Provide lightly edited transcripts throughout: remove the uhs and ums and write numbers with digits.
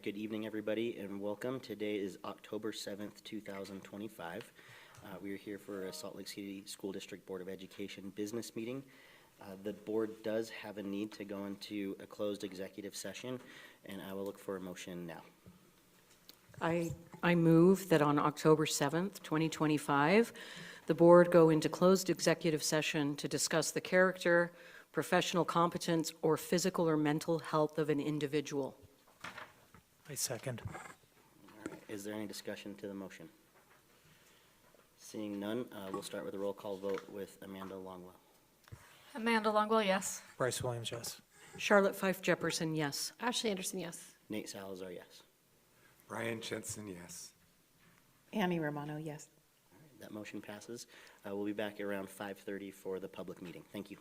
right, good evening, everybody, and welcome. Today is October 7th, 2025. We are here for a Salt Lake City School District Board of Education business meeting. The board does have a need to go into a closed executive session, and I will look for a motion now. I move that on October 7th, 2025, the board go into closed executive session to discuss the character, professional competence, or physical or mental health of an individual. I second. All right, is there any discussion to the motion? Seeing none, we'll start with a roll call vote with Amanda Longwell. Amanda Longwell, yes. Bryce Williams, yes. Charlotte Fife Jefferson, yes. Ashley Anderson, yes. Nate Salazar, yes. Ryan Jensen, yes. Annie Romano, yes. All right, that motion passes. We'll be back around 5:30 for the public meeting. Thank you.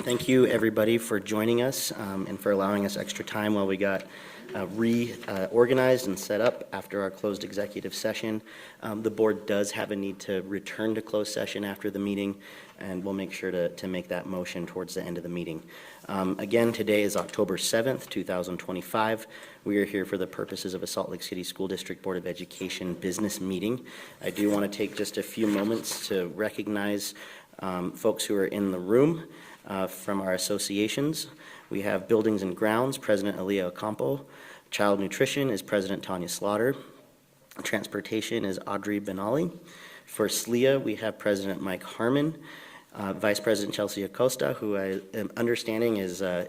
Thank you, everybody, for joining us and for allowing us extra time while we got reorganized and set up after our closed executive session. The board does have a need to return to closed session after the meeting, and we'll make sure to make that motion towards the end of the meeting. Again, today is October 7th, 2025. We are here for the purposes of a Salt Lake City School District Board of Education business meeting. I do want to take just a few moments to recognize folks who are in the room from our associations. We have Buildings and Grounds, President Aaliyah Ocampo. Child Nutrition is President Tanya Slaughter. Transportation is Audrey Benali. For SLEA, we have President Mike Harmon. Vice President Chelsea Acosta, who I am understanding is on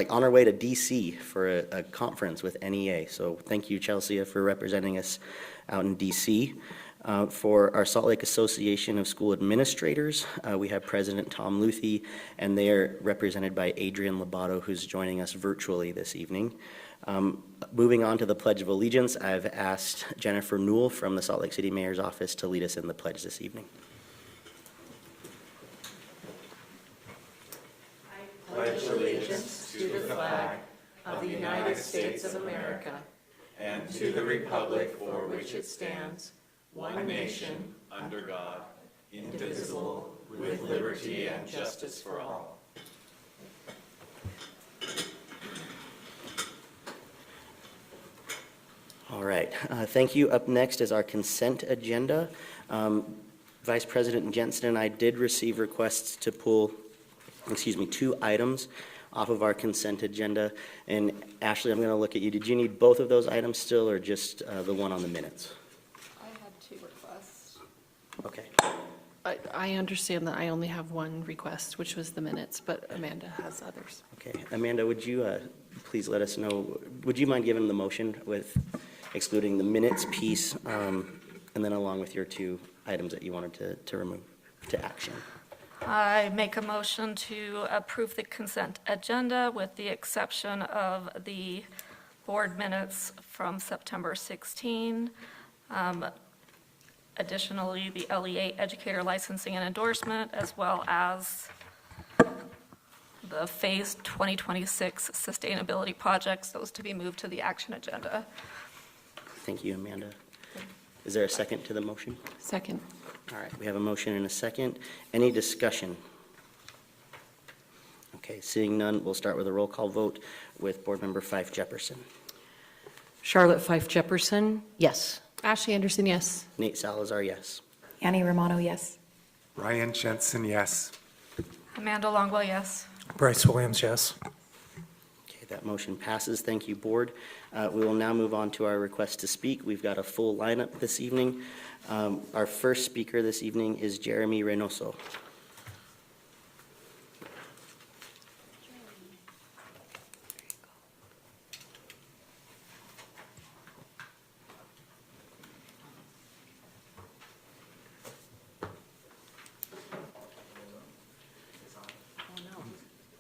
our way to DC for a conference with NEA. So thank you, Chelsea, for representing us out in DC. For our Salt Lake Association of School Administrators, we have President Tom Luthi, and they are represented by Adrian Labato, who's joining us virtually this evening. Moving on to the Pledge of Allegiance, I've asked Jennifer Newell from the Salt Lake City Mayor's Office to lead us in the pledge this evening. I pledge allegiance to the flag of the United States of America and to the republic for which it stands, one nation, under God, indivisible, with liberty and justice for all. All right, thank you. Up next is our consent agenda. Vice President Jensen and I did receive requests to pull, 2 items off of our consent agenda. And Ashley, I'm going to look at you. Did you need both of those items still, or just the one on the minutes? I had 2 requests. Okay. I understand that I only have one request, which was the minutes, but Amanda has others. Okay. Amanda, would you please let us know, would you mind giving the motion with excluding the minutes piece, and then along with your 2 items that you wanted to remove to action? I make a motion to approve the consent agenda with the exception of the board minutes from September 16. Additionally, the LEA educator licensing and endorsement, as well as the Phase 2026 sustainability projects, those to be moved to the action agenda. Thank you, Amanda. Is there a second to the motion? Second. All right, we have a motion and a second. Any discussion? Okay, seeing none, we'll start with a roll call vote with Board Member Fife Jefferson. Charlotte Fife Jefferson, yes. Ashley Anderson, yes. Nate Salazar, yes. Annie Romano, yes. Ryan Jensen, yes. Amanda Longwell, yes. Bryce Williams, yes. Okay, that motion passes. Thank you, Board. We will now move on to our request to speak. We've got a full lineup this evening. Our first speaker this evening is Jeremy Reynoso.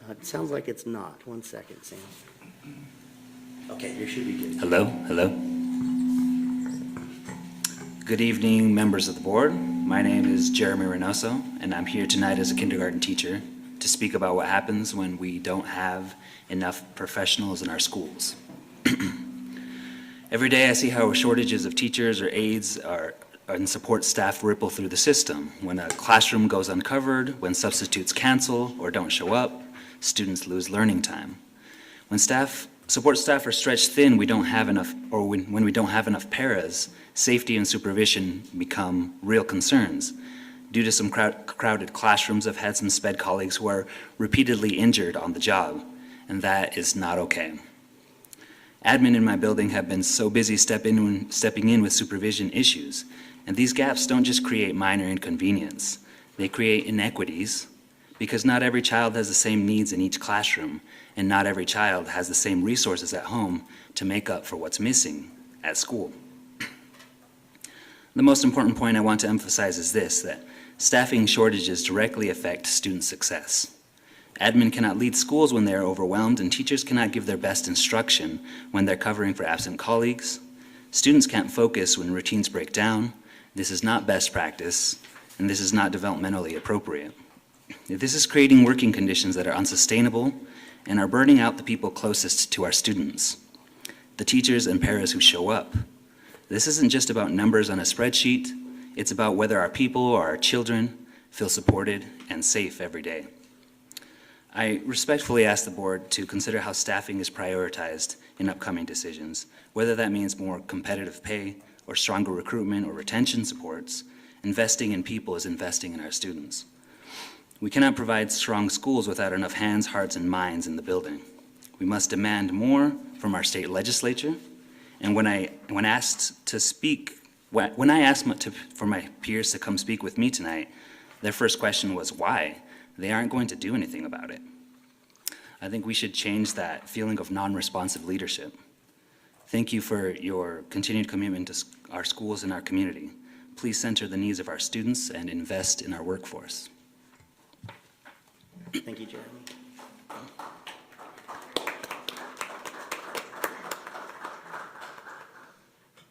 It sounds like it's not. 1 second, Sam. Okay, you should be good. Hello. Good evening, members of the board. My name is Jeremy Reynoso, and I'm here tonight as a kindergarten teacher to speak about what happens when we don't have enough professionals in our schools. Every day I see how shortages of teachers or aides and support staff ripple through the system. When a classroom goes uncovered, when substitutes cancel or don't show up, students lose learning time. When support staff are stretched thin, we don't have enough, or when we don't have enough paras, safety and supervision become real concerns. Due to some crowded classrooms, I've had some SPED colleagues who are repeatedly injured on the job, and that is not okay. Admin in my building have been so busy stepping in with supervision issues, and these gaps don't just create minor inconvenience, they create inequities, because not every child has the same needs in each classroom, and not every child has the same resources at home to make up for what's missing at school. The most important point I want to emphasize is this, that staffing shortages directly affect student success. Admin cannot lead schools when they are overwhelmed, and teachers cannot give their best instruction when they're covering for absent colleagues. Students can't focus when routines break down. This is not best practice, and this is not developmentally appropriate. This is creating working conditions that are unsustainable and are burning out the people closest to our students, the teachers and paras who show up. This isn't just about numbers on a spreadsheet, it's about whether our people or our children feel supported and safe every day. I respectfully ask the board to consider how staffing is prioritized in upcoming decisions, whether that means more competitive pay or stronger recruitment or retention supports. Investing in people is investing in our students. We cannot provide strong schools without enough hands, hearts, and minds in the building. We must demand more from our state legislature. And when I asked for my peers to come speak with me tonight, their first question was why? They aren't going to do anything about it. I think we should change that feeling of non-responsive leadership. Thank you for your continued commitment to our schools and our community. Please center the needs of our students and invest in our workforce. Thank you, Jeremy.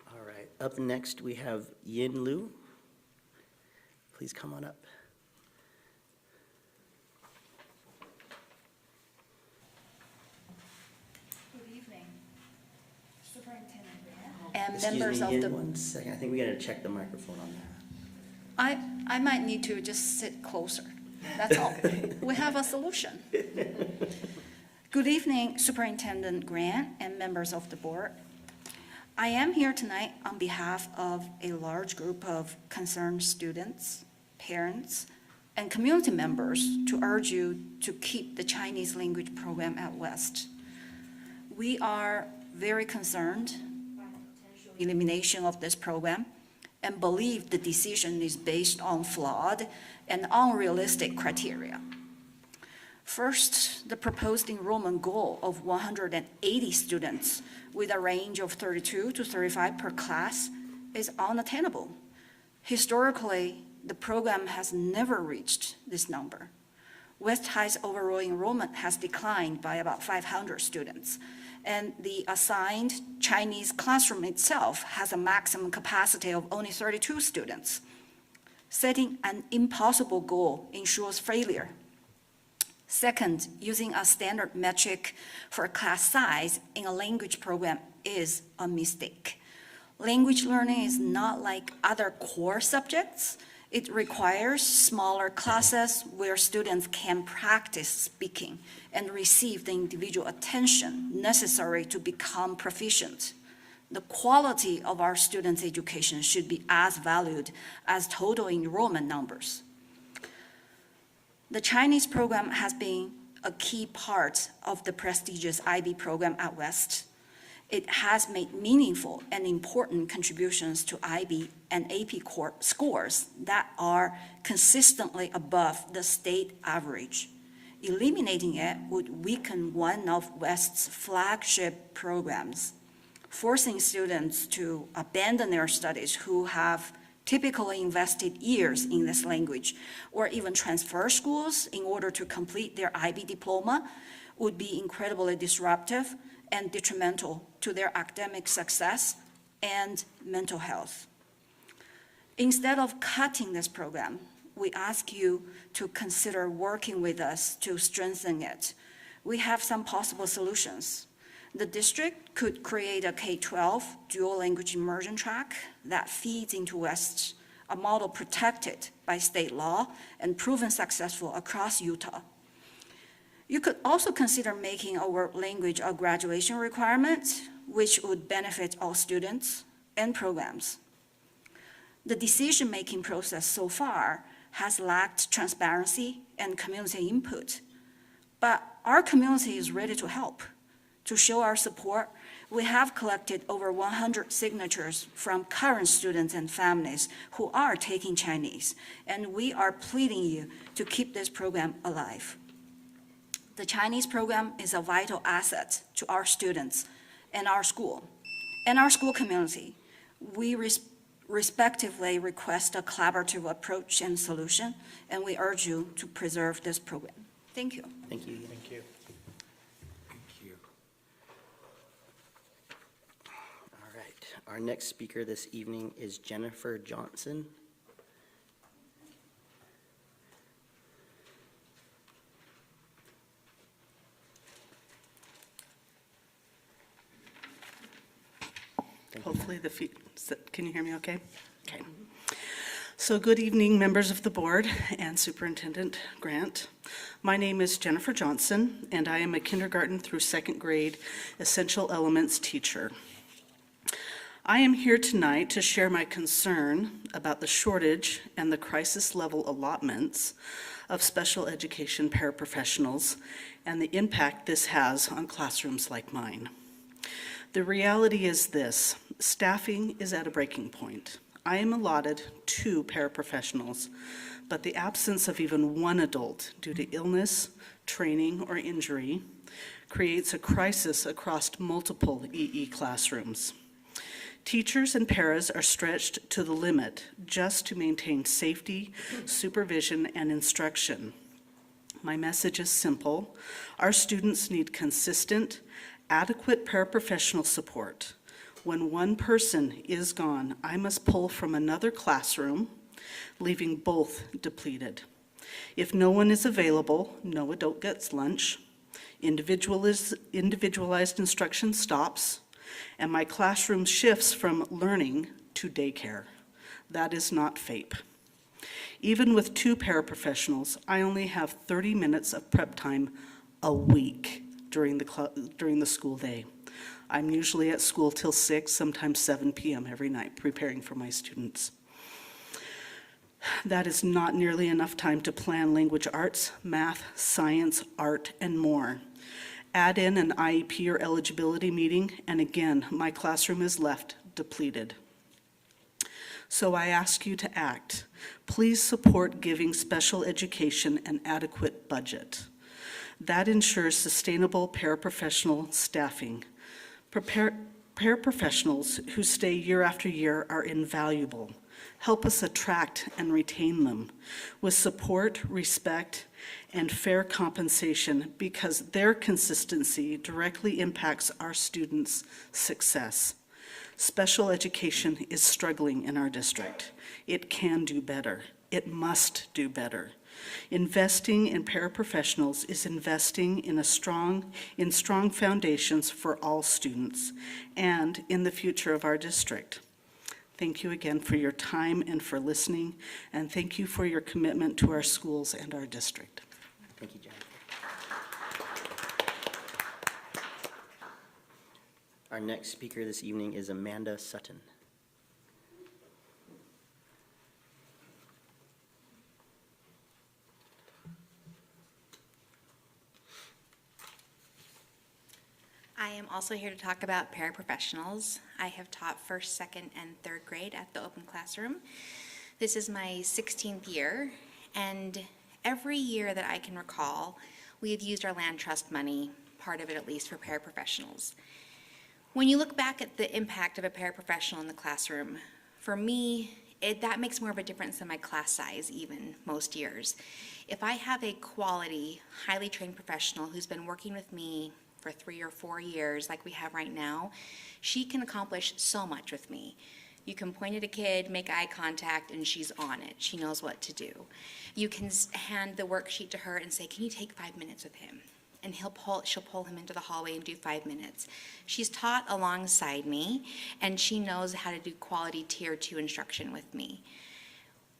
All right, up next we have Yin Lu. Please come on up. Good evening, Superintendent and Excuse members me, of Yin, the. 1 second. I think we gotta check the microphone on that. I might need to just sit closer, that's all. We have a solution. Good evening, Superintendent Grant and members of the board. I am here tonight on behalf of a large group of concerned students, parents, and community members to urge you to keep the Chinese language program at West. We are very concerned by the potential elimination of this program and believe the decision is based on flawed and unrealistic criteria. First, the proposed enrollment goal of 180 students with a range of 32 to 35 per class is unattainable. Historically, the program has never reached this number. West High's overall enrollment has declined by about 500 students, and the assigned Chinese classroom itself has a maximum capacity of only 32 students. Setting an impossible goal ensures failure. Second, using a standard metric for class size in a language program is a mistake. Language learning is not like other core subjects. It requires smaller classes where students can practice speaking and receive the individual attention necessary to become proficient. The quality of our students' education should be as valued as total enrollment numbers. The Chinese program has been a key part of the prestigious IB program at West. It has made meaningful and important contributions to IB and AP scores that are consistently above the state average. Eliminating it would weaken one of West's flagship programs, forcing students to abandon their studies who have typically invested years in this language, or even transfer schools in order to complete their IB diploma, would be incredibly disruptive and detrimental to their academic success and mental health. Instead of cutting this program, we ask you to consider working with us to strengthen it. We have some possible solutions. The district could create a K-12 dual language immersion track that feeds into West, a model protected by state law and proven successful across Utah. You could also consider making a world language a graduation requirement, which would benefit all students and programs. The decision-making process so far has lacked transparency and community input, but our community is ready to help. To show our support, we have collected over 100 signatures from current students and families who are taking Chinese, and we are pleading you to keep this program alive. The Chinese program is a vital asset to our students and our school community. We respectively request a collaborative approach and solution, and we urge you to preserve this program. Thank you. Thank you. Thank you. Thank you. All right, our next speaker this evening is Jennifer Johnson. Thank you. Hopefully can you hear me okay? Okay. So good evening, members of the board and Superintendent Grant. My name is Jennifer Johnson, and I am a kindergarten through second grade essential elements teacher. I am here tonight to share my concern about the shortage and the crisis level allotments of special education paraprofessionals and the impact this has on classrooms like mine. The reality is this: staffing is at a breaking point. I am allotted 2 paraprofessionals, but the absence of even one adult due to illness, training, or injury creates a crisis across multiple EE classrooms. Teachers and paras are stretched to the limit just to maintain safety, supervision, and instruction. My message is simple. Our students need consistent, adequate paraprofessional support. When one person is gone, I must pull from another classroom, leaving both depleted. If no one is available, no adult gets lunch, individualized instruction stops, and my classroom shifts from learning to daycare. That is not FAPE. Even with 2 paraprofessionals, I only have 30 minutes of prep time a week during the school day. I'm usually at school till 6, sometimes 7 p.m. every night, preparing for my students. That is not nearly enough time to plan language arts, math, science, art, and more. Add in an IEP or eligibility meeting, and again, my classroom is left depleted. So I ask you to act. Please support giving special education an adequate budget. That ensures sustainable paraprofessional staffing. Paraprofessionals who stay year after year are invaluable. Help us attract and retain them with support, respect, and fair compensation, because their consistency directly impacts our students' success. Special education is struggling in our district. It can do better. It must do better. Investing in paraprofessionals is investing in strong foundations for all students and in the future of our district. Thank you again for your time and for listening, and thank you for your commitment to our schools and our district. Thank you, Jen. Our next speaker this evening is Amanda Sutton. I am also here to talk about paraprofessionals. I have taught first, second, and third grade at the open classroom. This is my 16th year, and every year that I can recall, we have used our land trust money, part of it at least, for paraprofessionals. When you look back at the impact of a paraprofessional in the classroom, for me, that makes more of a difference than my class size even most years. If I have a quality, highly trained professional who's been working with me for 3 or 4 years like we have right now, she can accomplish so much with me. You can point at a kid, make eye contact, and she's on it. She knows what to do. You can hand the worksheet to her and say, can you take 5 minutes with him? And she'll pull him into the hallway and do 5 minutes. She's taught alongside me, and she knows how to do quality tier 2 instruction with me.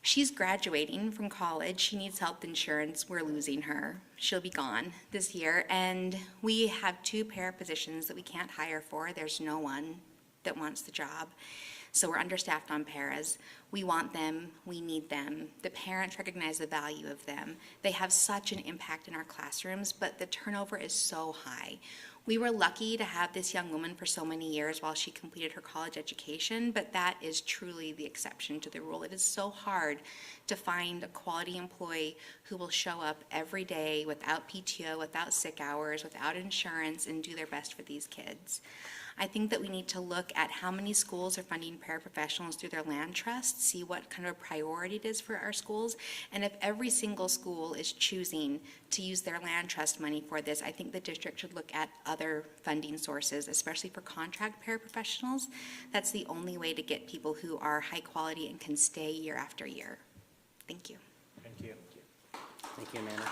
She's graduating from college. She needs health insurance. We're losing her. She'll be gone this year. And we have 2 para positions that we can't hire for. There's no one that wants the job. So we're understaffed on paras. We want them. We need them. The parents recognize the value of them. They have such an impact in our classrooms, but the turnover is so high. We were lucky to have this young woman for so many years while she completed her college education, but that is truly the exception to the rule. It is so hard to find a quality employee who will show up every day without PTO, without sick hours, without insurance, and do their best for these kids. I think that we need to look at how many schools are funding paraprofessionals through their land trust, see what kind of a priority it is for our schools, and if every single school is choosing to use their land trust money for this, I think the district should look at other funding sources, especially for contract paraprofessionals. That's the only way to get people who are high quality and can stay year after year. Thank you. Thank you. Thank you, Amanda.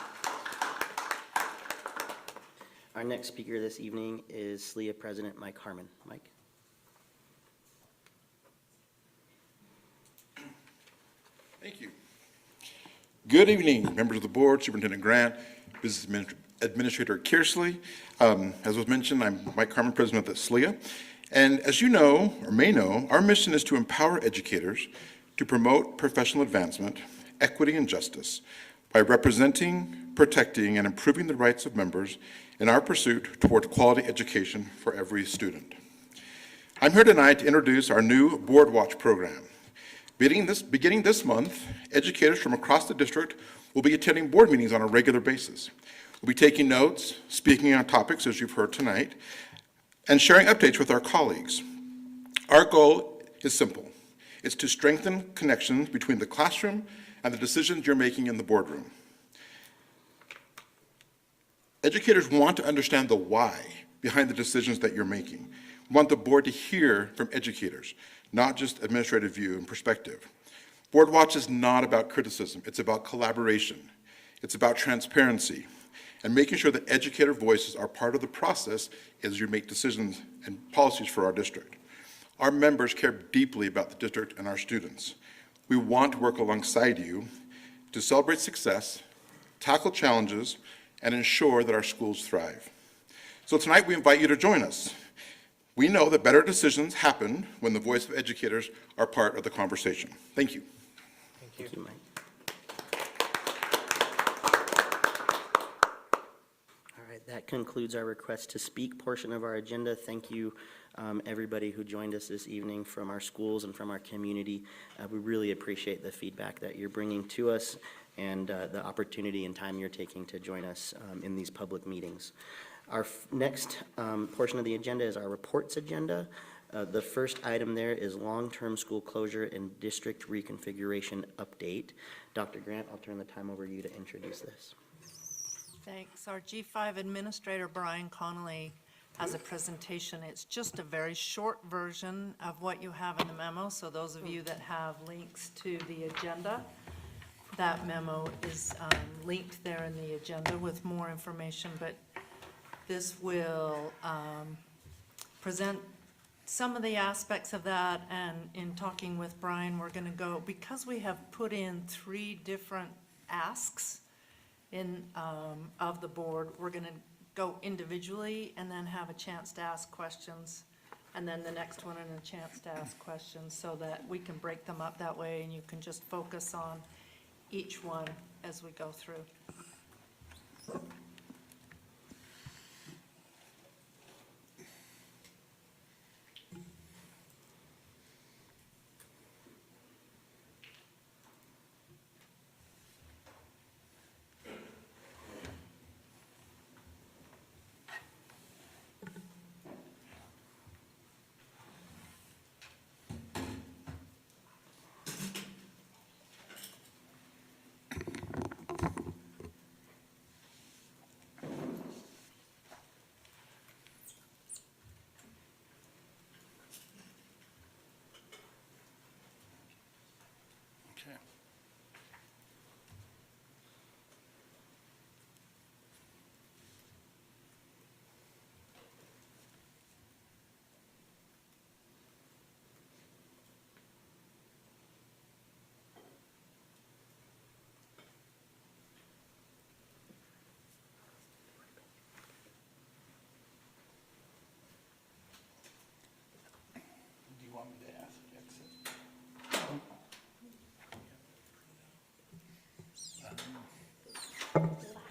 Our next speaker this evening is SLEA President Mike Harmon. Mike? Thank you. Good evening, members of the board, Superintendent Grant, Business Administrator Kearsley. As was mentioned, I'm Mike Carmen, President of the SLEA. And as you know, or may know, our mission is to empower educators to promote professional advancement, equity, and justice by representing, protecting, and improving the rights of members in our pursuit toward quality education for every student. I'm here tonight to introduce our new Board Watch program. Beginning this month, educators from across the district will be attending board meetings on a regular basis. We'll be taking notes, speaking on topics as you've heard tonight, and sharing updates with our colleagues. Our goal is simple. It's to strengthen connections between the classroom and the decisions you're making in the boardroom. Educators want to understand the why behind the decisions that you're making. We want the board to hear from educators, not just administrative view and perspective. Board Watch is not about criticism. It's about collaboration. It's about transparency and making sure that educator voices are part of the process as you make decisions and policies for our district. Our members care deeply about the district and our students. We want to work alongside you to celebrate success, tackle challenges, and ensure that our schools thrive. So tonight we invite you to join us. We know that better decisions happen when the voice of educators are part of the conversation. Thank you. Thank you, Mike. All right, that concludes our request to speak portion of our agenda. Thank you, everybody who joined us this evening from our schools and from our community. We really appreciate the feedback that you're bringing to us and the opportunity and time you're taking to join us in these public meetings. Our next portion of the agenda is our reports agenda. The first item there is long-term school closure and district reconfiguration update. Dr. Grant, I'll turn the time over to you to introduce this. Thanks. Our G5 Administrator, Brian Connolly, has a presentation. It's just a very short version of what you have in the memo, so those of you that have links to the agenda, that memo is linked there in the agenda with more information, but this will present some of the aspects of that, and in talking with Brian, we're going to go, because we have put in 3 different asks in of the board, we're going to go individually and then have a chance to ask questions, and then the next one and a chance to ask questions, so that we can break them up that way and you can just focus on each one as we go through.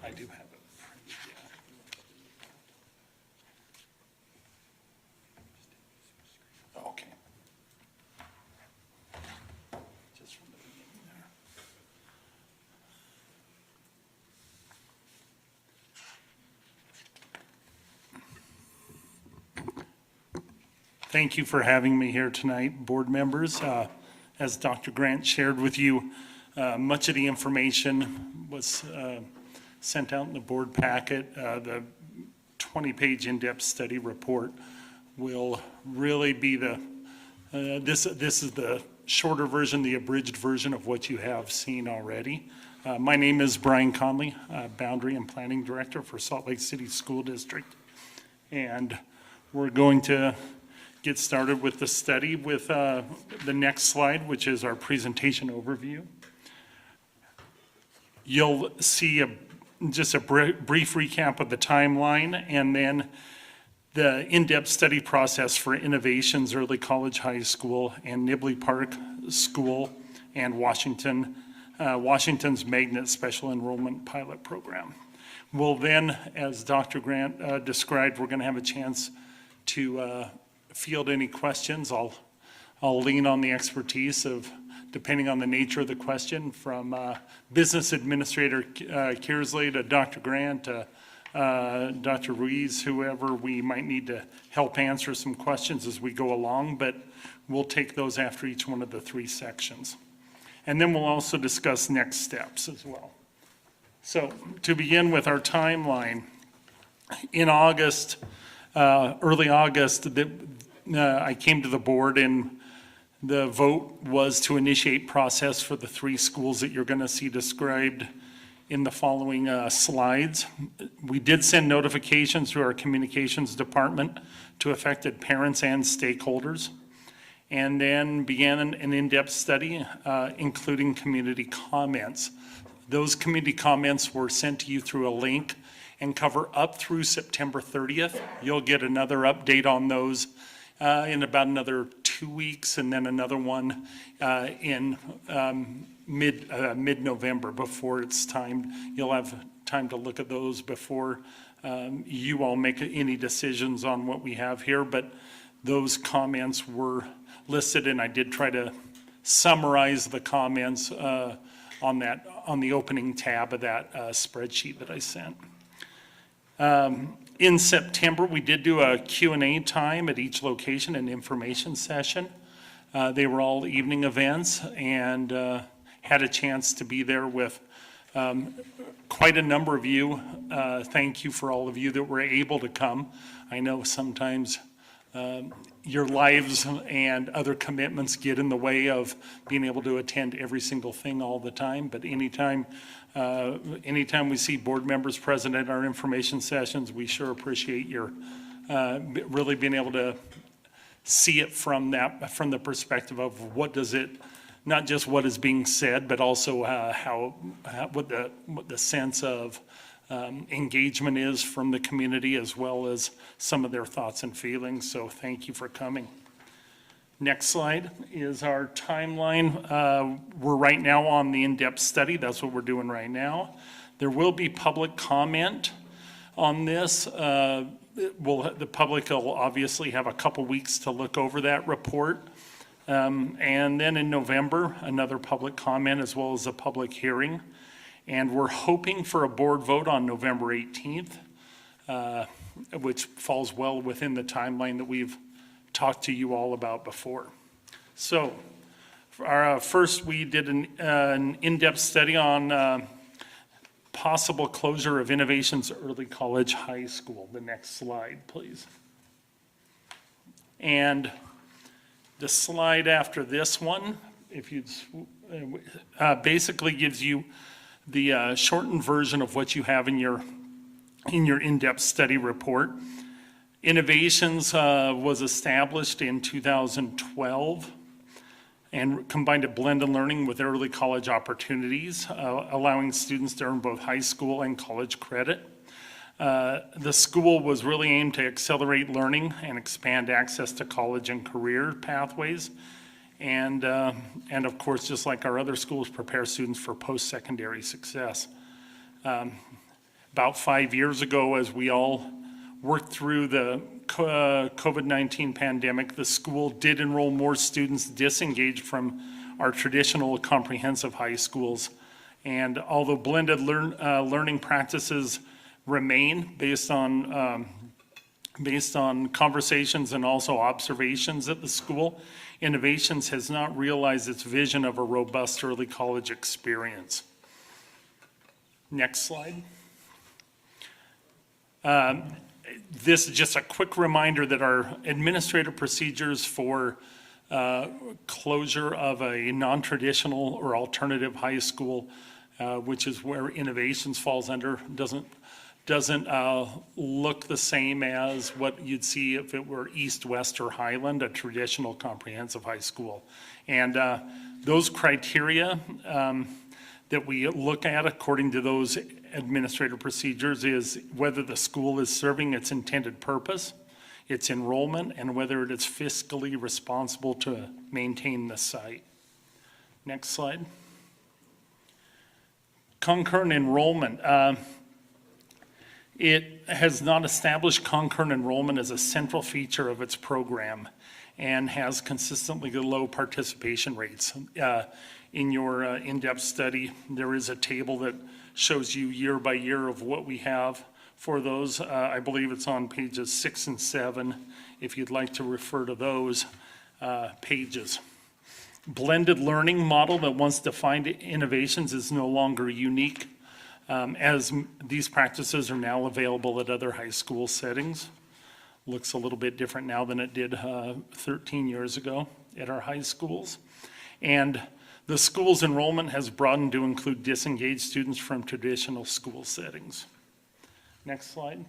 I do have it. Yeah. Okay. Just from the beginning there. Thank you for having me here tonight, board members. As Dr. Grant shared with you, much of the information was sent out in the board packet. The 20-page in-depth study report will really be the, this is the shorter version, the abridged version of what you have seen already. My name is Brian Conley, Boundary and Planning Director for Salt Lake City School District. And we're going to get started with the study with the next slide, which is our presentation overview. you'll see just a brief recap of the timeline, and then the in-depth study process for Innovations Early College High School and Nibley Park School and Washington's Magnet Special Enrollment Pilot Program. We'll then, as Dr. Grant described, we're going to have a chance to field any questions. I'll lean on the expertise of, depending on the nature of the question, from Business Administrator Kearsley to Dr. Grant to Dr. Ruiz, whoever we might need to help answer some questions as we go along, but we'll take those after each one of the 3 sections. And then we'll also discuss next steps as well. So to begin with our timeline, in August, early August, I came to the board and the vote was to initiate process for the 3 schools that you're going to see described in the following slides. We did send notifications to our communications department to affected parents and stakeholders, and then began an in-depth study, including community comments. Those community comments were sent to you through a link and cover up through September 30th. You'll get another update on those in about another 2 weeks, and then another one in mid-November before it's timed. You'll have time to look at those before you all make any decisions on what we have here, but those comments were listed, and I did try to summarize the comments on the opening tab of that spreadsheet that I sent. In September, we did do a Q&A time at each location, an information session. They were all evening events, and had a chance to be there with quite a number of you. Thank you for all of you that were able to come. I know sometimes your lives and other commitments get in the way of being able to attend every single thing all the time, but anytime we see board members present at our information sessions, we sure appreciate your really being able to see it from the perspective of what does it, not just what is being said, but also what the sense of engagement is from the community, as well as some of their thoughts and feelings. So thank you for coming. Next slide is our timeline. We're right now on the in-depth study. That's what we're doing right now. There will be public comment on this. The public will obviously have a couple weeks to look over that report. And then in November, another public comment as well as a public hearing. And we're hoping for a board vote on November 18th, which falls well within the timeline that we've talked to you all about before. So first, we did an in-depth study on possible closure of Innovations Early College High School. The next slide, please. And the slide after this one, if you'd, basically gives you the shortened version of what you have in your in-depth study report. Innovations was established in 2012 and combined a blended learning with early college opportunities, allowing students to earn both high school and college credit. The school was really aimed to accelerate learning and expand access to college and career pathways. And of course, just like our other schools, prepare students for post-secondary success. About 5 years ago, as we all worked through the COVID-19 pandemic, the school did enroll more students disengaged from our traditional comprehensive high schools. And although blended learning practices remain based on conversations and also observations at the school, Innovations has not realized its vision of a robust early college experience. Next slide. This is just a quick reminder that our administrative procedures for closure of a non-traditional or alternative high school, which is where Innovations falls under, doesn't look the same as what you'd see if it were East, West, or Highland, a traditional comprehensive high school. And those criteria, that we look at according to those administrative procedures is whether the school is serving its intended purpose, its enrollment, and whether it is fiscally responsible to maintain the site. Next slide. Concurrent enrollment. It has not established concurrent enrollment as a central feature of its program and has consistently low participation rates. In your in-depth study, there is a table that shows you year by year of what we have for those. I believe it's on pages 6 and 7, if you'd like to refer to those pages. Blended learning model that once defined innovations is no longer unique, as these practices are now available at other high school settings. Looks a little bit different now than it did 13 years ago at our high schools. And the school's enrollment has broadened to include disengaged students from traditional school settings. Next slide.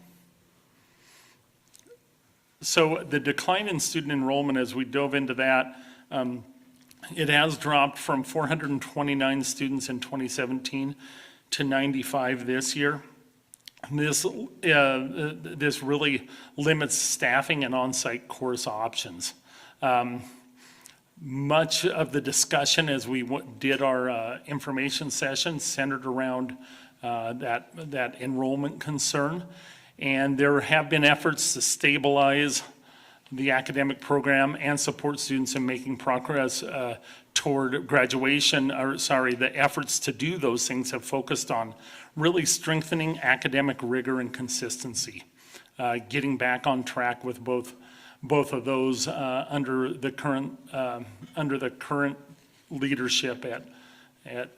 So the decline in student enrollment, as we dove into that, it has dropped from 429 students in 2017 to 95 this year. This really limits staffing and on-site course options. Much of the discussion as we did our information session centered around that enrollment concern. And there have been efforts to stabilize the academic program and support students in making progress toward graduation, the efforts to do those things have focused on really strengthening academic rigor and consistency, getting back on track with both of those under the current leadership at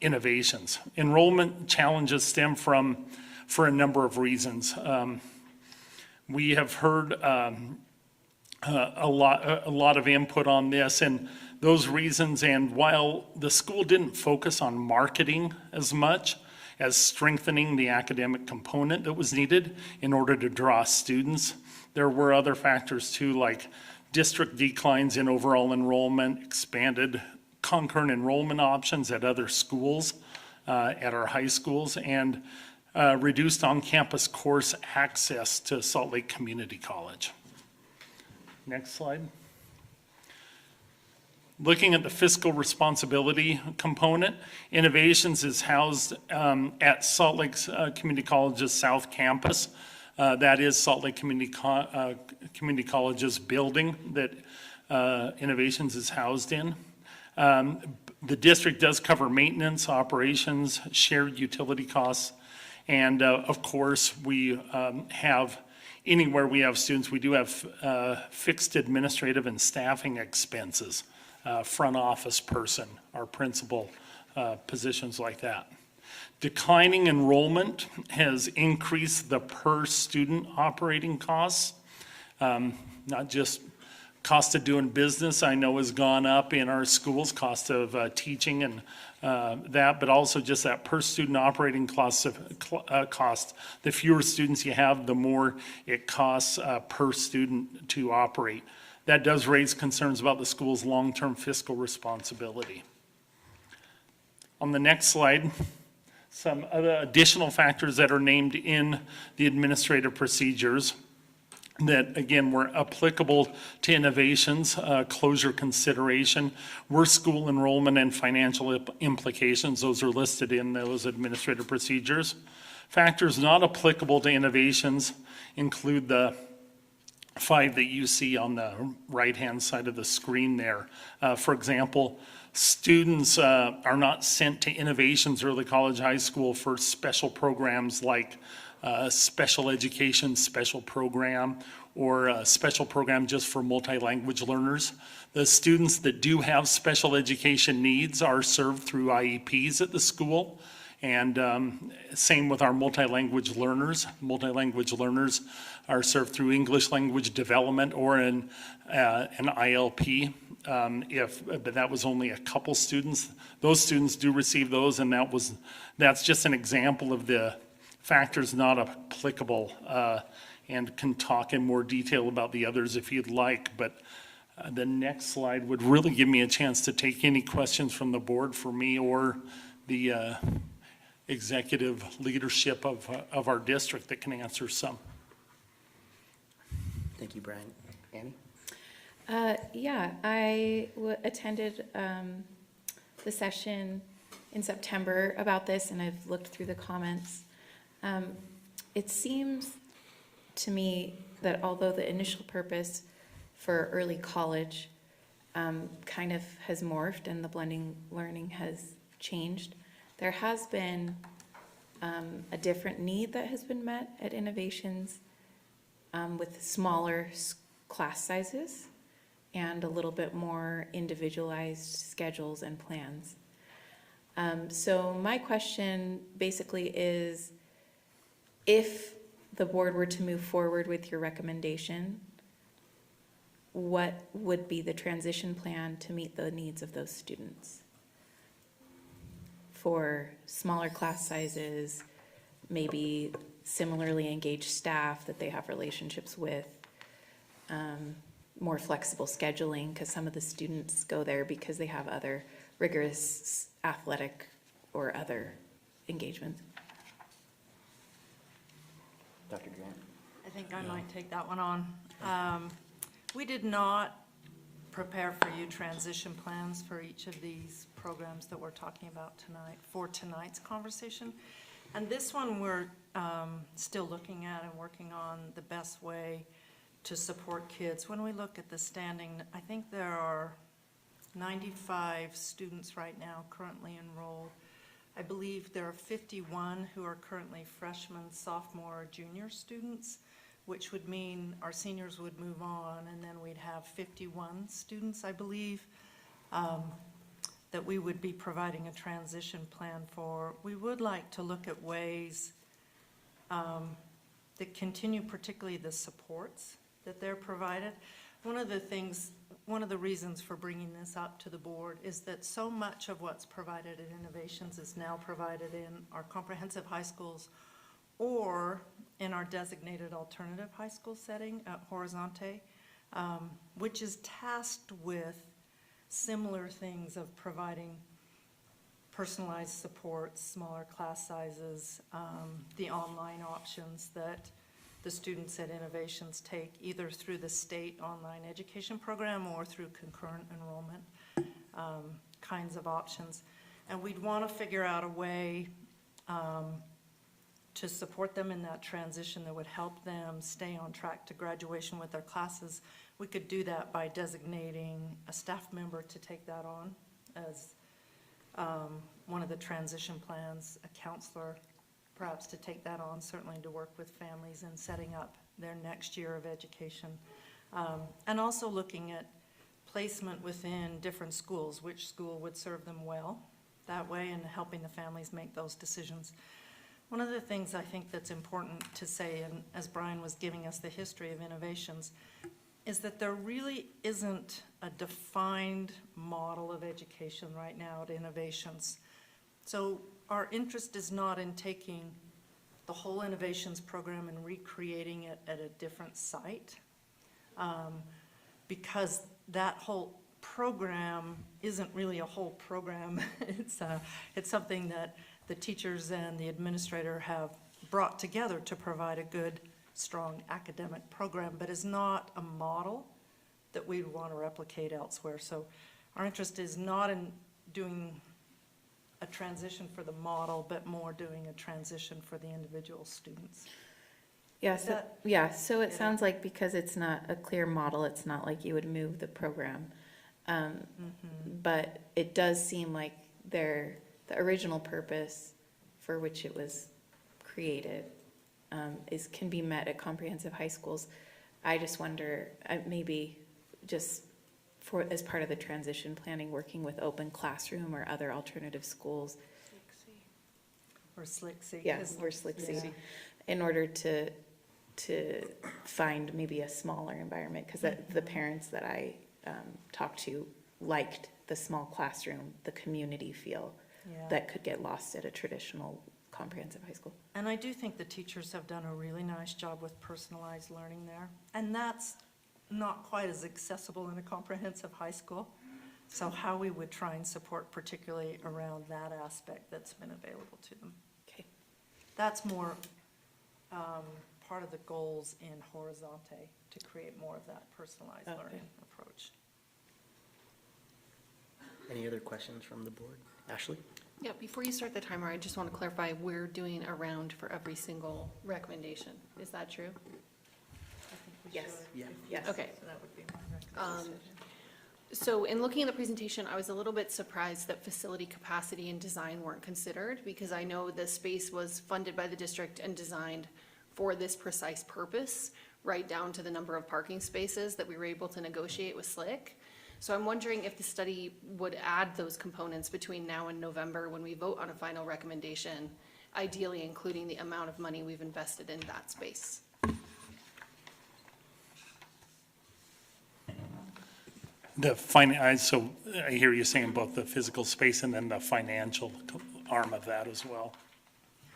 Innovations. Enrollment challenges stem for a number of reasons. We have heard a lot of input on this and those reasons, and while the school didn't focus on marketing as much as strengthening the academic component that was needed in order to draw students, there were other factors too, like district declines in overall enrollment, expanded concurrent enrollment options at other schools, at our high schools, and reduced on-campus course access to Salt Lake Community College. Next slide. Looking at the fiscal responsibility component, Innovations is housed at Salt Lake Community College's South Campus. That is Salt Lake Community College's building that Innovations is housed in. The district does cover maintenance, operations, shared utility costs, and of course, we have, anywhere we have students, we do have fixed administrative and staffing expenses, front office person, our principal, positions like that. Declining enrollment has increased the per student operating costs. Not just cost of doing business, I know has gone up in our schools, cost of teaching and that, but also just that per student operating cost. The fewer students you have, the more it costs per student to operate. That does raise concerns about the school's long-term fiscal responsibility. On the next slide, some other additional factors that are named in the administrative procedures that, again, were applicable to Innovations, closure consideration, were school enrollment and financial implications. Those are listed in those administrative procedures. Factors not applicable to Innovations include the 5 that you see on the right-hand side of the screen there. For example, students are not sent to Innovations Early College High School for special programs like special education special program or a special program just for multi-language learners. The students that do have special education needs are served through IEPs at the school. And same with our multi-language learners. Multi-language learners are served through English language development or an ILP. But that was only a couple students. Those students do receive those, and that's just an example of the factors not applicable, and can talk in more detail about the others if you'd like. But the next slide would really give me a chance to take any questions from the board for me or the executive leadership of our district that can answer some. Thank you, Brian. Annie? Yeah, I attended the session in September about this, and I've looked through the comments. It seems to me that although the initial purpose for early college kind of has morphed and the blending learning has changed, there has been a different need that has been met at Innovations with smaller class sizes and a little bit more individualized schedules and plans. So my question basically is, if the board were to move forward with your recommendation, what would be the transition plan to meet the needs of those students? For smaller class sizes, maybe similarly engaged staff that they have relationships with, more flexible scheduling, because some of the students go there because they have other rigorous athletic or other engagements. Dr. Grant? I think I might take that one on. We did not prepare for you transition plans for each of these programs that we're talking about tonight, for tonight's conversation. And this one we're still looking at and working on the best way to support kids. When we look at the standing, I think there are 95 students right now currently enrolled. I believe there are 51 who are currently freshmen, sophomore, or junior students, which would mean our seniors would move on, and then we'd have 51 students, I believe, that we would be providing a transition plan for. We would like to look at ways that continue, particularly the supports that they're provided. One of the reasons for bringing this up to the board is that so much of what's provided at Innovations is now provided in our comprehensive high schools or in our designated alternative high school setting at Horizonte, which is tasked with similar things of providing personalized support, smaller class sizes, the online options that the students at Innovations take either through the state online education program or through concurrent enrollment kinds of options. And we'd want to figure out a way to support them in that transition that would help them stay on track to graduation with their classes. We could do that by designating a staff member to take that on as one of the transition plans, a counselor perhaps to take that on, certainly to work with families in setting up their next year of education. And also looking at placement within different schools, which school would serve them well that way, and helping the families make those decisions. One of the things I think that's important to say, and as Brian was giving us the history of Innovations, is that there really isn't a defined model of education right now at Innovations. So our interest is not in taking the whole Innovations program and recreating it at a different site, because that whole program isn't really a whole program. It's something that the teachers and the administrator have brought together to provide a good, strong academic program, but is not a model that we'd want to replicate elsewhere. So our interest is not in doing a transition for the model, but more doing a transition for the individual students. So it sounds like because it's not a clear model, it's not like you would move the program. But it does seem like the original purpose for which it was created can be met at comprehensive high schools. I just wonder, maybe just as part of the transition planning, working with Open Classroom or other alternative schools. Or SLCSD. Yeah, or SLCSD, in order to find maybe a smaller environment, because the parents that I talked to liked the small classroom, the community feel that could get lost at a traditional comprehensive high school. And I do think the teachers have done a really nice job with personalized learning there. And that's not quite as accessible in a comprehensive high school. So how we would try and support particularly around that aspect that's been available to them. Okay. That's more part of the goals in Horizonte, to create more of that personalized Okay. learning approach. Any other questions from the board? Ashley? Yeah, before you start the timer, I just want to clarify, we're doing a round for every single recommendation. Is that true? Yes. Yeah. Yes. Okay. So that would be my recommendation. So in looking at the presentation, I was a little bit surprised that facility capacity and design weren't considered, because I know the space was funded by the district and designed for this precise purpose, right down to the number of parking spaces that we were able to negotiate with Slick. So I'm wondering if the study would add those components between now and November when we vote on a final recommendation, ideally including the amount of money we've invested in that space. So I hear you saying both the physical space and then the financial arm of that as well.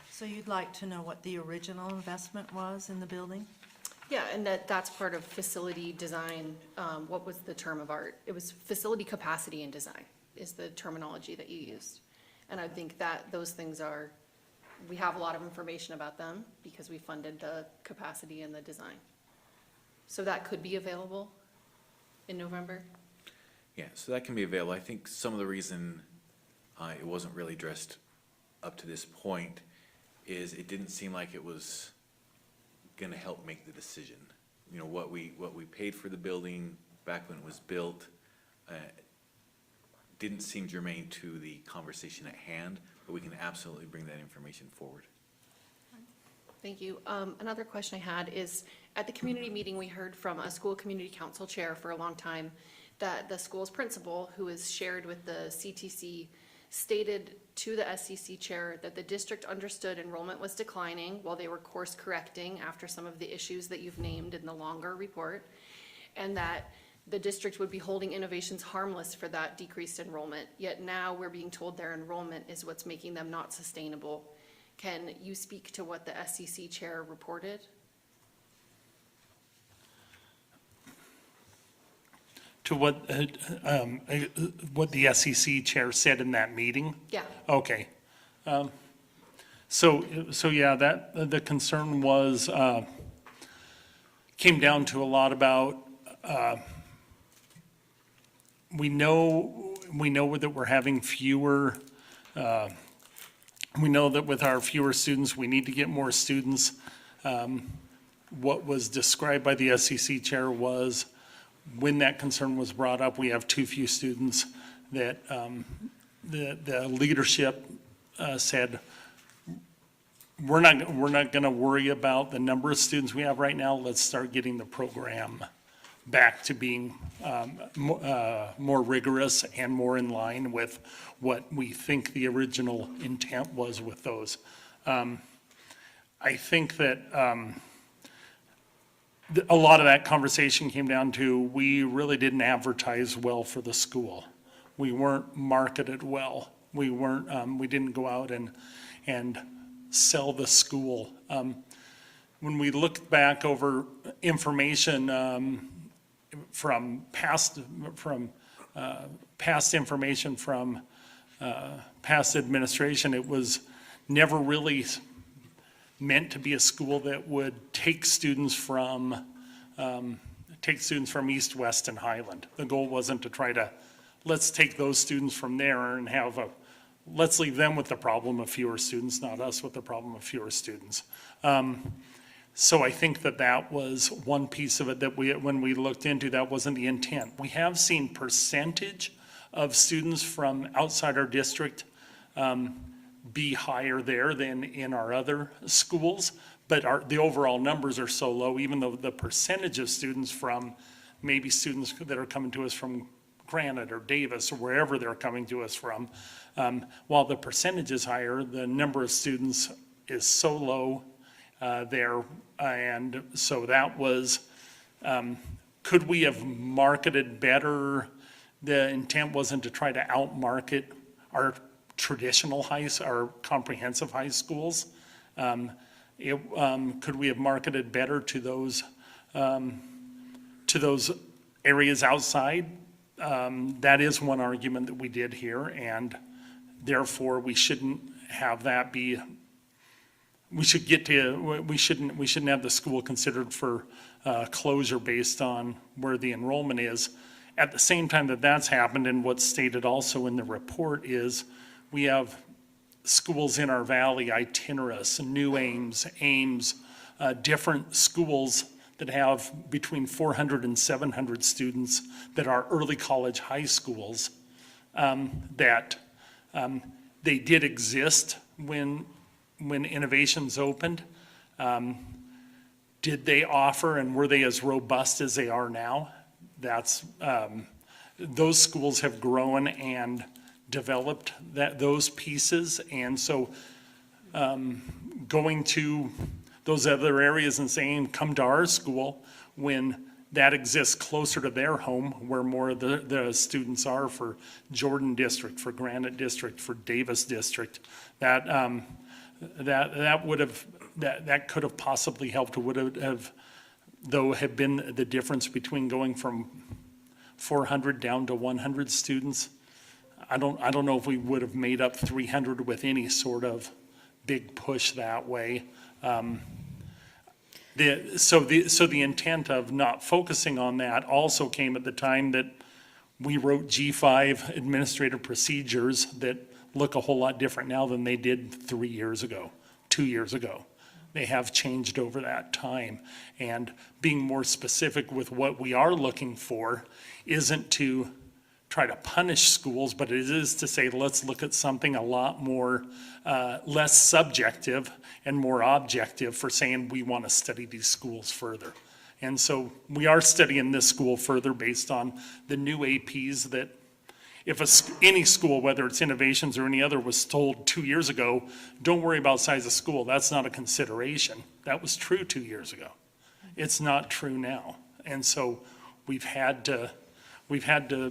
So you'd like to know what the original investment was in the building? Yeah, and that's part of facility design. What was the term of art? It was facility capacity and design is the terminology that you used. And I think that those things we have a lot of information about them because we funded the capacity and the design. So that could be available in November? Yeah, so that can be available. I think some of the reason it wasn't really addressed up to this point is it didn't seem like it was gonna help make the decision. You know, what we paid for the building back when it was built didn't seem germane to the conversation at hand, but we can absolutely bring that information forward. Thank you. Another question I had is, at the community meeting, we heard from a school community council chair for a long time that the school's principal, who is shared with the CTC, stated to the SCC chair that the district understood enrollment was declining while they were course correcting after some of the issues that you've named in the longer report, and that the district would be holding innovations harmless for that decreased enrollment. Yet now we're being told their enrollment is what's making them not sustainable. Can you speak to what the SCC chair reported? To what the SEC chair said in that meeting? Yeah. Okay. So yeah, the concern was, came down to a lot about, we know that we're having fewer, we know that with our fewer students, we need to get more students. What was described by the SEC chair was, when that concern was brought up, we have too few students, that the leadership said, we're not going to worry about the number of students we have right now. Let's start getting the program back to being more rigorous and more in line with what we think the original intent was with those. I think that a lot of that conversation came down to, we really didn't advertise well for the school. We weren't marketed well. We didn't go out and sell the school. When we looked back over information from past information from past administration, it was never really meant to be a school that would take students from East, West, and Highland. The goal wasn't to try to, let's take those students from there and let's leave them with the problem of fewer students, not us with the problem of fewer students. So I think that was one piece of it that when we looked into, that wasn't the intent. We have seen percentage of students from outside our district be higher there than in our other schools, but the overall numbers are so low, even though the percentage of students from, maybe students that are coming to us from Granite or Davis or wherever they're coming to us from, while the percentage is higher, the number of students is so low there. And so that was, could we have marketed better? The intent wasn't to try to outmarket our traditional our comprehensive high schools. Could we have marketed better to those areas outside? that is one argument that we did hear, and therefore we shouldn't have that be, we shouldn't have the school considered for closure based on where the enrollment is. At the same time that that's happened, and what's stated also in the report is, we have schools in our valley, Itinerus, New Ames, different schools that have between 400 and 700 students that are early college high schools, that they did exist when Innovations opened. Did they offer, and were they as robust as they are now? That's, those schools have grown and developed those pieces, and so going to those other areas and saying, come to our school, when that exists closer to their home, where more of the students are for Jordan District, for Granite District, for Davis District, that could have possibly helped, would have been the difference between going from 400 down to 100 students. I don't know if we would have made up 300 with any sort of big push that way. So the intent of not focusing on that also came at the time that we wrote G5 administrative procedures that look a whole lot different now than they did 3 years ago, 2 years ago. They have changed over that time. And being more specific with what we are looking for isn't to try to punish schools, but it is to say, let's look at something a lot more, less subjective and more objective for saying we want to study these schools further. And so we are studying this school further based on the new APs that if any school, whether it's Innovations or any other, was told 2 years ago, don't worry about size of school, that's not a consideration. That was true 2 years ago. It's not true now. And so we've had to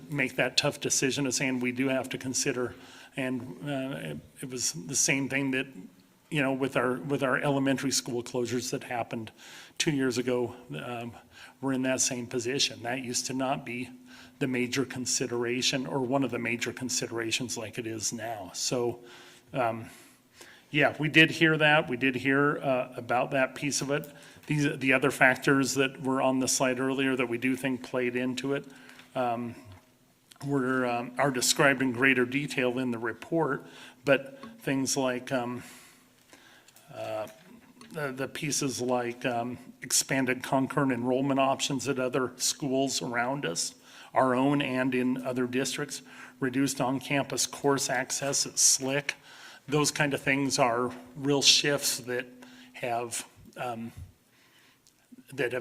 make that tough decision of saying we do have to consider, and it was the same thing that, you know, with our elementary school closures that happened 2 years ago, we're in that same position. That used to not be the major consideration, or one of the major considerations like it is now. So, yeah, we did hear that. We did hear about that piece of it. The other factors that were on the slide earlier that we do think played into it are described in greater detail in the report, but things like the pieces like expanded concurrent enrollment options at other schools around us, our own and in other districts, reduced on-campus course access at SLIC. Those kind of things are real shifts that have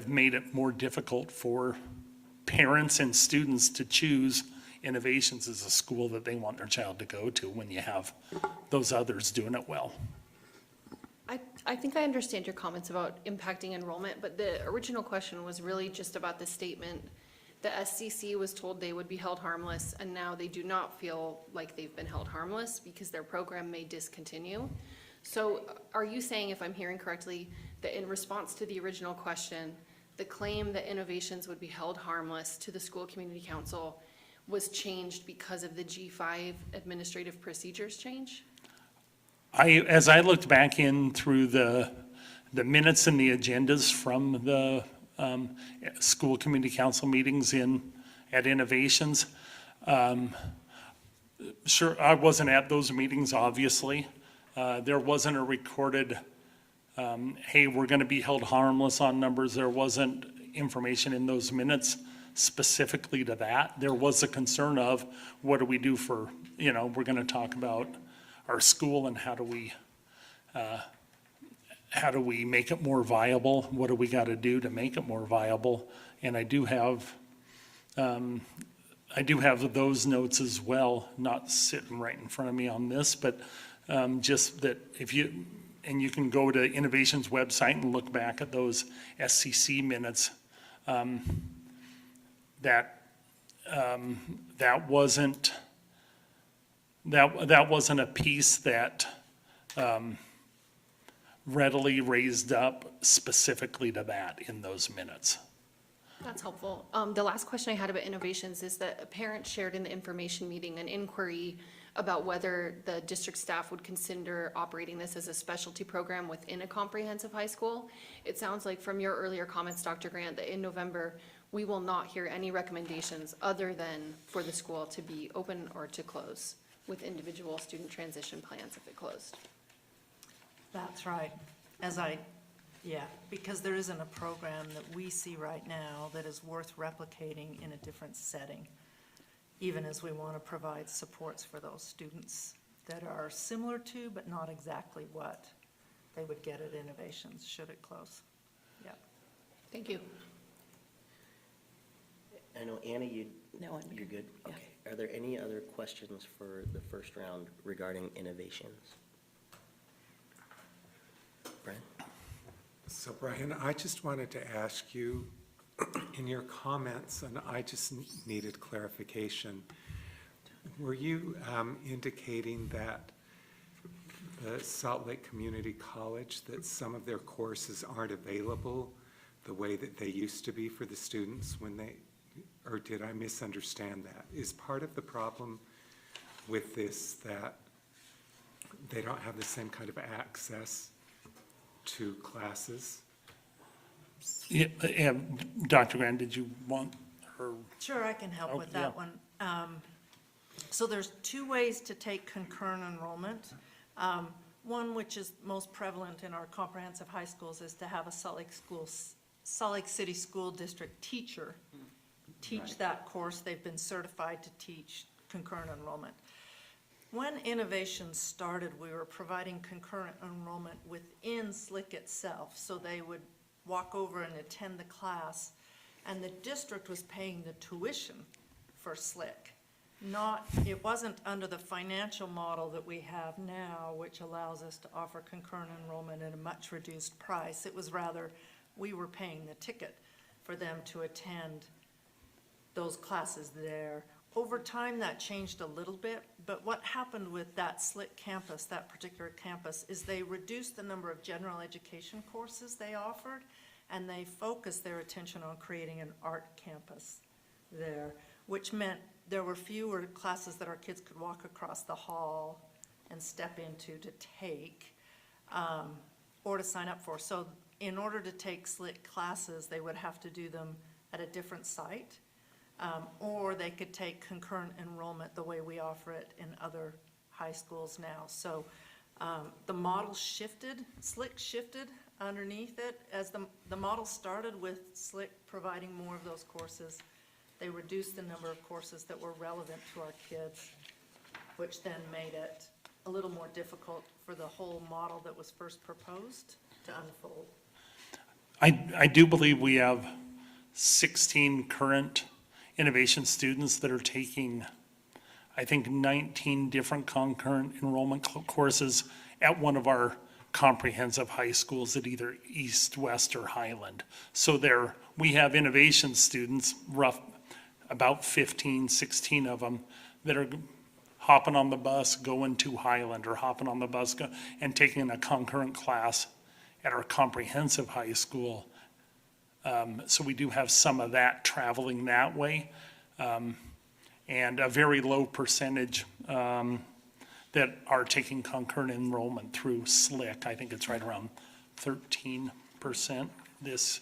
made it more difficult for parents and students to choose Innovations as a school that they want their child to go to when you have those others doing it well. I think I understand your comments about impacting enrollment, but the original question was really just about the statement. The SCC was told they would be held harmless, and now they do not feel like they've been held harmless because their program may discontinue. So are you saying, if I'm hearing correctly, that in response to the original question, the claim that Innovations would be held harmless to the school community council was changed because of the G5 administrative procedures change? As I looked back in through the minutes and the agendas from the school community council meetings at Innovations, sure, I wasn't at those meetings, obviously. There wasn't a recorded, hey, we're going to be held harmless on numbers. There wasn't information in those minutes specifically to that. There was a concern of, what do we do for, you know, we're going to talk about our school and how do we make it more viable? What do we got to do to make it more viable? And I do have those notes as well, not sitting right in front of me on this, but just that if you, and you can go to Innovations website and look back at those SCC minutes, that wasn't a piece that readily raised up specifically to that in those minutes. That's helpful. The last question I had about innovations is that a parent shared in the information meeting an inquiry about whether the district staff would consider operating this as a specialty program within a comprehensive high school. It sounds like from your earlier comments, Dr. Grant, that in November, we will not hear any recommendations other than for the school to be open or to close with individual student transition plans if it closed. That's right. Because there isn't a program that we see right now that is worth replicating in a different setting, even as we want to provide supports for those students that are similar to, but not exactly what they would get at Innovations should it close. Yeah. Thank you. I know, Anna, No one. you're good? Yeah. Okay. Are there any other questions for the first round regarding innovations? Brian? So Brian, I just wanted to ask you, in your comments, and I just needed clarification, were you indicating that the Salt Lake Community College, that some of their courses aren't available the way that they used to be for the students when they, or did I misunderstand that? Is part of the problem with this that they don't have the same kind of access to classes? Yeah, Dr. Grant, did you want her? Sure, I can help with that one. So there's two ways to take concurrent enrollment. One, which is most prevalent in our comprehensive high schools, is to have a Salt Lake City School District teacher teach that course. They've been certified to teach concurrent enrollment. When Innovations started, we were providing concurrent enrollment within SLC itself, so they would walk over and attend the class, and the district was paying the tuition for SLC. It wasn't under the financial model that we have now, which allows us to offer concurrent enrollment at a much reduced price. It was rather, we were paying the ticket for them to attend those classes there. Over time, that changed a little bit, but what happened with that SLC campus, that particular campus, is they reduced the number of general education courses they offered, and they focused their attention on creating an art campus there, which meant there were fewer classes that our kids could walk across the hall and step into to take, or to sign up for. So in order to take SLC classes, they would have to do them at a different site. Or they could take concurrent enrollment the way we offer it in other high schools now. So the model shifted, SLC shifted underneath it. As the model started with SLC providing more of those courses, they reduced the number of courses that were relevant to our kids, which then made it a little more difficult for the whole model that was first proposed to unfold. I do believe we have 16 current innovation students that are taking, I think, 19 different concurrent enrollment courses at one of our comprehensive high schools at either East, West, or Highland. So we have innovation students, about 15, 16 of them, that are hopping on the bus going to Highland, or hopping on the bus and taking a concurrent class at our comprehensive high school. So we do have some of that traveling that way, and a very low percentage that are taking concurrent enrollment through SLC. I think it's right around 13%. This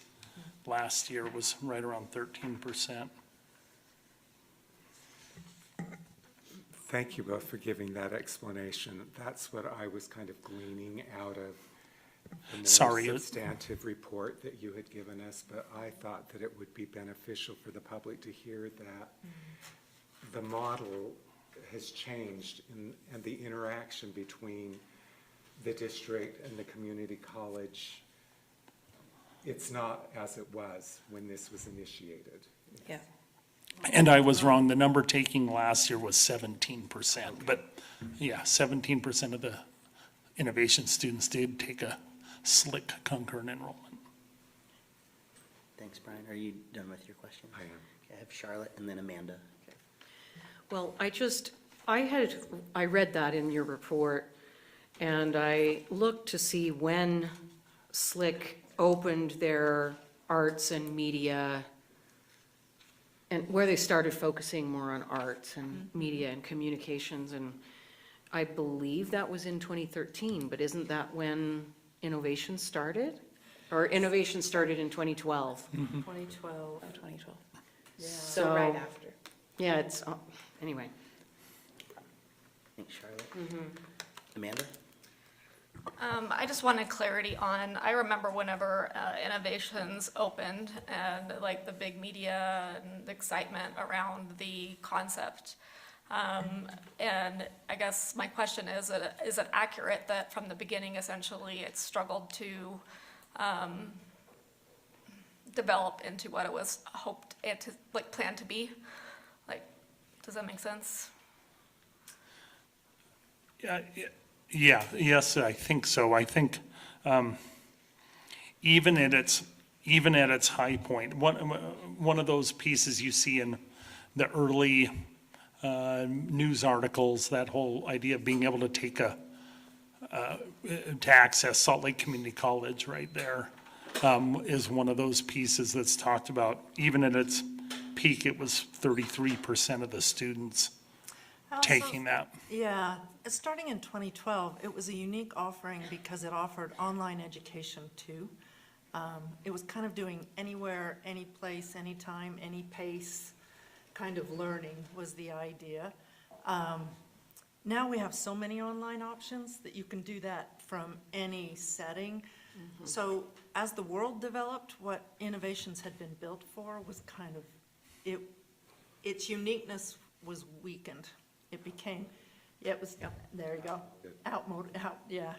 last year was right around 13%. Thank you both for giving that explanation. That's what I was kind of gleaning out of the more substantive report that you had given us, but I thought that it would be beneficial for the public to hear that the model has changed and the interaction between the district and the community college, it's not as it was when this was initiated. Yeah. And I was wrong. The number taking last year was 17%, but yeah, 17% of the innovation students did take a SLC concurrent enrollment. Thanks, Brian. Are you done with your question? I am. Okay, I have Charlotte and then Amanda. Okay. Well, I read that in your report, and I looked to see when SLC opened their arts and media and where they started focusing more on arts and media and communications, and I believe that was in 2013, but isn't that when innovation started? Or innovation started in 2012? 2012. 2012. Yeah. So right after. Yeah, it's, anyway. Thanks, Charlotte. Amanda? I just wanted clarity on, I remember whenever Innovations opened and like the big media and the excitement around the concept. And I guess my question is it accurate that from the beginning, essentially, it struggled to develop into what it was hoped and to, like, planned to be? Like, does that make sense? Yes, I think so. I think even at its high point, one of those pieces you see in the early news articles, that whole idea of being able to take to access Salt Lake Community College right there, is one of those pieces that's talked about. Even at its peak, it was 33% of the students taking that. Yeah, starting in 2012, it was a unique offering because it offered online education too. It was kind of doing anywhere, any place, anytime, any pace kind of learning was the idea. Now we have so many online options that you can do that from any setting. So as the world developed, what Innovations had been built for was kind of, its uniqueness was weakened. It became, there you go,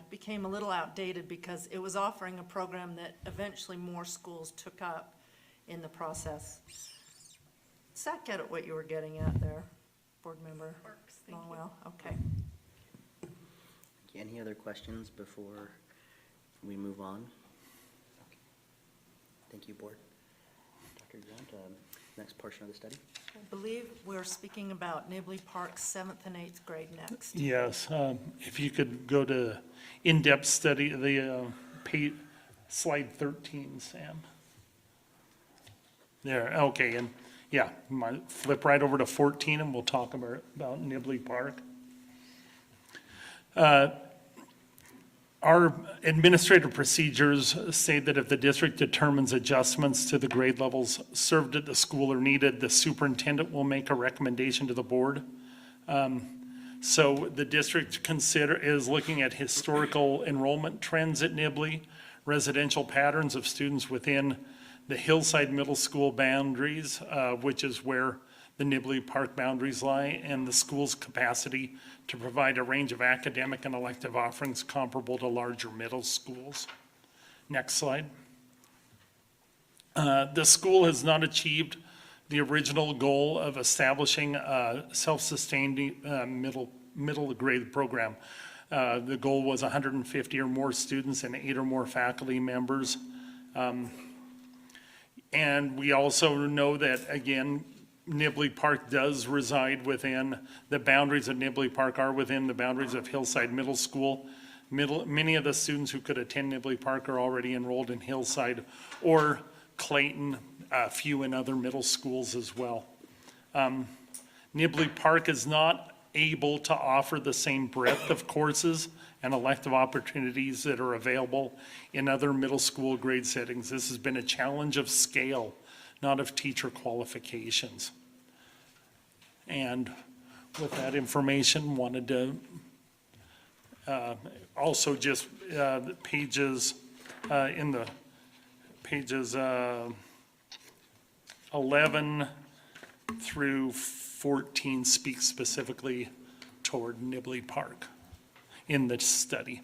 became a little outdated because it was offering a program that eventually more schools took up in the process. Does that get at what you were getting at there, board member? Works, thank you. Well, okay. Any other questions before we move on? Okay. Thank you, board. Dr. Grant, next portion of the study? I believe we're speaking about Nibley Park's 7th and 8th grade next. Yes, if you could go to in-depth study, slide 13, Sam. There, okay, and yeah, flip right over to 14 and we'll talk about Nibley Park. Our administrative procedures say that if the district determines adjustments to the grade levels served at the school are needed, the superintendent will make a recommendation to the board. So the district is looking at historical enrollment trends at Nibley, residential patterns of students within the Hillside Middle School boundaries, which is where the Nibley Park boundaries lie, and the school's capacity to provide a range of academic and elective offerings comparable to larger middle schools. Next slide. The school has not achieved the original goal of establishing a self-sustained middle grade program. The goal was 150 or more students and 8 or more faculty members. And we also know that, again, Nibley Park does reside within, the boundaries of Nibley Park are within the boundaries of Hillside Middle School. Many of the students who could attend Nibley Park are already enrolled in Hillside or Clayton, a few in other middle schools as well. Nibley Park is not able to offer the same breadth of courses and elective opportunities that are available in other middle school grade settings. This has been a challenge of scale, not of teacher qualifications. And with that information, wanted to also just the pages in the pages 11 through 14 speak specifically toward Nibley Park in the study.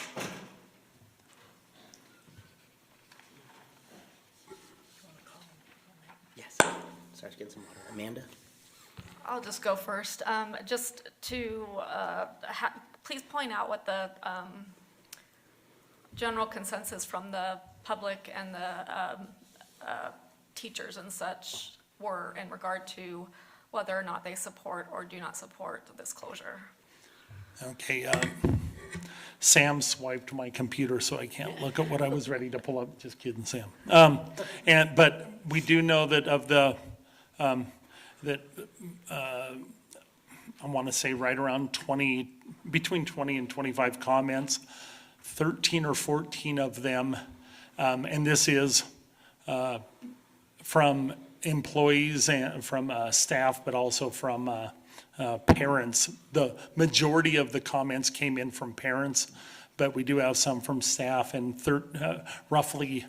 Yes. Sorry, getting some water. Amanda? I'll just go first. Just to, please point out what the general consensus from the public and the teachers and such were in regard to whether or not they support or do not support this closure. Okay, Sam swiped my computer, so I can't look at what I was ready to pull up. Just kidding, Sam. But we do know that of that, I want to say right around 20, between 20 and 25 comments, 13 or 14 of them, and this is from employees and from staff, but also from parents. The majority of the comments came in from parents, but we do have some from staff, and roughly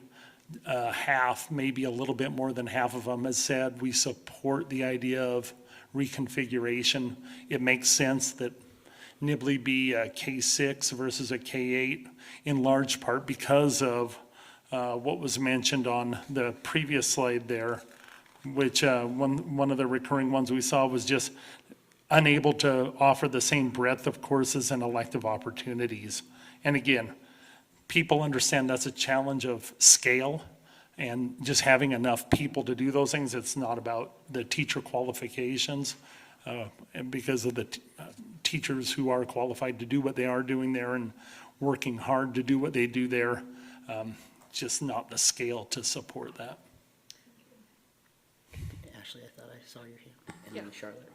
half, maybe a little bit more than half of them has said we support the idea of reconfiguration. It makes sense that Nibley be a K-6 versus a K-8 in large part because of what was mentioned on the previous slide there, which one of the recurring ones we saw was just unable to offer the same breadth of courses and elective opportunities. And again, people understand that's a challenge of scale and just having enough people to do those things. It's not about the teacher qualifications, and because of the teachers who are qualified to do what they are doing there and working hard to do what they do there, just not the scale to support that. Ashley, I thought I saw your hand. And then Charlotte.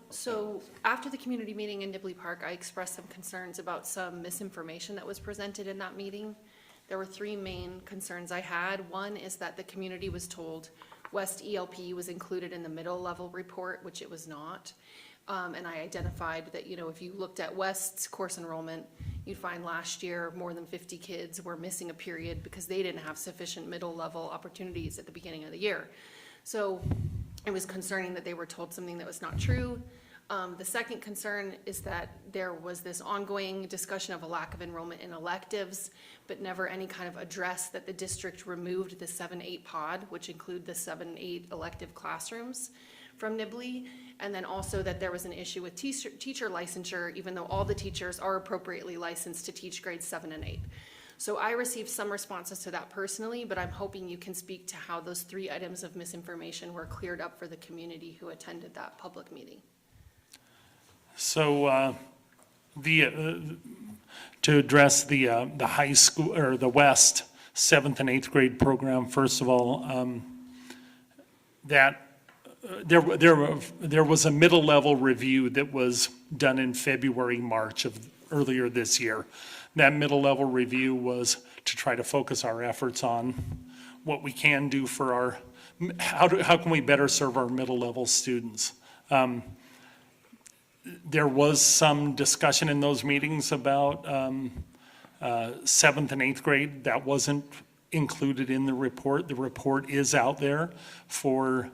So after the community meeting in Nibley Park, I expressed some concerns about some misinformation that was presented in that meeting. There were three main concerns I had. One is that the community was told West ELP was included in the middle level report, which it was not. And I identified that, if you looked at West's course enrollment, you'd find last year more than 50 kids were missing a period because they didn't have sufficient middle level opportunities at the beginning of the year. So it was concerning that they were told something that was not true. The second concern is that there was this ongoing discussion of a lack of enrollment in electives, but never any kind of address that the district removed the 7-8 pod, which include the 7-8 elective classrooms from Nibley, and then also that there was an issue with teacher licensure, even though all the teachers are appropriately licensed to teach grades 7 and 8. So I received some responses to that personally, but I'm hoping you can speak to how those three items of misinformation were cleared up for the community who attended that public meeting. So to address the high school or the West 7th and 8th grade program, first of all, that there was a middle level review that was done in February, March of earlier this year. That middle level review was to try to focus our efforts on what we can do for how can we better serve our middle level students. There was some discussion in those meetings about 7th and 8th grade. That wasn't included in the report. The report is out there for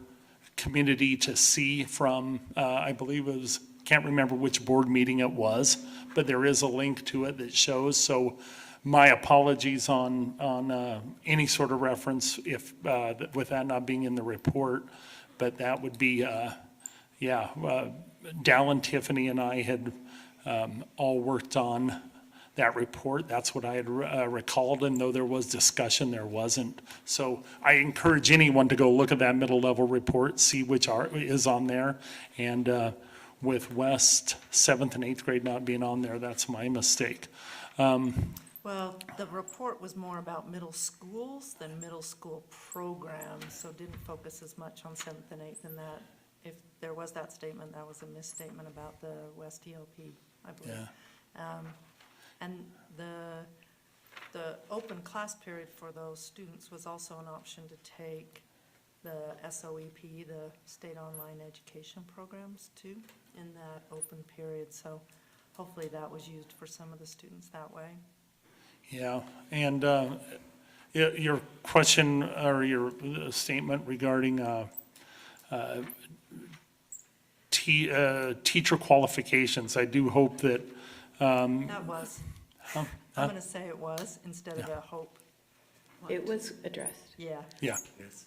community to see from, I believe it was, can't remember which board meeting it was, but there is a link to it that shows. So my apologies on any sort of reference if with that not being in the report, but that would be, Dallin, Tiffany, and I had all worked on that report. That's what I had recalled, and though there was discussion, there wasn't. So I encourage anyone to go look at that middle level report, see which is on there, and with West 7th and 8th grade not being on there, that's my mistake. Well, the report was more about middle schools than middle school programs, so didn't focus as much on 7th and 8th in that. If there was that statement, that was a misstatement about the West ELP, I believe. Yeah. And the open class period for those students was also an option to take the SOEP, the State Online Education Programs too, in that open period. So hopefully that was used for some of the students that way. Yeah, and your question or your statement regarding teacher qualifications, I do hope that. That was. I'm going to say it was instead of a hope. It was addressed. Yeah. Yeah. Yes,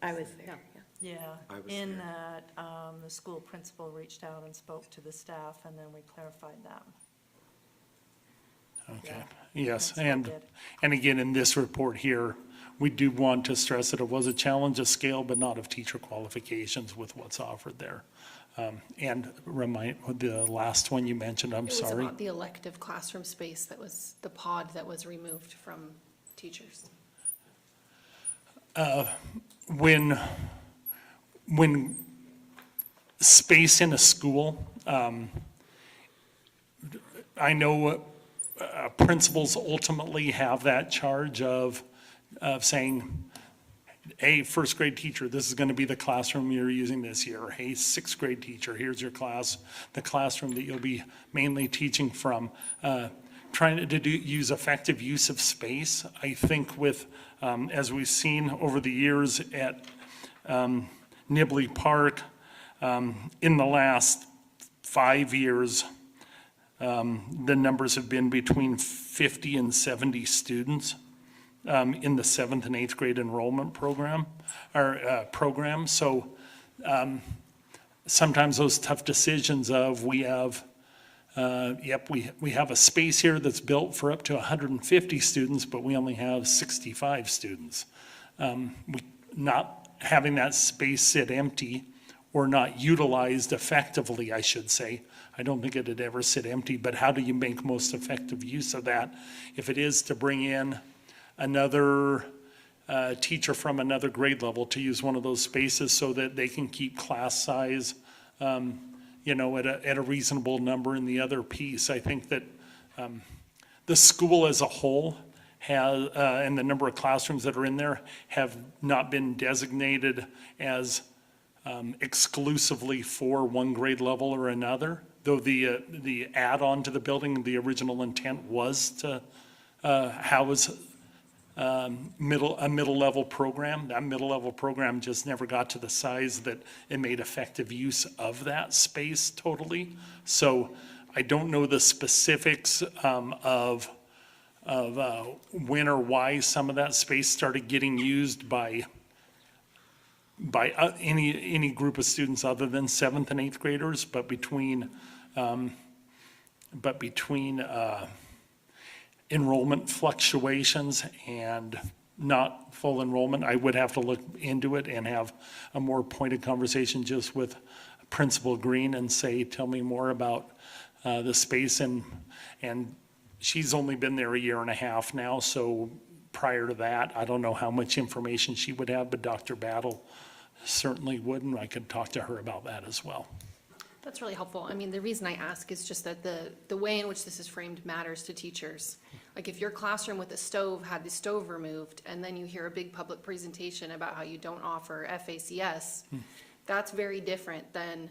I was there, Yeah, I was in there. that, the school principal reached out and spoke to the staff, and then we clarified that. Okay, Yeah. yes, That's what we did. and again, in this report here, we do want to stress that it was a challenge of scale, but not of teacher qualifications with what's offered there. And remind, the last one you mentioned, I'm It was sorry. about the elective classroom space that was the pod that was removed from teachers. When when space in a school, I know principals ultimately have that charge of saying, hey, first grade teacher, this is going to be the classroom you're using this year. Or, hey, sixth grade teacher, here's your class, the classroom that you'll be mainly teaching from. Trying to use effective use of space. I think with, as we've seen over the years at Nibley Park, in the last 5 years, the numbers have been between 50 and 70 students in the 7th and 8th grade enrollment program. So sometimes those tough decisions of we have we have a space here that's built for up to 150 students, but we only have 65 students. Not having that space sit empty or not utilized effectively, I should say. I don't think it'd ever sit empty, but how do you make most effective use of that? If it is to bring in another teacher from another grade level to use one of those spaces so that they can keep class size at a reasonable number in the other piece. I think that the school as a whole has, and the number of classrooms that are in there have not been designated as exclusively for one grade level or another, though the add-on to the building, the original intent was to house a middle level program. That middle level program just never got to the size that it made effective use of that space totally. So I don't know the specifics of when or why some of that space started getting used by any group of students other than 7th and 8th graders, but between enrollment fluctuations and not full enrollment, I would have to look into it and have a more pointed conversation just with Principal Green and say, tell me more about the space. And she's only been there a year and a half now, so prior to that, I don't know how much information she would have, but Dr. Battle certainly would, and I could talk to her about that as well. That's really helpful. I mean, the reason I ask is just that the way in which this is framed matters to teachers. Like if your classroom with a stove had the stove removed, and then you hear a big public presentation about how you don't offer FACS, that's very different than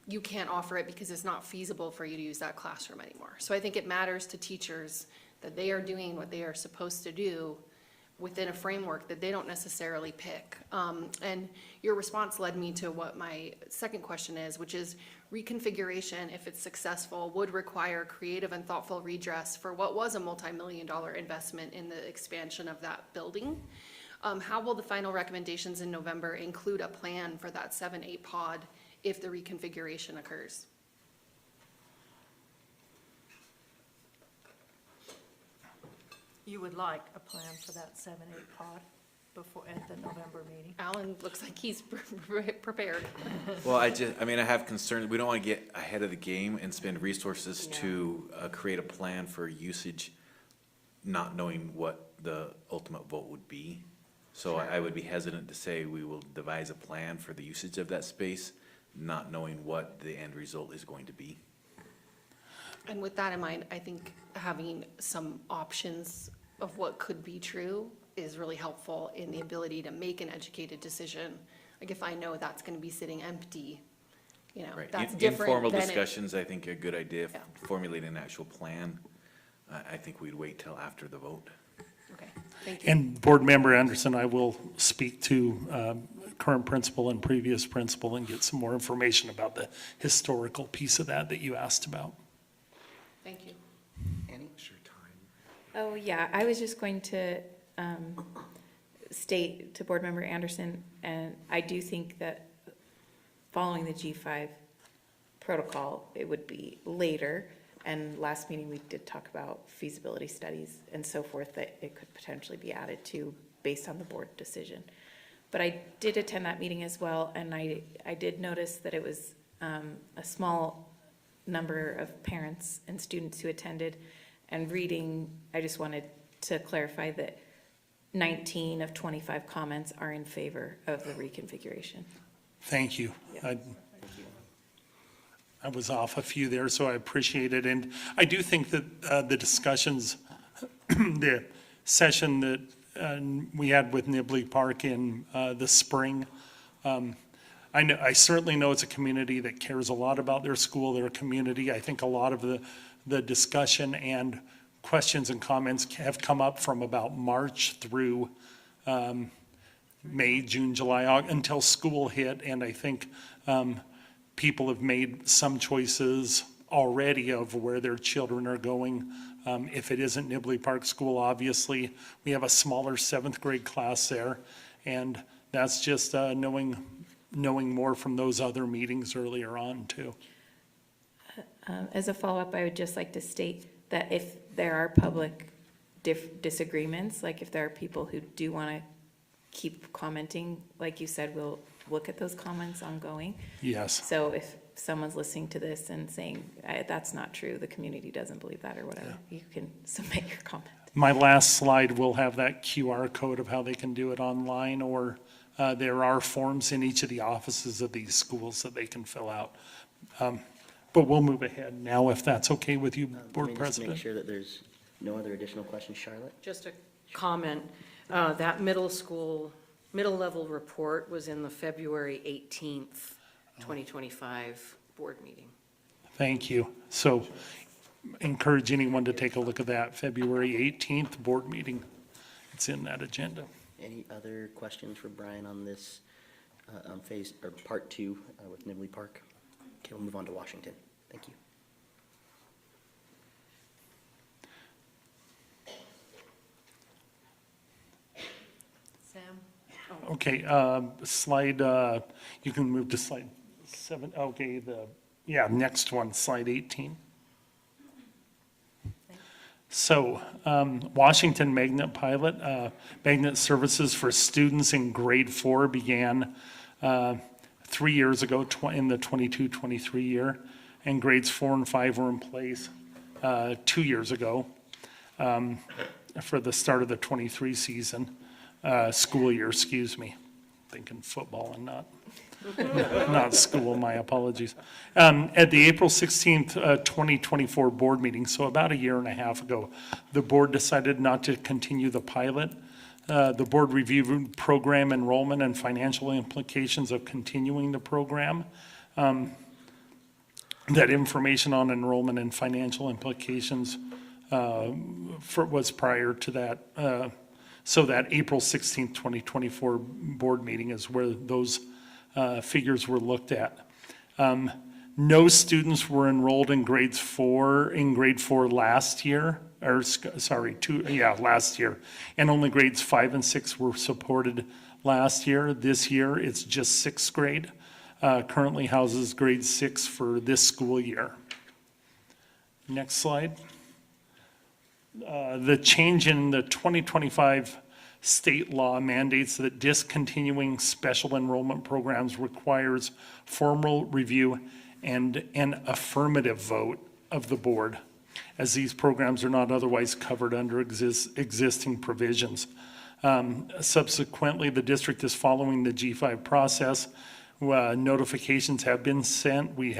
you can't offer it because it's not feasible for you to use that classroom anymore. So I think it matters to teachers that they are doing what they are supposed to do within a framework that they don't necessarily pick. And your response led me to what my second question is, which is reconfiguration, if it's successful, would require creative and thoughtful redress for what was a multi-million-dollar investment in the expansion of that building. How will the final recommendations in November include a plan for that 7-8 pod if the reconfiguration occurs? You would like a plan for that 7-8 pod before, at the November meeting? Alan looks like he's prepared. Well, I have concerns. We don't want to get ahead of the game and spend resources to create a plan for usage, not knowing what the ultimate vote would be. So I would be hesitant to say we will devise a plan for the usage of that space, not knowing what the end result is going to be. And with that in mind, I think having some options of what could be true is really helpful in the ability to make an educated decision. Like if I know that's going to be sitting empty, Right. that's different Informal than discussions, I think, are a good idea. Yeah. Formulating an actual plan, I think we'd wait till after the vote. Okay, thank you. And Board Member Anderson, I will speak to current principal and previous principal and get some more information about the historical piece of that you asked about. Thank you. Annie? Oh, yeah, I was just going to state to Board Member Anderson, and I do think that following the G5 protocol, it would be later. And last meeting, we did talk about feasibility studies and so forth that it could potentially be added to based on the board decision. But I did attend that meeting as well, and I did notice that it was a small number of parents and students who attended. And reading, I just wanted to clarify that 19 of 25 comments are in favor of the reconfiguration. Thank you. I was off a few there, so I appreciate it. And I do think that the discussions, the session that we had with Nibley Park in the spring, I certainly know it's a community that cares a lot about their school, their community. I think a lot of the discussion and questions and comments have come up from about March through May, June, July, August, until school hit. And I think people have made some choices already of where their children are going. If it isn't Nibley Park School, obviously, we have a smaller 7th grade class there. And that's just knowing more from those other meetings earlier on, too. As a follow-up, I would just like to state that if there are public disagreements, like if there are people who do want to keep commenting, like you said, we'll look at those comments ongoing. Yes. So if someone's listening to this and saying, that's not true, the community doesn't believe that or whatever, you can submit your comment. My last slide will have that QR code of how they can do it online, or there are forms in each of the offices of these schools that they can fill out. But we'll move ahead now, if that's okay with you, Board President. Make sure that there's no other additional questions. Charlotte? Just a comment. That middle-level report was in the February 18th, 2025 board meeting. Thank you. So encourage anyone to take a look at that February 18th board meeting. It's in that agenda. Any other questions for Brian on this, on phase, or part 2 with Nibley Park? Okay, we'll move on to Washington. Thank you. Sam? Okay, slide, you can move to slide 7. Okay, next one, slide 18. So, Washington Magnet Pilot, magnet services for students in grade 4 began 3 years ago in the 22-23 year, and grades 4 and 5 were in place 2 years ago for the start of the 23 season, school year, excuse me. Thinking football and not school, my apologies. At the April 16th, 2024 board meeting, so about a year and a half ago, the board decided not to continue the pilot. The board reviewed program enrollment and financial implications of continuing the program. That information on enrollment and financial implications was prior to that. So that April 16th, 2024 board meeting is where those figures were looked at. No students were enrolled in grade 4 last year, last year. And only grades 5 and 6 were supported last year. This year, it's just 6th grade. Currently houses grade 6 for this school year. Next slide. The change in the 2025 state law mandates that discontinuing special enrollment programs requires formal review and an affirmative vote of the board, as these programs are not otherwise covered under existing provisions. Subsequently, the district is following the G5 process. Notifications have been sent. We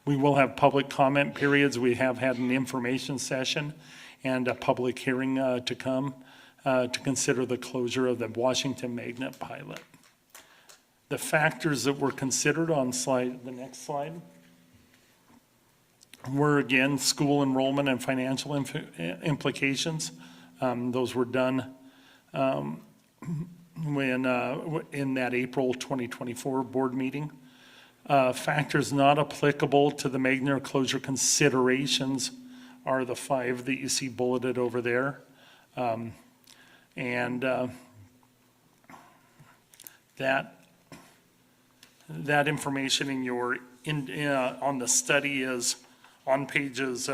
will have public comment periods. We have had an information session and a public hearing to come to consider the closure of the Washington Magnet Pilot. The factors that were considered on the next slide were, again, school enrollment and financial implications. Those were done in that April 2024 board meeting. Factors not applicable to the Magnet closure considerations are the 5 that you see bulleted over there. That information on the study is on pages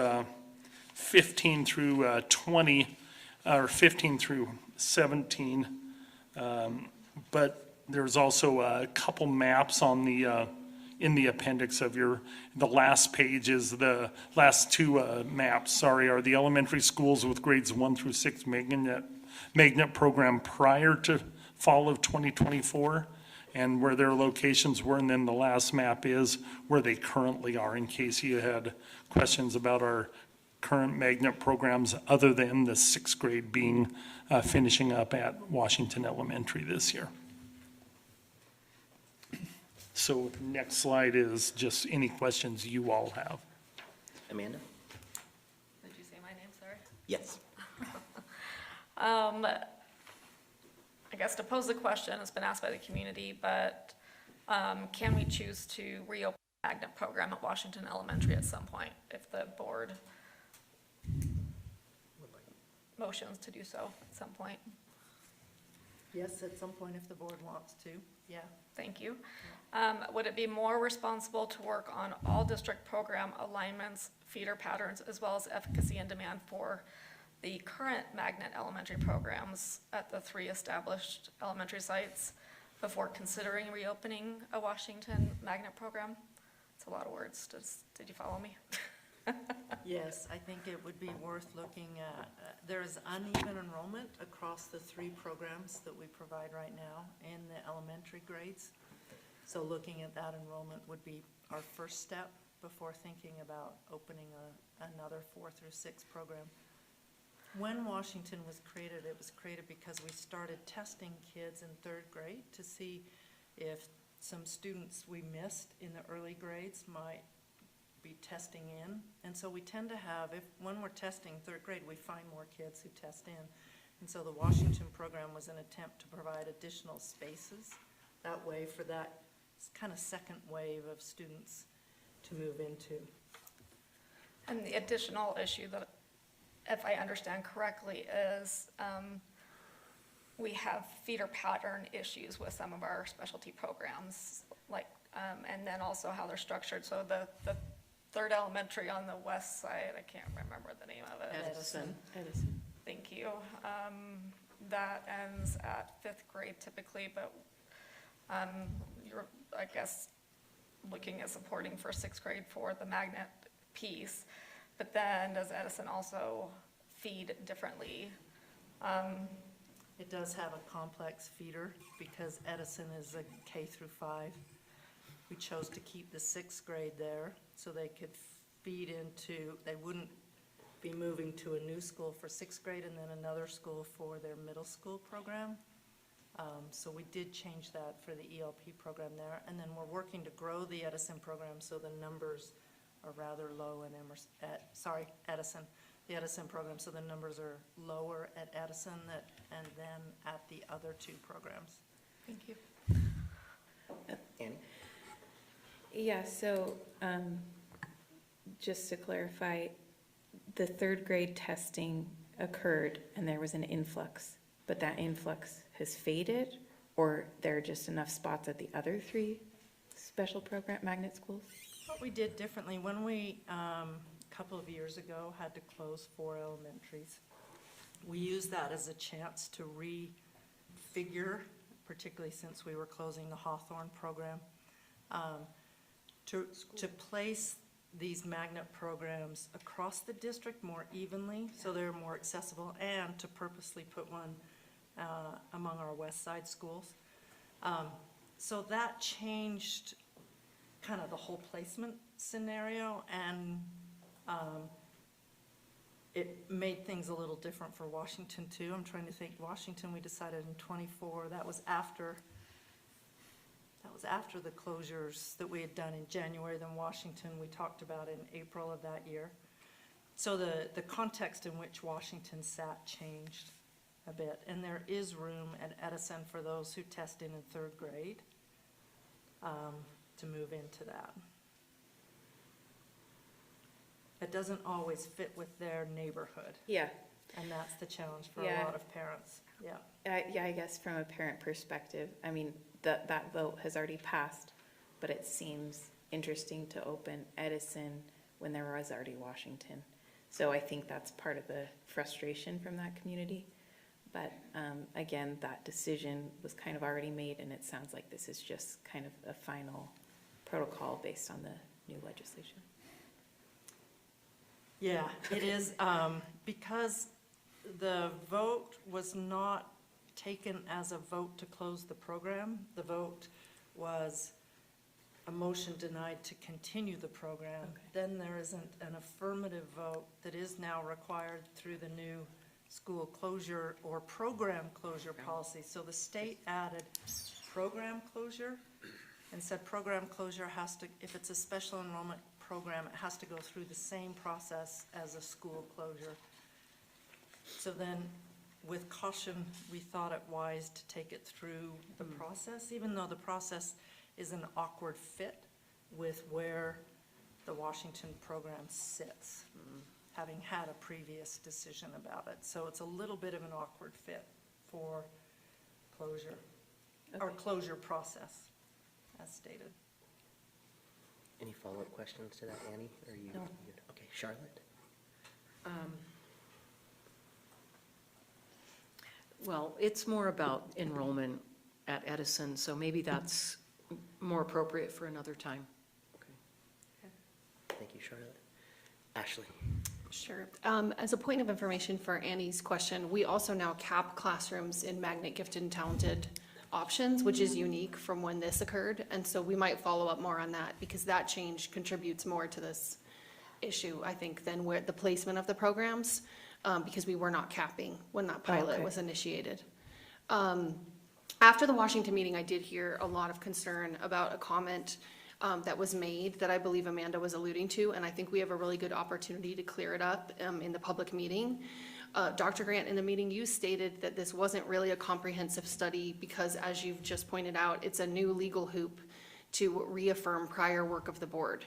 15 through 20, or 15 through 17. But there's also a couple maps on in the appendix of the last page is the last 2 maps, are the elementary schools with grades 1 through 6 magnet program prior to fall of 2024. and where their locations were, and then the last map is where they currently are, in case you had questions about our current magnet programs, other than the sixth grade being, finishing up at Washington Elementary this year. So next slide is just any questions you all have. Amanda? Did you say my name, sorry? Yes. I guess to pose the question, it's been asked by the community, but can we choose to reopen the magnet program at Washington Elementary at some point if the board motions to do so at some point? Yes, at some point if the board wants to, yeah. Thank you. Would it be more responsible to work on all district program alignments, feeder patterns, as well as efficacy and demand for the current magnet elementary programs at the 3 established elementary sites before considering reopening a Washington magnet program? It's a lot of words. Did you follow me? Yes, I think it would be worth looking at. There is uneven enrollment across the 3 programs that we provide right now in the elementary grades. So looking at that enrollment would be our first step before thinking about opening another 4 through 6 program. When Washington was created, it was created because we started testing kids in 3rd grade to see if some students we missed in the early grades might be testing in. And so we tend to have, when we're testing 3rd grade, we find more kids who test in. And so the Washington program was an attempt to provide additional spaces that way for that kind of second wave of students to move into. And the additional issue that, if I understand correctly, is we have feeder pattern issues with some of our specialty programs, like, and then also how they're structured. So the 3rd elementary on the west side, I can't remember the name of it. Edison. Thank you. That ends at 5th grade typically, but you're, I guess, looking at supporting for 6th grade for the magnet piece. But then does Edison also feed differently? It does have a complex feeder because Edison is a K through 5. We chose to keep the 6th grade there so they could feed into, they wouldn't be moving to a new school for 6th grade and then another school for their middle school program. So we did change that for the ELP program there. And then we're working to grow the Edison program so the numbers are rather low in Edison. The Edison program, so the numbers are lower at Edison and then at the other 2 programs. Thank you. Annie? Yeah, so just to clarify, the 3rd grade testing occurred and there was an influx, but that influx has faded, or there are just enough spots at the other 3 special program magnet schools? What we did differently, when we, a couple of years ago, had to close 4 elementaries, we used that as a chance to refigure, particularly since we were closing the Hawthorne program, to place these magnet programs across the district more evenly, so they're more accessible, and to purposely put one among our west side schools. So that changed kind of the whole placement scenario, and it made things a little different for Washington too. I'm trying to think, Washington we decided in 24, that was after the closures that we had done in January. Then Washington we talked about in April of that year. So the context in which Washington sat changed a bit, and there is room at Edison for those who test in 3rd grade to move into that. It doesn't always fit with their neighborhood. Yeah. And that's the challenge for Yeah. a lot of parents, yeah. Yeah, I guess from a parent perspective, I mean, that vote has already passed, but it seems interesting to open Edison when there was already Washington. So I think that's part of the frustration from that community. But again, that decision was kind of already made, and it sounds like this is just kind of a final protocol based on the new legislation. Yeah, it is, because the vote was not taken as a vote to close the program. The vote was a motion denied to continue the program. Then there isn't an affirmative vote that is now required through the new school closure or program closure policy. So the state added program closure and said program closure has to, if it's a special enrollment program, it has to go through the same process as a school closure. So then, with caution, we thought it wise to take it through the process, even though the process is an awkward fit with where the Washington program sits, having had a previous decision about it. So it's a little bit of an awkward fit for closure, or closure process, as stated. Any follow-up questions to that, Annie? Or are you No. good? Okay, Charlotte? Well, it's more about enrollment at Edison, so maybe that's more appropriate for another time. Thank you, Charlotte. Ashley? Sure. As a point of information for Annie's question, we also now cap classrooms in magnet gifted and talented options, which is unique from when this occurred. And so we might follow up more on that because that change contributes more to this issue, I think, than where the placement of the programs, because we were not capping when that pilot was initiated. After the Washington meeting, I did hear a lot of concern about a comment that was made that I believe Amanda was alluding to, and I think we have a really good opportunity to clear it up in the public meeting. Dr. Grant, in the meeting, you stated that this wasn't really a comprehensive study because, as you've just pointed out, it's a new legal hoop to reaffirm prior work of the board.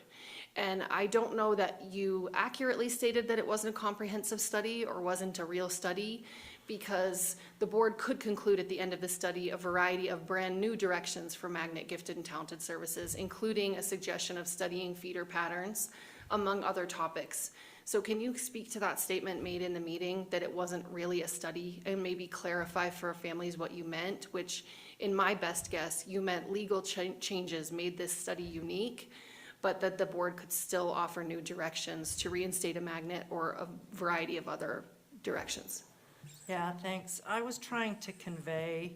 And I don't know that you accurately stated that it wasn't a comprehensive study or wasn't a real study, because the board could conclude at the end of the study a variety of brand new directions for magnet gifted and talented services, including a suggestion of studying feeder patterns, among other topics. So can you speak to that statement made in the meeting that it wasn't really a study, and maybe clarify for families what you meant, which in my best guess, you meant legal changes made this study unique, but that the board could still offer new directions to reinstate a magnet or a variety of other directions? Yeah, thanks. I was trying to convey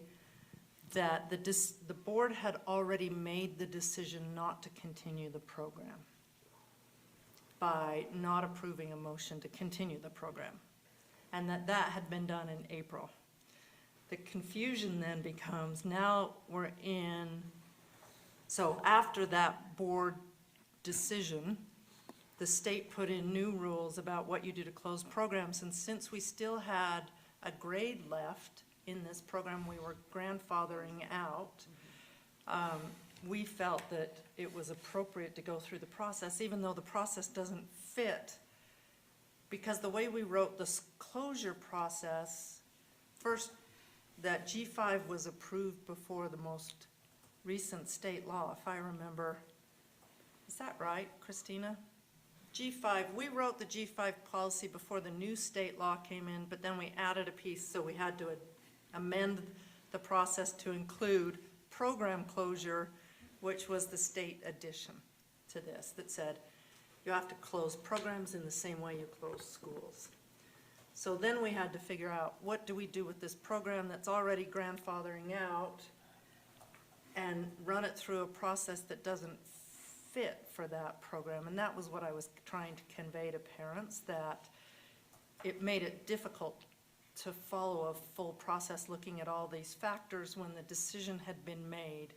that the board had already made the decision not to continue the program by not approving a motion to continue the program, and that had been done in April. The confusion then becomes, now we're in, so after that board decision, the state put in new rules about what you do to close programs, and since we still had a grade left in this program we were grandfathering out, we felt that it was appropriate to go through the process, even though the process doesn't fit. Because the way we wrote the closure process, first, that G5 was approved before the most recent state law, if I remember. Is that right, Christina? G5, we wrote the G5 policy before the new state law came in, but then we added a piece, so we had to amend the process to include program closure, which was the state addition to this that said you have to close programs in the same way you close schools. So then we had to figure out, what do we do with this program that's already grandfathering out and run it through a process that doesn't fit for that program? And that was what I was trying to convey to parents, that it made it difficult to follow a full process looking at all these factors when the decision had been made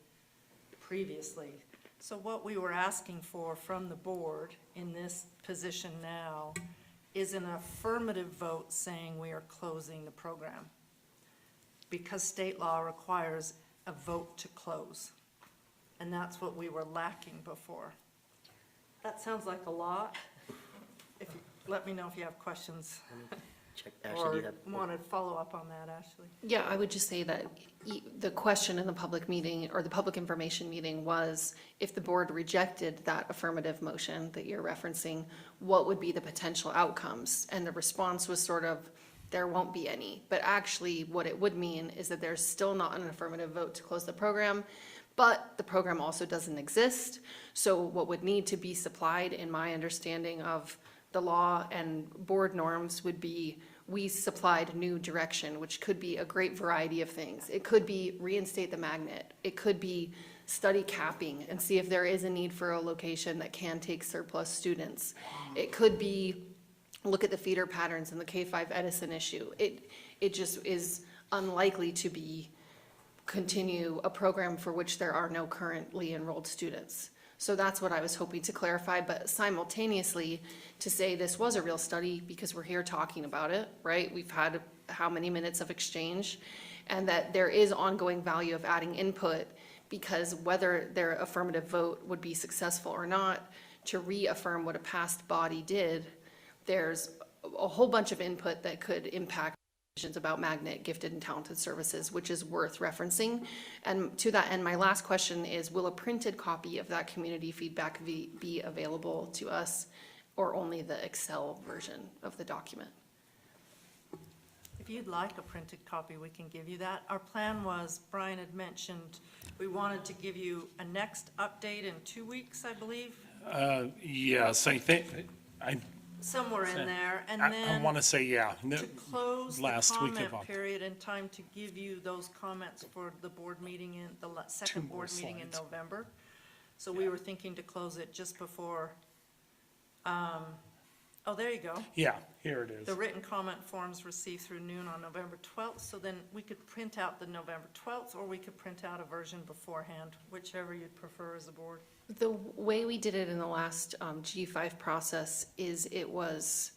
previously. So what we were asking for from the board in this position now is an affirmative vote saying we are closing the program, because state law requires a vote to close. And that's what we were lacking before. That sounds like a lot. If you, let me know if you have questions. Check, Ashley, do Or you have? want to follow up on that, Ashley. Yeah, I would just say that the question in the public meeting, or the public information meeting, was if the board rejected that affirmative motion that you're referencing, what would be the potential outcomes? And the response was sort of, there won't be any. But actually, what it would mean is that there's still not an affirmative vote to close the program, but the program also doesn't exist. So what would need to be supplied, in my understanding of the law and board norms, would be we supplied new direction, which could be a great variety of things. It could be reinstate the magnet. It could be study capping and see if there is a need for a location that can take surplus students. It could be look at the feeder patterns in the K-5 Edison issue. It just is unlikely to be continue a program for which there are no currently enrolled students. So that's what I was hoping to clarify, but simultaneously to say this was a real study because we're here talking about it, right? We've had how many minutes of exchange, and that there is ongoing value of adding input, because whether their affirmative vote would be successful or not, to reaffirm what a past body did, there's a whole bunch of input that could impact decisions about magnet, gifted, and talented services, which is worth referencing. And to that end, my last question is, will a printed copy of that community feedback be available to us, or only the Excel version of the document? If you'd like a printed copy, we can give you that. Our plan was, Brian had mentioned, we wanted to give you a next update in 2 weeks, I believe, Yes, I think, somewhere in there. And I then want to say, yeah. to close the last week of comment October. period in time to give you those comments for the board meeting in, the second Two more board meeting in slides. November. So we were thinking to close it just before, oh, there you go. Yeah, here it is. The written comment forms received through noon on November 12th, so then we could print out the November 12th, or we could print out a version beforehand, whichever you'd prefer as a board. The way we did it in the last G5 process is it was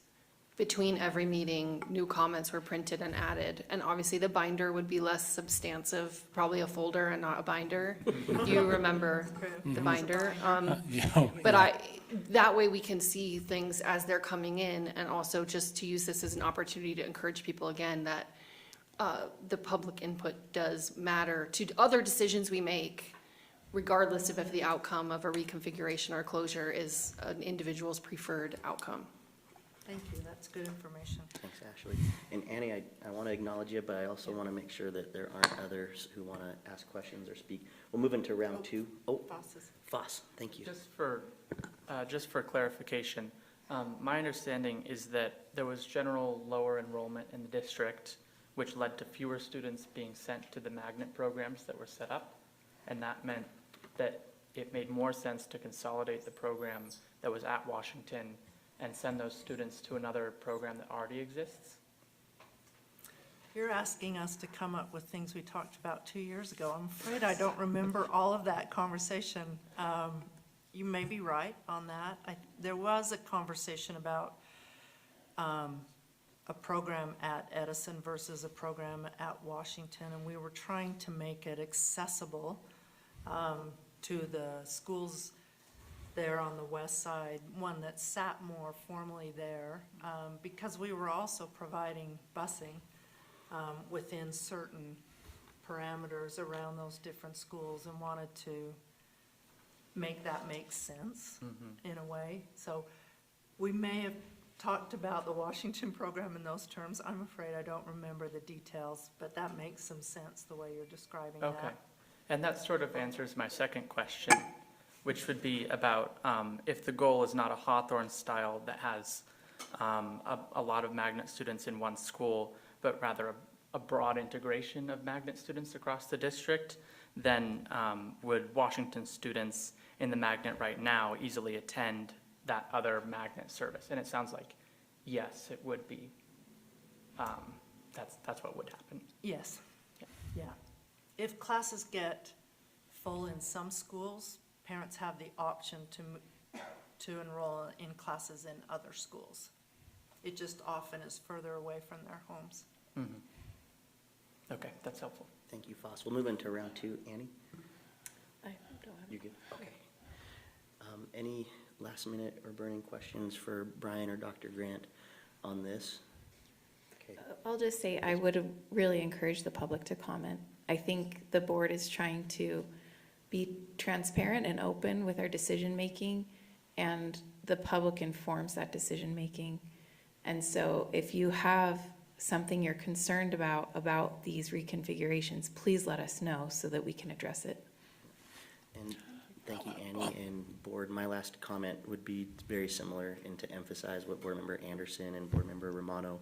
between every meeting, new comments were printed and added. And obviously the binder would be less substantive, probably a folder and not a binder. You remember the binder. But that way we can see things as they're coming in, and also just to use this as an opportunity to encourage people again that the public input does matter to other decisions we make, regardless of if the outcome of a reconfiguration or closure is an individual's preferred outcome. Thank you, that's good information. Thanks, Ashley. And Annie, I want to acknowledge you, but I also want to make sure that there aren't others who want to ask questions or speak. We'll move into round two. Oh, Foss, thank you. Just for clarification, my understanding is that there was general lower enrollment in the district, which led to fewer students being sent to the magnet programs that were set up. And that meant that it made more sense to consolidate the program that was at Washington and send those students to another program that already exists. You're asking us to come up with things we talked about 2 years ago. I'm afraid I don't remember all of that conversation. You may be right on that. There was a conversation about a program at Edison versus a program at Washington, and we were trying to make it accessible to the schools there on the west side, one that sat more formally there, because we were also providing busing within certain parameters around those different schools, and wanted to make that make sense in a way. So we may have talked about the Washington program in those terms. I'm afraid I don't remember the details, but that makes some sense the way you're describing that. Okay. And that sort of answers my second question, which would be about if the goal is not a Hawthorne style that has a lot of magnet students in one school, but rather a broad integration of magnet students across the district, then would Washington students in the magnet right now easily attend that other magnet service? And it sounds like, yes, it would be. That's what would happen. Yes, yeah. If classes get full in some schools, parents have the option to enroll in classes in other schools. It just often is further away from their homes. Okay, that's helpful. Thank you, Foss. We'll move into round two. Annie? I don't have. You good? Okay. Any last minute or burning questions for Brian or Dr. Grant on this? Okay. I'll just say I would really encourage the public to comment. I think the board is trying to be transparent and open with our decision-making, and the public informs that decision-making. And so if you have something you're concerned about these reconfigurations, please let us know so that we can address it. And thank you, Annie, and board. My last comment would be very similar, and to emphasize what Board Member Anderson and Board Member Romano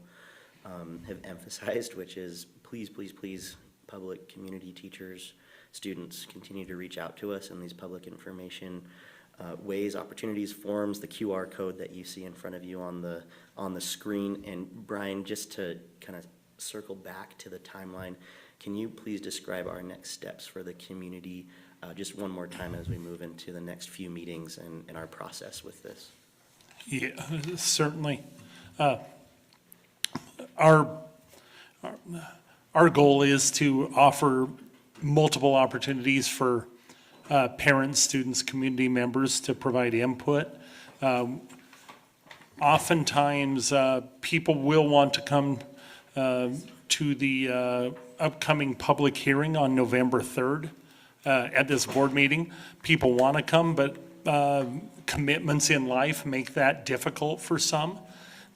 have emphasized, which is please, please, please, public, community, teachers, students, continue to reach out to us in these public information ways, opportunities, forums, the QR code that you see in front of you on the screen. And Brian, just to kind of circle back to the timeline, can you please describe our next steps for the community just one more time as we move into the next few meetings and our process with this? Yeah, certainly. Our goal is to offer multiple opportunities for parents, students, community members to provide input. Oftentimes, people will want to come to the upcoming public hearing on November 3rd at this board meeting. People want to come, but commitments in life make that difficult for some.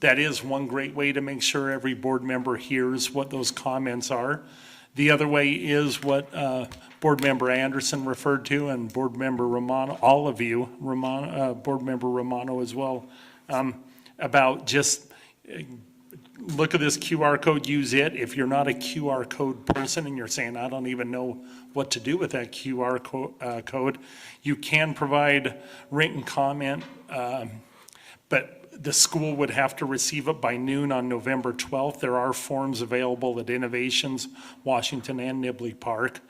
That is one great way to make sure every board member hears what those comments are. The other way is what Board Member Anderson referred to, and Board Member Romano, all of you, Board Member Romano as well, about just look at this QR code, use it. If you're not a QR code person and you're saying, I don't even know what to do with that QR code, you can provide written comment, but the school would have to receive it by noon on November 12th. There are forms available at Innovations, Washington, and Nibley Park.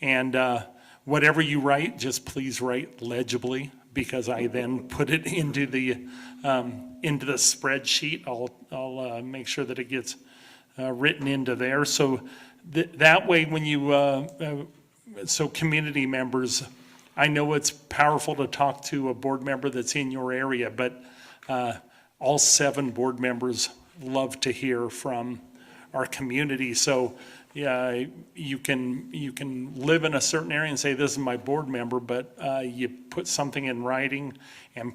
And whatever you write, just please write legibly, because I then put it into the spreadsheet. I'll make sure that it gets written into there. So that way, when you so community members, I know it's powerful to talk to a board member that's in your area, but all 7 board members love to hear from our community. So yeah, you can live in a certain area and say, this is my board member, but you put something in writing and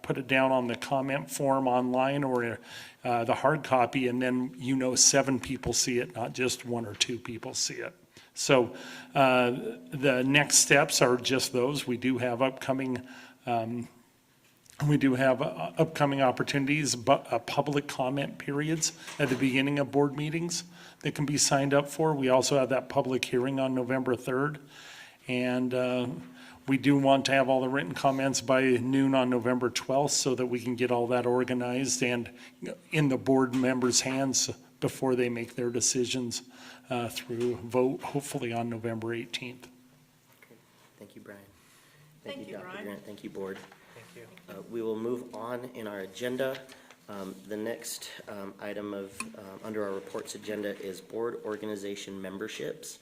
put it down on the comment form online or the hard copy, and then 7 people see it, not just 1 or 2 people see it. So the next steps are just those. We do have upcoming opportunities, but public comment periods at the beginning of board meetings that can be signed up for. We also have that public hearing on November 3rd. And we do want to have all the written comments by noon on November 12th so that we can get all that organized and in the board members' hands before they make their decisions through vote, hopefully on November 18th. Okay. Thank you, Brian. Thank you, Dr. Brian. Grant. Thank you, board. Thank you. We will move on in our agenda. The next item of under our reports agenda is board organization memberships.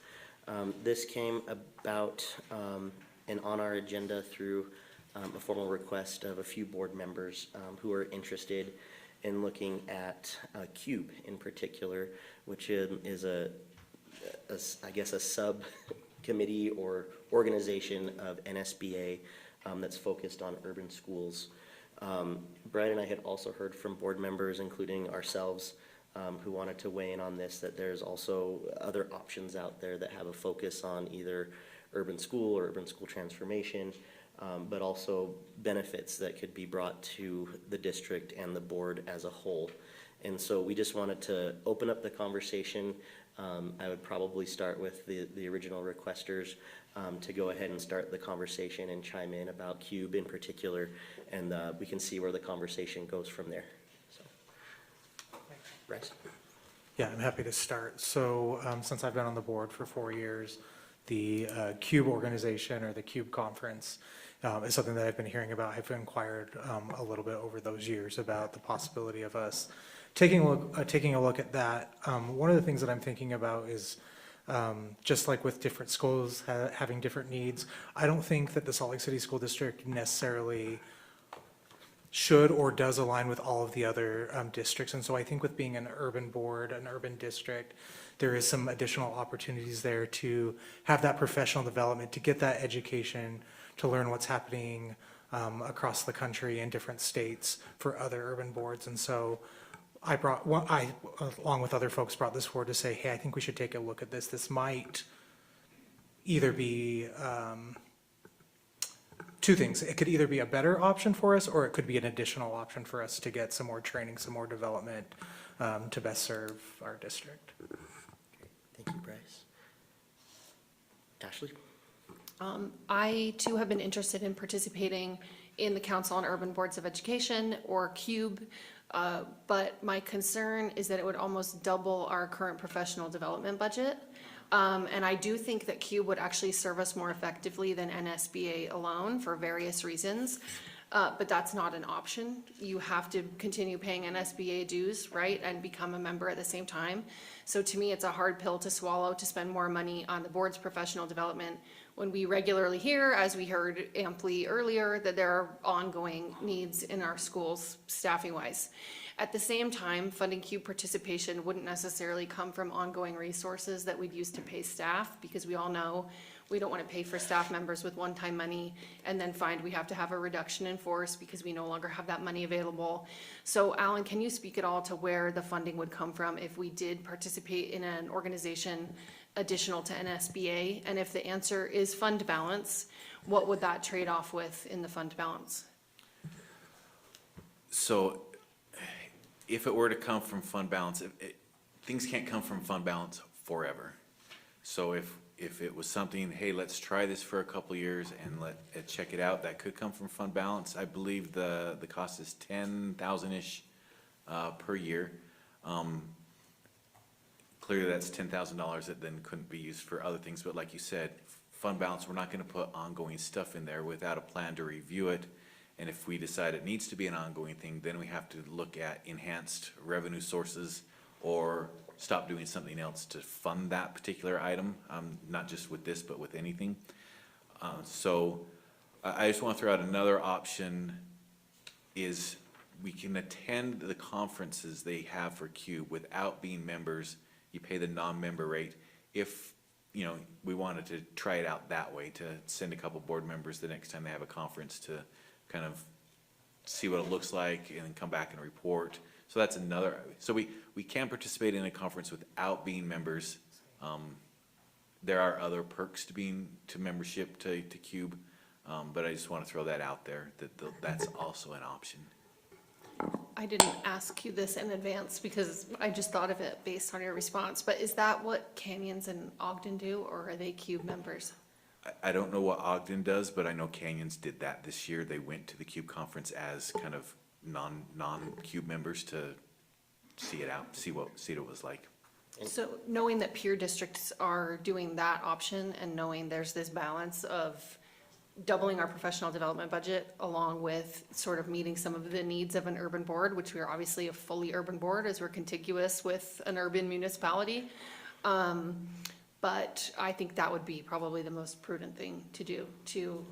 This came about and on our agenda through a formal request of a few board members who are interested in looking at CUBE in particular, which is I guess a subcommittee or organization of NSBA that's focused on urban schools. Brian and I had also heard from board members, including ourselves, who wanted to weigh in on this, that there's also other options out there that have a focus on either urban school or urban school transformation, but also benefits that could be brought to the district and the board as a whole. And so we just wanted to open up the conversation. I would probably start with the original requesters to go ahead and start the conversation and chime in about CUBE in particular, and we can see where the conversation goes from there. So, Bryce? Yeah, I'm happy to start. So since I've been on the board for 4 years, the CUBE organization or the CUBE conference is something that I've been hearing about. I've inquired a little bit over those years about the possibility of us taking a look at that. One of the things that I'm thinking about is just like with different schools having different needs, I don't think that the Salt Lake City School District necessarily should or does align with all of the other districts. And so I think with being an urban board, an urban district, there is some additional opportunities there to have that professional development, to get that education, to learn what's happening across the country in different states for other urban boards. And so I along with other folks, brought this forward to say, hey, I think we should take a look at this. This might either be two things. It could either be a better option for us, or it could be an additional option for us to get some more training, some more development to best serve our district. Thank you, Bryce. Ashley? I too have been interested in participating in the Council on Urban Boards of Education, or CUBE, but my concern is that it would almost double our current professional development budget. And I do think that CUBE would actually serve us more effectively than NSBA alone for various reasons. But that's not an option. You have to continue paying NSBA dues, right, and become a member at the same time. So to me, it's a hard pill to swallow to spend more money on the board's professional development when we regularly hear, as we heard amply earlier, that there are ongoing needs in our schools staffing-wise. At the same time, funding CUBE participation wouldn't necessarily come from ongoing resources that we'd use to pay staff, because we all know we don't want to pay for staff members with one-time money and then find we have to have a reduction in force because we no longer have that money available. So Alan, can you speak at all to where the funding would come from if we did participate in an organization additional to NSBA? And if the answer is fund balance, what would that trade off with in the fund balance? So if it were to come from fund balance, things can't come from fund balance forever. So if it was something, hey, let's try this for a couple years and check it out, that could come from fund balance. I believe the cost is $10,000-ish per year. Clearly that's $10,000 that then couldn't be used for other things, but like you said, fund balance, we're not gonna put ongoing stuff in there without a plan to review it. And if we decide it needs to be an ongoing thing, then we have to look at enhanced revenue sources or stop doing something else to fund that particular item, not just with this, but with anything. So I just want to throw out another option is we can attend the conferences they have for CUBE without being members. You pay the non-member rate. If, you know, we wanted to try it out that way, to send a couple board members the next time they have a conference to kind of see what it looks like and then come back and report. So that's another, so we can participate in a conference without being members. There are other perks to membership to CUBE, but I just want to throw that out there, that that's also an option. I didn't ask you this in advance because I just thought of it based on your response, but is that what Canyons and Ogden do, or are they CUBE members? I don't know what Ogden does, but I know Canyons did that this year. They went to the CUBE conference as kind of non-CUBE members to see it out, see what it was like. So knowing that peer districts are doing that option and knowing there's this balance of doubling our professional development budget along with sort of meeting some of the needs of an urban board, which we are obviously a fully urban board as we're contiguous with an urban municipality. But I think that would be probably the most prudent thing to do, to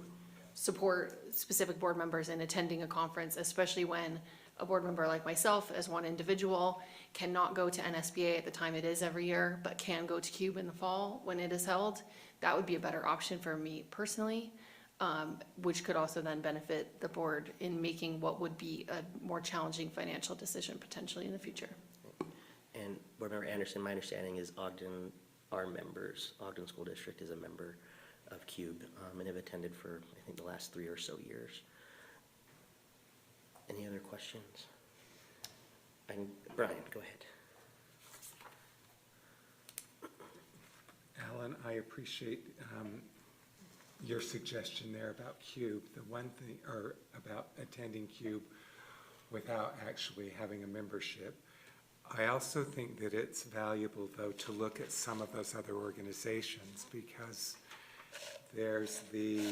support specific board members in attending a conference, especially when a board member like myself, as one individual, cannot go to NSBA at the time it is every year, but can go to CUBE in the fall when it is held. That would be a better option for me personally, which could also then benefit the board in making what would be a more challenging financial decision potentially in the future. And Board Member Anderson, my understanding is Ogden are members. Ogden School District is a member of CUBE and have attended for, I think, the last 3 or so years. Any other questions? Brian, go ahead. Alan, I appreciate your suggestion there about CUBE. The one thing, or about attending CUBE without actually having a membership. I also think that it's valuable, though, to look at some of those other organizations, because there's the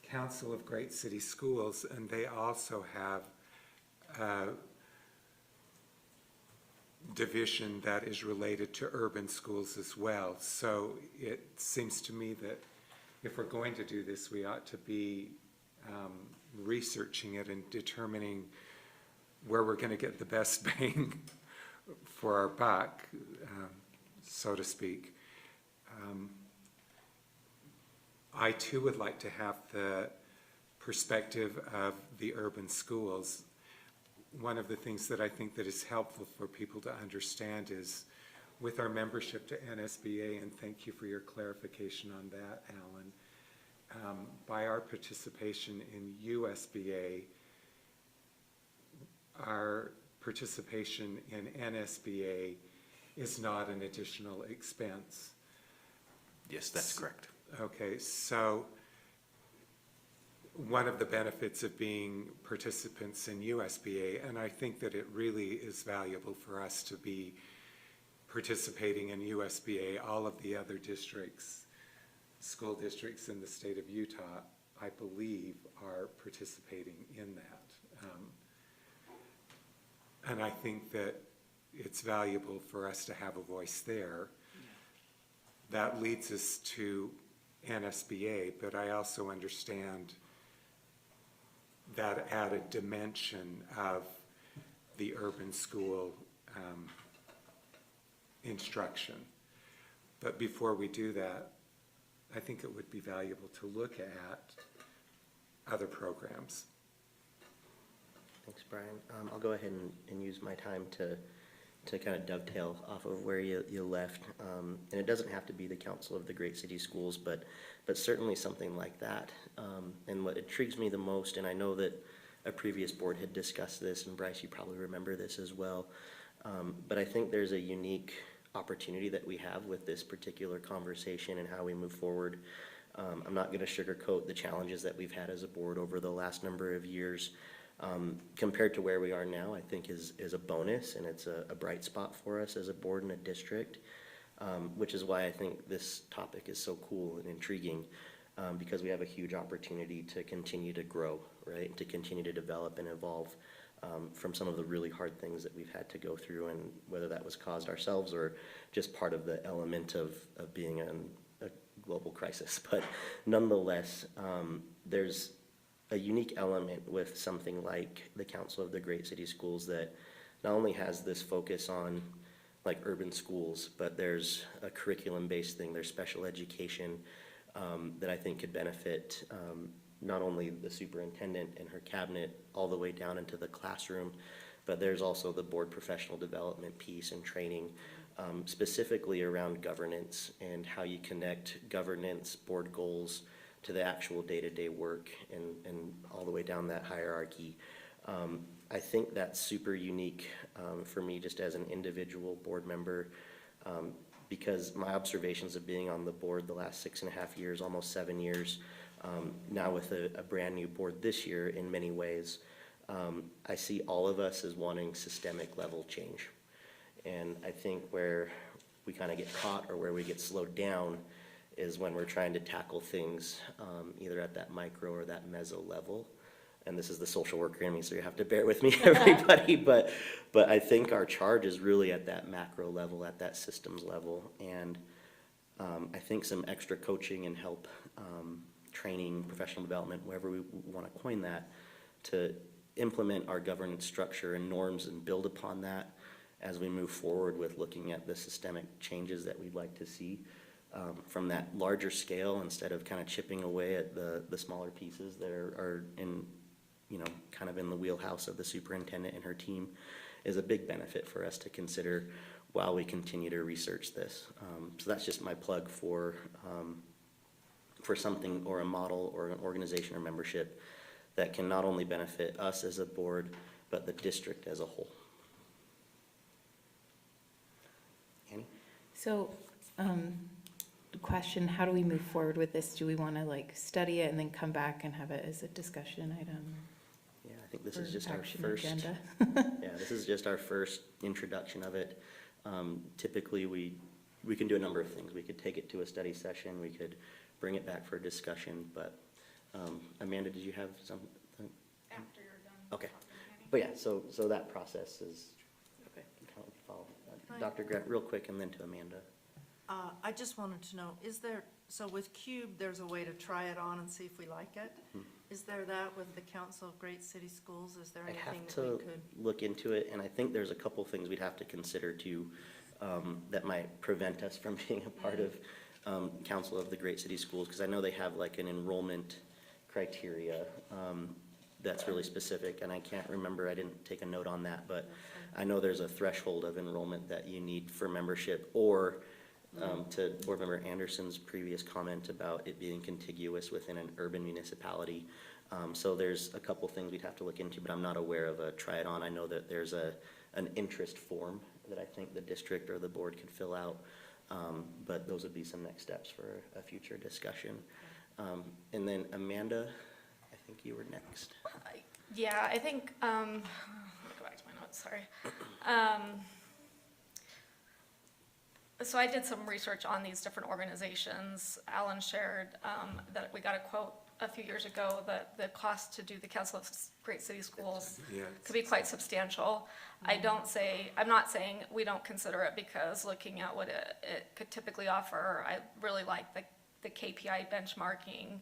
Council of Great City Schools, and they also have a division that is related to urban schools as well. So it seems to me that if we're going to do this, we ought to be researching it and determining where we're going to get the best bang for our buck, so to speak. I too would like to have the perspective of the urban schools. One of the things that I think that is helpful for people to understand is with our membership to NSBA, and thank you for your clarification on that, Alan. By our participation in USBA, our participation in NSBA is not an additional expense. Yes, that's correct. Okay, so one of the benefits of being participants in USBA, and I think that it really is valuable for us to be participating in USBA, all of the other districts, school districts in the state of Utah, I believe, are participating in that. And I think that it's valuable for us to have a voice there. That leads us to NSBA, but I also understand that added dimension of the urban school instruction. But before we do that, I think it would be valuable to look at other programs. Thanks, Brian. I'll go ahead and use my time to kind of dovetail off of where you left. And it doesn't have to be the Council of the Great City Schools, but certainly something like that. And what intrigues me the most, and I know that a previous board had discussed this, and Bryce, you probably remember this as well, but I think there's a unique opportunity that we have with this particular conversation and how we move forward. I'm not going to sugarcoat the challenges that we've had as a board over the last number of years. Compared to where we are now, I think is a bonus, and it's a bright spot for us as a board and a district, which is why I think this topic is so cool and intriguing, because we have a huge opportunity to continue to grow, right, to continue to develop and evolve from some of the really hard things that we've had to go through, and whether that was caused ourselves or just part of the element of being in a global crisis. But nonetheless, there's a unique element with something like the Council of the Great City Schools that not only has this focus on like urban schools, but there's a curriculum-based thing, there's special education that I think could benefit not only the superintendent and her cabinet all the way down into the classroom, but there's also the board professional development piece and training, specifically around governance and how you connect governance, board goals, to the actual day-to-day work and all the way down that hierarchy. I think that's super unique for me just as an individual board member, because my observations of being on the board the last 6.5 years, almost 7 years, now with a brand new board this year in many ways, I see all of us as wanting systemic level change. And I think where we kind of get caught or where we get slowed down is when we're trying to tackle things either at that micro or that meso level. And this is the social worker in me, so you have to bear with me, everybody. But I think our charge is really at that macro level, at that systems level. And I think some extra coaching and help, training, professional development, wherever we want to coin that, to implement our governance structure and norms and build upon that as we move forward with looking at the systemic changes that we'd like to see. From that larger scale, instead of kind of chipping away at the smaller pieces that are in, kind of in the wheelhouse of the superintendent and her team, is a big benefit for us to consider while we continue to research this. So that's just my plug for something or a model or an organization or membership that can not only benefit us as a board, but the district as a whole. Annie? So, question, how do we move forward with this? Do we want to study it and then come back and have it as a discussion item? Yeah, I think this is just our action first. agenda? Yeah, this is just our first introduction of it. Typically, we can do a number of things. We could take it to a study session. We could bring it back for discussion. But Amanda, did you have something? After you're done. Okay. But yeah, so that process is okay. You can follow. Dr. Grant, real quick, and then to Amanda. I just wanted to know, so with CUBE, there's a way to try it on and see if we like it? Is there that with the Council of Great City Schools? Is there I'd anything have that we to could? look into it, and I think there's a couple things we'd have to consider too, that might prevent us from being a part of Council of the Great City Schools, because I know they have like an enrollment criteria that's really specific, and I can't remember, I didn't take a note on that, but I know there's a threshold of enrollment that you need for membership, or to Board Member Anderson's previous comment about it being contiguous within an urban municipality. So there's a couple things we'd have to look into, but I'm not aware of a try it on. I know that there's an interest form that I think the district or the board could fill out, but those would be some next steps for a future discussion. And then Amanda, I think you were next. Yeah, I think, let me go back to my notes, sorry. So I did some research on these different organizations. Alan shared that we got a quote a few years ago that the cost to do the Council of Great City Schools could be quite substantial. I'm not saying we don't consider it, because looking at what it could typically offer, I really like the KPI benchmarking,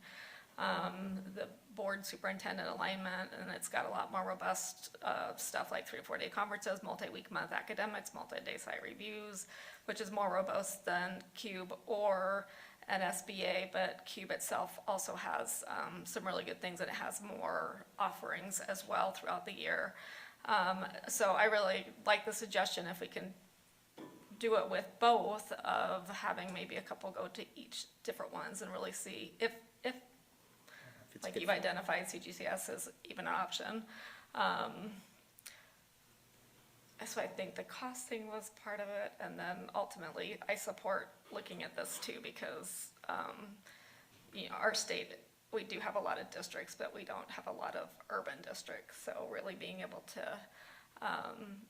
the board superintendent alignment, and it's got a lot more robust stuff like 3 to 4 day conferences, multi-week month academics, multi-day site reviews, which is more robust than CUBE or an SBA, but CUBE itself also has some really good things, and it has more offerings as well throughout the year. So I really like the suggestion, if we can do it with both, of having maybe a couple go to each different ones and really see if like you've identified CGCS as even an option. So I think the costing was part of it, and then ultimately I support looking at this too, because our state, we do have a lot of districts, but we don't have a lot of urban districts. So really being able to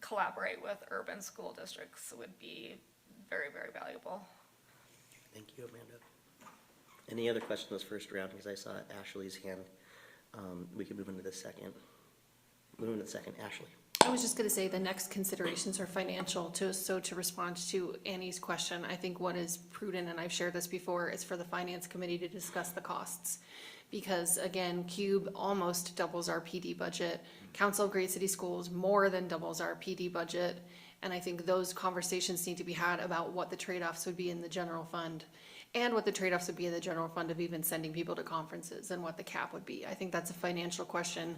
collaborate with urban school districts would be very, very valuable. Thank you, Amanda. Any other questions this first round? Because I saw Ashley's hand. We can move into the second. Ashley. I was just gonna say, the next considerations are financial, so to respond to Annie's question, I think what is prudent, and I've shared this before, is for the finance committee to discuss the costs. Because again, CUBE almost doubles our PD budget. Council of Great City Schools more than doubles our PD budget. And I think those conversations need to be had about what the trade-offs would be in the general fund, and what the trade-offs would be in the general fund of even sending people to conferences, and what the cap would be. I think that's a financial question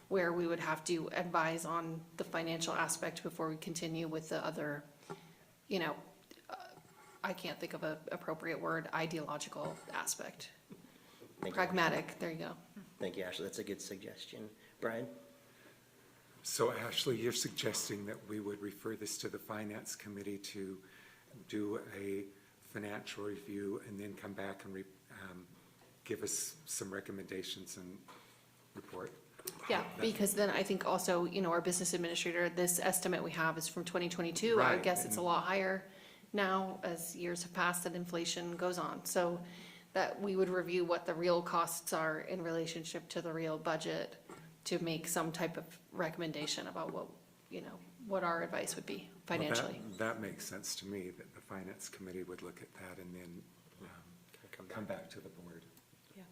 where we would have to advise on the financial aspect before we continue with the other, I can't think of an appropriate word, ideological aspect. Thank you. Pragmatic, there you go. Thank you, Ashley. That's a good suggestion. Brian? So Ashley, you're suggesting that we would refer this to the Finance Committee to do a financial review and then come back and give us some recommendations and report? Yeah, because then I think also, our business administrator, this estimate we have is from 2022. I Right. guess it's a lot higher now as years have passed and inflation goes on. So that we would review what the real costs are in relationship to the real budget to make some type of recommendation about what our advice would be financially. Well, that makes sense to me, that the Finance Committee would look at that and then come back to the board. Yeah.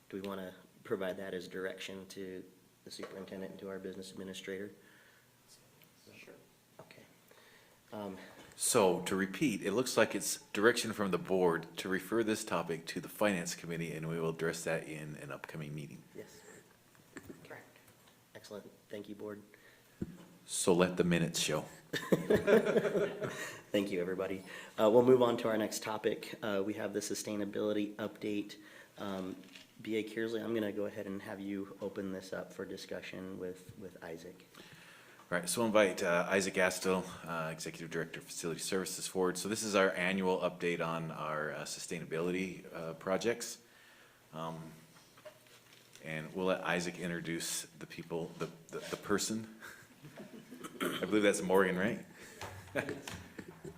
Do we want to provide that as direction to the superintendent and to our business administrator? Sure. Okay. So to repeat, it looks like it's direction from the board to refer this topic to the Finance Committee, and we will address that in an upcoming meeting. Yes. Correct. Excellent. Thank you, board. So let the minutes show. Thank you, everybody. We'll move on to our next topic. We have the sustainability update. B.A. Kearsley, I'm going to go ahead and have you open this up for discussion with Isaac. All right, so we'll invite Isaac Astle, Executive Director of Facility Services, forward. So this is our annual update on our sustainability projects. And we'll let Isaac introduce the people, the person. I believe that's Morgan, right?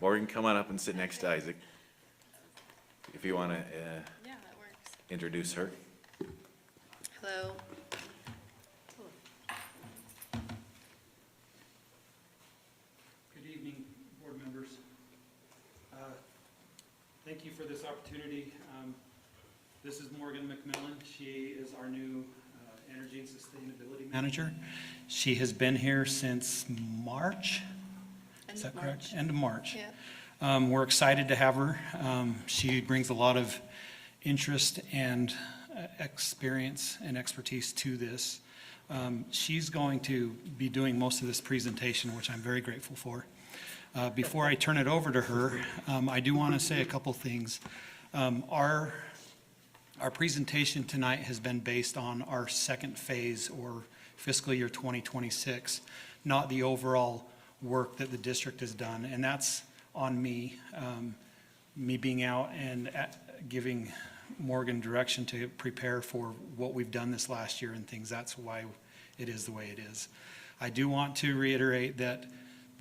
Morgan, come on up and sit next to Isaac. If you want to introduce her. Hello. Good evening, board members. Thank you for this opportunity. This is Morgan McMillan. She is our new Energy and Sustainability Manager. She has been here since March. Is that correct? End of March. Yeah. We're excited to have her. She brings a lot of interest and experience and expertise to this. She's going to be doing most of this presentation, which I'm very grateful for. Before I turn it over to her, I do want to say a couple things. Our presentation tonight has been based on our second phase, or fiscal year 2026, not the overall work that the district has done, and that's on me. Me being out and giving Morgan direction to prepare for what we've done this last year and things. That's why it is the way it is. I do want to reiterate that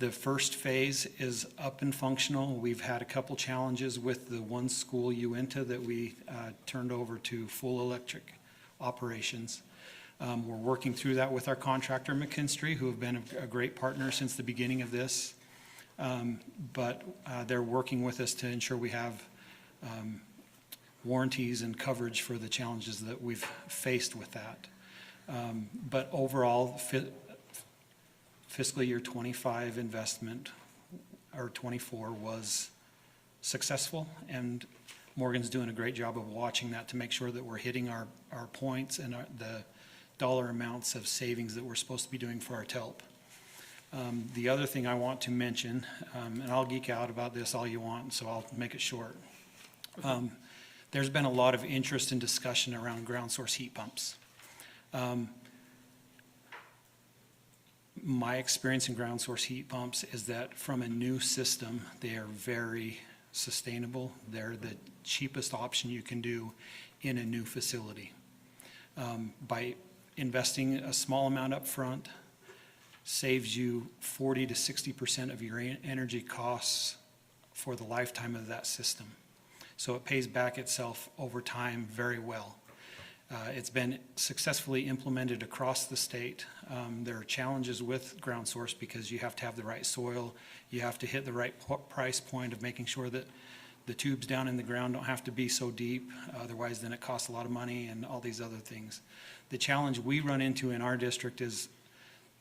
the first phase is up and functional. We've had a couple challenges with the one school, Uinta, that we turned over to full electric operations. We're working through that with our contractor, McKinstry, who have been a great partner since the beginning of this. But they're working with us to ensure we have warranties and coverage for the challenges that we've faced with that. But overall, fiscal year 25 investment, or 24, was successful, and Morgan's doing a great job of watching that to make sure that we're hitting our points and the dollar amounts of savings that we're supposed to be doing for our TELP. The other thing I want to mention, and I'll geek out about this all you want, so I'll make it short. There's been a lot of interest and discussion around ground source heat pumps. My experience in ground source heat pumps is that from a new system, they are very sustainable. They're the cheapest option you can do in a new facility. By investing a small amount up front, saves you 40 to 60% of your energy costs for the lifetime of that system. So it pays back itself over time very well. It's been successfully implemented across the state. There are challenges with ground source because you have to have the right soil. You have to hit the right price point of making sure that the tubes down in the ground don't have to be so deep. Otherwise, then it costs a lot of money and all these other things. The challenge we run into in our district is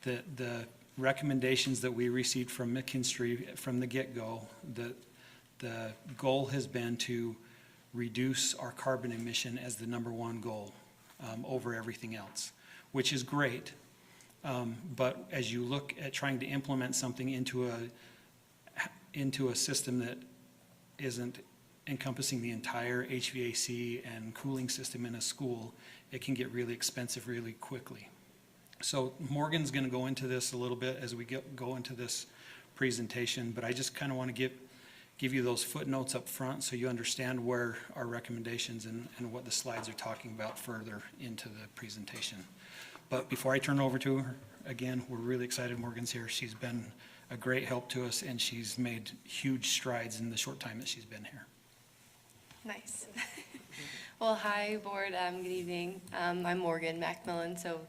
the recommendations that we received from McKinstry from the get-go. The goal has been to reduce our carbon emission as the #1 goal over everything else, which is great. But as you look at trying to implement something into a system that isn't encompassing the entire HVAC and cooling system in a school, it can get really expensive really quickly. So Morgan's going to go into this a little bit as we go into this presentation, but I just kind of want to give you those footnotes up front so you understand where our recommendations and what the slides are talking about further into the presentation. But before I turn over to her, again, we're really excited Morgan's here. She's been a great help to us, and she's made huge strides in the short time that she's been here. Nice. Well, hi, board. Good evening. I'm Morgan Macmillan, so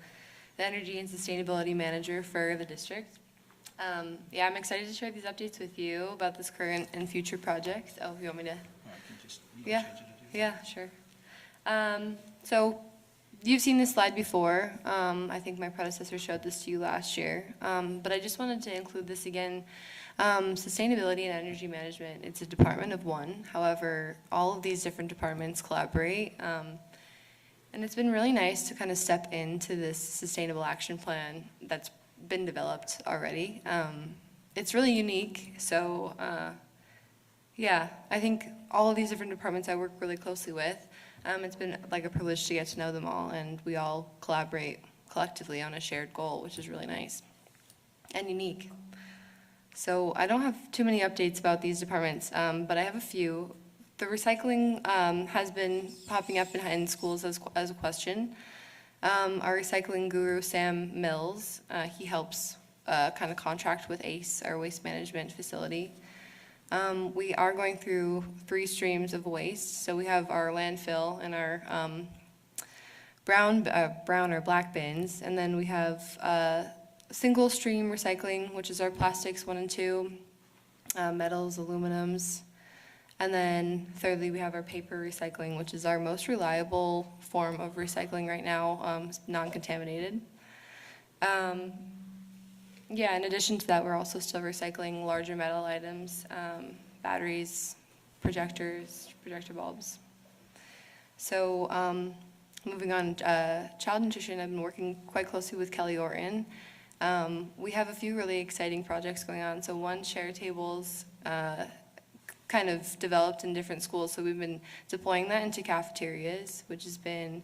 the Energy and Sustainability Manager for the district. Yeah, I'm excited to share these updates with you about this current and future projects. Oh, you want me to? Yeah, sure. So you've seen this slide before. I think my predecessor showed this to you last year. But I just wanted to include this again. Sustainability and energy management, it's a department of one. However, all of these different departments collaborate. And it's been really nice to kind of step into this sustainable action plan that's been developed already. It's really unique. So yeah, I think all of these different departments I work really closely with. It's been like a privilege to get to know them all, and we all collaborate collectively on a shared goal, which is really nice and unique. So I don't have too many updates about these departments, but I have a few. The recycling has been popping up in schools as a question. Our recycling guru, Sam Mills, he helps kind of contract with ACE, our waste management facility. We are going through 3 streams of waste. So we have our landfill and our brown or black bins, and then we have single stream recycling, which is our plastics 1 and 2, metals, aluminums. And then thirdly, we have our paper recycling, which is our most reliable form of recycling right now, non-contaminated. Yeah, in addition to that, we're also still recycling larger metal items, batteries, projectors, projector bulbs. So Moving on, child nutrition, I've been working quite closely with Kelly Orton. We have a few really exciting projects going on. So one, share tables, kind of developed in different schools. So we've been deploying that into cafeterias, which has been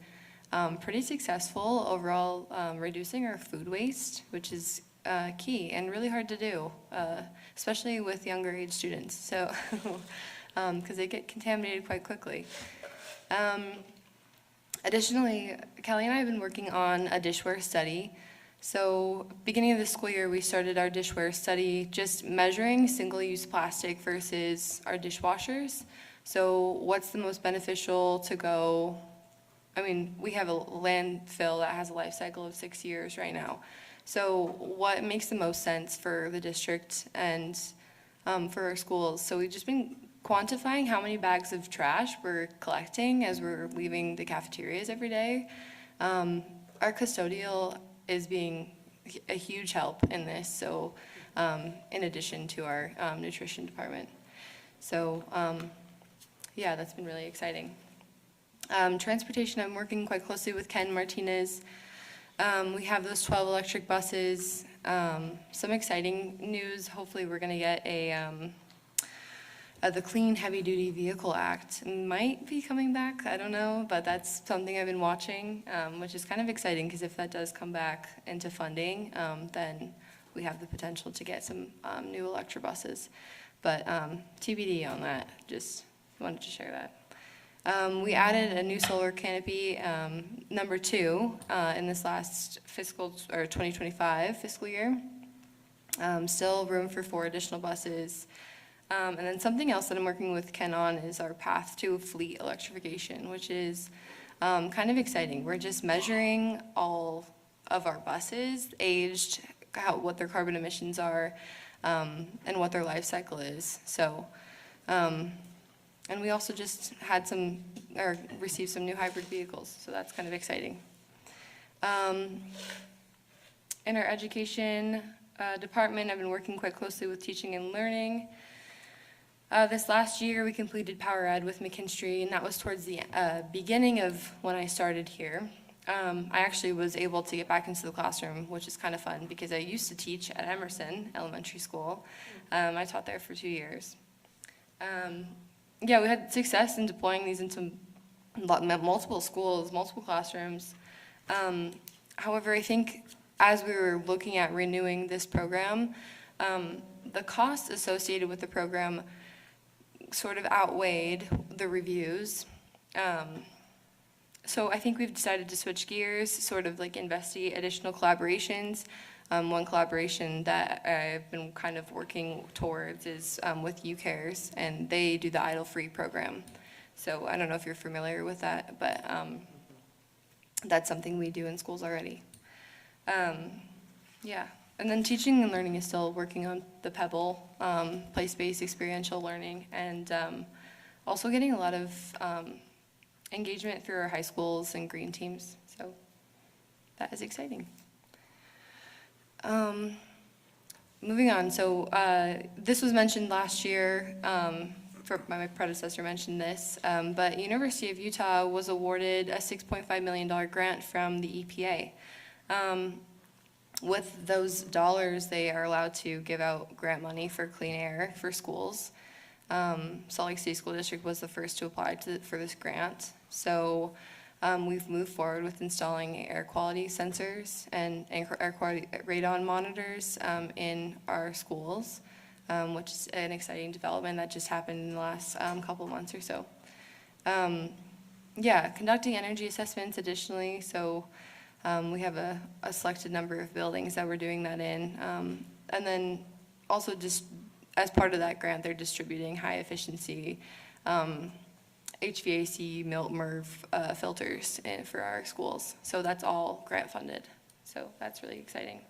pretty successful overall, reducing our food waste, which is key and really hard to do, especially with younger age students. So, because they get contaminated quite quickly. Additionally, Kelly and I have been working on a dishware study. So beginning of the school year, we started our dishware study, just measuring single-use plastic versus our dishwashers. So what's the most beneficial to go? I mean, we have a landfill that has a life cycle of 6 years right now. So what makes the most sense for the district and for our schools? So we've just been quantifying how many bags of trash we're collecting as we're leaving the cafeterias every day. Our custodial is being a huge help in this, so in addition to our nutrition department. So yeah, that's been really exciting. Transportation, I'm working quite closely with Ken Martinez. We have those 12 electric buses. Some exciting news, hopefully we're gonna get the Clean Heavy Duty Vehicle Act might be coming back, I don't know, but that's something I've been watching, which is kind of exciting because if that does come back into funding, then we have the potential to get some new electrobuses. But TBD on that, just wanted to share that. We added a new solar canopy, number 2, in this last fiscal, or 2025 fiscal year. Still room for 4 additional buses. And then something else that I'm working with Ken on is our path to fleet electrification, which is kind of exciting. We're just measuring all of our buses, aged, what their carbon emissions are, and what their life cycle is. So, and we also just had received some new hybrid vehicles, so that's kind of exciting. In our education department, I've been working quite closely with teaching and learning. This last year, we completed Power Ed with McKinstry, and that was towards the beginning of when I started here. I actually was able to get back into the classroom, which is kind of fun, because I used to teach at Emerson Elementary School. I taught there for 2 years. Yeah, we had success in deploying these into multiple schools, multiple classrooms. However, I think as we were looking at renewing this program, the costs associated with the program sort of outweighed the reviews. So I think we've decided to switch gears, sort of like investigate additional collaborations. One collaboration that I've been kind of working towards is with UCares, and they do the Idle-Free program. So I don't know if you're familiar with that, but that's something we do in schools already. Yeah. And then teaching and learning is still working on the Pebble, place-based experiential learning, and also getting a lot of engagement through our high schools and green teams. So that is exciting. Moving on, so this was mentioned last year, my predecessor mentioned this, but University of Utah was awarded a $6.5 million grant from the EPA. With those dollars, they are allowed to give out grant money for clean air for schools. Salt Lake City School District was the first to apply for this grant. So we've moved forward with installing air quality sensors and air quality radon monitors in our schools, which is an exciting development that just happened in the last couple months or so. Yeah, conducting energy assessments additionally, so we have a selected number of buildings that we're doing that in. And then also just as part of that grant, they're distributing high efficiency HVAC, MERV filters for our schools. So that's all grant funded. So that's really exciting.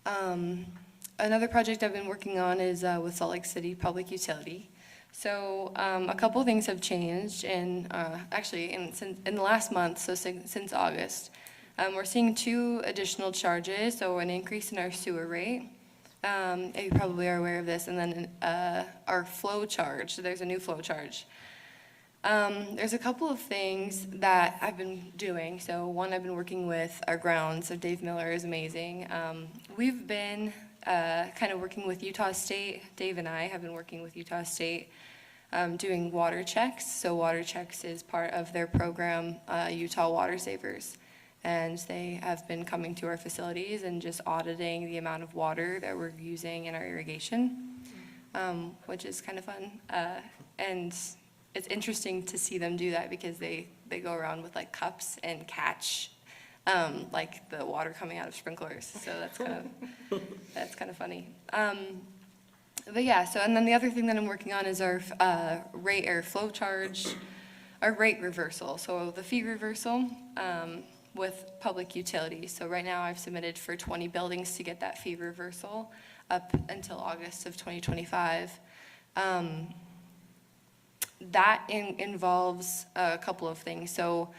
Another project I've been working on is with Salt Lake City Public Utility. So a couple of things have changed, and actually in the last month, so since August, we're seeing 2 additional charges, so an increase in our sewer rate. You probably are aware of this, and then our flow charge, so there's a new flow charge. There's a couple of things that I've been doing. So one, I've been working with our grounds, so Dave Miller is amazing. We've been kind of working with Utah State. Dave and I have been working with Utah State doing water checks. So water checks is part of their program, Utah Water Savers. And they have been coming to our facilities and just auditing the amount of water that we're using in our irrigation, which is kind of fun. And it's interesting to see them do that because they go around with like cups and catch like the water coming out of sprinklers. So that's kind of funny. But yeah, so and then the other thing that I'm working on is our rate or flow charge, our rate reversal. So the fee reversal with public utilities. So right now I've submitted for 20 buildings to get that fee reversal up until August of 2025. That involves a couple of things. So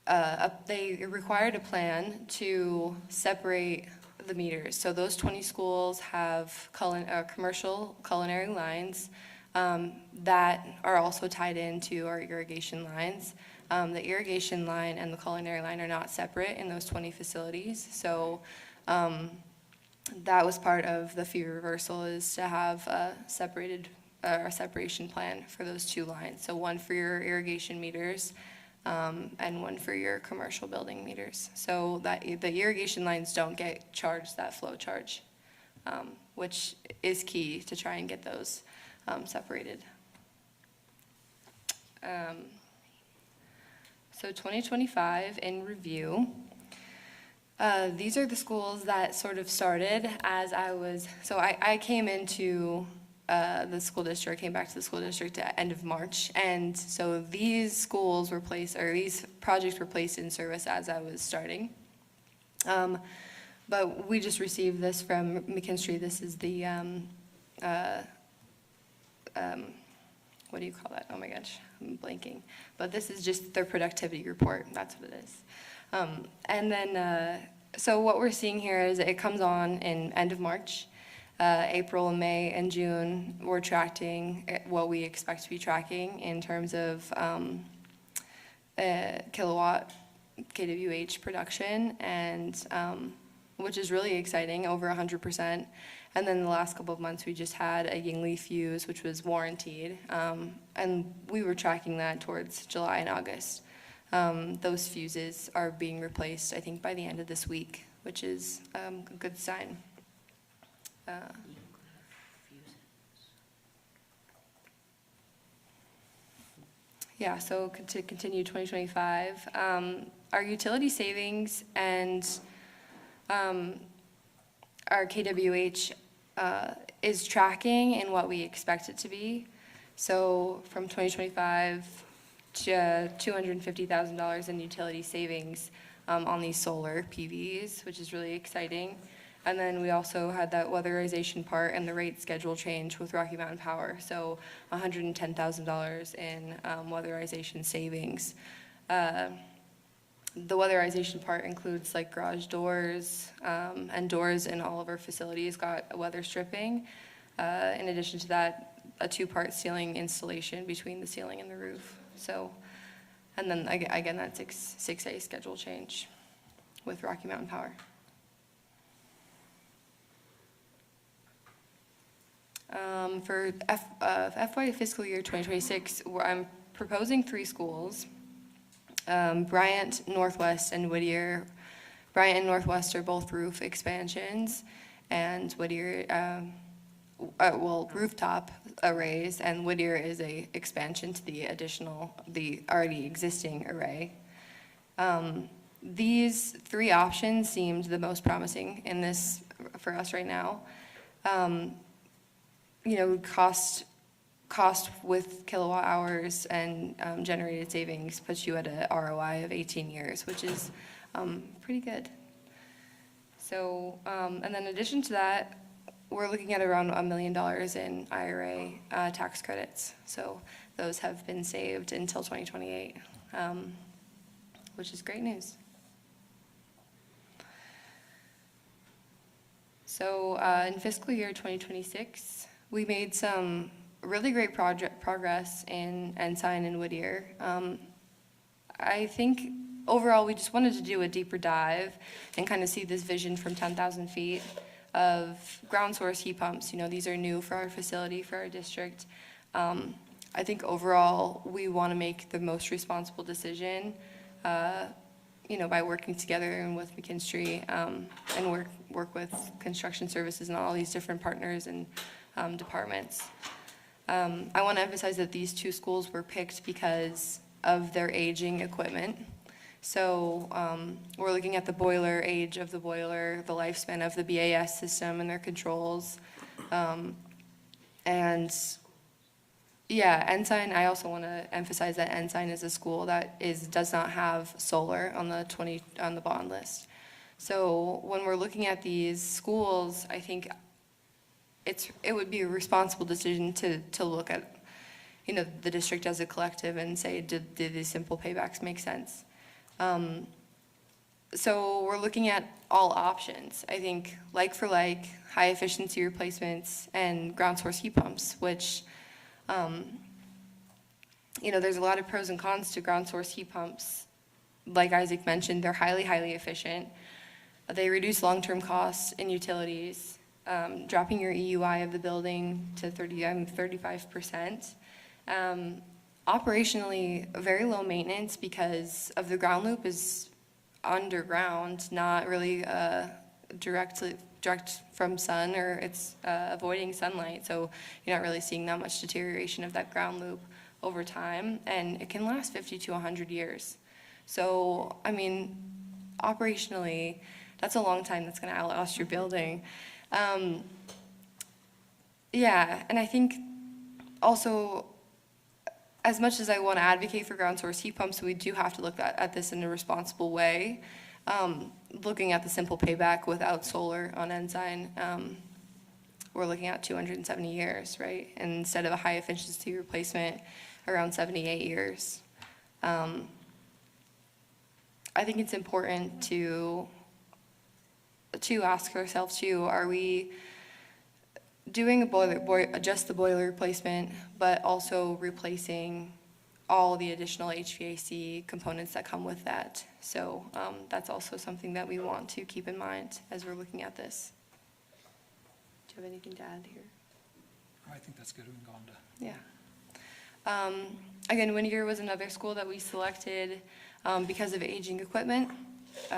they required a plan to separate the meters. So those 20 schools have commercial culinary lines that are also tied into our irrigation lines. The irrigation line and the culinary line are not separate in those 20 facilities. So that was part of the fee reversal, is to have a separation plan for those two lines. So one for your irrigation meters and one for your commercial building meters. So that the irrigation lines don't get charged that flow charge, which is key to try and get those separated. So 2025 in review. These are the schools that sort of started as I came into the school district, came back to the school district at end of March. And so these schools were placed, or these projects were placed in service as I was starting. But we just received this from McKinstry. This is the, what do you call that? Oh my gosh, I'm blanking. But this is just their productivity report. That's what it is. And then, so what we're seeing here is it comes on in end of March. April, May, and June, we're tracking what we expect to be tracking in terms of kilowatt kWh production, and which is really exciting, over 100%. And then the last couple of months, we just had a Yingli fuse, which was warranted, and we were tracking that towards July and August. Those fuses are being replaced, I think, by the end of this week, which is a good sign. Yeah, so to continue 2025, our utility savings and our KWH is tracking in what we expect it to be. So from 2025 to $250,000 in utility savings on these solar PVs, which is really exciting. And then we also had that weatherization part and the rate schedule change with Rocky Mountain Power. So $110,000 in weatherization savings. The weatherization part includes like garage doors and doors in all of our facilities got weather stripping. In addition to that, a two-part ceiling installation between the ceiling and the roof. So, and then again, that 6A schedule change with Rocky Mountain Power. For FY fiscal year 2026, I'm proposing 3 schools, Bryant, Northwest, and Whittier. Bryant and Northwest are both roof expansions, and Whittier, rooftop arrays, and Whittier is a expansion to the already existing array. These 3 options seemed the most promising in this for us right now. Cost with kilowatt hours and generated savings puts you at a ROI of 18 years, which is pretty good. So, and then in addition to that, we're looking at around $1 million in IRA tax credits. So those have been saved until 2028, which is great news. So in fiscal year 2026, we made some really great progress in Ensign and Whittier. I think overall, we just wanted to do a deeper dive and kind of see this vision from 10,000 feet of ground source heat pumps. You know, these are new for our facility, for our district. I think overall, we want to make the most responsible decision, you know, by working together and with McKinstry, and work with construction services and all these different partners and departments. I want to emphasize that these two schools were picked because of their aging equipment. So we're looking at the boiler, age of the boiler, the lifespan of the BAS system and their controls. And yeah, Ensign, I also want to emphasize that Ensign is a school that does not have solar on the bond list. So when we're looking at these schools, I think it would be a responsible decision to look at, you know, the district as a collective and say, did these simple paybacks make sense? So we're looking at all options. I think like for like, high efficiency replacements and ground source heat pumps, which, you know, there's a lot of pros and cons to ground source heat pumps. Like Isaac mentioned, they're highly, highly efficient. They reduce long-term costs in utilities, dropping your EUI of the building to 35%. Operationally, very low maintenance because of the ground loop is underground, not really direct from sun, or it's avoiding sunlight. So you're not really seeing that much deterioration of that ground loop over time, and it can last 50 to 100 years. So, I mean, operationally, that's a long time that's gonna outlast your building. Yeah, and I think also, as much as I want to advocate for ground source heat pumps, we do have to look at this in a responsible way. Looking at the simple payback without solar on Ensign, we're looking at 270 years, right? And instead of a high efficiency replacement, around 78 years. I think it's important to ask ourselves too, are we doing just the boiler replacement, but also replacing all the additional HVAC components that come with that? So that's also something that we want to keep in mind as we're looking at this. Do you have anything to add here? I think that's good. We can go on to. Yeah. Again, Whittier was another school that we selected because of aging equipment.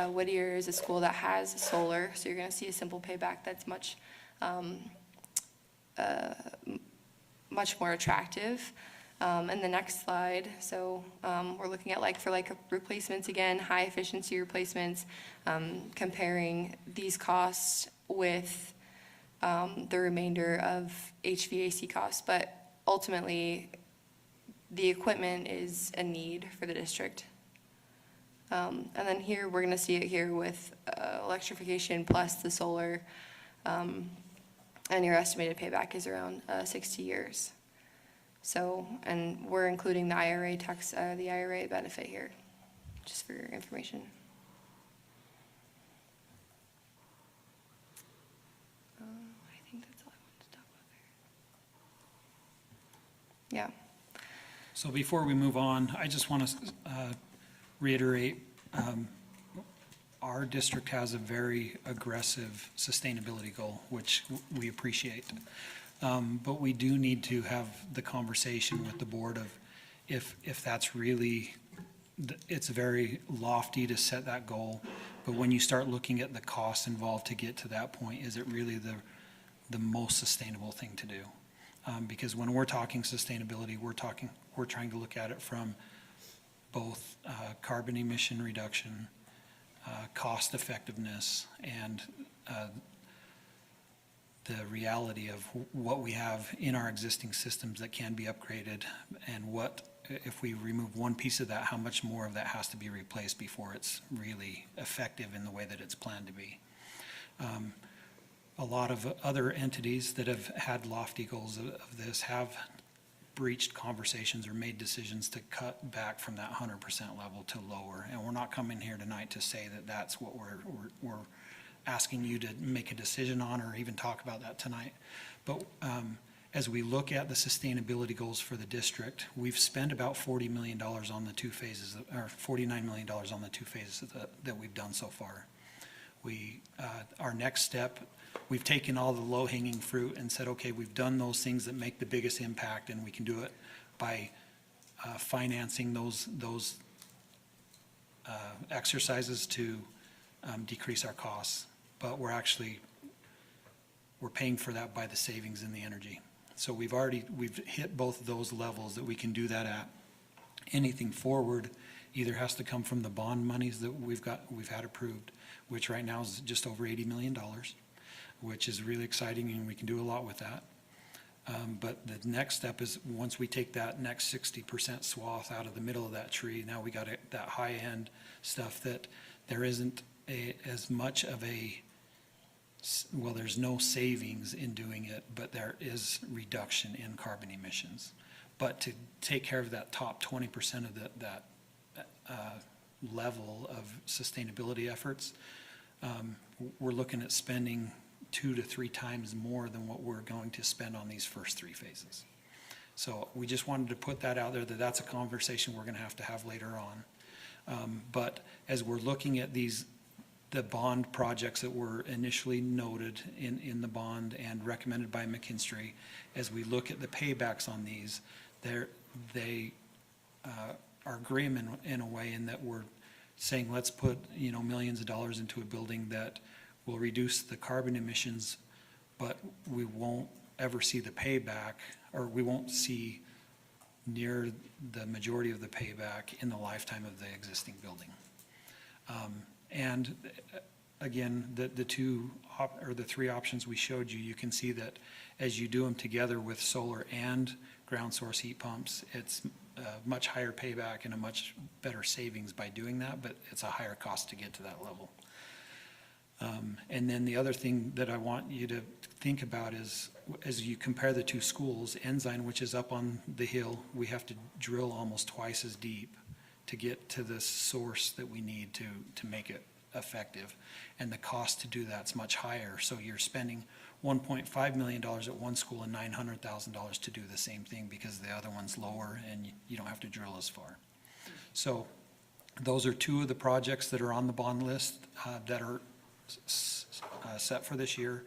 Whittier is a school that has solar, so you're going to see a simple payback that's much more attractive. And the next slide, so we're looking at like for like replacements again, high efficiency replacements, comparing these costs with the remainder of HVAC costs. But ultimately, the equipment is a need for the district. And then here, we're gonna see it here with electrification plus the solar, and your estimated payback is around 60 years. So, and we're including the IRA the IRA benefit here, just for your information. I think that's all I wanted to talk about there. Yeah. So before we move on, I just want to reiterate, our district has a very aggressive sustainability goal, which we appreciate. But we do need to have the conversation with the board of if that's really, it's very lofty to set that goal, but when you start looking at the costs involved to get to that point, is it really the most sustainable thing to do? Because when we're talking sustainability, we're trying to look at it from both carbon emission reduction, cost effectiveness, and the reality of what we have in our existing systems that can be upgraded, and what, if we remove one piece of that, how much more of that has to be replaced before it's really effective in the way that it's planned to be. A lot of other entities that have had lofty goals of this have breached conversations or made decisions to cut back from that 100% level to lower. And we're not coming here tonight to say that that's what we're asking you to make a decision on or even talk about that tonight. But as we look at the sustainability goals for the district, we've spent about $40 million on the two phases, or $49 million on the two phases that we've done so far. Our next step, we've taken all the low-hanging fruit and said, okay, we've done those things that make the biggest impact, and we can do it by financing those exercises to decrease our costs. But we're paying for that by the savings in the energy. So we've hit both of those levels that we can do that at. Anything forward either has to come from the bond monies that we've had approved, which right now is just over $80 million, which is really exciting, and we can do a lot with that. But the next step is, once we take that next 60% swath out of the middle of that tree, now we got that high-end stuff that there isn't as much of well, there's no savings in doing it, but there is reduction in carbon emissions. But to take care of that top 20% of that level of sustainability efforts, we're looking at spending 2 to 3 times more than what we're going to spend on these first 3 phases. So we just wanted to put that out there, that's a conversation we're going to have later on. But as we're looking at the bond projects that were initially noted in the bond and recommended by McKinstry, as we look at the paybacks on these, they are grim in a way, in that we're saying, let's put millions of dollars into a building that will reduce the carbon emissions, but we won't ever see the payback, or we won't see near the majority of the payback in the lifetime of the existing building. And again, the 3 options we showed you, you can see that as you do them together with solar and ground source heat pumps, it's a much higher payback and a much better savings by doing that, but it's a higher cost to get to that level. And then the other thing that I want you to think about is, as you compare the 2 schools, Ensign, which is up on the hill, we have to drill almost twice as deep to get to the source that we need to make it effective. And the cost to do that's much higher. So you're spending $1.5 million at one school and $900,000 to do the same thing, because the other one's lower and you don't have to drill as far. So those are 2 of the projects that are on the bond list that are set for this year.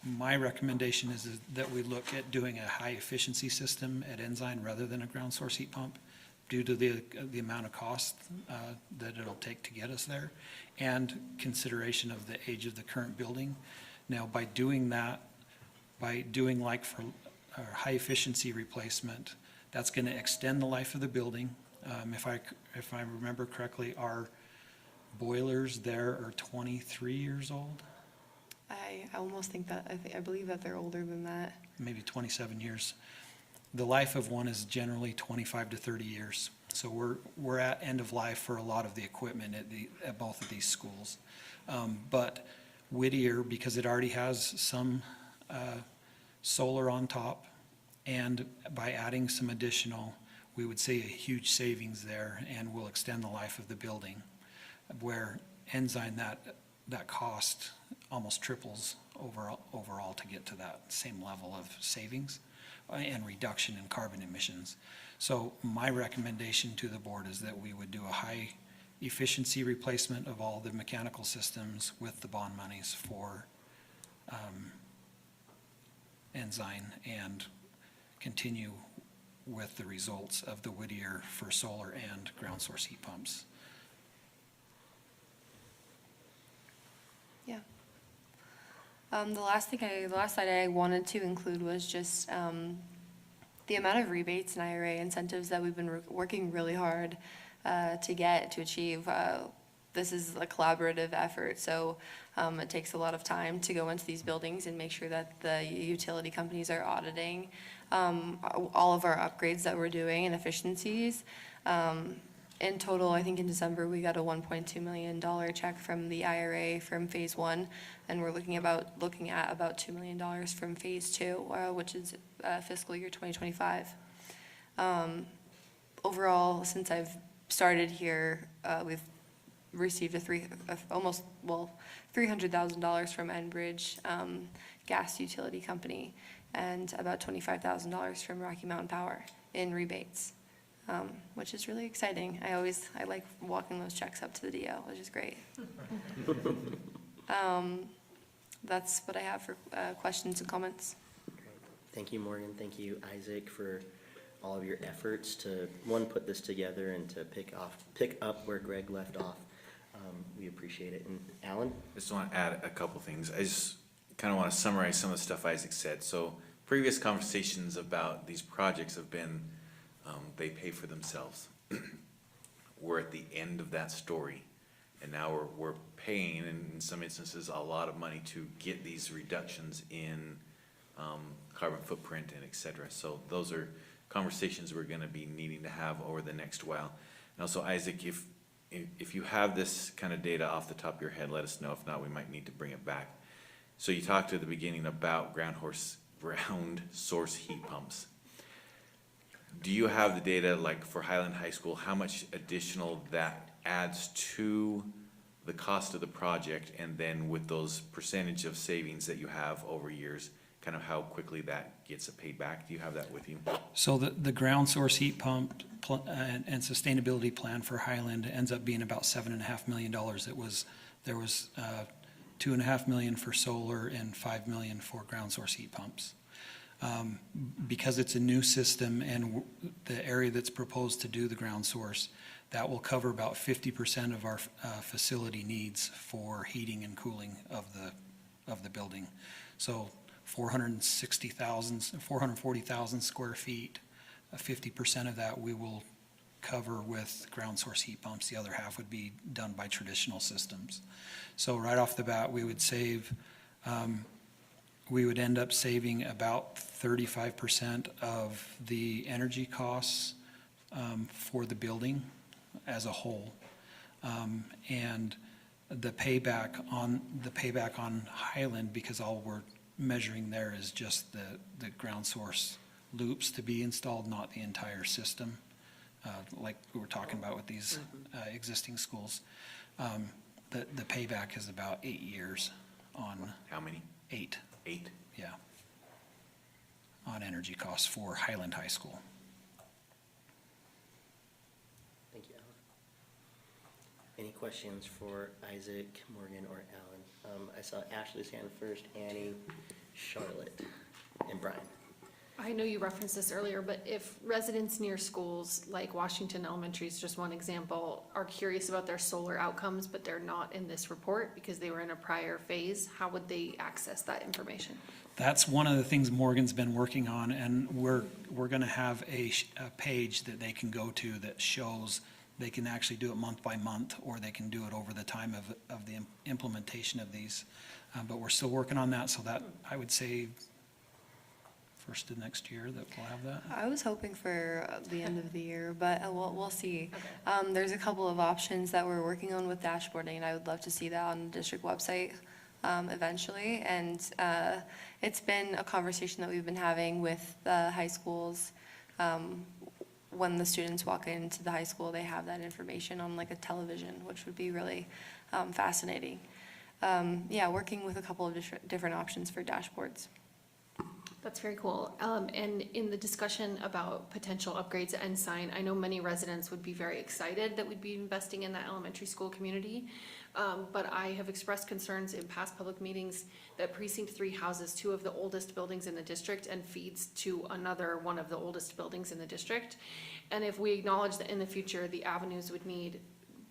My recommendation is that we look at doing a high efficiency system at Ensign rather than a ground source heat pump, due to the amount of cost that it'll take to get us there, and consideration of the age of the current building. Now, by doing that, like for our high efficiency replacement, that's going to extend the life of the building. If I remember correctly, our boilers there are 23 years old. I almost think that, I believe that they're older than that. Maybe 27 years. The life of one is generally 25 to 30 years. So we're at end of life for a lot of the equipment at both of these schools. But Whittier, because it already has some solar on top, and by adding some additional, we would see a huge savings there, and will extend the life of the building. Where Ensign, that cost almost triples overall to get to that same level of savings and reduction in carbon emissions. So my recommendation to the board is that we would do a high efficiency replacement of all the mechanical systems with the bond monies for Ensign, and continue with the results of the Whittier for solar and ground source heat pumps. Yeah. The last slide I wanted to include was just the amount of rebates and IRA incentives that we've been working really hard to achieve. This is a collaborative effort, so it takes a lot of time to go into these buildings and make sure that the utility companies are auditing all of our upgrades that we're doing and efficiencies. In total, I think in December, we got a $1.2 million check from the IRA from phase 1, and we're looking at about $2 million from phase 2, which is fiscal year 2025. Overall, since I've started here, we've received almost $300,000 from Enbridge, gas utility company, and about $25,000 from Rocky Mountain Power in rebates, which is really exciting. I like walking those checks up to the DO, which is great. That's what I have for questions and comments. Thank you, Morgan. Thank you, Isaac, for all of your efforts to, one, put this together and to pick up where Greg left off. We appreciate it. And Alan? I just want to add a couple things. I just kind of want to summarize some of the stuff Isaac said. So previous conversations about these projects have been, they pay for themselves. We're at the end of that story. And now we're paying, in some instances, a lot of money to get these reductions in carbon footprint and et cetera. So those are conversations we're going to be needing to have over the next while. And also, Isaac, if you have this kind of data off the top of your head, let us know. If not, we might need to bring it back. So you talked at the beginning about ground source heat pumps. Do you have the data, like for Highland High School, how much additional that adds to the cost of the project, and then with those percentage of savings that you have over years, kind of how quickly that gets paid back? Do you have that with you? So the ground source heat pump and sustainability plan for Highland ends up being about $7.5 million. There was $2.5 million for solar and $5 million for ground source heat pumps. Because it's a new system and the area that's proposed to do the ground source, that will cover about 50% of our facility needs for heating and cooling of the building. So 440,000 square feet, 50% of that we will cover with ground source heat pumps. The other half would be done by traditional systems. So right off the bat, we would end up saving about 35% of the energy costs for the building as a whole. And the payback on Highland, because all we're measuring there is just the ground source loops to be installed, not the entire system, like we were talking about with these existing schools. The payback is about 8 years on. How many? 8. 8? Yeah. On energy costs for Highland High School. Thank you, Alan. Any questions for Isaac, Morgan, or Alan? I saw Ashley's hand first, Annie, Charlotte, and Brian. I know you referenced this earlier, but if residents near schools, like Washington Elementary is just one example, are curious about their solar outcomes, but they're not in this report because they were in a prior phase, how would they access that information? That's one of the things Morgan's been working on, and we're going to have a page that they can go to that shows they can actually do it month by month, or they can do it over the time of the implementation of these. But we're still working on that, so that I would say first of next year that we'll have that. I was hoping for the end of the year, but we'll see. There's a couple of options that we're working on with dashboarding, and I would love to see that on the district website eventually. And it's been a conversation that we've been having with the high schools. When the students walk into the high school, they have that information on like a television, which would be really fascinating. Yeah, working with a couple of different options for dashboards. That's very cool. And in the discussion about potential upgrades at Ensign, I know many residents would be very excited that we'd be investing in that elementary school community. But I have expressed concerns in past public meetings that Precinct 3 houses 2 of the oldest buildings in the district and feeds to another one of the oldest buildings in the district. And if we acknowledge that in the future, the avenues would need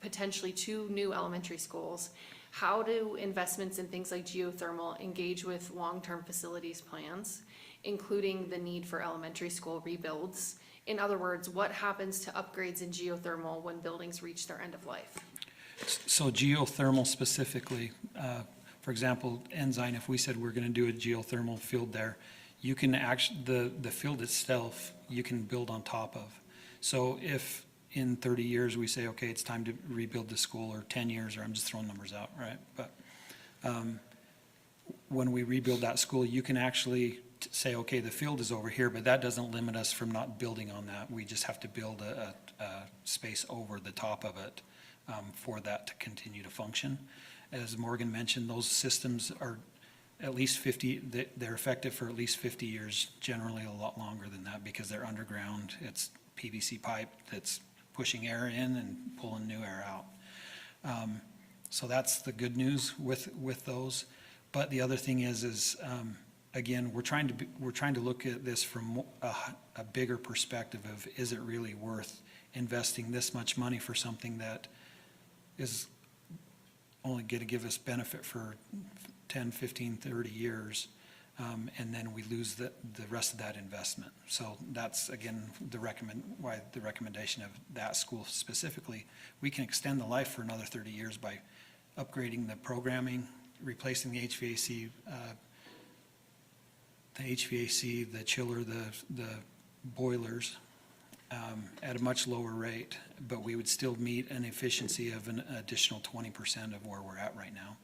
potentially 2 new elementary schools, how do investments in things like geothermal engage with long-term facilities plans, including the need for elementary school rebuilds? In other words, what happens to upgrades in geothermal when buildings reach their end of life? So geothermal specifically, for example, Ensign, if we said we're going to do a geothermal field there, you can actually, the field itself, you can build on top of. So if in 30 years we say, okay, it's time to rebuild the school, or 10 years, or I'm just throwing numbers out, right? But when we rebuild that school, you can actually say, okay, the field is over here, but that doesn't limit us from not building on that. We just have to build a space over the top of it for that to continue to function. As Morgan mentioned, those systems are, at least 50, they're effective for at least 50 years, generally a lot longer than that because they're underground. It's PVC pipe that's pushing air in and pulling new air out. So that's the good news with those. But the other thing is again, we're trying to look at this from a bigger perspective of, is it really worth investing this much money for something that is only going to give us benefit for 10, 15, 30 years, and then we lose the rest of that investment. So that's, again, why the recommendation of that school specifically. We can extend the life for another 30 years by upgrading the programming, replacing the HVAC, the chiller, the boilers at a much lower rate, but we would still meet an efficiency of an additional 20% of where we're at right now.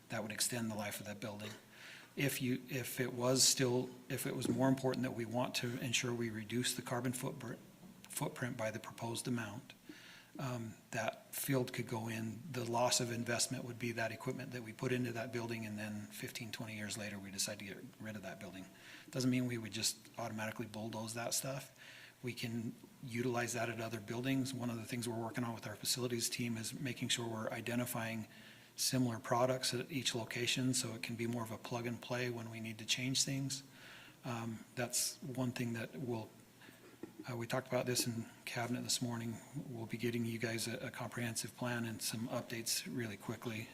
That would extend the life of that building. If it was more important that we want to ensure we reduce the carbon footprint by the proposed amount, that field could go in. The loss of investment would be that equipment that we put into that building, and then 15, 20 years later, we decide to get rid of that building. Doesn't mean we would just automatically bulldoze that stuff. We can utilize that at other buildings. One of the things we're working on with our facilities team is making sure we're identifying similar products at each location, so it can be more of a plug and play when we need to change things. That's one thing that we talked about this in cabinet this morning. We'll be getting you guys a comprehensive plan and some updates really quickly.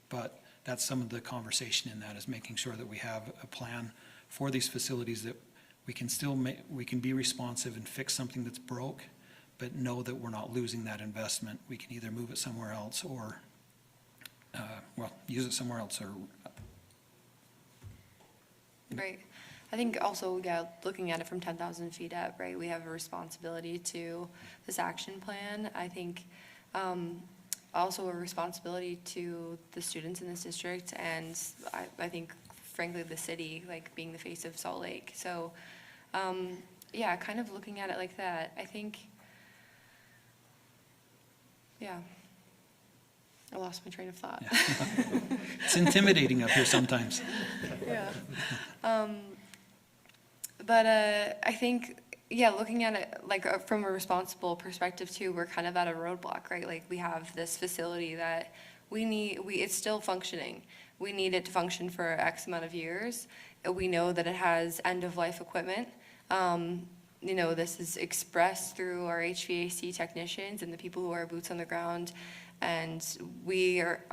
But that's some of the conversation in that, is making sure that we have a plan for these facilities that we can be responsive and fix something that's broke, but know that we're not losing that investment. We can either move it somewhere else or, use it somewhere else or. Right. I think also, looking at it from 10,000 feet up, right, we have a responsibility to this action plan. I think also a responsibility to the students in this district, and I think, frankly, the city, like being the face of Salt Lake. So, yeah, kind of looking at it like that, I think, yeah. I lost my train of thought. Yeah. It's intimidating up here sometimes. Yeah. But I think, yeah, looking at it like from a responsible perspective too, we're kind of at a roadblock, right? Like we have this facility that it's still functioning. We need it to function for X amount of years. We know that it has end-of-life equipment. This is expressed through our HVAC technicians and the people who are boots on the ground. And we are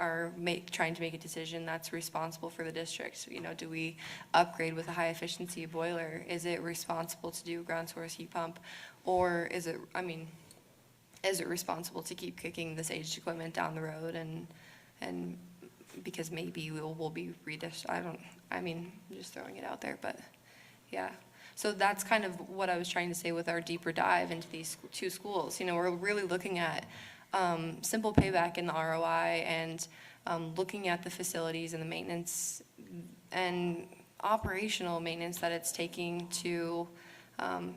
trying to make a decision that's responsible for the district. Do we upgrade with a high-efficiency boiler? Is it responsible to do a ground source heat pump? Or is it responsible to keep kicking this aged equipment down the road and because maybe we'll be just throwing it out there, but yeah. So that's kind of what I was trying to say with our deeper dive into these two schools. We're really looking at simple payback in the ROI and looking at the facilities and the maintenance and operational maintenance that it's taking to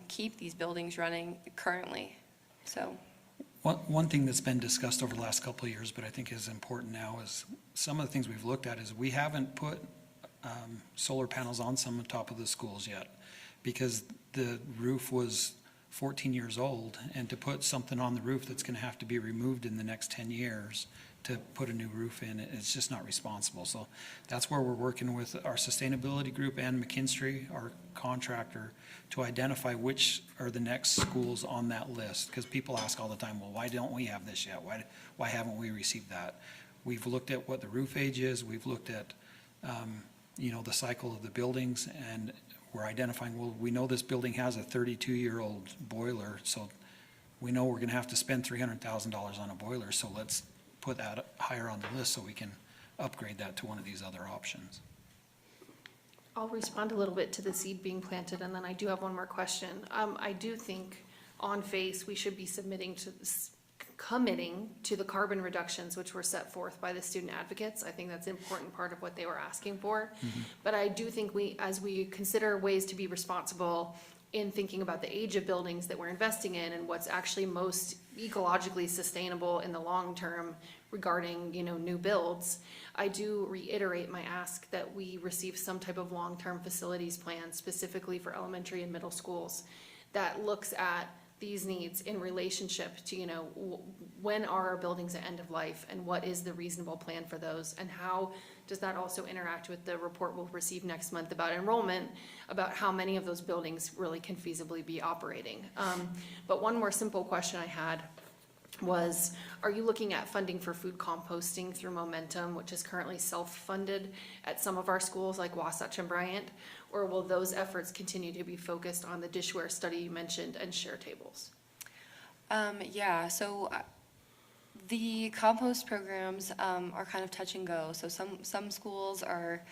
keep these buildings running currently. So one thing that's been discussed over the last couple of years, but I think is important now, is some of the things we've looked at is we haven't put solar panels on some of the top of the schools yet because the roof was 14 years old, and to put something on the roof that's going to have to be removed in the next 10 years to put a new roof in, it's just not responsible. So that's where we're working with our sustainability group and McKinstry, our contractor, to identify which are the next schools on that list. Because people ask all the time, well, why don't we have this yet? Why haven't we received that? We've looked at what the roof age is. We've looked at, the cycle of the buildings, and we're identifying, well, we know this building has a 32-year-old boiler, so we know we're going to have to spend $300,000 on a boiler, so let's put that higher on the list so we can upgrade that to one of these other options. I'll respond a little bit to the seed being planted, and then I do have one more question. I do think on face we should be committing to the carbon reductions which were set forth by the student advocates. I think that's an important part of what they were asking for. Mm-hmm. But I do think as we consider ways to be responsible in thinking about the age of buildings that we're investing in and what's actually most, ecologically sustainable in the long term regarding, new builds, I do reiterate my ask that we receive some type of long-term facilities plan specifically for elementary and middle schools that looks at these needs in relationship to, when are our buildings at end of life and what is the reasonable plan for those? And how does that also interact with the report we'll receive next month about enrollment, about how many of those buildings really can feasibly be operating? But one more simple question I had was, are you looking at funding for food composting through Momentum, which is currently self-funded at some of our schools like Wasatch and Bryant? Or will those efforts continue to be focused on the dishware study you mentioned and share tables? Yeah, so the compost programs are kind of touch and go. So some schools are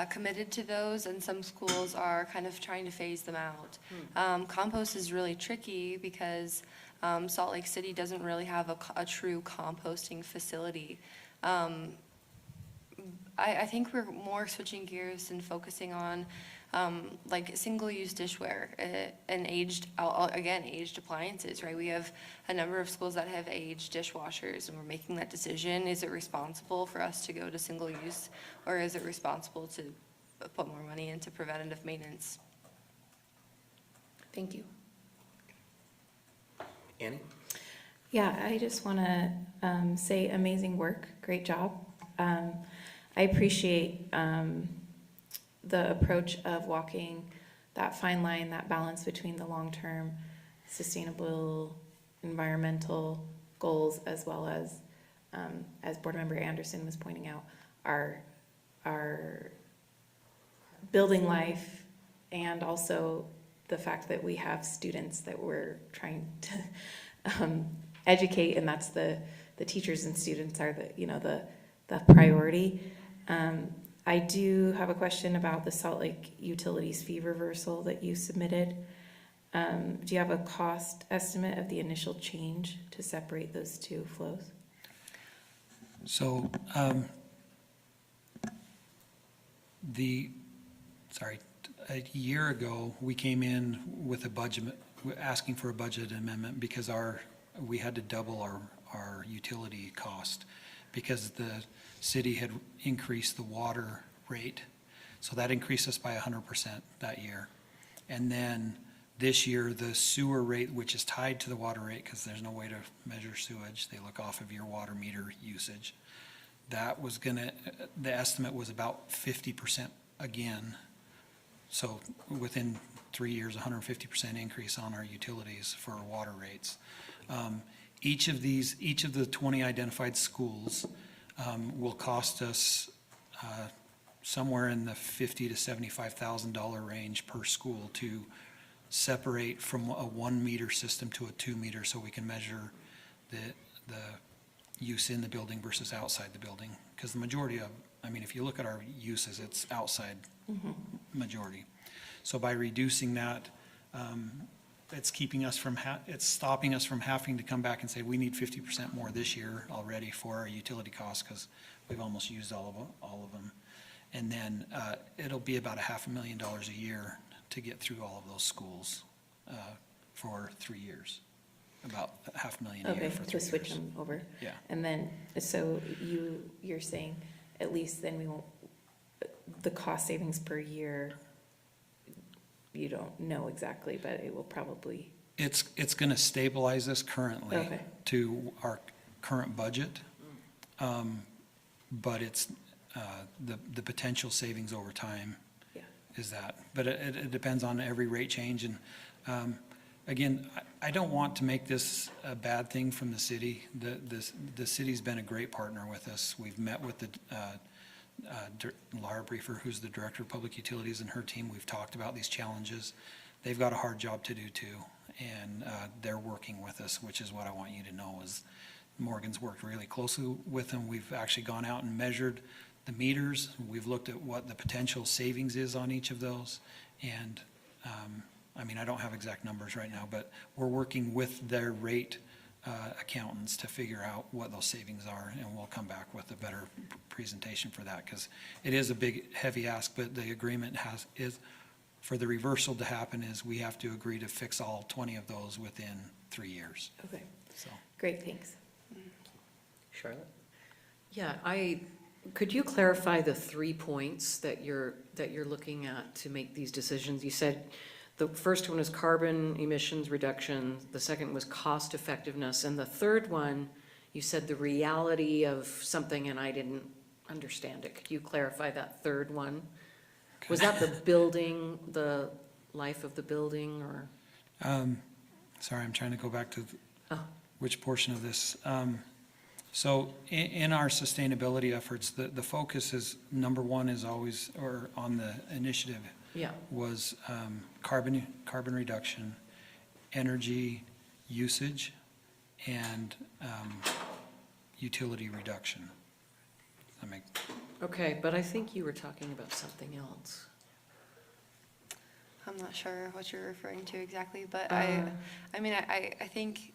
committed to those, and some schools are kind of trying to phase them out. Compost is really tricky because Salt Lake City doesn't really have a true composting facility. I think we're more switching gears and focusing on like single-use dishware and aged appliances, right? We have a number of schools that have aged dishwashers, and we're making that decision. Is it responsible for us to go to single-use, or is it responsible to put more money into preventative maintenance? Thank you. Annie? Yeah, I just want to say amazing work, great job. I appreciate the approach of walking that fine line, that balance between the long-term sustainable environmental goals, as well as Board Member Anderson was pointing out, our building life, and also the fact that we have students that we're trying to educate, and that's the teachers and students are the priority. I do have a question about the Salt Lake Utilities fee reversal that you submitted. Do you have a cost estimate of the initial change to separate those two flows? So, a year ago, we came in with a budget, asking for a budget amendment because we had to double our utility cost because the city had increased the water rate. So that increased us by 100% that year. And then this year, the sewer rate, which is tied to the water rate, because there's no way to measure sewage, they look off of your water meter usage. The estimate was about 50% again. So within 3 years, 150% increase on our utilities for our water rates. Each of the 20 identified schools will cost us somewhere in the $50,000 to $75,000 range per school to separate from a 1 meter system to a 2 meter, so we can measure the use in the building versus outside the building. Because the majority of, if you look at our uses, it's outside majority. So by reducing that, it's stopping us from having to come back and say, we need 50% more this year already for our utility costs, because we've almost used all of them. And then it'll be about $500,000 a year to get through all of those schools for 3 years. About $500,000 a year for 3 years. To switch them over. Yeah. And then, so you're saying at least then we won't, the cost savings per year, you don't know exactly, but it will probably. It's going to stabilize us currently Okay. to our current budget. But it's the potential savings over time is that. But it depends on every rate change. And again, I don't want to make this a bad thing from the city. The city's been a great partner with us. We've met with Laura Briefer, who's the Director of Public Utilities, and her team. We've talked about these challenges. They've got a hard job to do too, and they're working with us, which is what I want you to know is Morgan's worked really closely with them. We've actually gone out and measured the meters. We've looked at what the potential savings is on each of those, and I don't have exact numbers right now, but we're working with their rate accountants to figure out what those savings are, and we'll come back with a better presentation for that, because it is a big, heavy ask, but the agreement is for the reversal to happen is we have to agree to fix all 20 of those within 3 years. Okay. So. Great, thanks. Charlotte? Yeah, could you clarify the 3 points that you're looking at to make these decisions? You said the first one was carbon emissions reduction, the second was cost effectiveness, and the third one, you said the reality of something, and I didn't understand it. Could you clarify that third one? Was that the building, the life of the building, or? Sorry, I'm trying to go back to Oh. which portion of this. So in our sustainability efforts, the focus is, number one is always, or on the initiative, Yeah. was carbon reduction, energy usage, and utility reduction. That make Okay, but I think you were talking about something else. I'm not sure what you're referring to exactly, but I think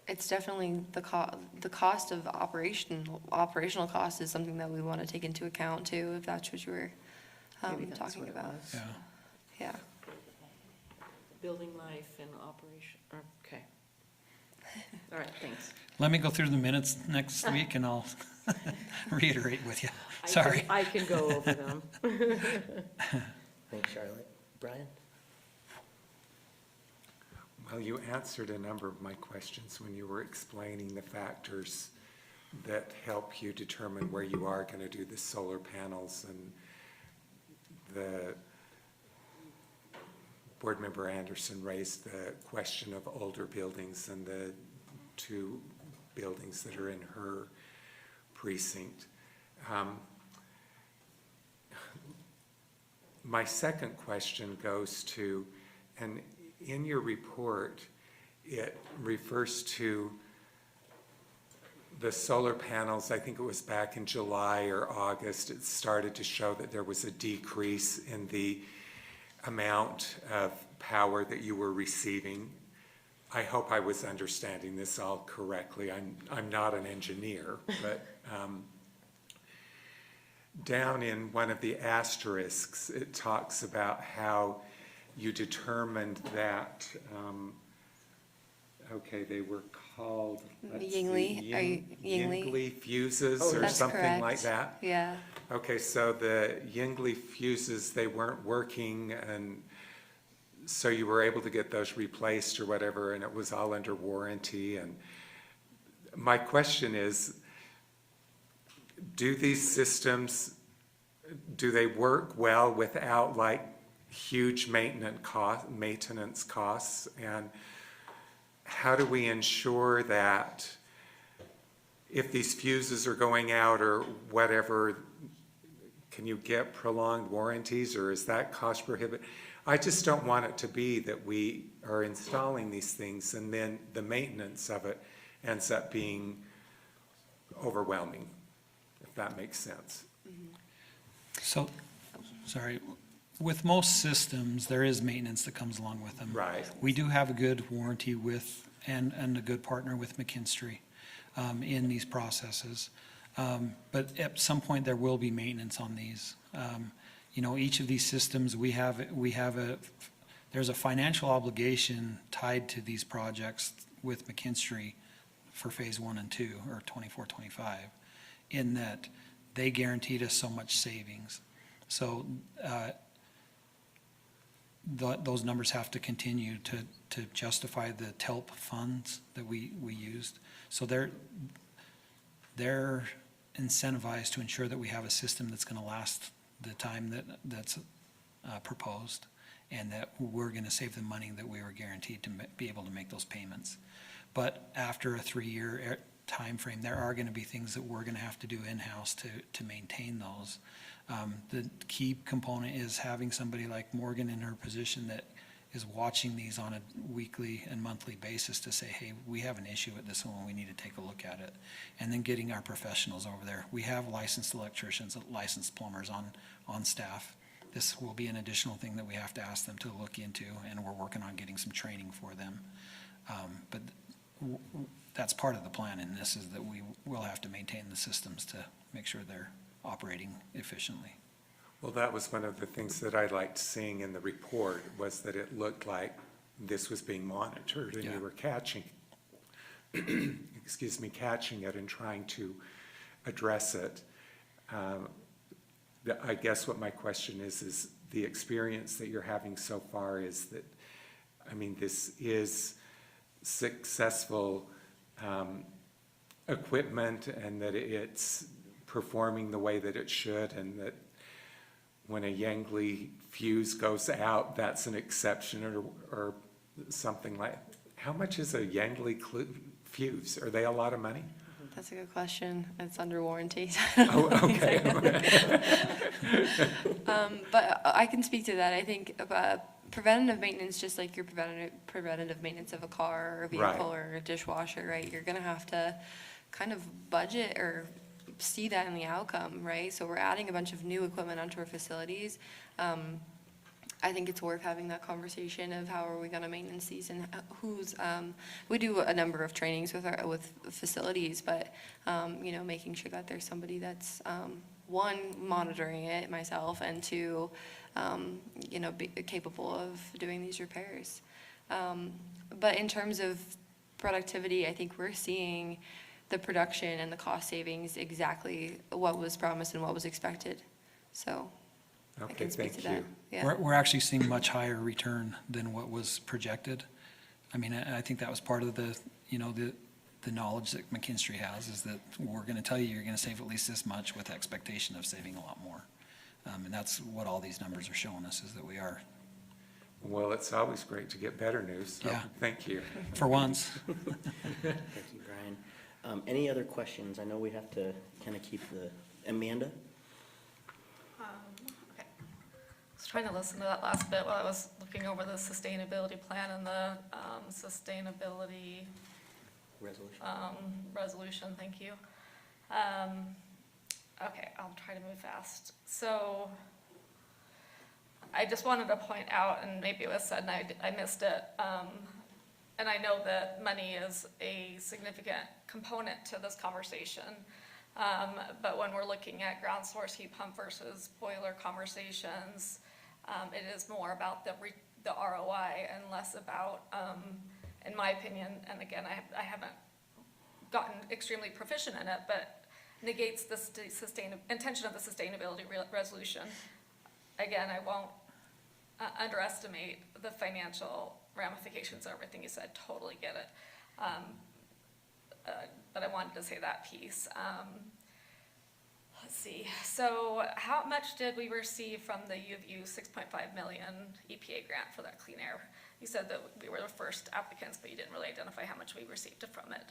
it's definitely the cost of operational cost is something that we want to take into account too, if that's what you were Maybe that's talking what it about. was. Yeah. Yeah. Building life and operation, okay. All right, thanks. Let me go through the minutes next week and I'll reiterate with you. Sorry. I can go over them. Thanks, Charlotte. Brian? Well, you answered a number of my questions when you were explaining the factors that help you determine where you are going to do the solar panels, and the board member Anderson raised the question of older buildings and the 2 buildings that are in her precinct. My second question goes to, and in your report, it refers to the solar panels. I think it was back in July or August, it started to show that there was a decrease in the amount of power that you were receiving. I hope I was understanding this all correctly. I'm not an engineer, but down in one of the asterisks, it talks about how you determined that, okay, they were called, let's see, Yingli fuses or That's something like correct. that? Yeah. Okay, so the Yingli fuses, they weren't working, and so you were able to get those replaced or whatever, and it was all under warranty. And my question is, do these systems, do they work well without like huge maintenance costs? And how do we ensure that if these fuses are going out or whatever, can you get prolonged warranties, or is that cost prohibitive? I just don't want it to be that we are installing these things and then the maintenance of it ends up being overwhelming, if that makes sense. So, sorry, with most systems, there is maintenance that comes along with them. Right. We do have a good warranty with, and a good partner with McKinstry in these processes. But at some point, there will be maintenance on these. You know, each of these systems, there's a financial obligation tied to these projects with McKinstry for phase 1 and 2, or 24, 25, in that they guaranteed us so much savings. So those numbers have to continue to justify the TELP funds that we used. So they're incentivized to ensure that we have a system that's going to last the time that's proposed, and that we're going to save the money that we were guaranteed to be able to make those payments. But after a 3-year time frame, there are going to be things that we're going to have to do in-house to maintain those. The key component is having somebody like Morgan in her position that is watching these on a weekly and monthly basis to say, hey, we have an issue with this one, we need to take a look at it. And then getting our professionals over there. We have licensed electricians, licensed plumbers on staff. This will be an additional thing that we have to ask them to look into, and we're working on getting some training for them. But that's part of the plan in this, is that we will have to maintain the systems to make sure they're operating efficiently. Well, that was one of the things that I liked seeing in the report, was that it looked like this was being monitored and you were catching, catching it and trying to address it. I guess what my question is the experience that you're having so far is that, I mean, this is successful equipment and that it's performing the way that it should, and that when a Yangley fuse goes out, that's an exception or something like. How much is a Yangley fuse? Are they a lot of money? That's a good question. It's under warranty. Oh, okay. But I can speak to that. I think preventative maintenance, just like your preventative maintenance of a car or a vehicle or a dishwasher, right? You're gonna have to kind of budget or see that in the outcome, right? So we're adding a bunch of new equipment onto our facilities. I think it's worth having that conversation of how are we gonna maintenance these and who's, we do a number of trainings with facilities, but, you know, making sure that there's somebody that's, one, monitoring it myself, and two, you know, be capable of doing these repairs. But in terms of productivity, I think we're seeing the production and the cost savings exactly what was promised and what was expected. So I can speak to that. Yeah. We're actually seeing much higher return than what was projected. I mean, I think that was part of the, you know, the knowledge that McKinstry has, is that we're gonna tell you you're gonna save at least this much with the expectation of saving a lot more. And that's what all these numbers are showing us, is that we are. Well, it's always great to get better news, so Yeah. thank you. For once. Thank you, Brian. Any other questions? I know we have to kind of keep Amanda? Okay. I was trying to listen to that last bit while I was looking over the sustainability plan and the sustainability resolution, thank you. Okay, I'll try to move fast. So I just wanted to point out, and maybe it was said and I missed it, and I know that money is a significant component to this conversation, but when we're looking at ground source heat pump versus boiler conversations, it is more about the ROI and less about, in my opinion, and again, I haven't gotten extremely proficient in it, but negates the intention of the sustainability resolution. Again, I won't underestimate the financial ramifications of everything you said, totally get it. But I wanted to say that piece. Let's see, so how much did we receive from the U of U 6.5 million EPA grant for that clean air? You said that we were the first applicants, but you didn't really identify how much we received from it.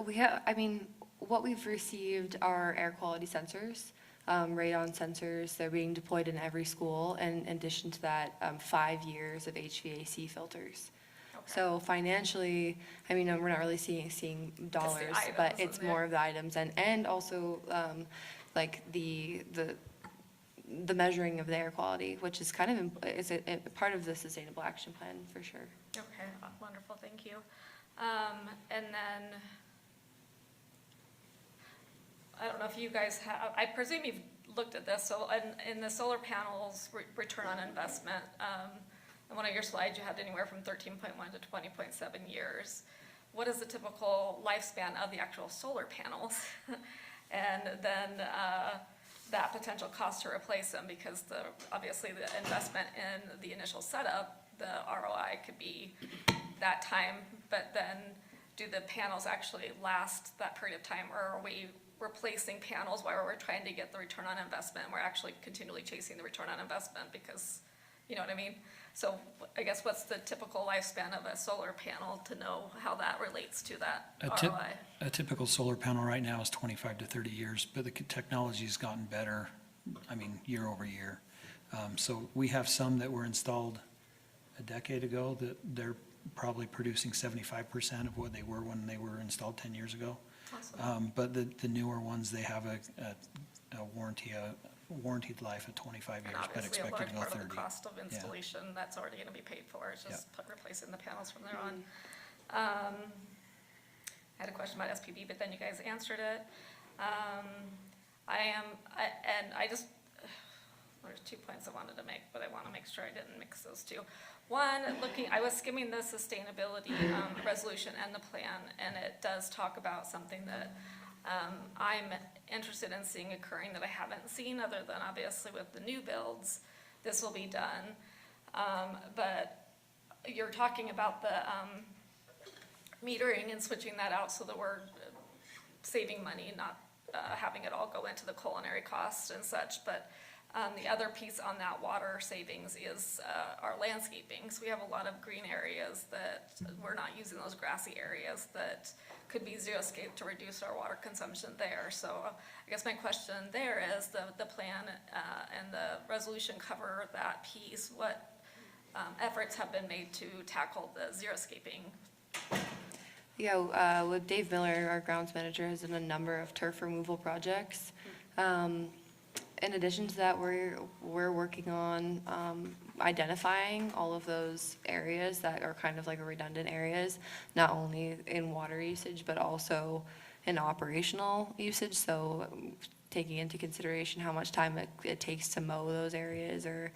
We have, I mean, what we've received are air quality sensors, radon sensors. They're being deployed in every school, and in addition to that, 5 years of HVAC filters. Okay. So financially, I mean, we're not really seeing dollars, but it's more of the items, and also like the measuring of the air quality, which is kind of is a part of the sustainable action plan for sure. Okay, wonderful, thank you. And then, I don't know if you guys have, I presume you've looked at this, so in the solar panels return on investment, in one of your slides you had anywhere from 13.1 to 20.7 years. What is the typical lifespan of the actual solar panels? And then that potential cost to replace them, because obviously the investment in the initial setup, the ROI could be that time, but then do the panels actually last that period of time, or are we replacing panels while we're trying to get the return on investment, and we're actually continually chasing the return on investment because, you know what I mean? So I guess what's the typical lifespan of a solar panel to know how that relates to that ROI? A typical solar panel right now is 25 to 30 years, but the technology's gotten better, I mean, year over year. So we have some that were installed a decade ago that they're probably producing 75% of what they were when they were installed 10 years ago. Awesome. But the newer ones, they have a warranted life of 25 years, but expected to go 30. Obviously, a large part of the cost of installation, that's already going to be paid for. It's just replacing the panels from there on. I had a question about SPB, but then you guys answered it. There's 2 points I wanted to make, but I want to make sure I didn't mix those two. One, I was skimming the sustainability resolution and the plan, and it does talk about something that I'm interested in seeing occurring that I haven't seen, other than obviously with the new builds, this will be done. But you're talking about the metering and switching that out so that we're saving money, not having it all go into the culinary costs and such. But the other piece on that water savings is our landscaping. So we have a lot of green areas that we're not using, those grassy areas that could be xeriscape to reduce our water consumption there. So I guess my question there is the plan and the resolution cover that piece. What efforts have been made to tackle the xeriscaping? Yeah, with Dave Miller, our grounds manager, has done a number of turf removal projects. In addition to that, we're working on identifying all of those areas that are kind of like redundant areas, not only in water usage, but also in operational usage. So taking into consideration how much time it takes to mow those areas, or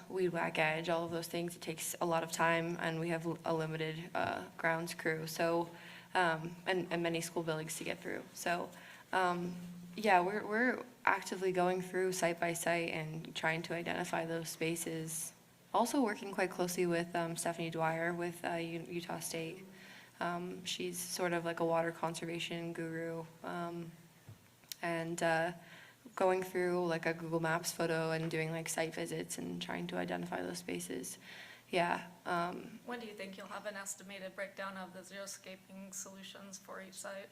weed whack edge, all of those things. It takes a lot of time, and we have a limited grounds crew, so and many school buildings to get through. So yeah, we're actively going through site by site and trying to identify those spaces. Also working quite closely with Stephanie Dwyer with Utah State. She's sort of like a water conservation guru, and going through like a Google Maps photo and doing like site visits and trying to identify those spaces. Yeah. When do you think you'll have an estimated breakdown of the xeriscaping solutions for each site?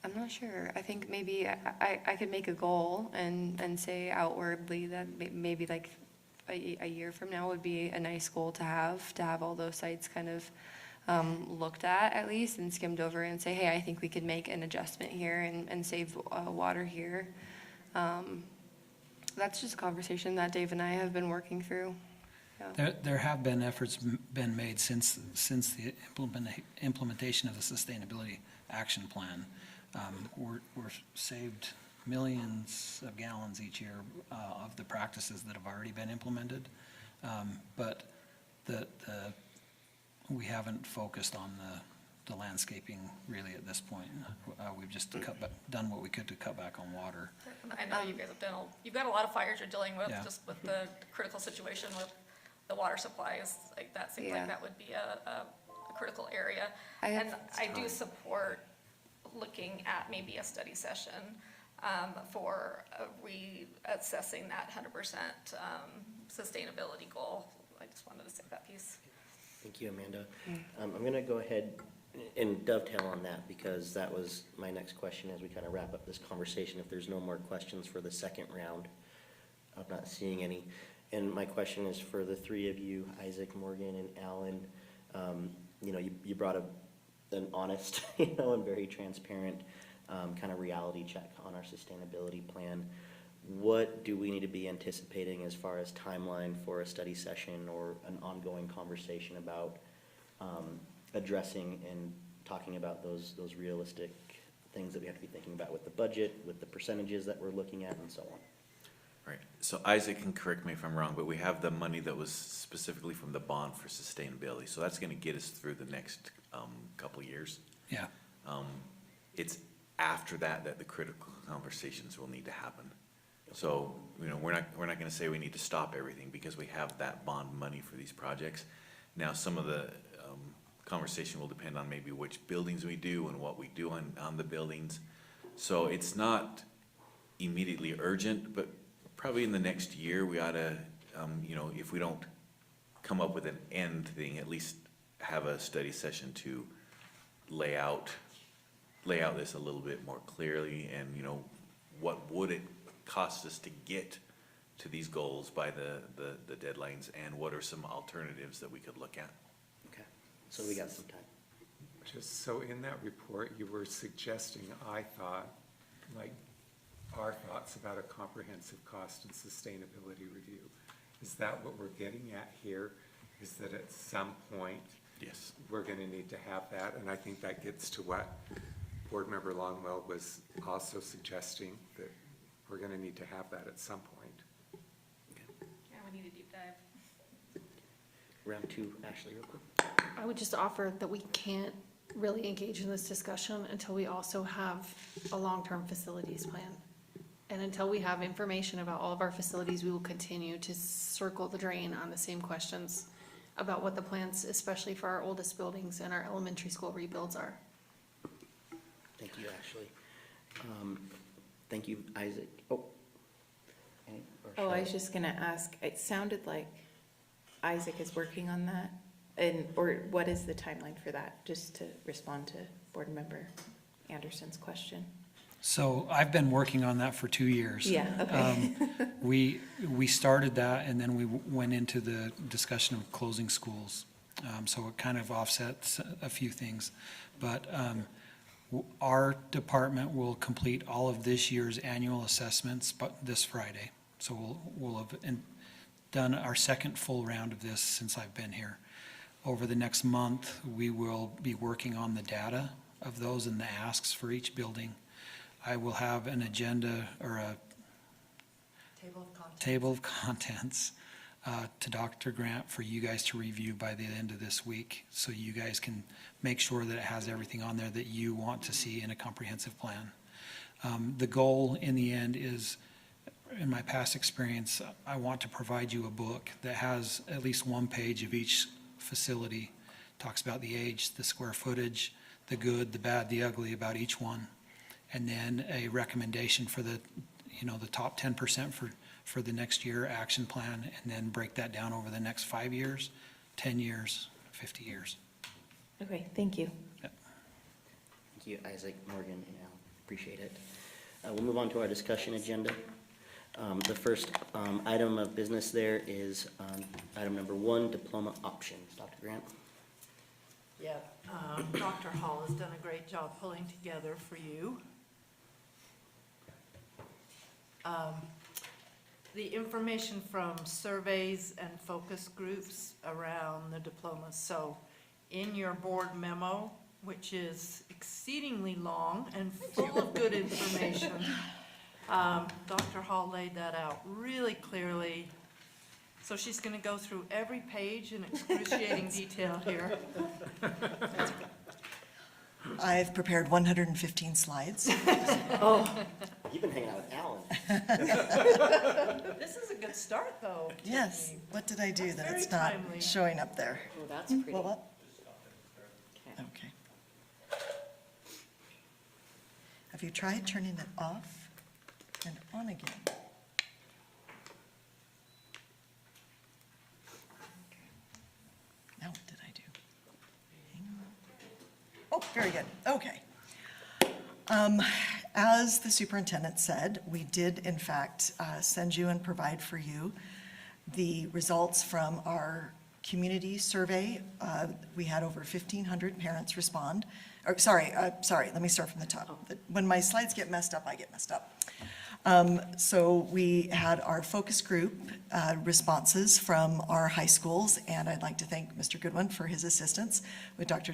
I'm not sure. I think maybe I could make a goal and say outwardly that maybe like a year from now would be a nice goal to have all those sites kind of looked at least and skimmed over and say, hey, I think we could make an adjustment here and save water here. That's just a conversation that Dave and I have been working through. Yeah. There have been efforts been made since the implementation of the Sustainability Action Plan. We're saved millions of gallons each year of the practices that have already been implemented, but we haven't focused on the landscaping really at this point. We've just done what we could to cut back on water. I know you guys have done, you've got a lot of fires you're dealing with, Yeah. just with the critical situation with the water supplies. Like that seems like that would be a critical area. And I do support looking at maybe a study session for reassessing that 100% sustainability goal. I just wanted to say that piece. Thank you, Amanda. I'm going to go ahead and dovetail on that, because that was my next question as we kind of wrap up this conversation. If there's no more questions for the second round, I'm not seeing any. And my question is for the three of you, Isaac, Morgan, and Alan. You brought an honest, and very transparent kind of reality check on our sustainability plan. What do we need to be anticipating as far as timeline for a study session or an ongoing conversation about addressing and talking about those realistic things that we have to be thinking about with the budget, with the percentages that we're looking at, and so on? Right, so Isaac can correct me if I'm wrong, but we have the money that was specifically from the bond for sustainability, so that's gonna get us through the next couple of years. Yeah. It's after that the critical conversations will need to happen. So, we're not gonna say we need to stop everything because we have that bond money for these projects. Now, some of the conversation will depend on maybe which buildings we do and what we do on the buildings. So it's not immediately urgent, but probably in the next year, we ought to, if we don't come up with an end thing, at least have a study session to lay out this a little bit more clearly, and, what would it cost us to get to these goals by the deadlines, and what are some alternatives that we could look at? Okay, so we got some time. Just so in that report, you were suggesting, I thought, like, our thoughts about a comprehensive cost and sustainability review. Is that what we're getting at here? Is that at some point, yes, we're going to need to have that? And I think that gets to what Board Member Longwell was also suggesting, that we're going to need to have that at some point. happy to deep dive. Round two, Ashley, real quick. I would just offer that we can't really engage in this discussion until we also have a long-term facilities plan. And until we have information about all of our facilities, we will continue to circle the drain on the same questions about what the plans, especially for our oldest buildings and our elementary school rebuilds are. Thank you, Ashley. Thank you, Isaac. Oh. Oh, I was just gonna ask, it sounded like Isaac is working on that, or what is the timeline for that, just to respond to Board Member Anderson's question? So I've been working on that for 2 years. Yeah, okay. We started that, and then we went into the discussion of closing schools. So it kind of offsets a few things. But our department will complete all of this year's annual assessments this Friday. So we'll have done our second full round of this since I've been here. Over the next month, we will be working on the data of those and the asks for each building. I will have an agenda or a table of contents to Dr. Grant for you guys to review by the end of this week, so you guys can make sure that it has everything on there that you want to see in a comprehensive plan. The goal in the end is, in my past experience, I want to provide you a book that has at least one page of each facility, talks about the age, the square footage, the good, the bad, the ugly about each one, and then a recommendation for the top 10% for the next year action plan, and then break that down over the next 5 years, 10 years, 50 years. Okay, thank you. Thank you, Isaac, Morgan, and Al. Appreciate it. We'll move on to our discussion agenda. The first item of business there is item number 1, diploma options. Dr. Grant? Yeah, Dr. Hall has done a great job pulling together for you the information from surveys and focus groups around the diplomas. So in your board memo, which is exceedingly long and full of good information, Dr. Hall laid that out really clearly. So she's going to go through every page in excruciating detail here. I've prepared 115 slides. Oh, you've been hanging out with Alan. This is a good start, though. Yes. What did I do That's that very it's not timely. showing up there? Oh, that's pretty. What? Okay. Have you tried turning it off and on again? Now what did I do? Hang on. Oh, very good. Okay. As the superintendent said, we did in fact send you and provide for you the results from our community survey. We had over 1,500 parents respond. Or, sorry, let me start from the top. When my slides get messed up, I get messed up. So we had our focus group responses from our high schools, and I'd like to thank Mr. Goodwin for his assistance with Dr.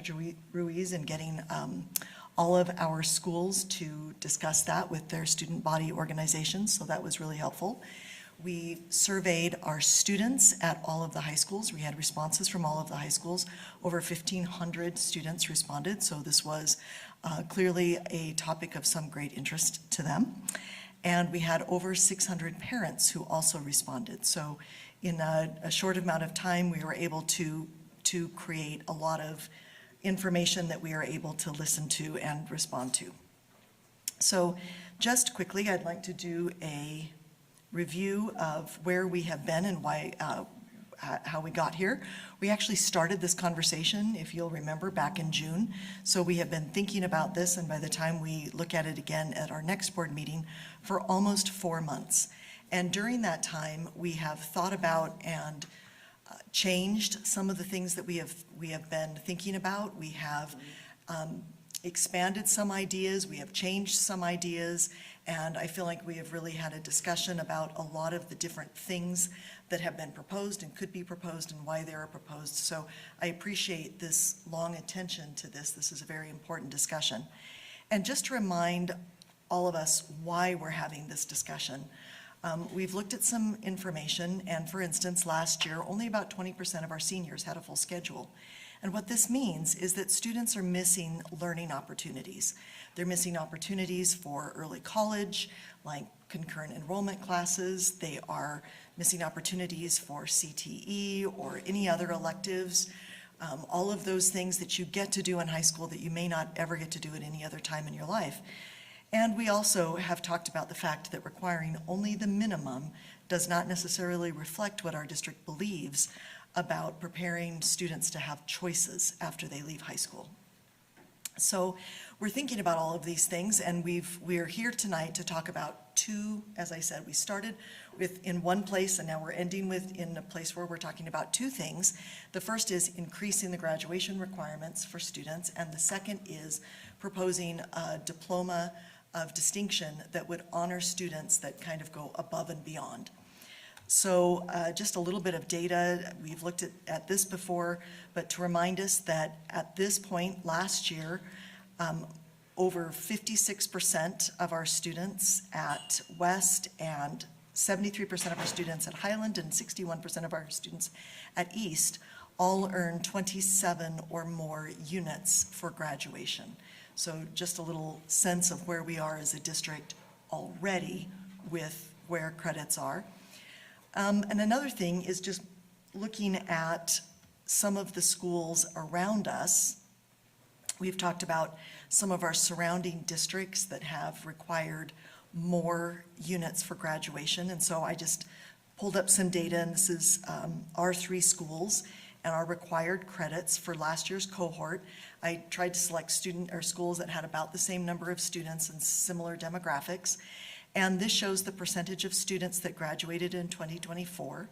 Ruiz in getting all of our schools to discuss that with their student body organizations, so that was really helpful. We surveyed our students at all of the high schools. We had responses from all of the high schools. Over 1,500 students responded, so this was clearly a topic of some great interest to them. And we had over 600 parents who also responded. So in a short amount of time, we were able to create a lot of information that we are able to listen to and respond to. So just quickly, I'd like to do a review of where we have been and why, how we got here. We actually started this conversation, if you'll remember, back in June. So we have been thinking about this, and by the time we look at it again at our next board meeting, for almost 4 months. And during that time, we have thought about and changed some of the things that we have been thinking about. We have expanded some ideas, we have changed some ideas, and I feel like we have really had a discussion about a lot of the different things that have been proposed and could be proposed and why they are proposed. So I appreciate this long attention to this. This is a very important discussion. And just to remind all of us why we're having this discussion, We've looked at some information, and for instance, last year, only about 20% of our seniors had a full schedule. And what this means is that students are missing learning opportunities. They're missing opportunities for early college, like concurrent enrollment classes. They are missing opportunities for CTE or any other electives. All of those things that you get to do in high school that you may not ever get to do at any other time in your life. And we also have talked about the fact that requiring only the minimum does not necessarily reflect what our district believes about preparing students to have choices after they leave high school. So we're thinking about all of these things, and we're here tonight to talk about two, as I said, we started with in one place, and now we're ending with in a place where we're talking about two things. The first is increasing the graduation requirements for students, and the second is proposing a diploma of distinction that would honor students that kind of go above and beyond. So just a little bit of data, we've looked at this before, but to remind us that at this point last year, over 56% of our students at West and 73% of our students at Highland and 61% of our students at East all earned 27 or more units for graduation. So just a little sense of where we are as a district already with where credits are. And another thing is just looking at some of the schools around us. We've talked about some of our surrounding districts that have required more units for graduation. And so I just pulled up some data, and this is our three schools and our required credits for last year's cohort. I tried to select schools that had about the same number of students and similar demographics. And this shows the percentage of students that graduated in 2024.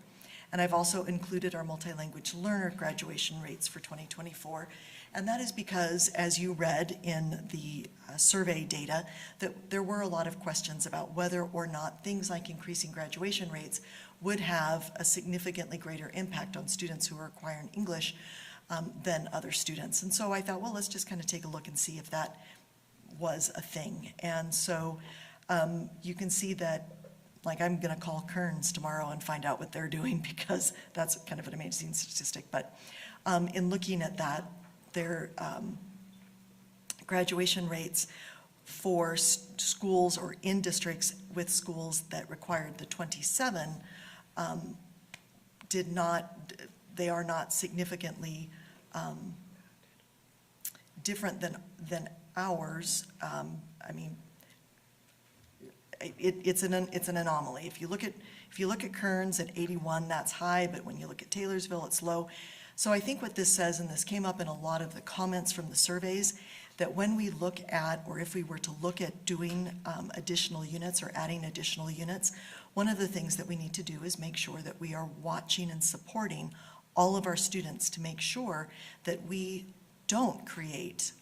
And I've also included our multi-language learner graduation rates for 2024. And that is because, as you read in the survey data, that there were a lot of questions about whether or not things like increasing graduation rates would have a significantly greater impact on students who are acquiring English than other students. And so I thought, well, let's just kind of take a look and see if that was a thing. And so you can see that, like, I'm going to call Kearns tomorrow and find out what they're doing, because that's kind of an amazing statistic. But in looking at that, their graduation rates for schools or in districts with schools that required the 27 they are not significantly different than ours. I mean, it's an anomaly. If you look at Kearns at 81, that's high, but when you look at Taylorsville, it's low. So I think what this says, and this came up in a lot of the comments from the surveys, that when we look at, or if we were to look at doing additional units or adding additional units, one of the things that we need to do is make sure that we are watching and supporting all of our students to make sure that we don't create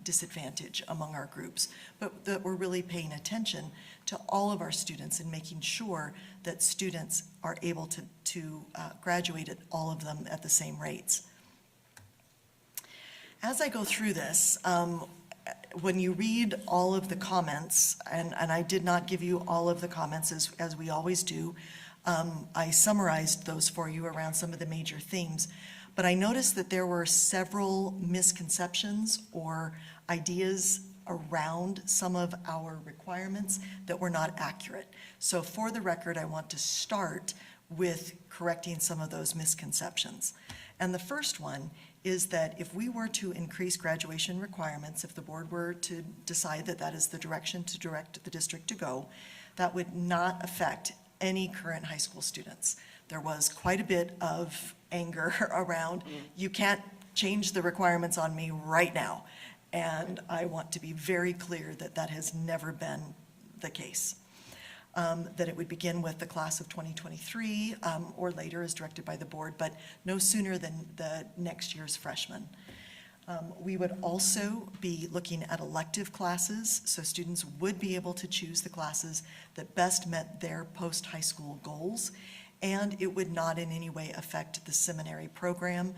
disadvantage among our groups, but that we're really paying attention to all of our students and making sure that students are able to graduate at all of them at the same rates. As I go through this, when you read all of the comments, and I did not give you all of the comments as we always do, I summarized those for you around some of the major themes. But I noticed that there were several misconceptions or ideas around some of our requirements that were not accurate. So for the record, I want to start with correcting some of those misconceptions. And the first one is that if we were to increase graduation requirements, if the board were to decide that that is the direction to direct the district to go, that would not affect any current high school students. There was quite a bit of anger around, you can't change the requirements on me right now. And I want to be very clear that that has never been the case. That it would begin with the class of 2023 or later as directed by the board, but no sooner than the next year's freshmen. We would also be looking at elective classes, so students would be able to choose the classes that best met their post-high school goals, and it would not in any way affect the seminary program.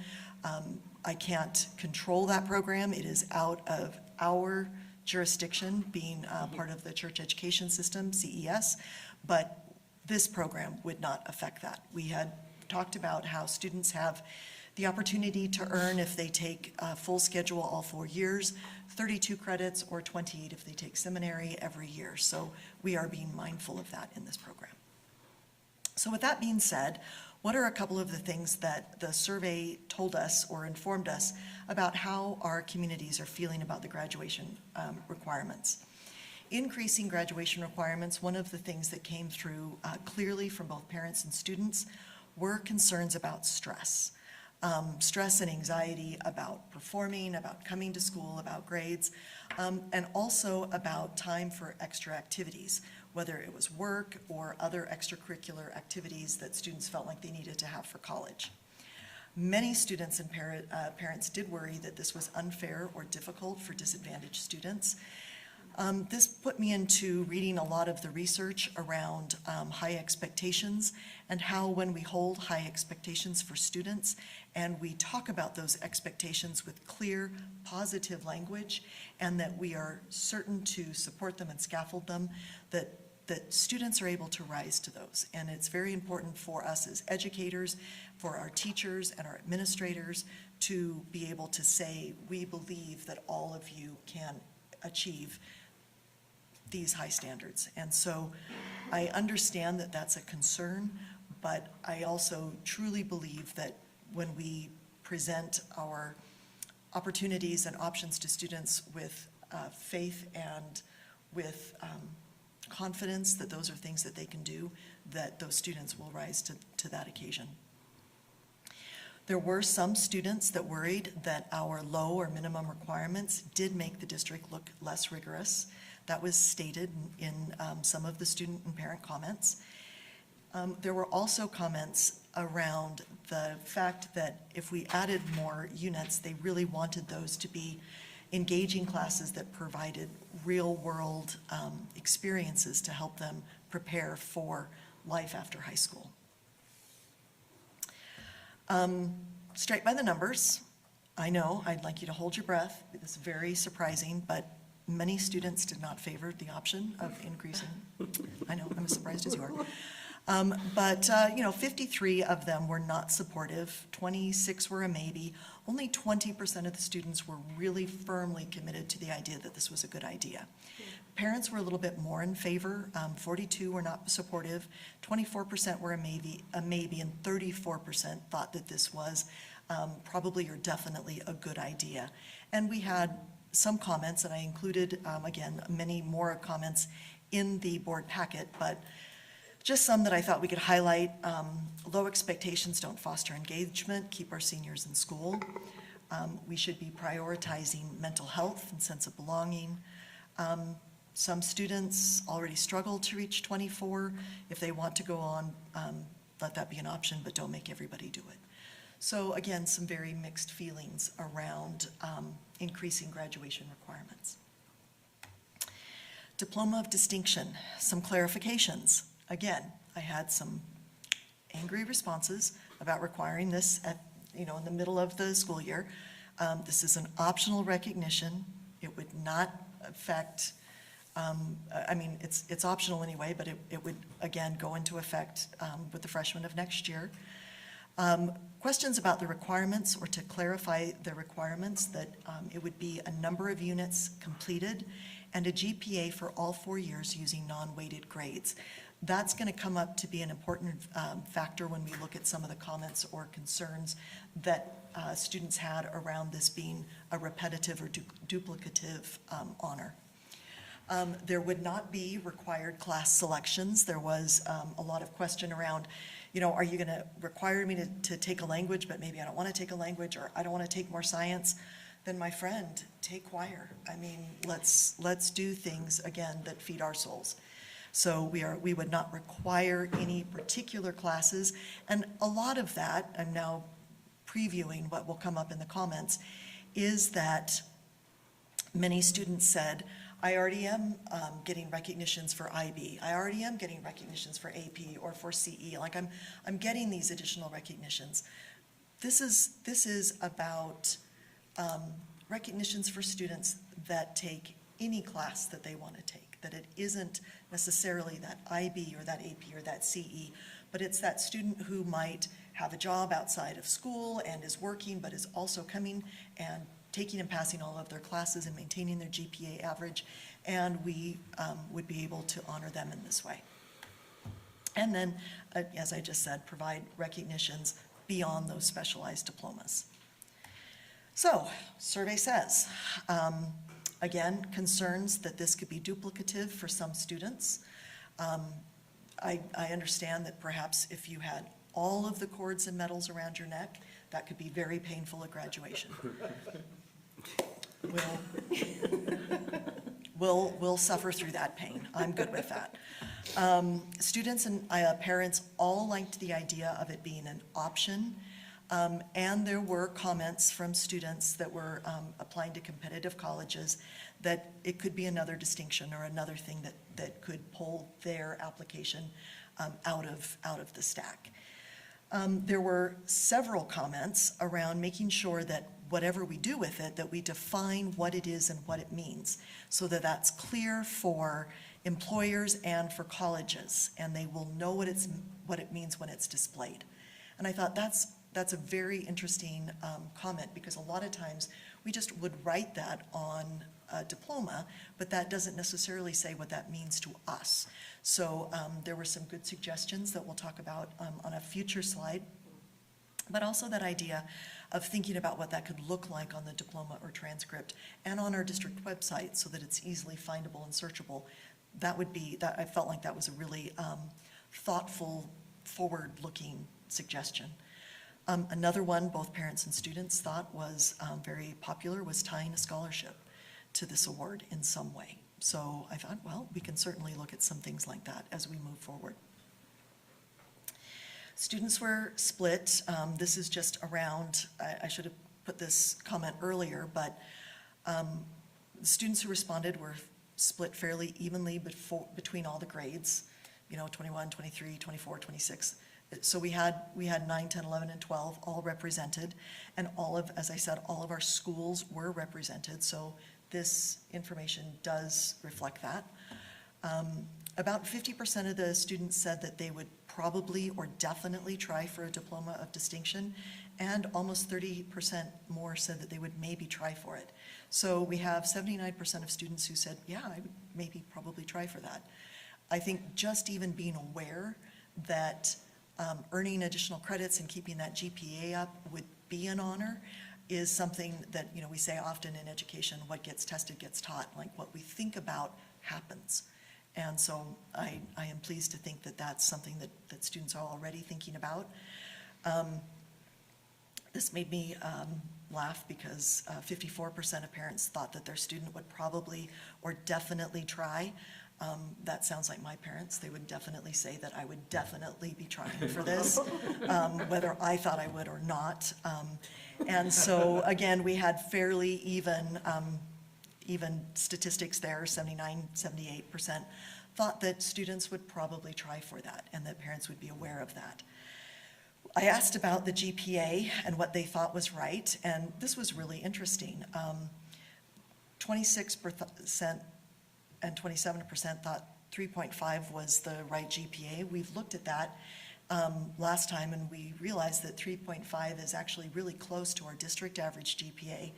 I can't control that program. It is out of our jurisdiction, being part of the church education system, CES, but This program would not affect that. We had talked about how students have the opportunity to earn, if they take a full schedule all 4 years, 32 credits, or 28 if they take seminary every year. So we are being mindful of that in this program. So with that being said, what are a couple of the things that the survey told us or informed us about how our communities are feeling about the graduation requirements? Increasing graduation requirements, one of the things that came through clearly from both parents and students were concerns about stress. Stress and anxiety about performing, about coming to school, about grades, and also about time for extra activities, whether it was work or other extracurricular activities that students felt like they needed to have for college. Many students and parents did worry that this was unfair or difficult for disadvantaged students. This put me into reading a lot of the research around high expectations and how when we hold high expectations for students and we talk about those expectations with clear, positive language, and that we are certain to support them and scaffold them, that students are able to rise to those. And it's very important for us as educators, for our teachers and our administrators to be able to say, we believe that all of you can achieve these high standards. And so I understand that that's a concern, but I also truly believe that when we present our opportunities and options to students with faith and with confidence that those are things that they can do, that those students will rise to that occasion. There were some students that worried that our low or minimum requirements did make the district look less rigorous. That was stated in some of the student and parent comments. There were also comments around the fact that if we added more units, they really wanted those to be engaging classes that provided real-world experiences to help them prepare for life after high school. Straight by the numbers, I know, I'd like you to hold your breath. It's very surprising, but many students did not favor the option of increasing. I know, I'm as surprised as you are. But 53 of them were not supportive, 26 were a maybe. Only 20% of the students were really firmly committed to the idea that this was a good idea. Parents were a little bit more in favor. 42 were not supportive, 24% were a maybe, and 34% thought that this was probably or definitely a good idea. And we had some comments, and I included, again, many more comments in the board packet, but just some that I thought we could highlight. Low expectations don't foster engagement, keep our seniors in school. We should be prioritizing mental health and sense of belonging. Some students already struggle to reach 24. If they want to go on, let that be an option, but don't make everybody do it. So again, some very mixed feelings around increasing graduation requirements. Diploma of distinction, some clarifications. Again, I had some angry responses about requiring this at, in the middle of the school year. This is an optional recognition. It would not affect, it's optional anyway, but it would, again, go into effect with the freshmen of next year. Questions about the requirements, or to clarify the requirements, that it would be a number of units completed and a GPA for all 4 years using non-weighted grades. That's going to come up to be an important factor when we look at some of the comments or concerns that students had around this being a repetitive or duplicative honor. There would not be required class selections. There was a lot of question around, are you going to require me to take a language, but maybe I don't want to take a language, or I don't want to take more science? Then my friend, take choir. Let's do things, again, that feed our souls. So we would not require any particular classes. And a lot of that, I'm now previewing what will come up in the comments, is that many students said, I already am getting recognitions for IB. I already am getting recognitions for AP or for CE. I'm getting these additional recognitions. This is about recognitions for students that take any class that they want to take, that it isn't necessarily that IB or that AP or that CE, but it's that student who might have a job outside of school and is working, but is also coming and taking and passing all of their classes and maintaining their GPA average, and we would be able to honor them in this way. And then, as I just said, provide recognitions beyond those specialized diplomas. So, survey says, again, concerns that this could be duplicative for some students. I understand that perhaps if you had all of the cords and medals around your neck, that could be very painful at graduation. We'll suffer through that pain. I'm good with that. Students and parents all liked the idea of it being an option. And there were comments from students that were applying to competitive colleges that it could be another distinction or another thing that could pull their application out of the stack. There were several comments around making sure that whatever we do with it, that we define what it is and what it means, so that that's clear for employers and for colleges, and they will know what it means when it's displayed. And I thought that's a very interesting comment, because a lot of times we just would write that on a diploma, but that doesn't necessarily say what that means to us. So there were some good suggestions that we'll talk about on a future slide, but also that idea of thinking about what that could look like on the diploma or transcript and on our district website so that it's easily findable and searchable. I felt like that was a really thoughtful, forward-looking suggestion. Another one both parents and students thought was very popular was tying a scholarship to this award in some way. So I thought, well, we can certainly look at some things like that as we move forward. Students were split. This is just around, I should have put this comment earlier, but the students who responded were split fairly evenly between all the grades, 21, 23, 24, 26. So we had 9, 10, 11, and 12 all represented, and as I said, all of our schools were represented, so this information does reflect that. About 50% of the students said that they would probably or definitely try for a diploma of distinction, and almost 30% more said that they would maybe try for it. So we have 79% of students who said, yeah, I would maybe probably try for that. I think just even being aware that earning additional credits and keeping that GPA up would be an honor is something that, we say often in education, what gets tested gets taught. Like what we think about happens. And so I am pleased to think that that's something that students are already thinking about. This made me laugh because 54% of parents thought that their student would probably or definitely try. That sounds like my parents. They would definitely say that I would definitely be trying for this, whether I thought I would or not. And so, again, we had fairly even statistics there. 79, 78% thought that students would probably try for that and that parents would be aware of that. I asked about the GPA and what they thought was right, and this was really interesting. 26% and 27% thought 3.5 was the right GPA. We've looked at that last time, and we realized that 3.5 is actually really close to our district average GPA.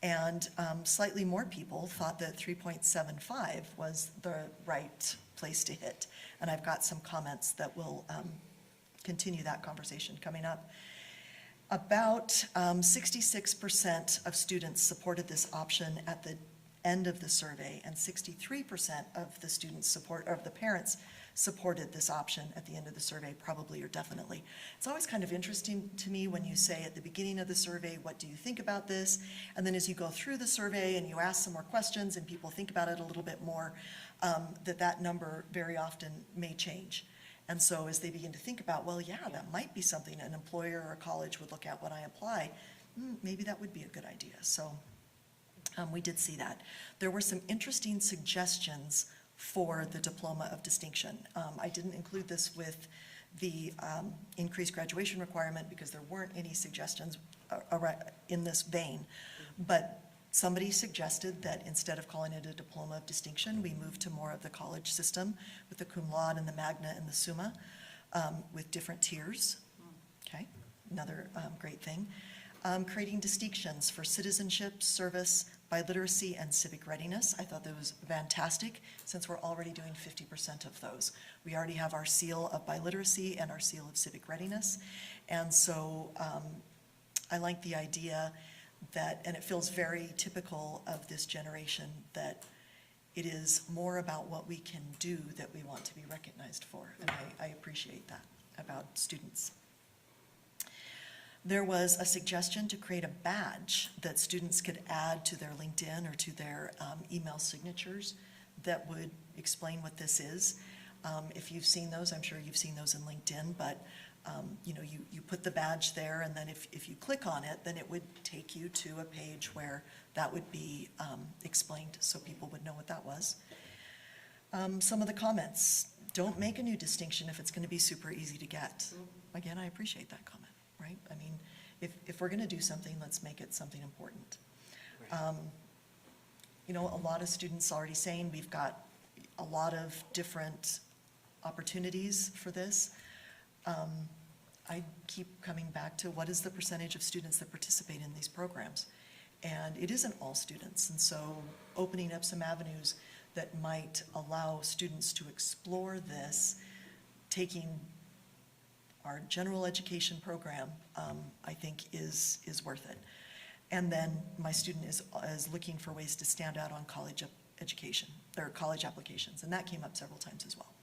And slightly more people thought that 3.75 was the right place to hit. And I've got some comments that will continue that conversation coming up. About 66% of students supported this option at the end of the survey, and 63% of the students the parents supported this option at the end of the survey, probably or definitely. It's always kind of interesting to me when you say at the beginning of the survey, what do you think about this? And then as you go through the survey and you ask some more questions and people think about it a little bit more, that number very often may change. And so as they begin to think about, well, yeah, that might be something an employer or a college would look at when I apply, maybe that would be a good idea. So we did see that. There were some interesting suggestions for the Diploma of Distinction. I didn't include this with the increased graduation requirement because there weren't any suggestions in this vein, but Somebody suggested that instead of calling it a diploma of distinction, we move to more of the college system with the cum laude and the magna and the summa, with different tiers. Okay, another great thing. Creating distinctions for citizenship, service, biliteracy, and civic readiness. I thought that was fantastic, since we're already doing 50% of those. We already have our seal of biliteracy and our seal of civic readiness. And so I like the idea that, and it feels very typical of this generation, that it is more about what we can do that we want to be recognized for. And I appreciate that about students. There was a suggestion to create a badge that students could add to their LinkedIn or to their email signatures that would explain what this is. If you've seen those, I'm sure you've seen those in LinkedIn, but you know, you put the badge there, and then if you click on it, then it would take you to a page where that would be explained, so people would know what that was. Some of the comments: don't make a new distinction if it's going to be super easy to get. Again, I appreciate that comment, right? I mean, if we're going to do something, let's make it something important. You know, a lot of students already saying we've got a lot of different opportunities for this. I keep coming back to what is the percentage of students that participate in these programs? And it isn't all students, and so opening up some avenues that might allow students to explore this, taking our general education program, I think is worth it. And then my student is looking for ways to stand out on college education, or college applications, and that came up several times as well.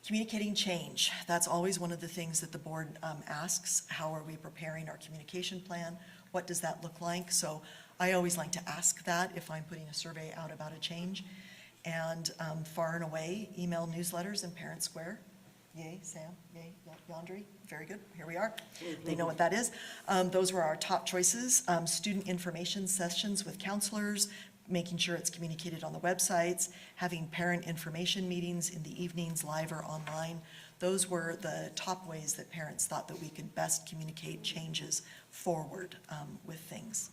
Communicating change, that's always one of the things that the board asks. How are we preparing our communication plan? What does that look like? So I always like to ask that if I'm putting a survey out about a change. And far and away, email newsletters and Parent Square. Yay, Sam, yay, Yandri, very good, here we are. They know what that is. Those were our top choices. Student information sessions with counselors, making sure it's communicated on the websites, having parent information meetings in the evenings, live or online. Those were the top ways that parents thought that we could best communicate changes forward with things.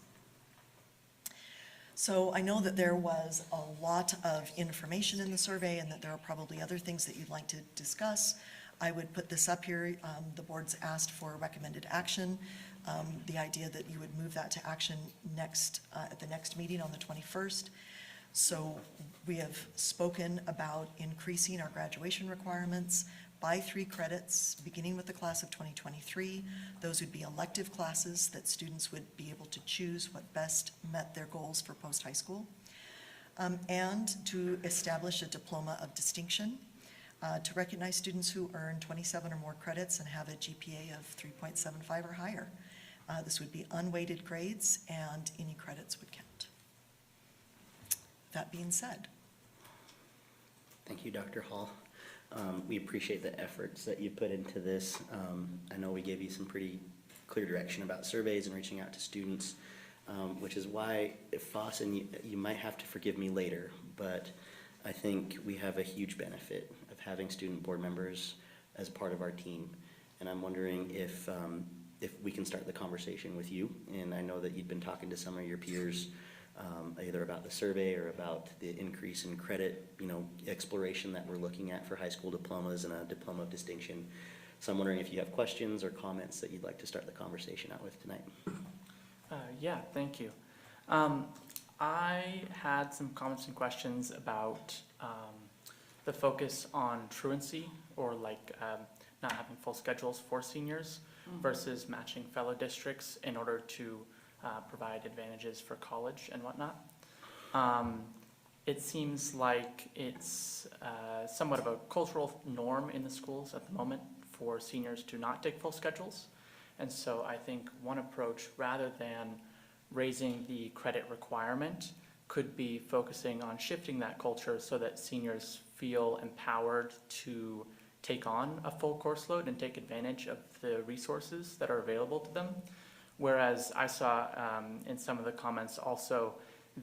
So I know that there was a lot of information in the survey and that there are probably other things that you'd like to discuss. I would put this up here. The board's asked for recommended action. The idea that you would move that to action at the next meeting on the 21st. So we have spoken about increasing our graduation requirements by 3 credits, beginning with the class of 2023. Those would be elective classes that students would be able to choose what best met their goals for post-high school. And to establish a diploma of distinction to recognize students who earn 27 or more credits and have a GPA of 3.75 or higher. This would be unweighted grades, and any credits would count. That being said. Thank you, Dr. Hall. We appreciate the efforts that you put into this. I know we gave you some pretty clear direction about surveys and reaching out to students, which is why, Foss, and you might have to forgive me later, but I think we have a huge benefit of having student board members as part of our team. And I'm wondering if we can start the conversation with you. And I know that you've been talking to some of your peers either about the survey or about the increase in credit, exploration that we're looking at for high school diplomas and a diploma of distinction. So I'm wondering if you have questions or comments that you'd like to start the conversation out with tonight. Yeah, thank you. I had some comments and questions about the focus on truancy, or not having full schedules for seniors versus matching fellow districts in order to provide advantages for college and whatnot. It seems like it's somewhat of a cultural norm in the schools at the moment for seniors to not take full schedules. And so I think one approach, rather than raising the credit requirement, could be focusing on shifting that culture so that seniors feel empowered to take on a full course load and take advantage of the resources that are available to them. Whereas I saw in some of the comments also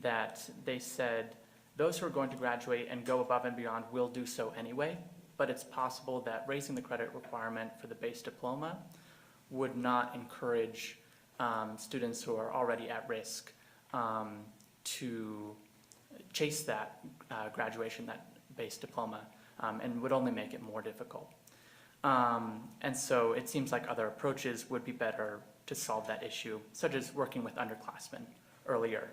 that they said those who are going to graduate and go above and beyond will do so anyway, but it's possible that raising the credit requirement for the base diploma would not encourage students who are already at risk to chase that graduation, that base diploma, and would only make it more difficult. And so it seems like other approaches would be better to solve that issue, such as working with underclassmen earlier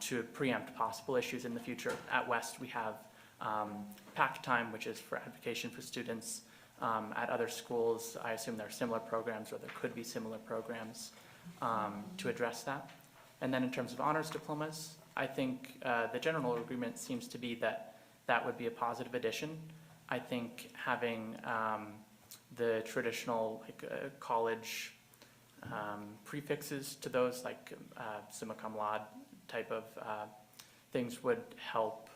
to preempt possible issues in the future. At West, we have PAC time, which is for advocation for students. At other schools, I assume there are similar programs, or there could be similar programs to address that. And then in terms of honors diplomas, I think the general agreement seems to be that that would be a positive addition. I think having the traditional college prefixes to those, like summa cum laude type of things, would help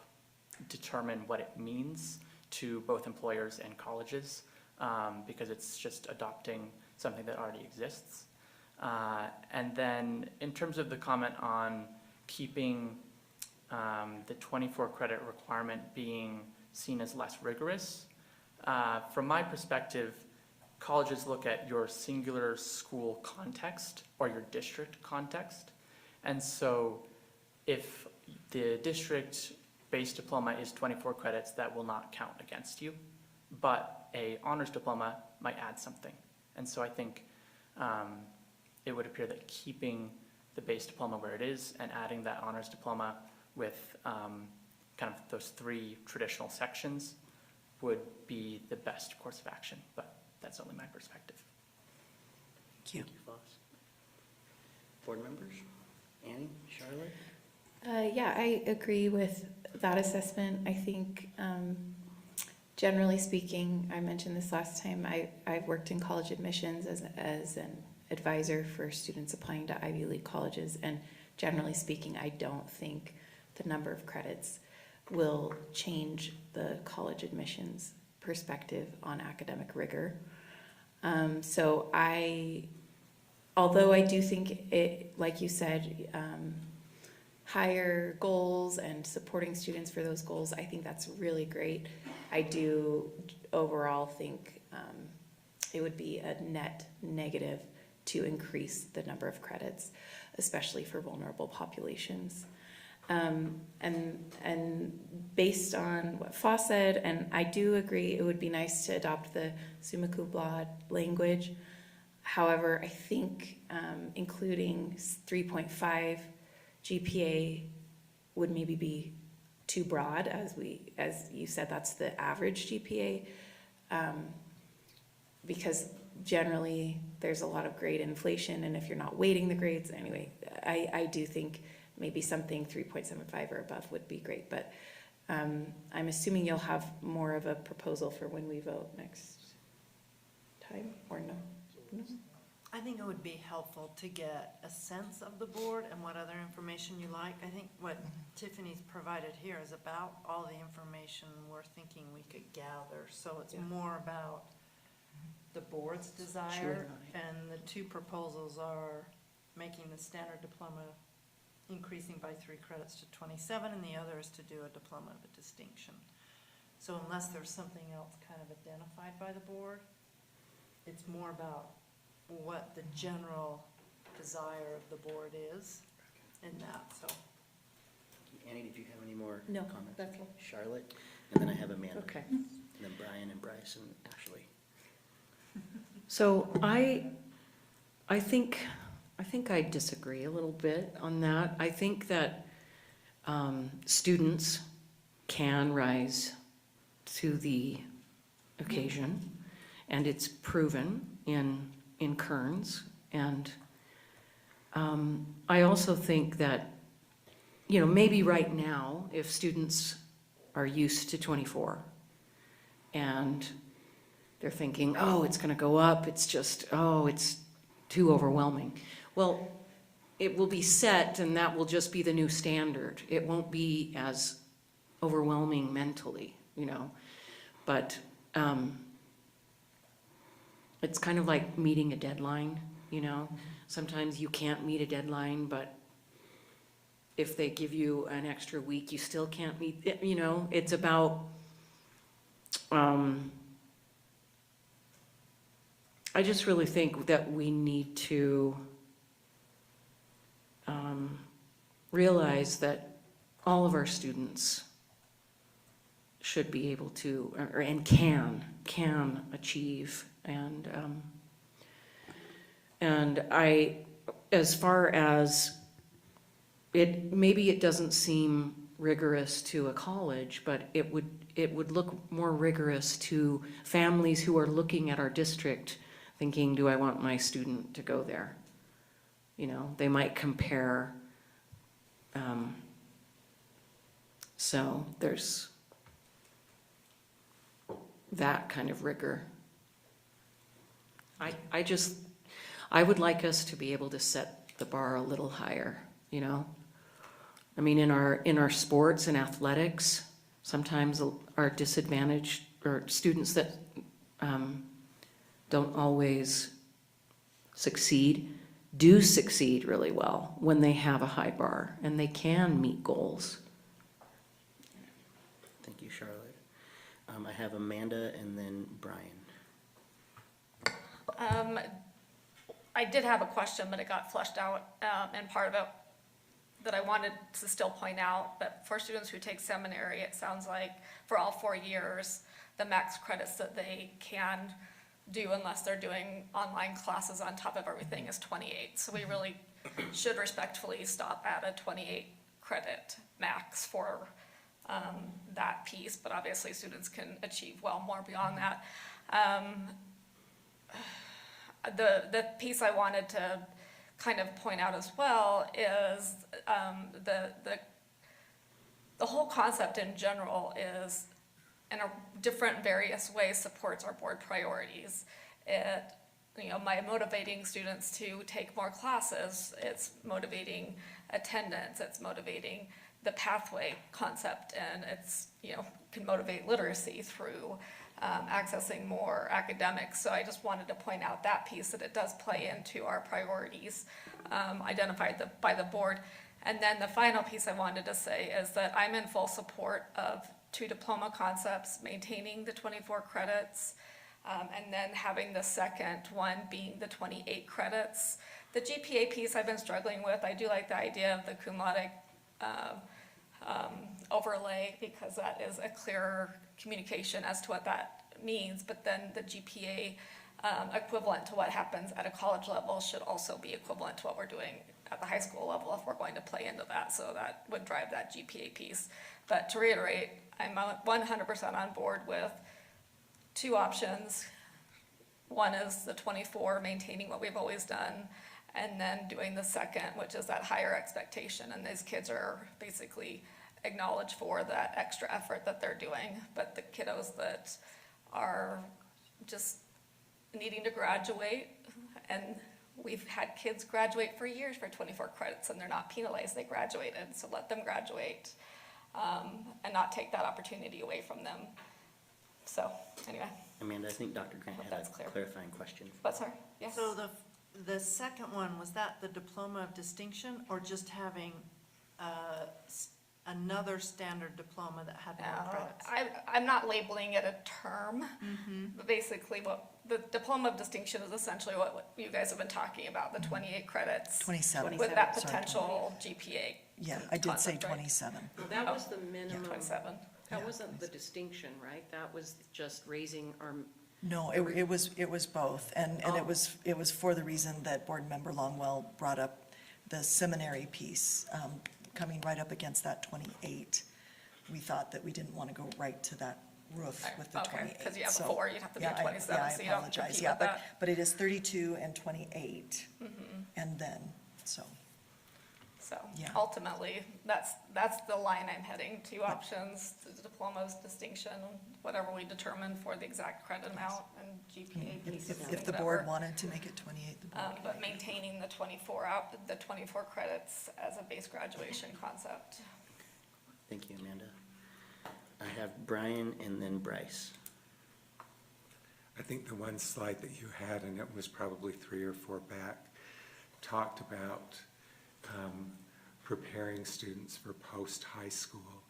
determine what it means to both employers and colleges, because it's just adopting something that already exists. And then in terms of the comment on keeping the 24 credit requirement being seen as less rigorous, from my perspective, colleges look at your singular school context or your district context. And so if the district-based diploma is 24 credits, that will not count against you, but a honors diploma might add something. And so I think it would appear that keeping the base diploma where it is and adding that honors diploma with kind of those 3 traditional sections would be the best course of action, but that's only my perspective. Thank you. Thank you, Foss. Board members? Annie, Charlotte? Yeah, I agree with that assessment. I think, generally speaking, I mentioned this last time, I've worked in college admissions as an advisor for students applying to Ivy League colleges, and generally speaking, I don't think the number of credits will change the college admissions perspective on academic rigor. So although I do think it, like you said, higher goals and supporting students for those goals, I think that's really great. I do overall think it would be a net negative to increase the number of credits, especially for vulnerable populations. And based on what Foss said, and I do agree it would be nice to adopt the summa cum laude language. However, I think including 3.5 GPA would maybe be too broad, as you said, that's the average GPA, because generally there's a lot of grade inflation, and if you're not weighting the grades, anyway, I do think maybe something 3.75 or above would be great, but I'm assuming you'll have more of a proposal for when we vote next time, or no? I think it would be helpful to get a sense of the board and what other information you like. I think what Tiffany's provided here is about all the information we're thinking we could gather. So it's more about the board's desire, and the 2 proposals are making the standard diploma increasing by 3 credits to 27, and the other is to do a diploma of a distinction. So unless there's something else kind of identified by the board, it's more about what the general desire of the board is in that, so. Annie, did you have any more No, comments? that's all. Charlotte? And then I have Amanda. Okay. And then Brian and Bryce and Ashley. So I think I disagree a little bit on that. I think that students can rise to the occasion, and it's proven in Kearns. And I also think that, maybe right now, if students are used to 24 and they're thinking, oh, it's going to go up, it's just, oh, it's too overwhelming. Well, it will be set, and that will just be the new standard. It won't be as overwhelming mentally, but it's kind of like meeting a deadline, Sometimes you can't meet a deadline, but if they give you an extra week, you still can't meet it, It's about, I just really think that we need to realize that all of our students should be able to, and can achieve. And as far as maybe it doesn't seem rigorous to a college, but it would look more rigorous to families who are looking at our district thinking, do I want my student to go there? You know, they might compare. So there's that kind of rigor. I would like us to be able to set the bar a little higher, you know? I mean, in our sports and athletics, sometimes our disadvantaged, or students that don't always succeed, do succeed really well when they have a high bar and they can meet goals. Thank you, Charlotte. I have Amanda and then Brian. I did have a question, but it got flushed out, and part of it that I wanted to still point out, but for students who take seminary, it sounds like for all 4 years, the max credits that they can do unless they're doing online classes on top of everything is 28. So we really should respectfully stop at a 28 credit max for that piece, but obviously students can achieve well more beyond that. The piece I wanted to kind of point out as well is the whole concept in general is, in a different various ways, supports our board priorities. It, you know, by motivating students to take more classes, it's motivating attendance, it's motivating the pathway concept, and it's, you know, can motivate literacy through accessing more academics. So I just wanted to point out that piece, that it does play into our priorities identified by the board. And then the final piece I wanted to say is that I'm in full support of 2 diploma concepts, maintaining the 24 credits, and then having the second one being the 28 credits. The GPA piece I've been struggling with. I do like the idea of the cum laude overlay, because that is a clearer communication as to what that means, but then the GPA equivalent to what happens at a college level should also be equivalent to what we're doing at the high school level if we're going to play into that, so that would drive that GPA piece. But to reiterate, I'm 100% on board with 2 options. One is the 24, maintaining what we've always done, and then doing the second, which is that higher expectation, and these kids are basically acknowledged for that extra effort that they're doing. But the kiddos that are just needing to graduate, and we've had kids graduate for years for 24 credits and they're not penalized, they graduated, so let them graduate and not take that opportunity away from them. So anyway. Amanda, I think Dr. Grant had a clarifying question. But sorry, yes. So the second one, was that the diploma of distinction, or just having another standard diploma that had more credits? I'm not labeling it a term, but basically what the diploma of distinction is essentially what you guys have been talking about, the 28 credits. 27. With that Sorry, potential GPA. Yeah, I did say concept, right? 27. Well, that was the minimum. 27. That wasn't the distinction, right? That was just raising our. No, it was both, and it was for the reason that Board Member Longwell brought up the seminary piece, coming right up against that 28. We thought that we didn't want to go right to that roof with the 28. Okay, because you have So, a 4, you'd have to be yeah, a 27, I so you don't apologize. compete Yeah, with that. but it is 32 and 28, and then, so. So Yeah. ultimately, that's the line I'm heading, 2 options, the diploma's distinction, whatever we determine for the exact credit amount and GPA piece. If the board wanted to make it 28, the board. But maintaining the 24 credits as a base graduation concept. Thank you, Amanda. I have Brian and then Bryce. I think the one slide that you had, and it was probably 3 or 4 back, talked about preparing students for post-high school.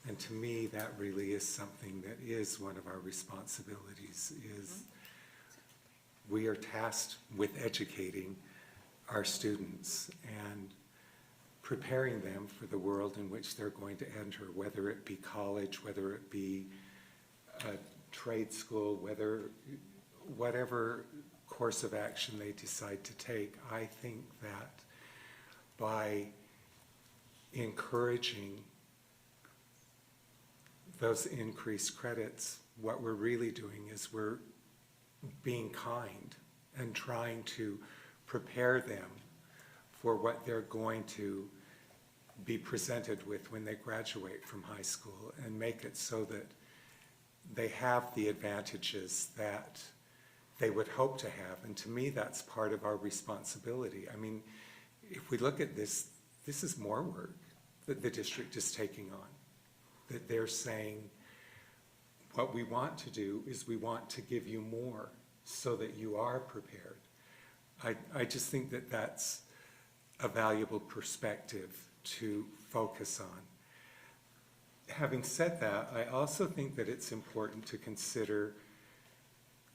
And to me, that really is something that is one of our responsibilities, is we are tasked with educating our students and preparing them for the world in which they're going to enter, whether it be college, whether it be a trade school, whatever course of action they decide to take. I think that by encouraging those increased credits, what we're really doing is we're being kind and trying to prepare them for what they're going to be presented with when they graduate from high school, and make it so that they have the advantages that they would hope to have. And to me, that's part of our responsibility. I mean, if we look at this, this is more work that the district is taking on. That they're saying, what we want to do is we want to give you more so that you are prepared. I just think that that's a valuable perspective to focus on. Having said that, I also think that it's important to consider,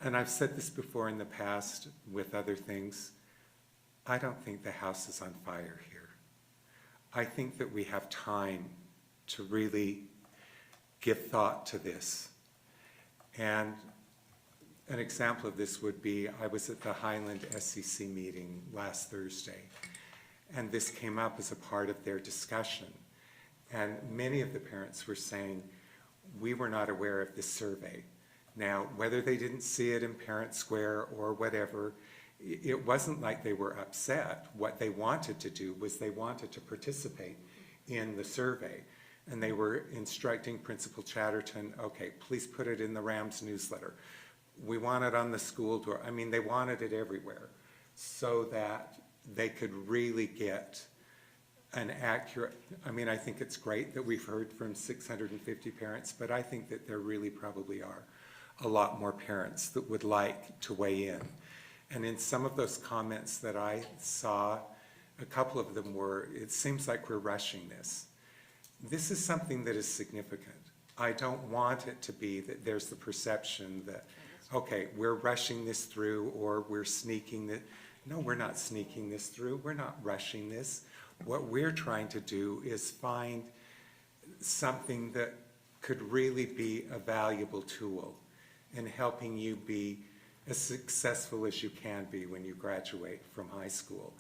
and I've said this before in the past with other things, I don't think the house is on fire here. I think that we have time to really give thought to this. And an example of this would be, I was at the Highland SCC meeting last Thursday, and this came up as a part of their discussion. And many of the parents were saying, we were not aware of this survey. Now, whether they didn't see it in Parent Square or whatever, it wasn't like they were upset. What they wanted to do was they wanted to participate in the survey. And they were instructing Principal Chatterton, okay, please put it in the Rams newsletter. We want it on the school door. I mean, they wanted it everywhere so that they could really get an accurate, I mean, I think it's great that we've heard from 650 parents, but I think that there really probably are a lot more parents that would like to weigh in. And in some of those comments that I saw, a couple of them were, it seems like we're rushing this. This is something that is significant. I don't want it to be that there's the perception that, okay, we're rushing this through or we're sneaking it. No, we're not sneaking this through. We're not rushing this. What we're trying to do is find something that could really be a valuable tool in helping you be as successful as you can be when you graduate from high school.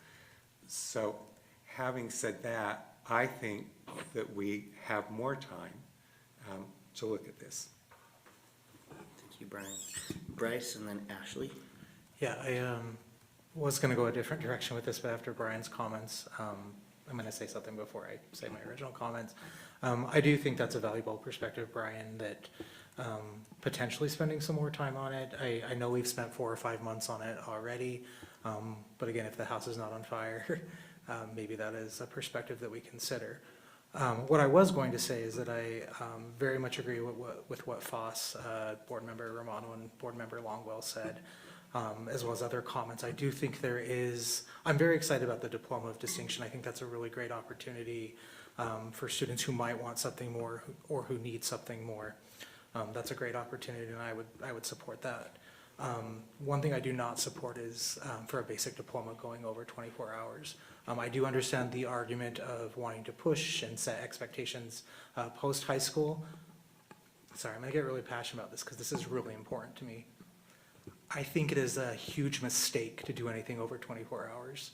So having said that, I think that we have more time to look at this. Thank you, Brian. Bryce and then Ashley. Yeah, I was going to go a different direction with this, but after Brian's comments, I'm going to say something before I say my original comments. I do think that's a valuable perspective, Brian, that potentially spending some more time on it. I know we've spent 4 or 5 months on it already, but again, if the house is not on fire, maybe that is a perspective that we consider. What I was going to say is that I very much agree with what Foss, Board Member Romano and Board Member Longwell said, as well as other comments. I do think I'm very excited about the Diploma of Distinction. I think that's a really great opportunity for students who might want something more or who need something more. That's a great opportunity, and I would support that. One thing I do not support is for a basic diploma going over 24 hours. I do understand the argument of wanting to push and set expectations post-high school. Sorry, I'm going to get really passionate about this because this is really important to me. I think it is a huge mistake to do anything over 24 hours.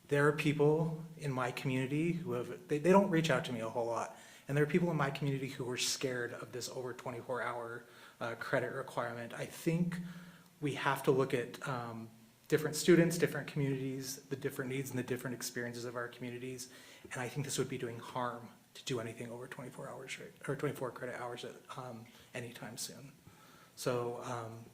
There are people in my community who they don't reach out to me a whole lot, and there are people in my community who are scared of this over 24-hour credit requirement. I think we have to look at different students, different communities, the different needs and the different experiences of our communities, and I think this would be doing harm to do anything over 24 hours, or 24 credit hours at anytime soon. So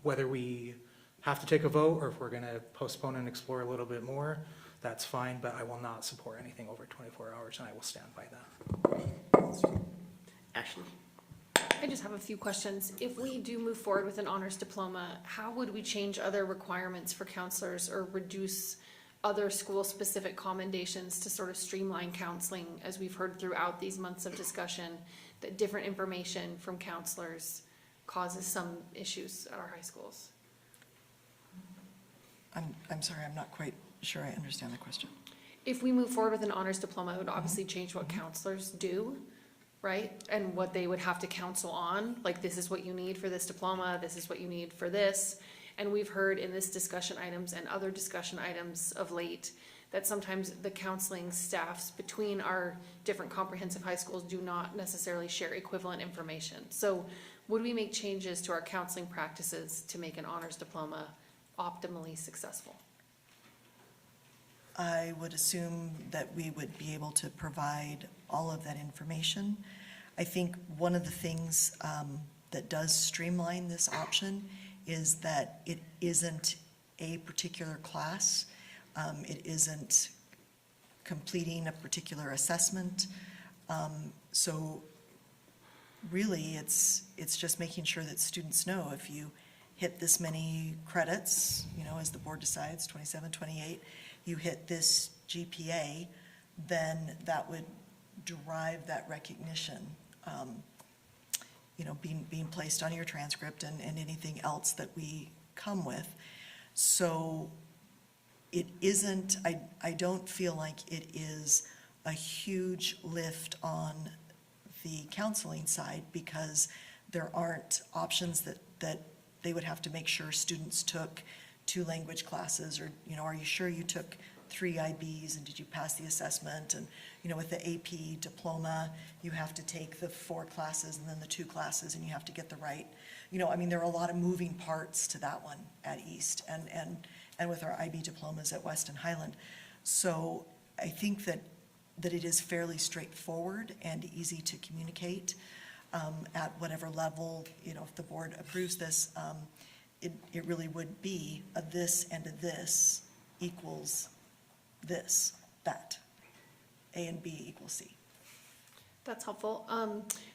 whether we have to take a vote or if we're going to postpone and explore a little bit more, that's fine, but I will not support anything over 24 hours, and I will stand by that. Ashley? I just have a few questions. If we do move forward with an honors diploma, how would we change other requirements for counselors or reduce other school-specific commendations to sort of streamline counseling, as we've heard throughout these months of discussion, that different information from counselors causes some issues at our high schools? I'm sorry, I'm not quite sure I understand the question. if we move forward with an honors diploma, it would obviously change what counselors do, right? And what they would have to counsel on, like, this is what you need for this diploma, this is what you need for this. And we've heard in this discussion items and other discussion items of late that sometimes the counseling staffs between our different comprehensive high schools do not necessarily share equivalent information. So would we make changes to our counseling practices to make an honors diploma optimally successful? I would assume that we would be able to provide all of that information. I think one of the things that does streamline this option is that it isn't a particular class. It isn't completing a particular assessment. So really, it's just making sure that students know if you hit this many credits, you know, as the board decides, 27, 28, you hit this GPA, then that would drive that recognition, you know, being placed on your transcript and anything else that we come with. So it isn't, I don't feel like it is a huge lift on the counseling side because there aren't options that they would have to make sure students took 2 language classes, or, you know, are you sure you took 3 IBs and did you pass the assessment? And, you know, with the AP diploma, you have to take the 4 classes and then the 2 classes and you have to get the right, you know, I mean, there are a lot of moving parts to that one at East and with our IB diplomas at West and Highland. So I think that it is fairly straightforward and easy to communicate at whatever level, you know, if the board approves this, it really would be a this and a this equals this, that. A and B equals C. That's helpful.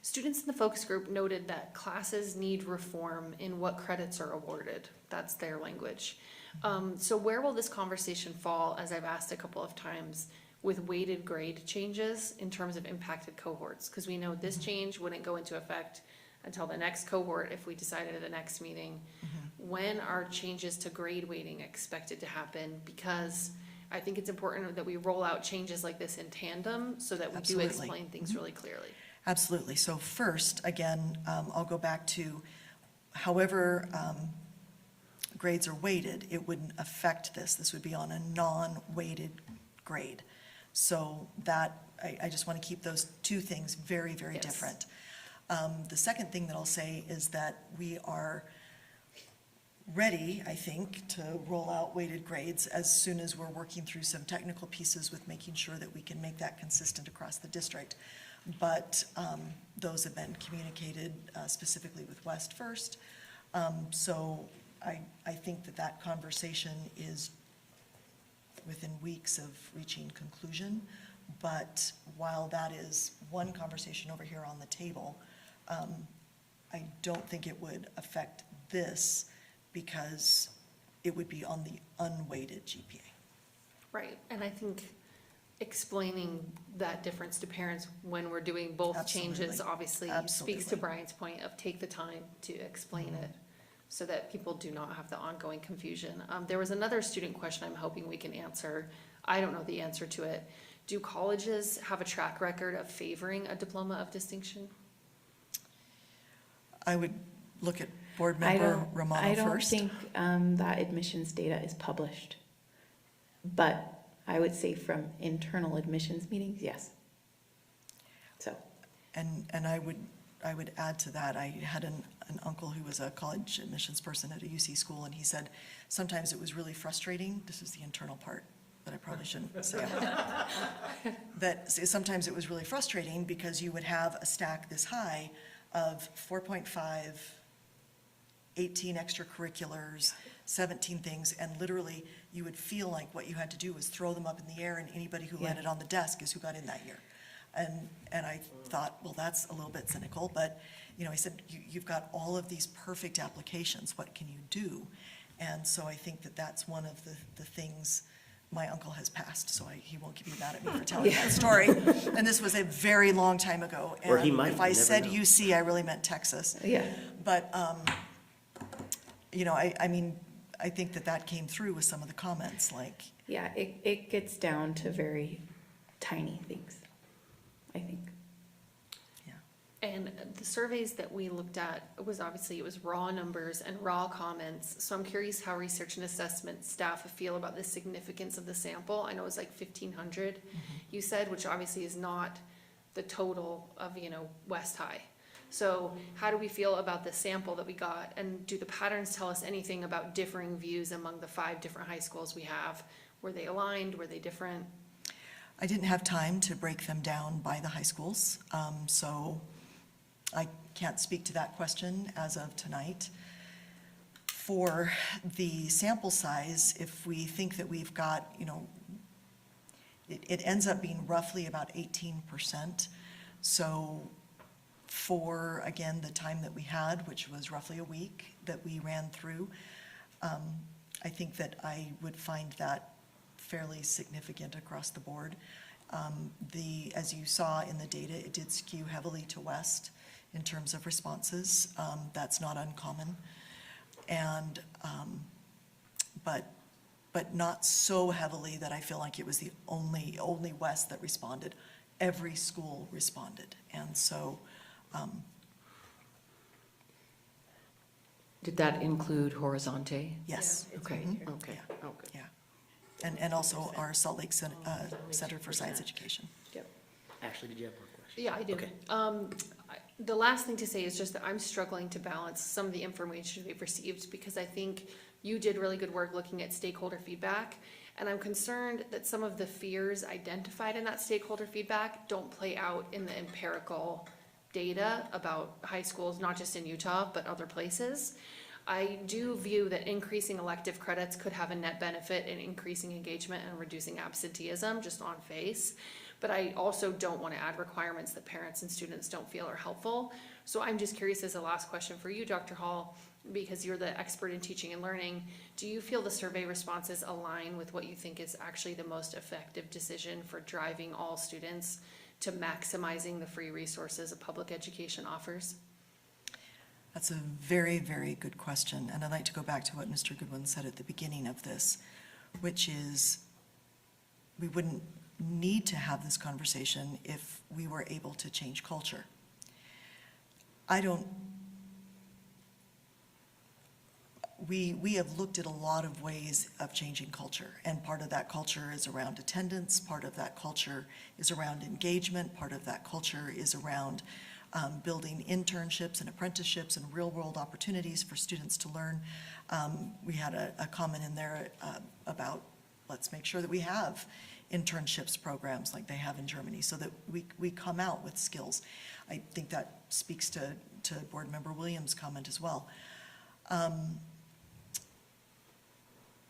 Students in the focus group noted that classes need reform in what credits are awarded. That's their language. So where will this conversation fall, as I've asked a couple of times, with weighted grade changes in terms of impacted cohorts? Because we know this change wouldn't go into effect until the next cohort if we decided at the next meeting. When are changes to grade weighting expected to happen? Because I think it's important that we roll out changes like this in tandem so that we do explain things really clearly. Absolutely. So first, again, I'll go back to however grades are weighted, it wouldn't affect this. This would be on a non-weighted grade. So that, I just want to keep those 2 things very, very different. The second thing that I'll say is that we are ready, I think, to roll out weighted grades as soon as we're working through some technical pieces with making sure that we can make that consistent across the district. But those have been communicated specifically with West first. So I think that conversation is within weeks of reaching conclusion. But while that is one conversation over here on the table, I don't think it would affect this because it would be on the unweighted GPA. Right, and I think explaining that difference to parents when we're doing both changes obviously speaks to Brian's point of take the time to explain it so that people do not have the ongoing confusion. There was another student question I'm hoping we can answer. I don't know the answer to it. Do colleges have a track record of favoring a diploma of distinction? I would look at board member Romano first. I don't think that admissions data is published, but I would say from internal admissions meetings, yes. So. And I would add to that, I had an uncle who was a college admissions person at a UC school, and he said sometimes it was really frustrating. This is the internal part that I probably shouldn't say. That sometimes it was really frustrating because you would have a stack this high of 4.5, 18 extracurriculars, 17 things, and literally you would feel like what you had to do was throw them up in the air, and anybody who landed on the desk is who got in that year. And I thought, well, that's a little bit cynical, but, you know, I said, you've got all of these perfect applications, what can you do? And so I think that's one of the things. My uncle has passed, so he won't be mad at me for telling that story. And this was a very long time ago. And or he might, if I said know. UC, I really meant Texas. Yeah. But, you know, I mean, I think that came through with some of the comments, like, Yeah, it gets down to very tiny things, I think. And the surveys that we looked at was obviously, it was raw numbers and raw comments. So I'm curious how research and assessment staff feel about the significance of the sample. I know it was like 1,500, you said, which obviously is not the total of, West High. So how do we feel about the sample that we got? And do the patterns tell us anything about differing views among the 5 different high schools we have? Were they aligned? Were they different? I didn't have time to break them down by the high schools, so I can't speak to that question as of tonight. For the sample size, if we think that we've got, it ends up being roughly about 18%. So for, again, the time that we had, which was roughly a week that we ran through, I think that I would find that fairly significant across the board. As you saw in the data, it did skew heavily to West in terms of responses. That's not uncommon. And, but not so heavily that I feel like it was the only West that responded. Every school responded. And so, Did that include Horizonte? yes. Okay, Mhm. okay, oh, good. Yeah. And also our Salt Lake Center for Science Education. Ashley, did you have more questions? Yeah, I do. Okay. The last thing to say is just that I'm struggling to balance some of the information we've received, because I think you did really good work looking at stakeholder feedback. And I'm concerned that some of the fears identified in that stakeholder feedback don't play out in the empirical data about high schools, not just in Utah, but other places. I do view that increasing elective credits could have a net benefit in increasing engagement and reducing absenteeism, just on face. But I also don't want to add requirements that parents and students don't feel are helpful. So I'm just curious, as a last question for you, Dr. Hall, because you're the expert in teaching and learning, do you feel the survey responses align with what you think is actually the most effective decision for driving all students to maximizing the free resources a public education offers? That's a very, very good question. And I'd like to go back to what Mr. Goodwin said at the beginning of this, which is we wouldn't need to have this conversation if we were able to change culture. We have looked at a lot of ways of changing culture, and part of that culture is around attendance, part of that culture is around engagement, part of that culture is around building internships and apprenticeships and real-world opportunities for students to learn. We had a comment in there about let's make sure that we have internships programs like they have in Germany so that we come out with skills. I think that speaks to Board Member Williams' comment as well.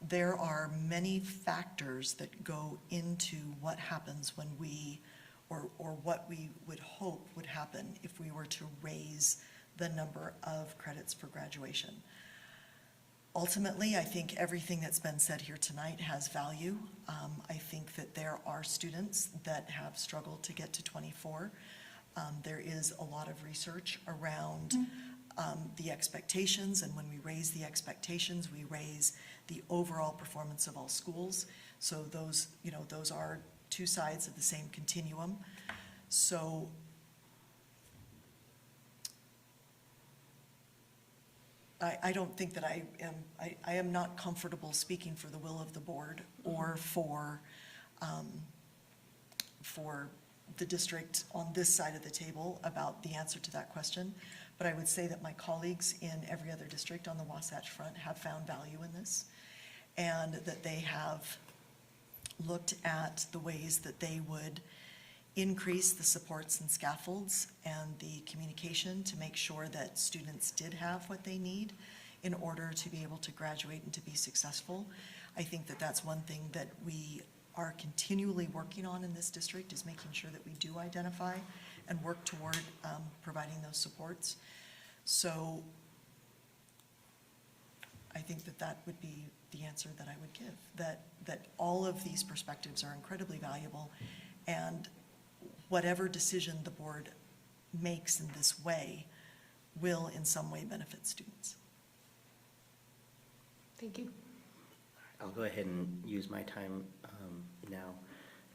There are many factors that go into what happens when we, or what we would hope would happen if we were to raise the number of credits for graduation. Ultimately, I think everything that's been said here tonight has value. I think that there are students that have struggled to get to 24. There is a lot of research around the expectations, and when we raise the expectations, we raise the overall performance of all schools. So those, those are two sides of the same continuum. So I don't think that I am not comfortable speaking for the will of the board or for the district on this side of the table about the answer to that question. But I would say that my colleagues in every other district on the Wasatch Front have found value in this, and that they have looked at the ways that they would increase the supports and scaffolds and the communication to make sure that students did have what they need in order to be able to graduate and to be successful. I think that that's one thing that we are continually working on in this district, is making sure that we do identify and work toward providing those supports. So I think that that would be the answer that I would give, that all of these perspectives are incredibly valuable, and whatever decision the board makes in this way will in some way benefit students. Thank you. I'll go ahead and use my time now,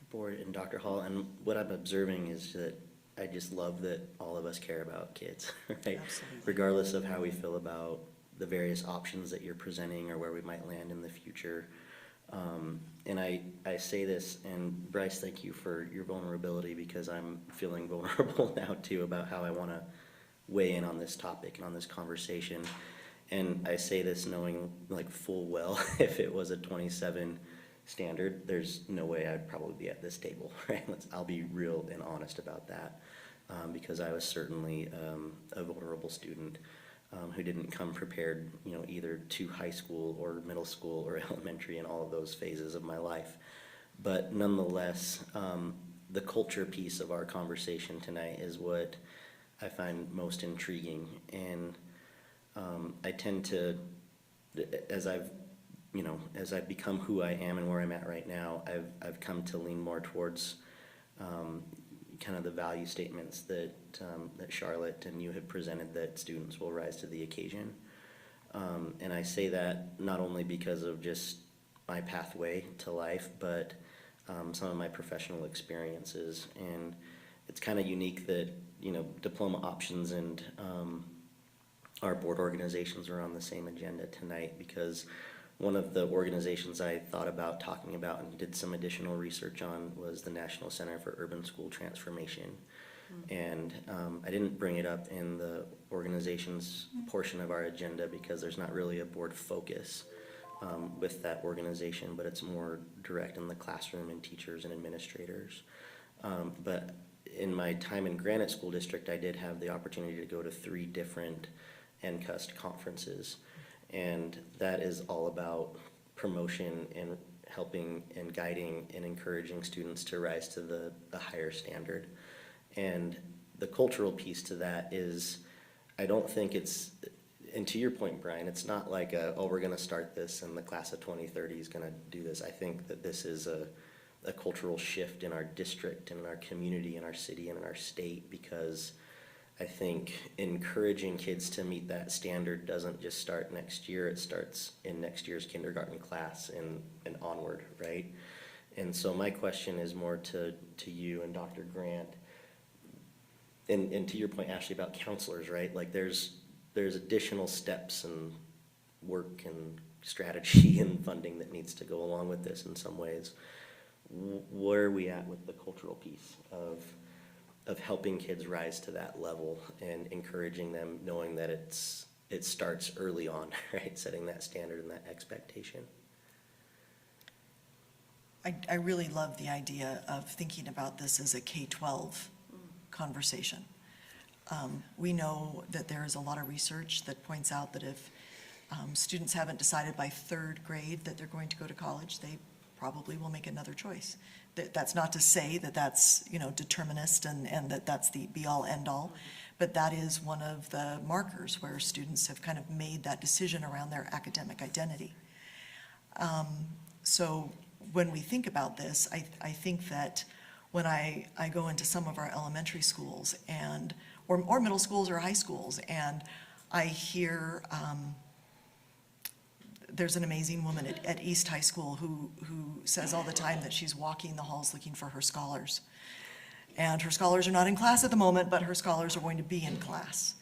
Board and Dr. Hall, and what I'm observing is that I just love that all of us care about kids, right? Absolutely. Regardless of how we feel about the various options that you're presenting or where we might land in the future. And I say this, and Bryce, thank you for your vulnerability, because I'm feeling vulnerable now too about how I want to weigh in on this topic and on this conversation. And I say this knowing like full well, if it was a 27 standard, there's no way I'd probably be at this table, right? I'll be real and honest about that, because I was certainly a vulnerable student who didn't come prepared, either to high school or middle school or elementary and all of those phases of my life. But nonetheless, the culture piece of our conversation tonight is what I find most intriguing. And I tend to, as I've become who I am and where I'm at right now, I've come to lean more towards kind of the value statements that Charlotte and you have presented, that students will rise to the occasion. And I say that not only because of just my pathway to life, but some of my professional experiences. And it's kind of unique that, diploma options and our board organizations are on the same agenda tonight, because one of the organizations I thought about talking about and did some additional research on was the National Center for Urban School Transformation. And I didn't bring it up in the organization's portion of our agenda because there's not really a board focus with that organization, but it's more direct in the classroom and teachers and administrators. But in my time in Granite School District, I did have the opportunity to go to 3 different NCUST conferences. And that is all about promotion and helping and guiding and encouraging students to rise to the higher standard. And the cultural piece to that is, I don't think it's, and to your point, Brian, it's not like we're gonna start this and the class of 2030 is gonna do this. I think that this is a cultural shift in our district and in our community, in our city, and in our state, because I think encouraging kids to meet that standard doesn't just start next year, it starts in next year's kindergarten class and onward, right? And so my question is more to you and Dr. Grant, and to your point, Ashley, about counselors, right? Like there's additional steps and work and strategy and funding that needs to go along with this in some ways. Where are we at with the cultural piece of helping kids rise to that level and encouraging them, knowing that it starts early on, right? Setting that standard and that expectation. I really love the idea of thinking about this as a K-12 conversation. We know that there is a lot of research that points out that if students haven't decided by 3rd grade that they're going to go to college, they probably will make another choice. That's not to say that that's, determinist and that that's the be-all, end-all, but that is one of the markers where students have kind of made that decision around their academic identity. So when we think about this, I think that when I go into some of our elementary schools or middle schools or high schools, and I hear there's an amazing woman at East High School who says all the time that she's walking the halls looking for her scholars. And her scholars are not in class at the moment, but her scholars are going to be in class.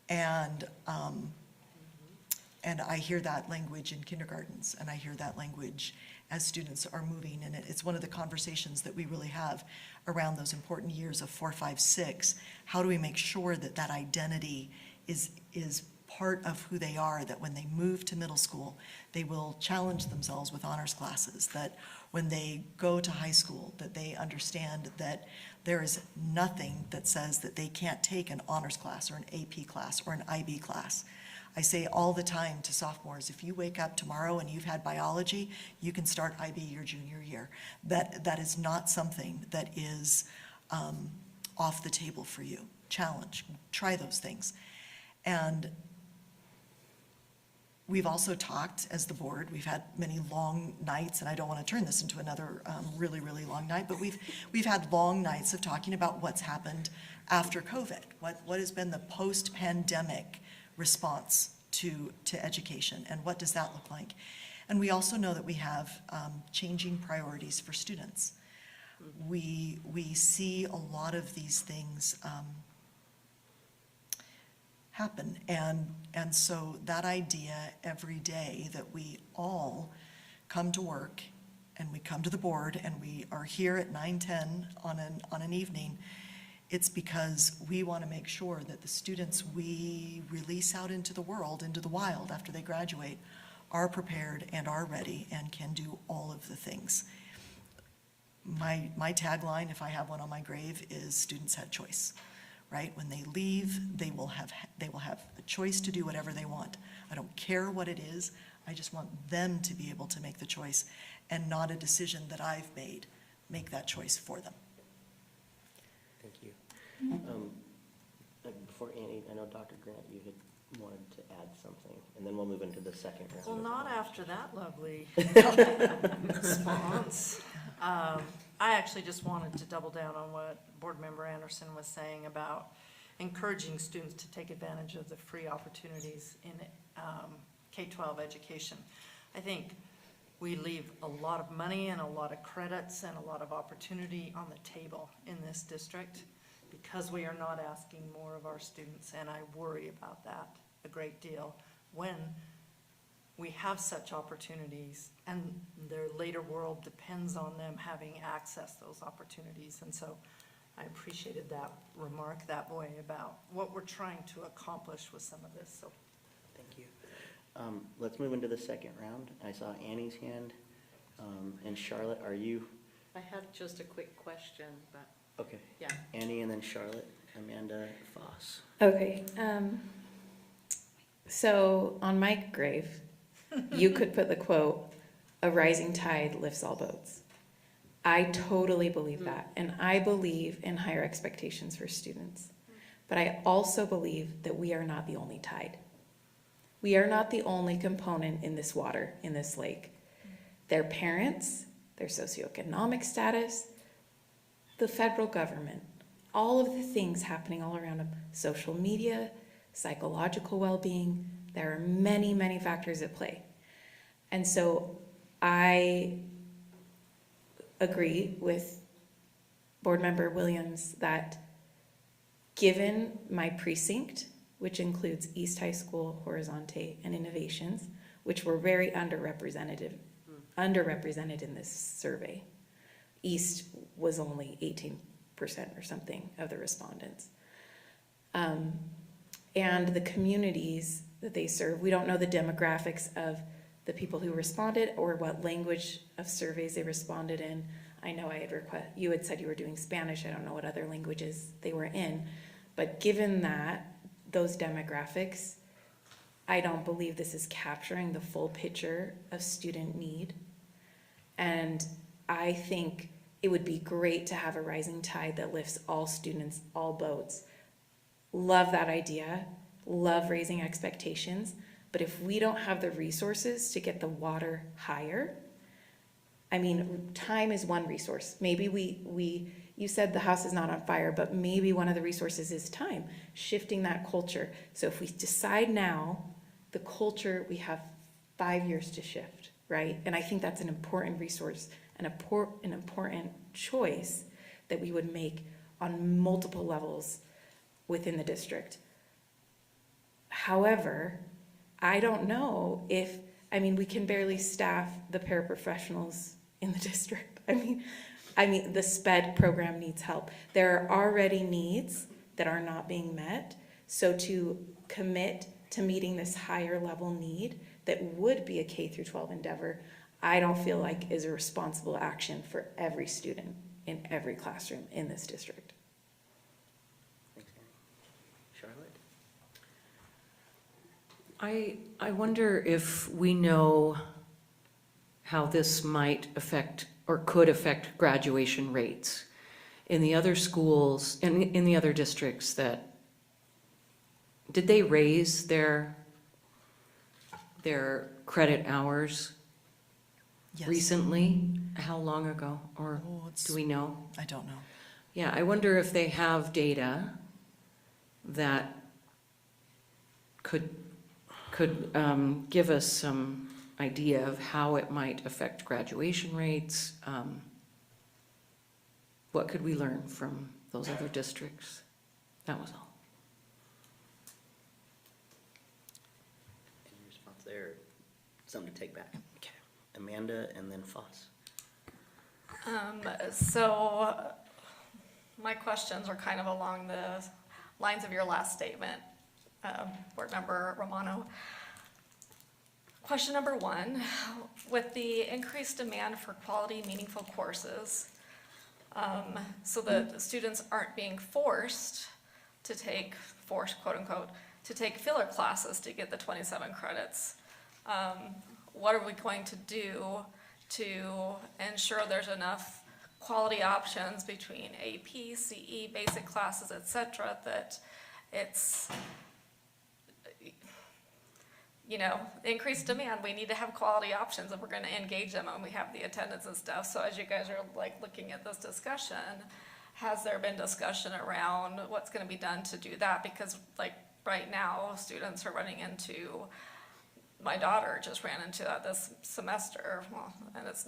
And I hear that language in kindergartens, and I hear that language as students are moving. And it's one of the conversations that we really have around those important years of 4, 5, 6. How do we make sure that that identity is part of who they are, that when they move to middle school, they will challenge themselves with honors classes, that when they go to high school, that they understand that there is nothing that says that they can't take an honors class or an AP class or an IB class. I say all the time to sophomores, if you wake up tomorrow and you've had biology, you can start IB your junior year. That is not something that is off the table for you. Challenge, try those things. And we've also talked as the board, we've had many long nights, and I don't want to turn this into another really, really long night, but we've had long nights of talking about what's happened after COVID. What has been the post-pandemic response to education, and what does that look like? And we also know that we have changing priorities for students. We see a lot of these things happen. And so that idea every day that we all come to work and we come to the board and we are here at 9:10 on an evening, it's because we want to make sure that the students we release out into the world, into the wild after they graduate, are prepared and are ready and can do all of the things. My tagline, if I have one on my grave, is students had choice, right? When they leave, they will have a choice to do whatever they want. I don't care what it is, I just want them to be able to make the choice and not a decision that I've made, make that choice for them. Thank you. Before Annie, I know Dr. Grant, you had wanted to add something, and then we'll move into the second round. Well, of not comments. after that lovely response. I actually just wanted to double down on what Board Member Anderson was saying about encouraging students to take advantage of the free opportunities in K-12 education. I think we leave a lot of money and a lot of credits and a lot of opportunity on the table in this district because we are not asking more of our students, and I worry about that a great deal when we have such opportunities and their later world depends on them having access to those opportunities. And so I appreciated that remark that way about what we're trying to accomplish with some of this. So Thank you. Let's move into the second round. I saw Annie's hand. And Charlotte, are you? I had just a quick question, but. Okay. Yeah. Annie and then Charlotte, Amanda Foss. Okay, so on my grave, you could put the quote, "A rising tide lifts all boats." I totally believe that, and I believe in higher expectations for students. But I also believe that we are not the only tide. We are not the only component in this water, in this lake. Their parents, their socioeconomic status, the federal government, all of the things happening all around them, social media, psychological well-being, there are many, many factors at play. And so I agree with Board Member Williams that given my precinct, which includes East High School, Horizonte, and Innovations, which were very underrepresented in this survey. East was only 18% or something of the respondents. And the communities that they serve, we don't know the demographics of the people who responded or what language of surveys they responded in. I know you had said you were doing Spanish, I don't know what other languages they were in, but given that, those demographics, I don't believe this is capturing the full picture of student need. And I think it would be great to have a rising tide that lifts all students, all boats. Love that idea, love raising expectations, but if we don't have the resources to get the water higher, I mean, time is one resource. Maybe you said the house is not on fire, but maybe one of the resources is time, shifting that culture. So if we decide now, the culture, we have 5 years to shift, right? And I think that's an important resource, an important choice that we would make on multiple levels within the district. However, I don't know we can barely staff the paraprofessionals in the district. I mean, the SPED program needs help. There are already needs that are not being met. So to commit to meeting this higher level need that would be a K through 12 endeavor, I don't feel like is a responsible action for every student in every classroom in this district. Thanks, Annie. Charlotte? I wonder if we know how this might affect or could affect graduation rates in the other schools, in the other districts did they raise their credit hours Yes. recently? How long ago, or do we know? I don't know. Yeah, I wonder if they have data that could give us some idea of how it might affect graduation rates. What could we learn from those other districts? That was all. Any response there? Something to take back? Okay. Amanda and then Foss. So my questions are kind of along the lines of your last statement, Board Member Romano. Question number one, with the increased demand for quality, meaningful courses, so that students aren't being forced, quote unquote, to take filler classes to get the 27 credits, what are we going to do to ensure there's enough quality options between AP, CE, basic classes, et cetera, that it's, increased demand, we need to have quality options if we're gonna engage them and we have the attendance and stuff. So as you guys are looking at this discussion, has there been discussion around what's gonna be done to do that? Because right now, students are running into, my daughter just ran into that this semester, and it's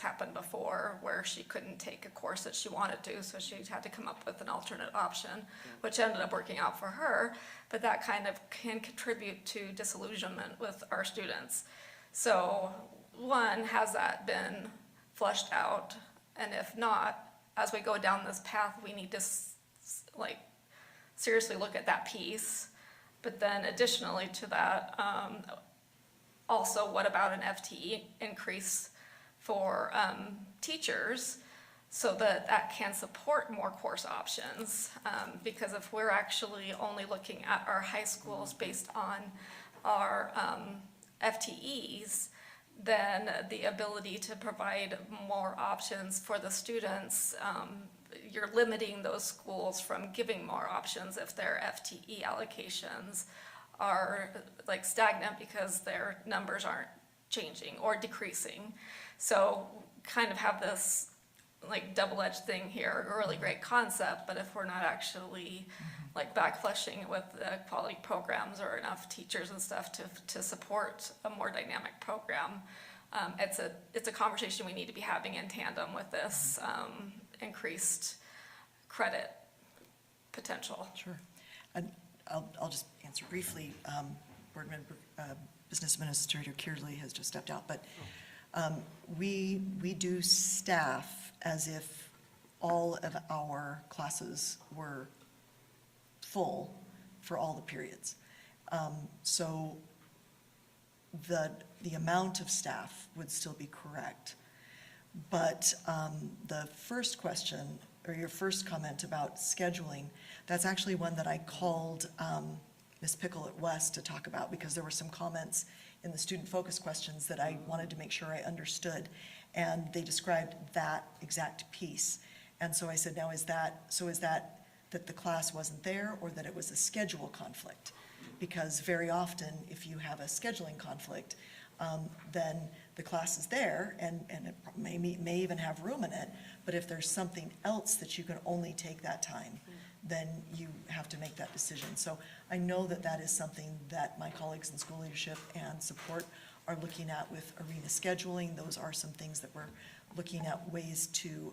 happened before, where she couldn't take a course that she wanted to, so she had to come up with an alternate option, which ended up working out for her, but that kind of can contribute to disillusionment with our students. So, one, has that been flushed out? And if not, as we go down this path, we need to seriously look at that piece. But then additionally to that, also, what about an FTE increase for teachers so that can support more course options? Because if we're actually only looking at our high schools based on our FTEs, then the ability to provide more options for the students, you're limiting those schools from giving more options if their FTE allocations are stagnant because their numbers aren't changing or decreasing. So kind of have this double-edged thing here, a really great concept, but if we're not actually backflushing it with the quality programs or enough teachers and stuff to support a more dynamic program, it's a conversation we need to be having in tandem with this increased credit potential. Sure. And I'll just answer briefly. Board Member, Business Administrator Kearsley has just stepped out, but we do staff as if all of our classes were full for all the periods. So the amount of staff would still be correct. But the first question, or your first comment about scheduling, that's actually one that I called Ms. Pickle at West to talk about, because there were some comments in the student focus questions that I wanted to make sure I understood, and they described that exact piece. And so I said, now is that the class wasn't there, or that it was a schedule conflict? Because very often, if you have a scheduling conflict, then the class is there, and it may even have room in it, but if there's something else that you can only take that time, then you have to make that decision. So I know that is something that my colleagues in school leadership and support are looking at with arena scheduling. Those are some things that we're looking at, ways to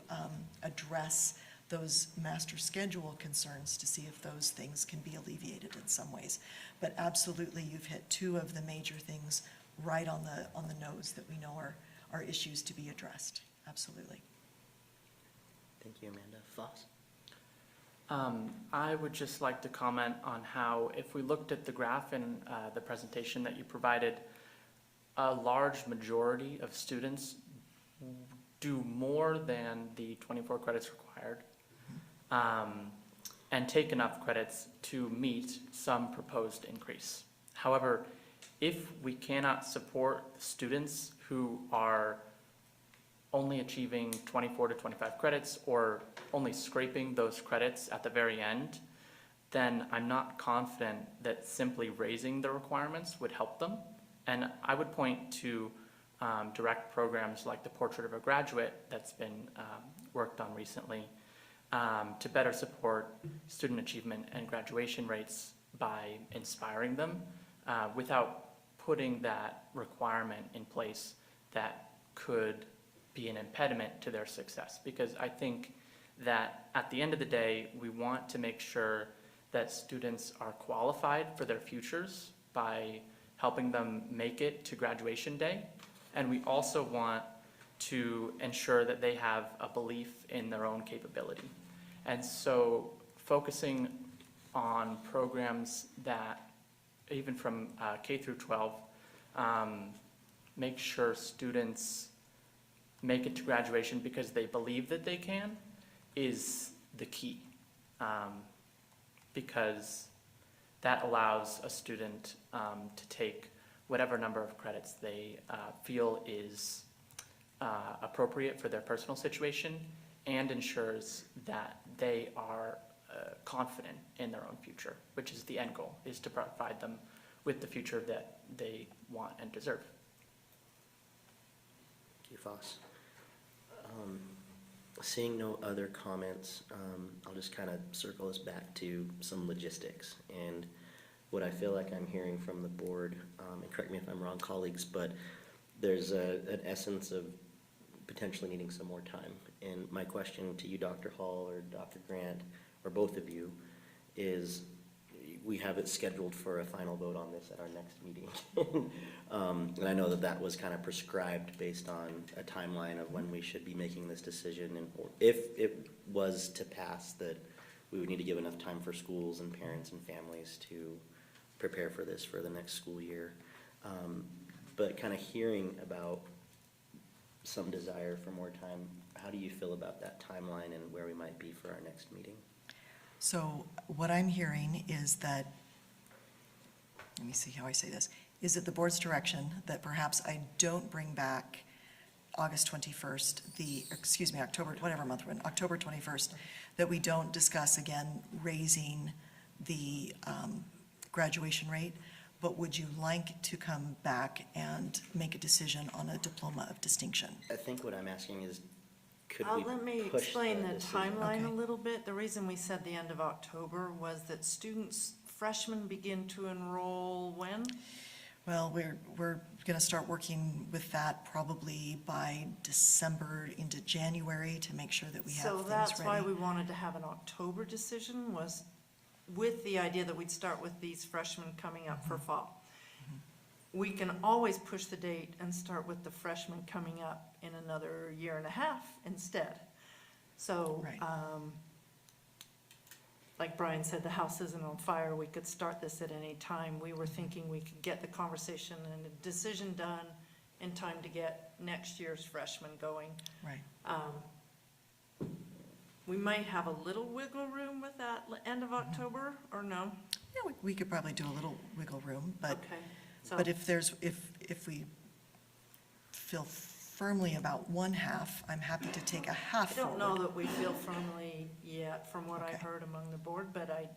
address those master schedule concerns to see if those things can be alleviated in some ways. But absolutely, you've hit two of the major things right on the nose that we know are issues to be addressed. Absolutely. Thank you, Amanda. Foss? I would just like to comment on how, if we looked at the graph in the presentation that you provided, a large majority of students do more than the 24 credits required, and take enough credits to meet some proposed increase. However, if we cannot support students who are only achieving 24 to 25 credits or only scraping those credits at the very end, then I'm not confident that simply raising the requirements would help them. And I would point to direct programs like the Portrait of a Graduate that's been worked on recently to better support student achievement and graduation rates by inspiring them without putting that requirement in place that could be an impediment to their success. Because I think that at the end of the day, we want to make sure that students are qualified for their futures by helping them make it to graduation day. And we also want to ensure that they have a belief in their own capability. And so focusing on programs that, even from K through 12, make sure students make it to graduation because they believe that they can, is the key. Because that allows a student to take whatever number of credits they feel is appropriate for their personal situation, and ensures that they are confident in their own future, which is the end goal, is to provide them with the future that they want and deserve. Thank you, Foss. Seeing no other comments, I'll just kind of circle us back to some logistics. And what I feel like I'm hearing from the board, and correct me if I'm wrong, colleagues, but there's an essence of potentially needing some more time. And my question to you, Dr. Hall or Dr. Grant, or both of you, is we have it scheduled for a final vote on this at our next meeting. And I know that that was kind of prescribed based on a timeline of when we should be making this decision. And if it was to pass, that we would need to give enough time for schools and parents and families to prepare for this for the next school year. But kind of hearing about some desire for more time, how do you feel about that timeline and where we might be for our next meeting? So what I'm hearing is that, let me see how I say this, is it the board's direction that perhaps I don't bring back August 21st, October, whatever month we're in, October 21st, that we don't discuss again raising the graduation rate, but would you like to come back and make a decision on a diploma of distinction? I think what I'm asking is, could we Let me push explain the decision? timeline a Okay. little bit. The reason we said the end of October was that freshmen begin to enroll when? Well, we're going to start working with that probably by December into January to make sure that we have So things that's why ready. we wanted to have an October decision, was with the idea that we'd start with these freshmen coming up for fall. We can always push the date and start with the freshmen coming up in another year and a half instead. So, Right. like Brian said, the house isn't on fire. We could start this at any time. We were thinking we could get the conversation and a decision done in time to get next year's freshmen going. Right. We might have a little wiggle room with that end of October, or no? Yeah, we could probably do a little wiggle room, but, Okay. So- but if we feel firmly about one half, I'm happy to take a half I don't know forward. that we feel firmly yet from what I Okay. heard among the board, but I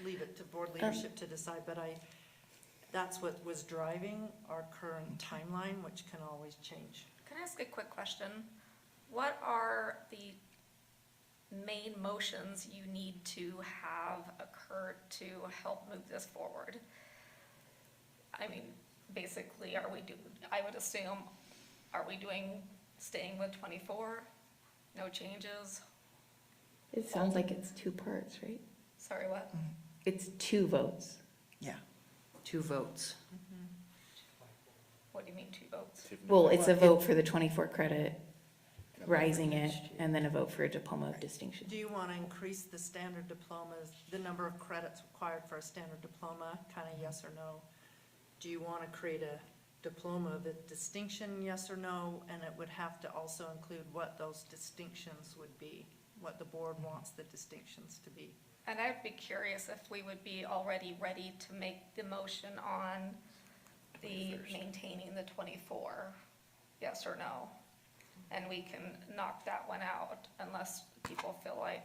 leave it to board leadership to decide. But that's what was driving our current timeline, which can always change. Can I ask a quick question? What are the main motions you need to have occur to help move this forward? I mean, basically, I would assume, are we staying with 24? No changes? It sounds like it's two parts, right? Sorry, what? It's two votes. Yeah. 2 votes. What do you mean, 2 votes? Well, it's a vote for the 24 credit, rising it, and then a vote for a diploma of distinction. Do you want to increase the standard diplomas, the number of credits required for a standard diploma, kind of yes or no? Do you want to create a diploma of a distinction, yes or no? And it would have to also include what those distinctions would be, what the board wants the distinctions to be. And I'd be curious if we would be already ready to make the motion on the maintaining the 24, yes or no? And we can knock that one out unless people feel like,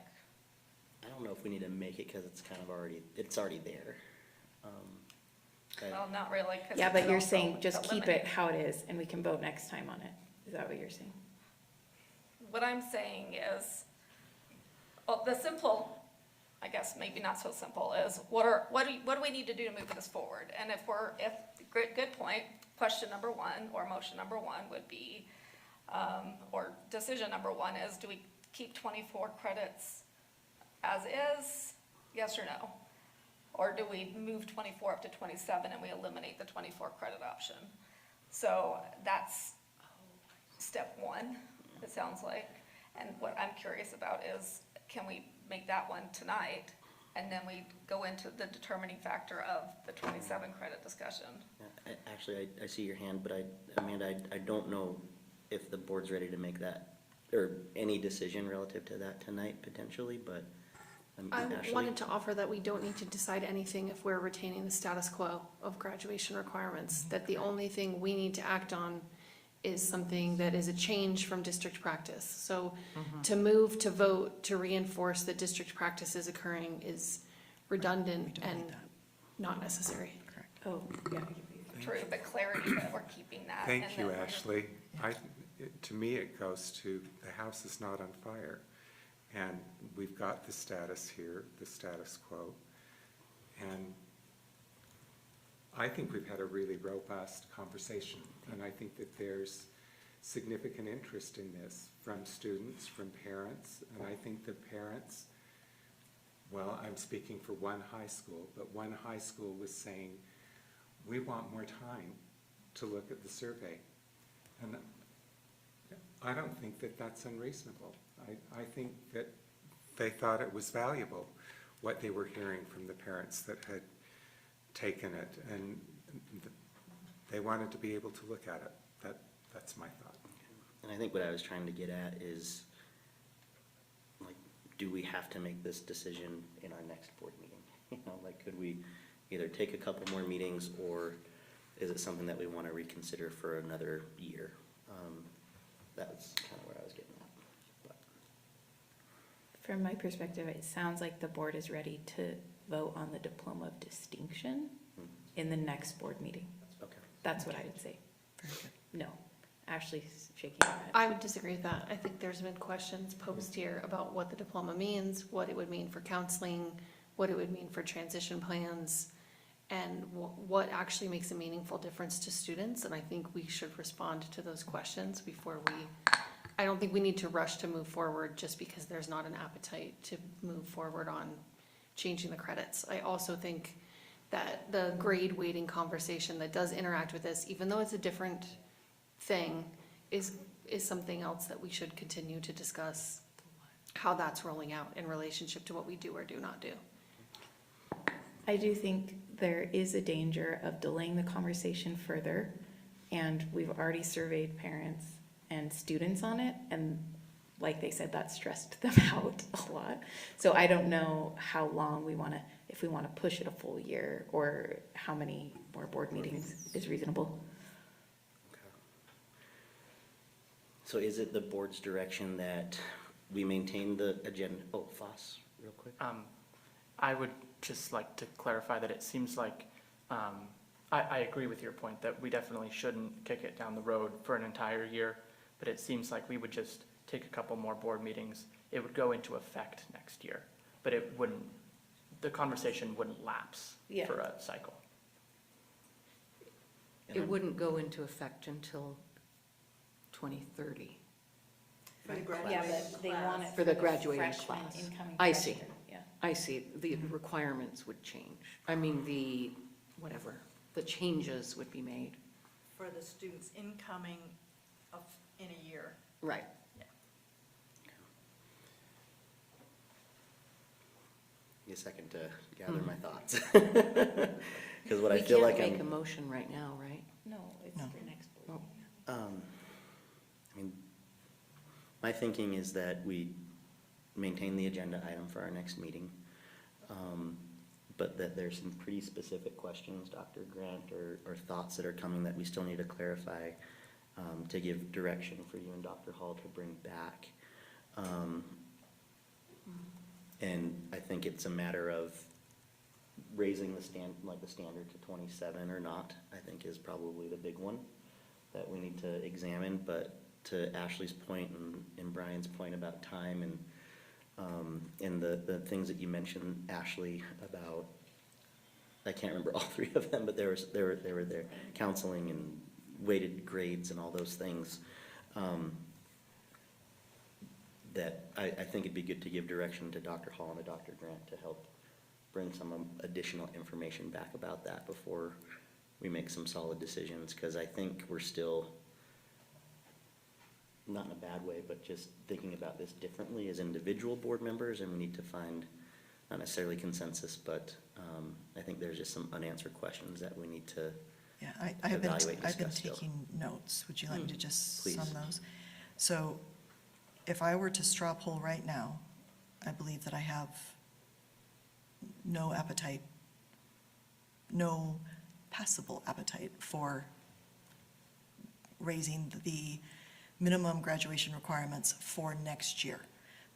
I don't know if we need to make it because it's kind of it's already there. well, not really. 'Cause Yeah, it but could you're also saying just keep eliminate. it how it is, and we can vote next time on it. Is that what you're saying? What I'm saying is, I guess maybe not so simple, is what do we need to do to move this forward? And good point, question number one, or motion number one would be, or decision number one is, do we keep 24 credits as is, yes or no? Or do we move 24 up to 27 and we eliminate the 24 credit option? So that's step one, it sounds like. And what I'm curious about is, can we make that one tonight? And then we go into the determining factor of the 27 credit discussion. Yeah, actually, I see your hand, but Amanda, I don't know if the board's ready to make that, or any decision relative to that tonight potentially, but I Ashley? wanted to offer that we don't need to decide anything if we're retaining the status quo of graduation requirements, that the only thing we need to act on is something that is a change from district practice. So to move to vote to reinforce that district practice is occurring is redundant and not necessary. Correct. Oh, yeah. True, but clarity that we're keeping that. Thank and you, then we're- Ashley. To me, it goes to, the house is not on fire. And we've got the status here, the status quo. And I think we've had a really robust conversation. And I think that there's significant interest in this from students, from parents. And I think the parents, well, I'm speaking for one high school, but one high school was saying, we want more time to look at the survey. And I don't think that that's unreasonable. I think that they thought it was valuable, what they were hearing from the parents that had taken it, and they wanted to be able to look at it. That's my thought. And I think what I was trying to get at is, like, do we have to make this decision in our next board meeting? You know, like, could we either take a couple more meetings, or is it something that we want to reconsider for another year? That's kind of where I was getting at. But From my perspective, it sounds like the board is ready to vote on the diploma of distinction in the next board meeting. Okay. That's what I would say. No, Ashley's shaking her head. I would disagree with that. I think there's been questions posed here about what the diploma means, what it would mean for counseling, what it would mean for transition plans, and what actually makes a meaningful difference to students. And I think we should respond to those questions before I don't think we need to rush to move forward just because there's not an appetite to move forward on changing the credits. I also think that the grade weighting conversation that does interact with this, even though it's a different thing, is something else that we should continue to discuss how that's rolling out in relationship to what we do or do not do. I do think there is a danger of delaying the conversation further, and we've already surveyed parents and students on it, and like they said, that stressed them out a lot. So I don't know how long if we want to push it a full year, or how many more board meetings is reasonable. okay. So is it the board's direction that we maintain the agenda? Oh, Foss, real quick. I would just like to clarify that it seems like, I agree with your point that we definitely shouldn't kick it down the road for an entire year, but it seems like we would just take a couple more board meetings. It would go into effect next year, but the conversation wouldn't lapse Yeah. for a cycle. It wouldn't go into effect until 2030. Yeah, but they want it For the graduating freshman, class. incoming I see. freshman, yeah. I see, the requirements would change. I mean, the changes would be made. For the students incoming in a year. Right. Give me a second to gather my thoughts. Because what I feel like We can't make a motion right now, right? No, it's for next board. I mean, my thinking is that we maintain the agenda item for our next meeting, but that there's some pretty specific questions, Dr. Grant, or thoughts that are coming that we still need to clarify, to give direction for you and Dr. Hall to bring back. And I think it's a matter of raising the standard to 27 or not, I think is probably the big one that we need to examine. But to Ashley's point and Brian's point about time and And the things that you mentioned, Ashley, about, I can't remember all three of them, but they were there, counseling and weighted grades and all those things. That I think it'd be good to give direction to Dr. Hall and to Dr. Grant to help bring some additional information back about that before we make some solid decisions, because I think we're still, not in a bad way, but just thinking about this differently as individual board members, and we need to find, not necessarily consensus, but I think there's just some unanswered questions that we need to Yeah, I've been discuss still. taking notes. Would you like me to just Please. sum those? So if I were to straw poll right now, I believe that I have no appetite, no passable appetite for raising the minimum graduation requirements for next year.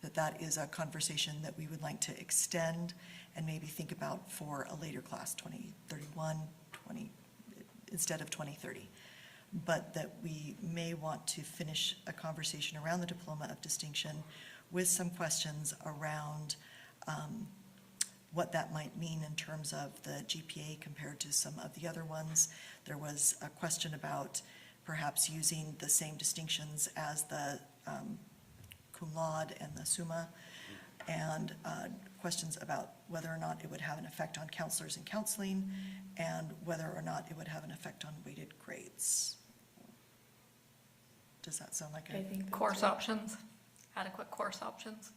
That is a conversation that we would like to extend and maybe think about for a later class, 2031, instead of 2030. But that we may want to finish a conversation around the diploma of distinction with some questions around what that might mean in terms of the GPA compared to some of the other ones. There was a question about perhaps using the same distinctions as the cum laude and the summa, and questions about whether or not it would have an effect on counselors and counseling, and whether or not it would have an effect on weighted grades. Does that sound like I think Course options, adequate course options.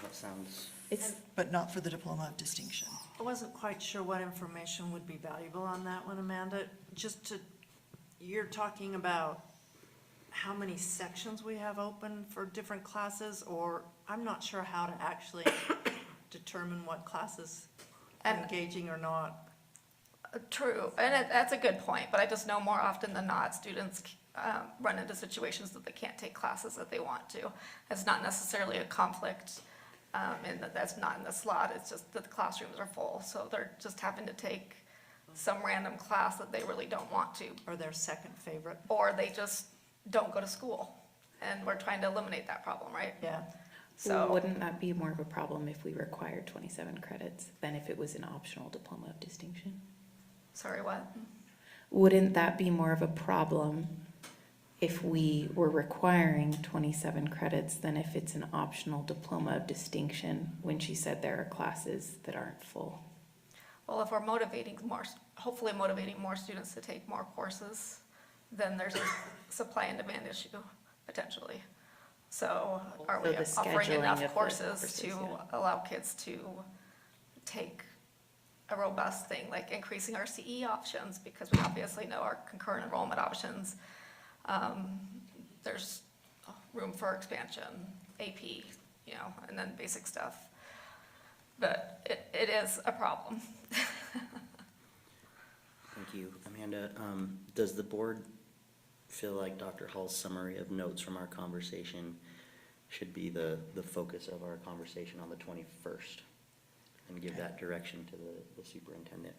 That sounds, But not for the diploma of distinction. I wasn't quite sure what information would be valuable on that one, Amanda. You're talking about how many sections we have open for different classes, or I'm not sure how to actually determine what classes are engaging or not. True, and that's a good point, but I just know more often than not, students run into situations that they can't take classes that they want to. It's not necessarily a conflict, and that's not in the slot, it's just that the classrooms are full, so they're just having to take some random class that they really don't want to. Or their second favorite. Or they just don't go to school, and we're trying to eliminate that problem, right? Yeah. So. Wouldn't that be more of a problem if we required 27 credits than if it was an optional diploma of distinction? Sorry, what? Wouldn't that be more of a problem if we were requiring 27 credits than if it's an optional diploma of distinction, when she said there are classes that aren't full? Well, if we're hopefully motivating more students to take more courses, then there's a supply and demand issue, potentially. So are we So the offering scheduling enough of the courses courses, to yeah. allow kids to take a robust thing, like increasing our CE options, because we obviously know our concurrent enrollment options. There's room for expansion, AP, and then basic stuff. But it is a problem. thank you, Amanda. Does the board feel like Dr. Hall's summary of notes from our conversation should be the focus of our conversation on the 21st? And give that direction to the superintendent?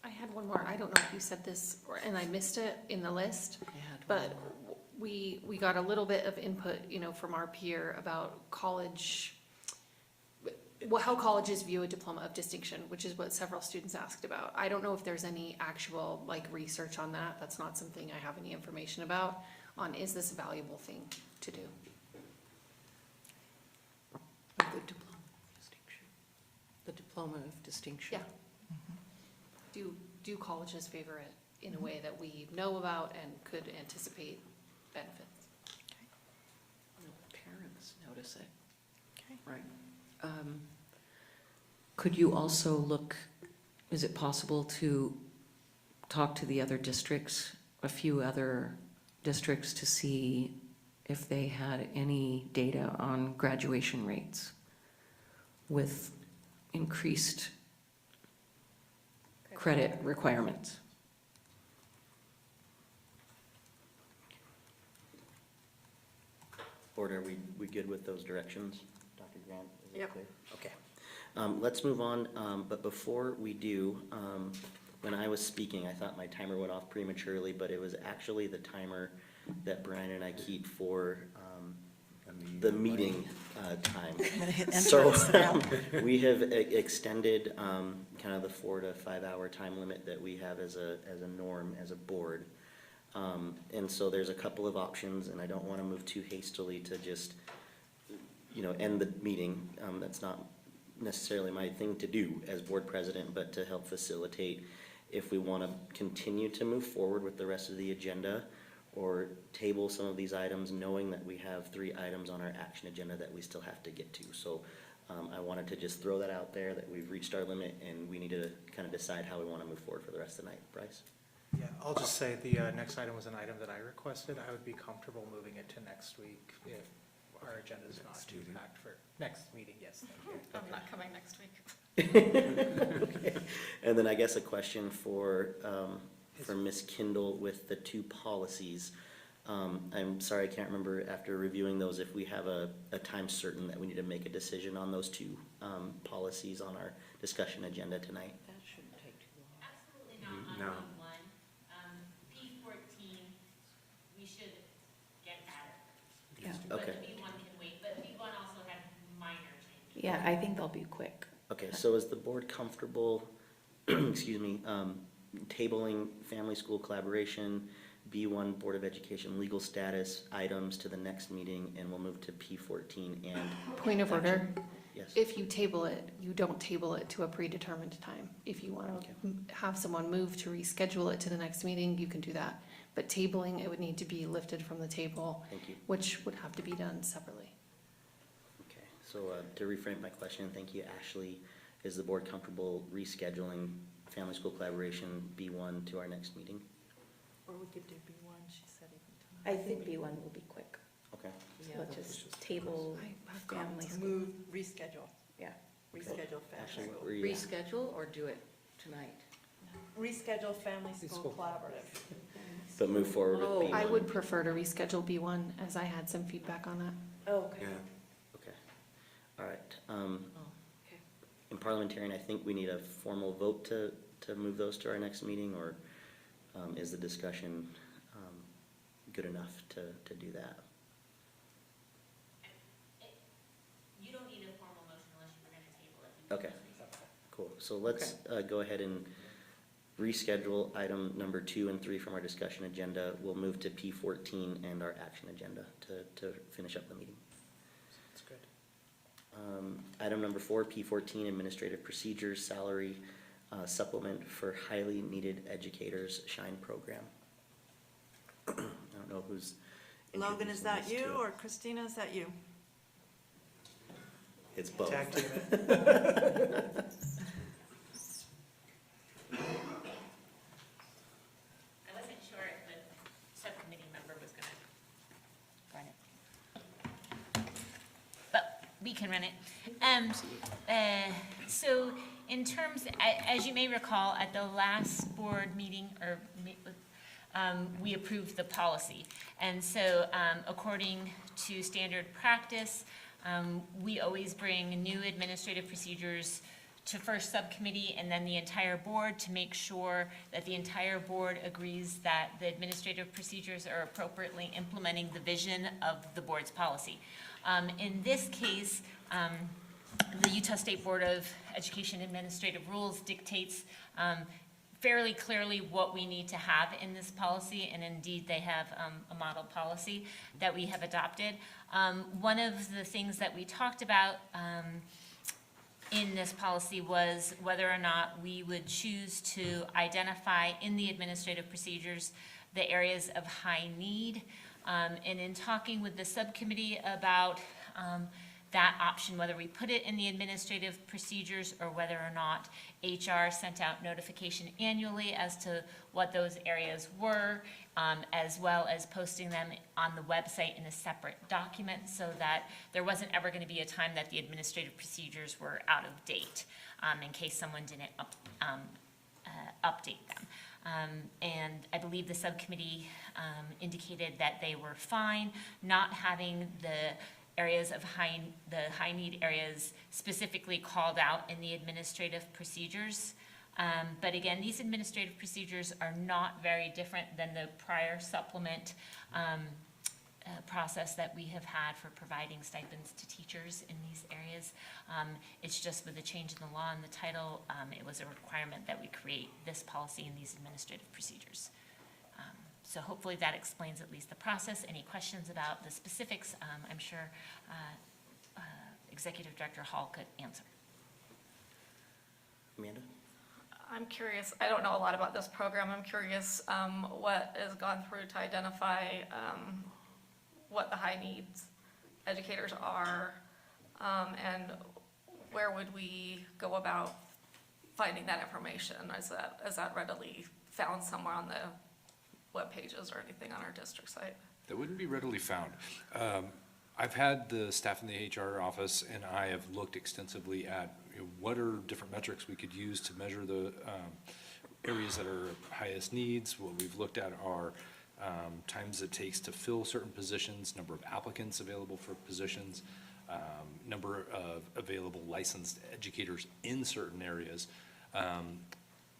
I had one more. I don't know if you said this, and I missed it in the list, but we got a little bit of input, from our peer about college, how colleges view a diploma of distinction, which is what several students asked about. I don't know if there's any actual research on that. That's not something I have any information about on, is this a valuable thing to do? The diploma of distinction. Yeah. Do colleges favor it in a way that we know about and could anticipate benefits? Parents notice it. Right. Could you also look, is it possible to talk to the other districts, a few other districts, to see if they had any data on graduation rates with increased credit requirements? Board, are we good with those directions? Dr. Grant, is it Yep. clear? Okay. Let's move on, but before we do, when I was speaking, I thought my timer went off prematurely, but it was actually the timer that Brian and I keep for the meeting time. I'm gonna hit enter So and sit down. we have extended kind of the 4 to 5 hour time limit that we have as a norm, as a board. And so there's a couple of options, and I don't want to move too hastily to just, end the meeting. That's not necessarily my thing to do as board president, but to help facilitate if we want to continue to move forward with the rest of the agenda or table some of these items, knowing that we have 3 items on our action agenda that we still have to get to. So I wanted to just throw that out there, that we've reached our limit and we need to kind of decide how we want to move forward for the rest of the night. Bryce? Yeah, I'll just say the next item was an item that I requested. I would be comfortable moving it to next week if our agenda is not too packed for next meeting, yes. Thank you. I'm not coming next week. Okay. And then I guess a question for Ms. Kindle with the 2 policies. I'm sorry, I can't remember after reviewing those if we have a time certain that we need to make a decision on those 2 policies on our discussion agenda tonight. That shouldn't take too long. Absolutely not on B1. P14, we should get at it. Yeah. Okay. But B1 can wait, but B1 also had minor changes. Yeah, I think they'll be quick. Okay, so is the board comfortable, excuse me, tabling family school collaboration, B1 Board of Education legal status items to the next meeting, and we'll move to P14 and. Point of order. Yes. If you table it, you don't table it to a predetermined time. If you want to have someone move to reschedule it to the next meeting, you can do that. But tabling, it would need to be lifted from the table, Thank you. which would have to be done separately. Okay, so to reframe my question, thank you, Ashley, is the board comfortable rescheduling family school collaboration B1 to our next meeting? Or we could do B1, she said even tonight. I think B1 will be quick. Okay. So let's just table family school. Move, reschedule. Yeah. Reschedule Ashley, family what school. were you at? Reschedule or do it tonight? Reschedule family school collaborative. But move forward with B1? I would prefer to reschedule B1 as I had some feedback on that. Oh, okay. Okay, all right. Okay. In parliamentarian, I think we need a formal vote to move those to our next meeting, or is the discussion good enough to do that? You don't need a formal motion unless you were going to table it. Okay, cool. So let's go ahead and reschedule item number 2 and 3 from our discussion agenda. We'll move to P14 and our action agenda to finish up the meeting. That's good. Item number 4, P14, Administrative Procedures, Salary Supplement for Highly Needed Educators Shine Program. I don't know who's Logan, is introducing that this you, to it. or Christina, is that you? It's both. Tag team it. I wasn't sure if the subcommittee member was going to run it. But we can run it. So in terms, as you may recall, at the last board meeting, we approved the policy. And so according to standard practice, we always bring new administrative procedures to first subcommittee and then the entire board to make sure that the entire board agrees that the administrative procedures are appropriately implementing the vision of the board's policy. In this case, the Utah State Board of Education Administrative Rules dictates fairly clearly what we need to have in this policy, and indeed they have a model policy that we have adopted. One of the things that we talked about in this policy was whether or not we would choose to identify in the administrative procedures the areas of high need. And in talking with the subcommittee about that option, whether we put it in the administrative procedures or whether or not HR sent out notification annually as to what those areas were, as well as posting them on the website in a separate document so that there wasn't ever going to be a time that the administrative procedures were out of date in case someone didn't update them. And I believe the subcommittee indicated that they were fine not having the areas of the high need areas specifically called out in the administrative procedures. But again, these administrative procedures are not very different than the prior supplement process that we have had for providing stipends to teachers in these areas. It's just with the change in the law and the title, it was a requirement that we create this policy and these administrative procedures. So hopefully that explains at least the process. Any questions about the specifics, I'm sure Executive Director Hall could answer. Amanda? I'm curious, I don't know a lot about this program. I'm curious what has gone through to identify what the high needs educators are, and where would we go about finding that information? Is that readily found somewhere on the web pages or anything on our district site? That wouldn't be readily found. I've had the staff in the HR office, and I have looked extensively at what are different metrics we could use to measure the areas that are highest needs. What we've looked at are times it takes to fill certain positions, number of applicants available for positions, number of available licensed educators in certain areas.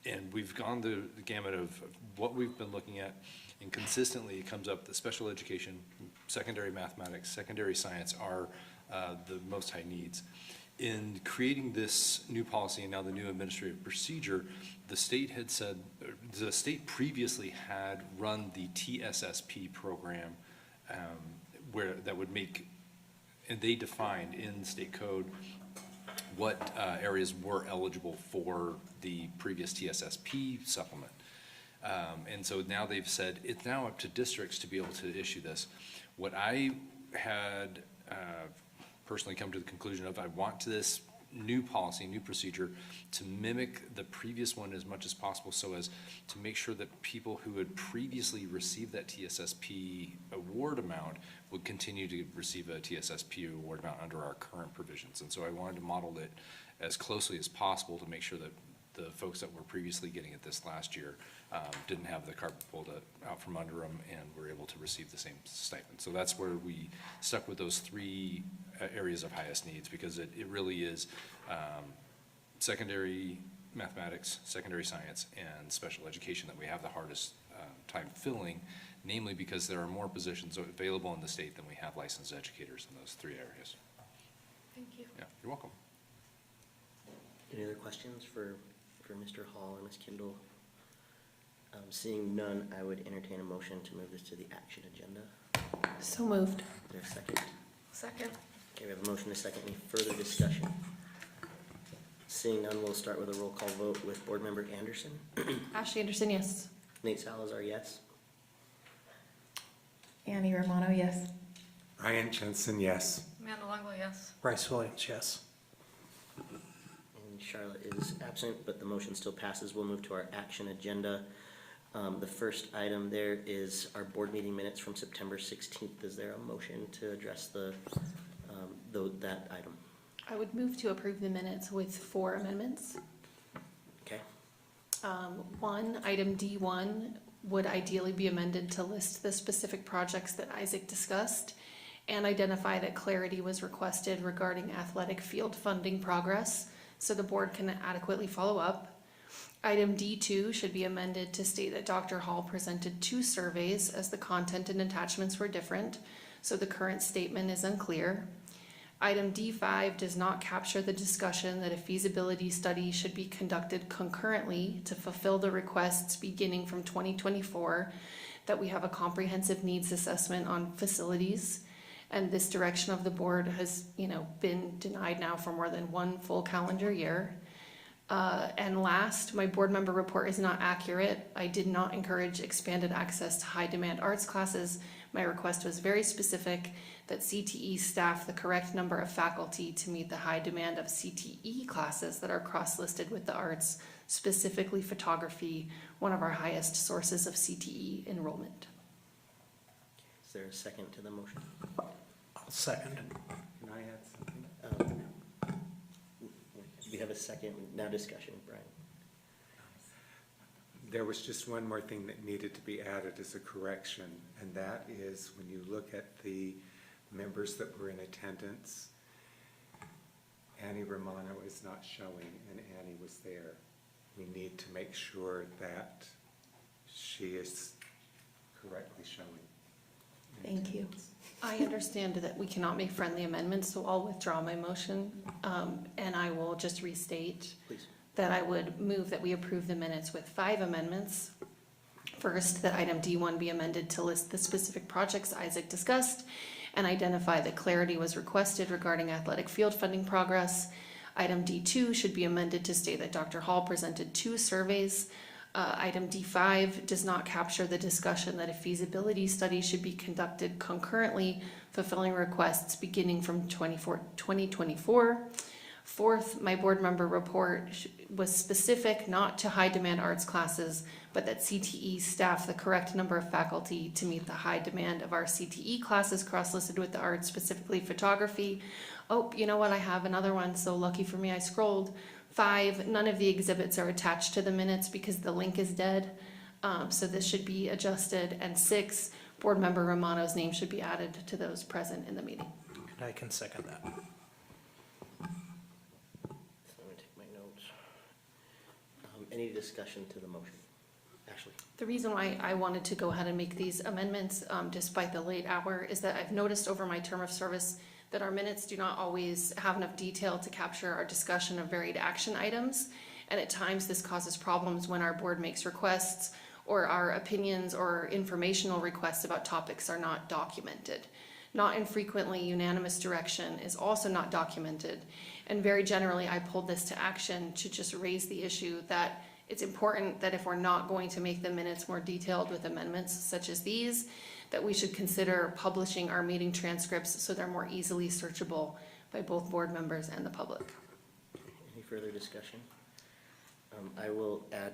And we've gone the gamut of what we've been looking at, and consistently it comes up that special education, secondary mathematics, secondary science are the most high needs. In creating this new policy and now the new administrative procedure, the state had said, the state previously had run the TSSP program where that would make, and they defined in state code what areas were eligible for the previous TSSP supplement. And so now they've said it's now up to districts to be able to issue this. What I had personally come to the conclusion of, I want this new policy, new procedure to mimic the previous one as much as possible, so as to make sure that people who had previously received that TSSP award amount would continue to receive a TSSP award amount under our current provisions. And so I wanted to model it as closely as possible to make sure that the folks that were previously getting it this last year didn't have the carpet pulled out from under them and were able to receive the same stipend. So that's where we stuck with those three areas of highest needs, because it really is secondary mathematics, secondary science, and special education that we have the hardest time filling, namely because there are more positions available in the state than we have licensed educators in those three areas. Thank you. Yeah, you're welcome. Any other questions for Mr. Hall or Ms. Kindle? Seeing none, I would entertain a motion to move this to the action agenda. So moved. Is there a second? Second. Okay, we have a motion and a second. Any further discussion? Seeing none, we'll start with a roll call vote with Board Member Anderson. Ashley Anderson, yes. Nate Salazar, yes. Annie Romano, yes. Ryan Jensen, yes. Amanda Longley, yes. Bryce Williams, yes. And Charlotte is absent, but the motion still passes. We'll move to our action agenda. The first item there is our board meeting minutes from September 16th. Is there a motion to address that item? I would move to approve the minutes with 4 amendments. Okay. One, item D1 would ideally be amended to list the specific projects that Isaac discussed and identify that clarity was requested regarding athletic field funding progress so the board can adequately follow up. Item D2 should be amended to state that Dr. Hall presented 2 surveys as the content and attachments were different, so the current statement is unclear. Item D5 does not capture the discussion that a feasibility study should be conducted concurrently to fulfill the requests beginning from 2024, that we have a comprehensive needs assessment on facilities. And this direction of the board has, been denied now for more than 1 full calendar year. And last, my board member report is not accurate. I did not encourage expanded access to high demand arts classes. My request was very specific that CTE staff the correct number of faculty to meet the high demand of CTE classes that are cross-listed with the arts, specifically photography, one of our highest sources of CTE enrollment. Is there a second to the motion? I'll second. Can I add something? We have a second, now discussion, Brian. There was just one more thing that needed to be added as a correction, and that is when you look at the members that were in attendance, Annie Romano is not showing, and Annie was there. We need to make sure that she is correctly showing. Thank you. I understand that we cannot make friendly amendments, so I'll withdraw my motion. And I will just restate Please. that I would move that we approve the minutes with 5 amendments. First, that item D1 be amended to list the specific projects Isaac discussed and identify that clarity was requested regarding athletic field funding progress. Item D2 should be amended to state that Dr. Hall presented 2 surveys. Item D5 does not capture the discussion that a feasibility study should be conducted concurrently, fulfilling requests beginning from 2024. Fourth, my board member report was specific not to high demand arts classes, but that CTE staff the correct number of faculty to meet the high demand of our CTE classes cross-listed with the arts, specifically photography. Oh, you know what? I have another one. So lucky for me, I scrolled. 5, none of the exhibits are attached to the minutes because the link is dead. So this should be adjusted. And 6, board member Romano's name should be added to those present in the meeting. And I can second that. So I'm gonna take my notes. Any discussion to the motion? Ashley? The reason why I wanted to go ahead and make these amendments, despite the late hour, is that I've noticed over my term of service that our minutes do not always have enough detail to capture our discussion of varied action items. And at times this causes problems when our board makes requests or our opinions or informational requests about topics are not documented. Not infrequently, unanimous direction is also not documented. And very generally, I pulled this to action to just raise the issue that it's important that if we're not going to make the minutes more detailed with amendments such as these, that we should consider publishing our meeting transcripts so they're more easily searchable by both board members and the public. Any further discussion? I will add,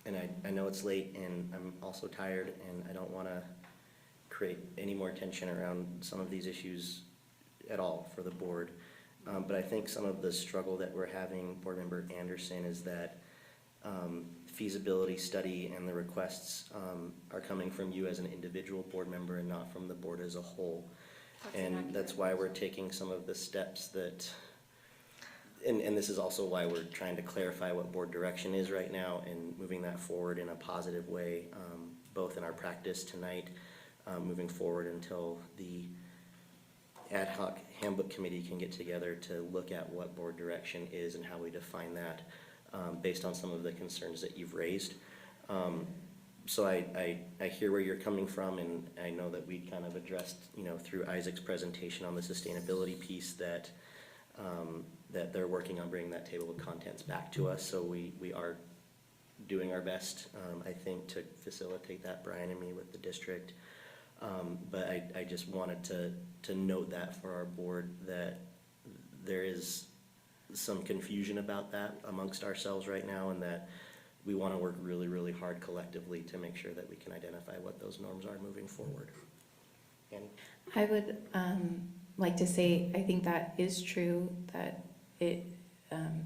and I know it's late and I'm also tired and I don't want to create any more tension around some of these issues at all for the board. But I think some of the struggle that we're having, Board Member Anderson, is that feasibility study and the requests are coming from you as an individual board member and not from the board as a whole. And that's why we're taking some of the steps that, and this is also why we're trying to clarify what board direction is right now and moving that forward in a positive way, both in our practice tonight, moving forward until the ad hoc handbook committee can get together to look at what board direction is and how we define that based on some of the concerns that you've raised. So I hear where you're coming from, and I know that we kind of addressed, through Isaac's presentation on the sustainability piece that that they're working on bringing that table of contents back to us. So we are doing our best, I think, to facilitate that, Brian and me, with the district. But I just wanted to note that for our board, that there is some confusion about that amongst ourselves right now, and that we want to work really, really hard collectively to make sure that we can identify what those norms are moving forward. Annie? I would like to say, I think that is true, that it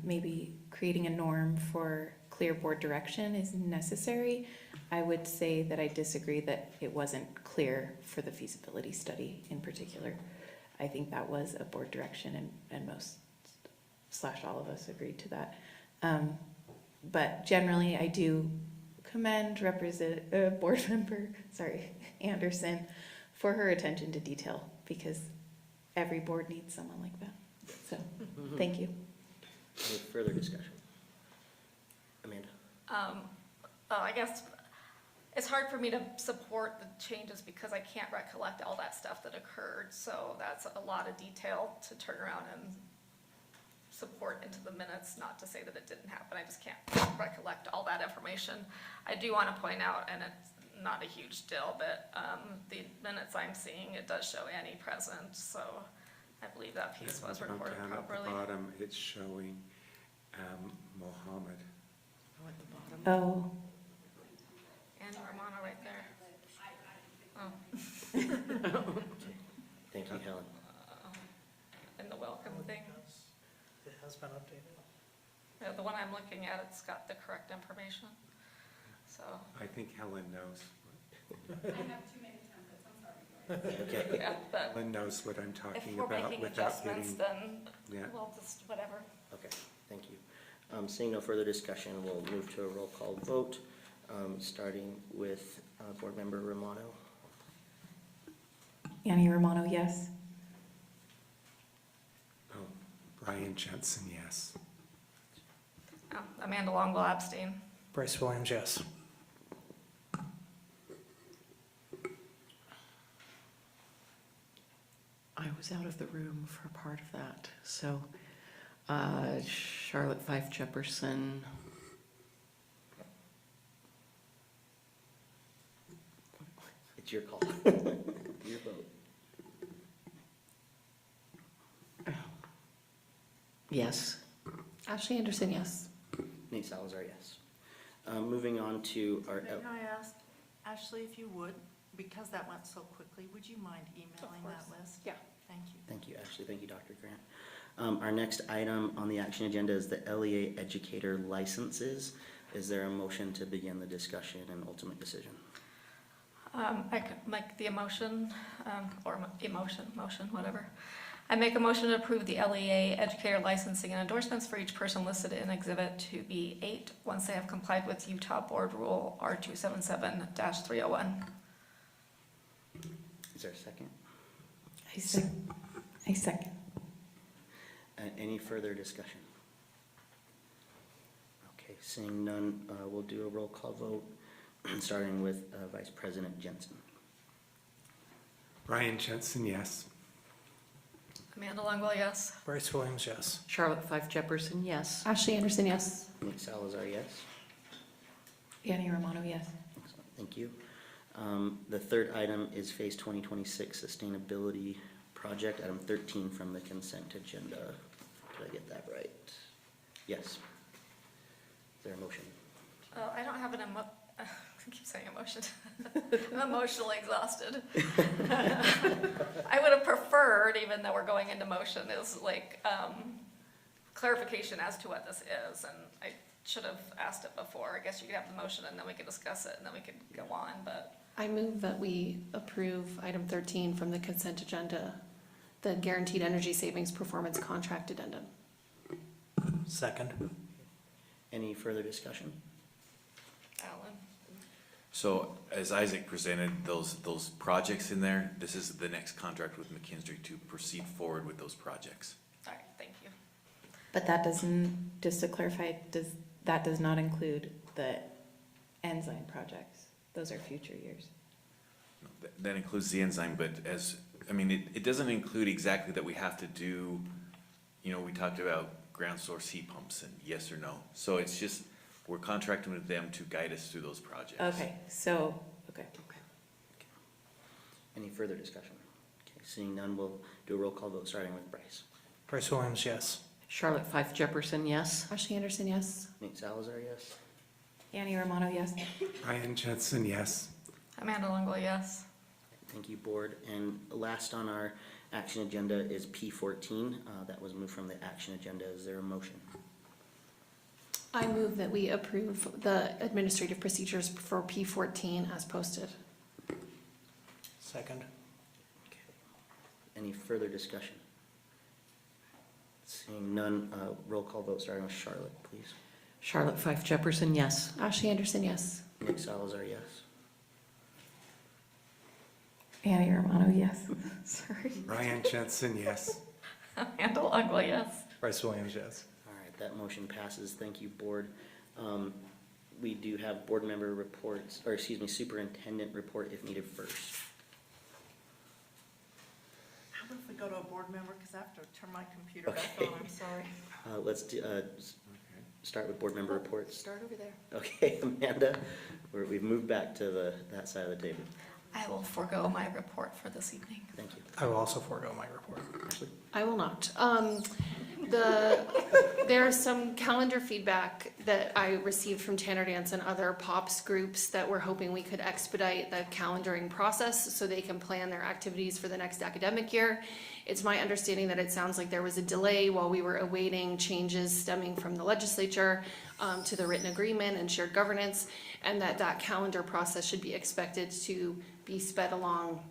maybe creating a norm for clear board direction is necessary. I would say that I disagree that it wasn't clear for the feasibility study in particular. I think that was a board direction, and most / all of us agreed to that. But generally, I do commend board member, Anderson, for her attention to detail, because every board needs someone like that. So, thank you. Any further discussion? Amanda? I guess it's hard for me to support the changes because I can't recollect all that stuff that occurred. So that's a lot of detail to turn around and support into the minutes, not to say that it didn't happen. I just can't recollect all that information. I do want to point out, and it's not a huge deal, but the minutes I'm seeing, it does show Annie present. So I believe that piece was recorded Down properly. at the bottom, it's showing Mohammed. Oh. And Romano right there. Oh. Thank you, Helen. And the welcome thing. It has been updated. Yeah, the one I'm looking at, it's got the correct information. So. I think Helen knows. I have too many templates, I'm sorry. Okay. Yeah, but Helen knows what I'm talking if we're about making without adjustments, getting. then Yeah. we'll just, whatever. Okay, thank you. Seeing no further discussion, we'll move to a roll call vote, starting with Board Member Romano. Annie Romano, yes. Oh, Brian Jensen, yes. Oh, Amanda Long will abstain. Bryce Williams, yes. I was out of the room for part of that, so Charlotte Fife Jefferson. It's your call. Your vote. Yes. Ashley Anderson, yes. Nate Salazar, yes. Moving on to our, May I ask, Ashley, if you would, because that went so quickly, would you mind emailing that list? Yeah. Thank you. thank you, Ashley, thank you, Dr. Grant. Our next item on the action agenda is the LEA educator licenses. Is there a motion to begin the discussion and ultimate decision? I could make the motion, motion, whatever. I make a motion to approve the LEA educator licensing and endorsements for each person listed in Exhibit 2B8 once they have complied with Utah Board Rule R277-301. Is there a second? I second. Any further discussion? Okay, seeing none, we'll do a roll call vote, starting with Vice President Jensen. Brian Jensen, yes. Amanda Longwell, yes. Bryce Williams, yes. Charlotte Fife Jefferson, yes. Ashley Anderson, yes. Nate Salazar, yes. Annie Romano, yes. Excellent, thank you. The third item is Phase 2026 Sustainability Project, item 13 from the consent agenda. Did I get that right? Yes. Is there a motion? Oh, I don't have I keep saying emotion. I'm emotionally exhausted. I would have preferred, even though we're going into motion, is like clarification as to what this is, and I should have asked it before. I guess you could have the motion and then we could discuss it and then we could go on, but. I move that we approve item 13 from the consent agenda, the Guaranteed Energy Savings Performance Contract Addendum. Second. Any further discussion? Alan? So as Isaac presented those projects in there, this is the next contract with McKinstry to proceed forward with those projects. All right, thank you. But that doesn't, just to clarify, that does not include the enzyme projects. Those are future years. That includes the enzyme, but it doesn't include exactly that we have to do, we talked about ground source heat pumps and yes or no. So it's just, we're contracting with them to guide us through those projects. Okay, so, okay. Any further discussion? Okay, seeing none, we'll do a roll call vote, starting with Bryce. Bryce Williams, yes. Charlotte Fife Jefferson, yes. Ashley Anderson, yes. Nate Salazar, yes. Annie Romano, yes. Brian Jensen, yes. Amanda Longwell, yes. Thank you, board. And last on our action agenda is P14. That was moved from the action agenda. Is there a motion? I move that we approve the administrative procedures for P14 as posted. Second. Okay. Any further discussion? Seeing none, roll call vote starting with Charlotte, please. Charlotte Fife Jefferson, yes. Ashley Anderson, yes. Nick Salazar, yes. Annie Romano, yes. Sorry. Brian Jensen, yes. Amanda Longwell, yes. Bryce Williams, yes. All right, that motion passes. Thank you, board. We do have board member reports, or excuse me, superintendent report if needed first. How about if we go to a board member, because I have to turn my computer back Okay. on, I'm sorry. Let's do, start with board member reports. Start over there. Okay, Amanda, we've moved back to that side of the table. I will forego my report for this evening. Thank you. I will also forego my report. Ashley? I will not. There's some calendar feedback that I received from Tanner Dance and other POPs groups that we're hoping we could expedite the calendaring process so they can plan their activities for the next academic year. It's my understanding that it sounds like there was a delay while we were awaiting changes stemming from the legislature to the written agreement and shared governance, and that calendar process should be expected to be sped along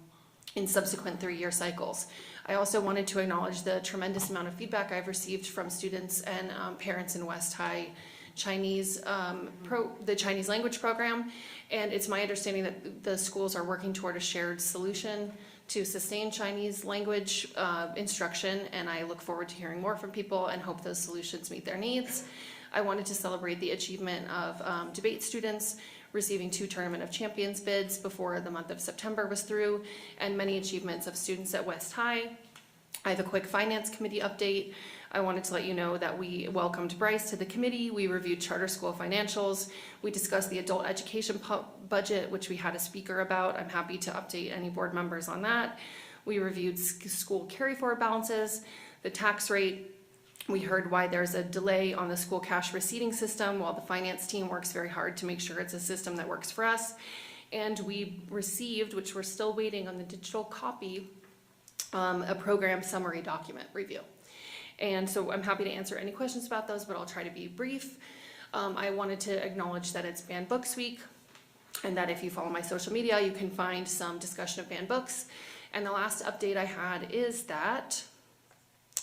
in subsequent 3-year cycles. I also wanted to acknowledge the tremendous amount of feedback I've received from students and parents in West High Chinese, the Chinese language program. And it's my understanding that the schools are working toward a shared solution to sustain Chinese language instruction, and I look forward to hearing more from people and hope those solutions meet their needs. I wanted to celebrate the achievement of debate students receiving 2 Tournament of Champions bids before the month of September was through, and many achievements of students at West High. I have a quick finance committee update. I wanted to let you know that we welcomed Bryce to the committee. We reviewed charter school financials. We discussed the adult education budget, which we had a speaker about. I'm happy to update any board members on that. We reviewed school carry forward balances, the tax rate. We heard why there's a delay on the school cash receipting system while the finance team works very hard to make sure it's a system that works for us. And we received, which we're still waiting on the digital copy, a program summary document review. And so I'm happy to answer any questions about those, but I'll try to be brief. I wanted to acknowledge that it's Banned Books Week, and that if you follow my social media, you can find some discussion of banned books. And the last update I had is that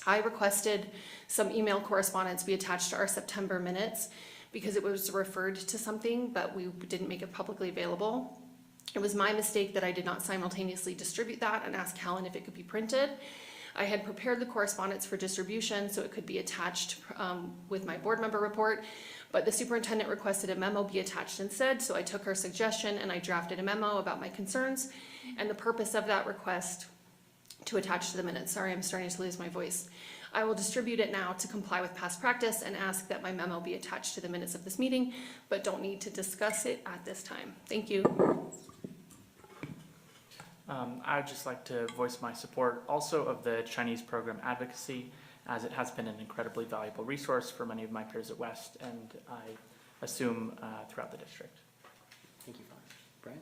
I requested some email correspondence be attached to our September minutes because it was referred to something, but we didn't make it publicly available. It was my mistake that I did not simultaneously distribute that and ask Helen if it could be printed. I had prepared the correspondence for distribution so it could be attached with my board member report, but the superintendent requested a memo be attached instead, so I took her suggestion and I drafted a memo about my concerns and the purpose of that request to attach to the minutes. Sorry, I'm starting to lose my voice. I will distribute it now to comply with past practice and ask that my memo be attached to the minutes of this meeting, but don't need to discuss it at this time. Thank you. I would just like to voice my support also of the Chinese program advocacy, as it has been an incredibly valuable resource for many of my peers at West, and I assume throughout the district. Thank you, Brian.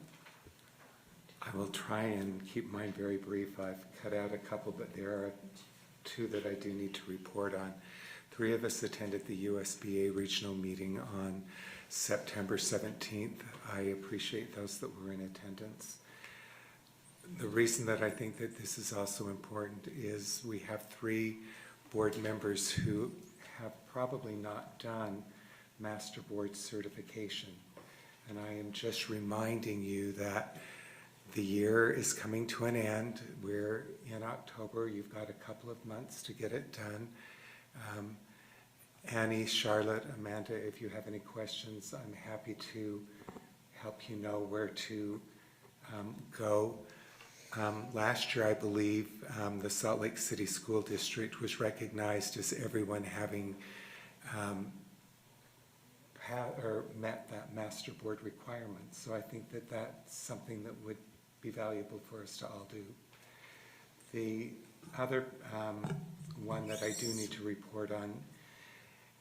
I will try and keep mine very brief. I've cut out a couple, but there are 2 that I do need to report on. 3 of us attended the USBA regional meeting on September 17th. I appreciate those that were in attendance. The reason that I think that this is also important is we have 3 board members who have probably not done Master Board certification. And I am just reminding you that the year is coming to an end. We're in October. You've got a couple of months to get it done. Annie, Charlotte, Amanda, if you have any questions, I'm happy to help you know where to go. Last year, I believe, the Salt Lake City School District was recognized as everyone having met that master board requirement. So I think that that's something that would be valuable for us to all do. The other one that I do need to report on,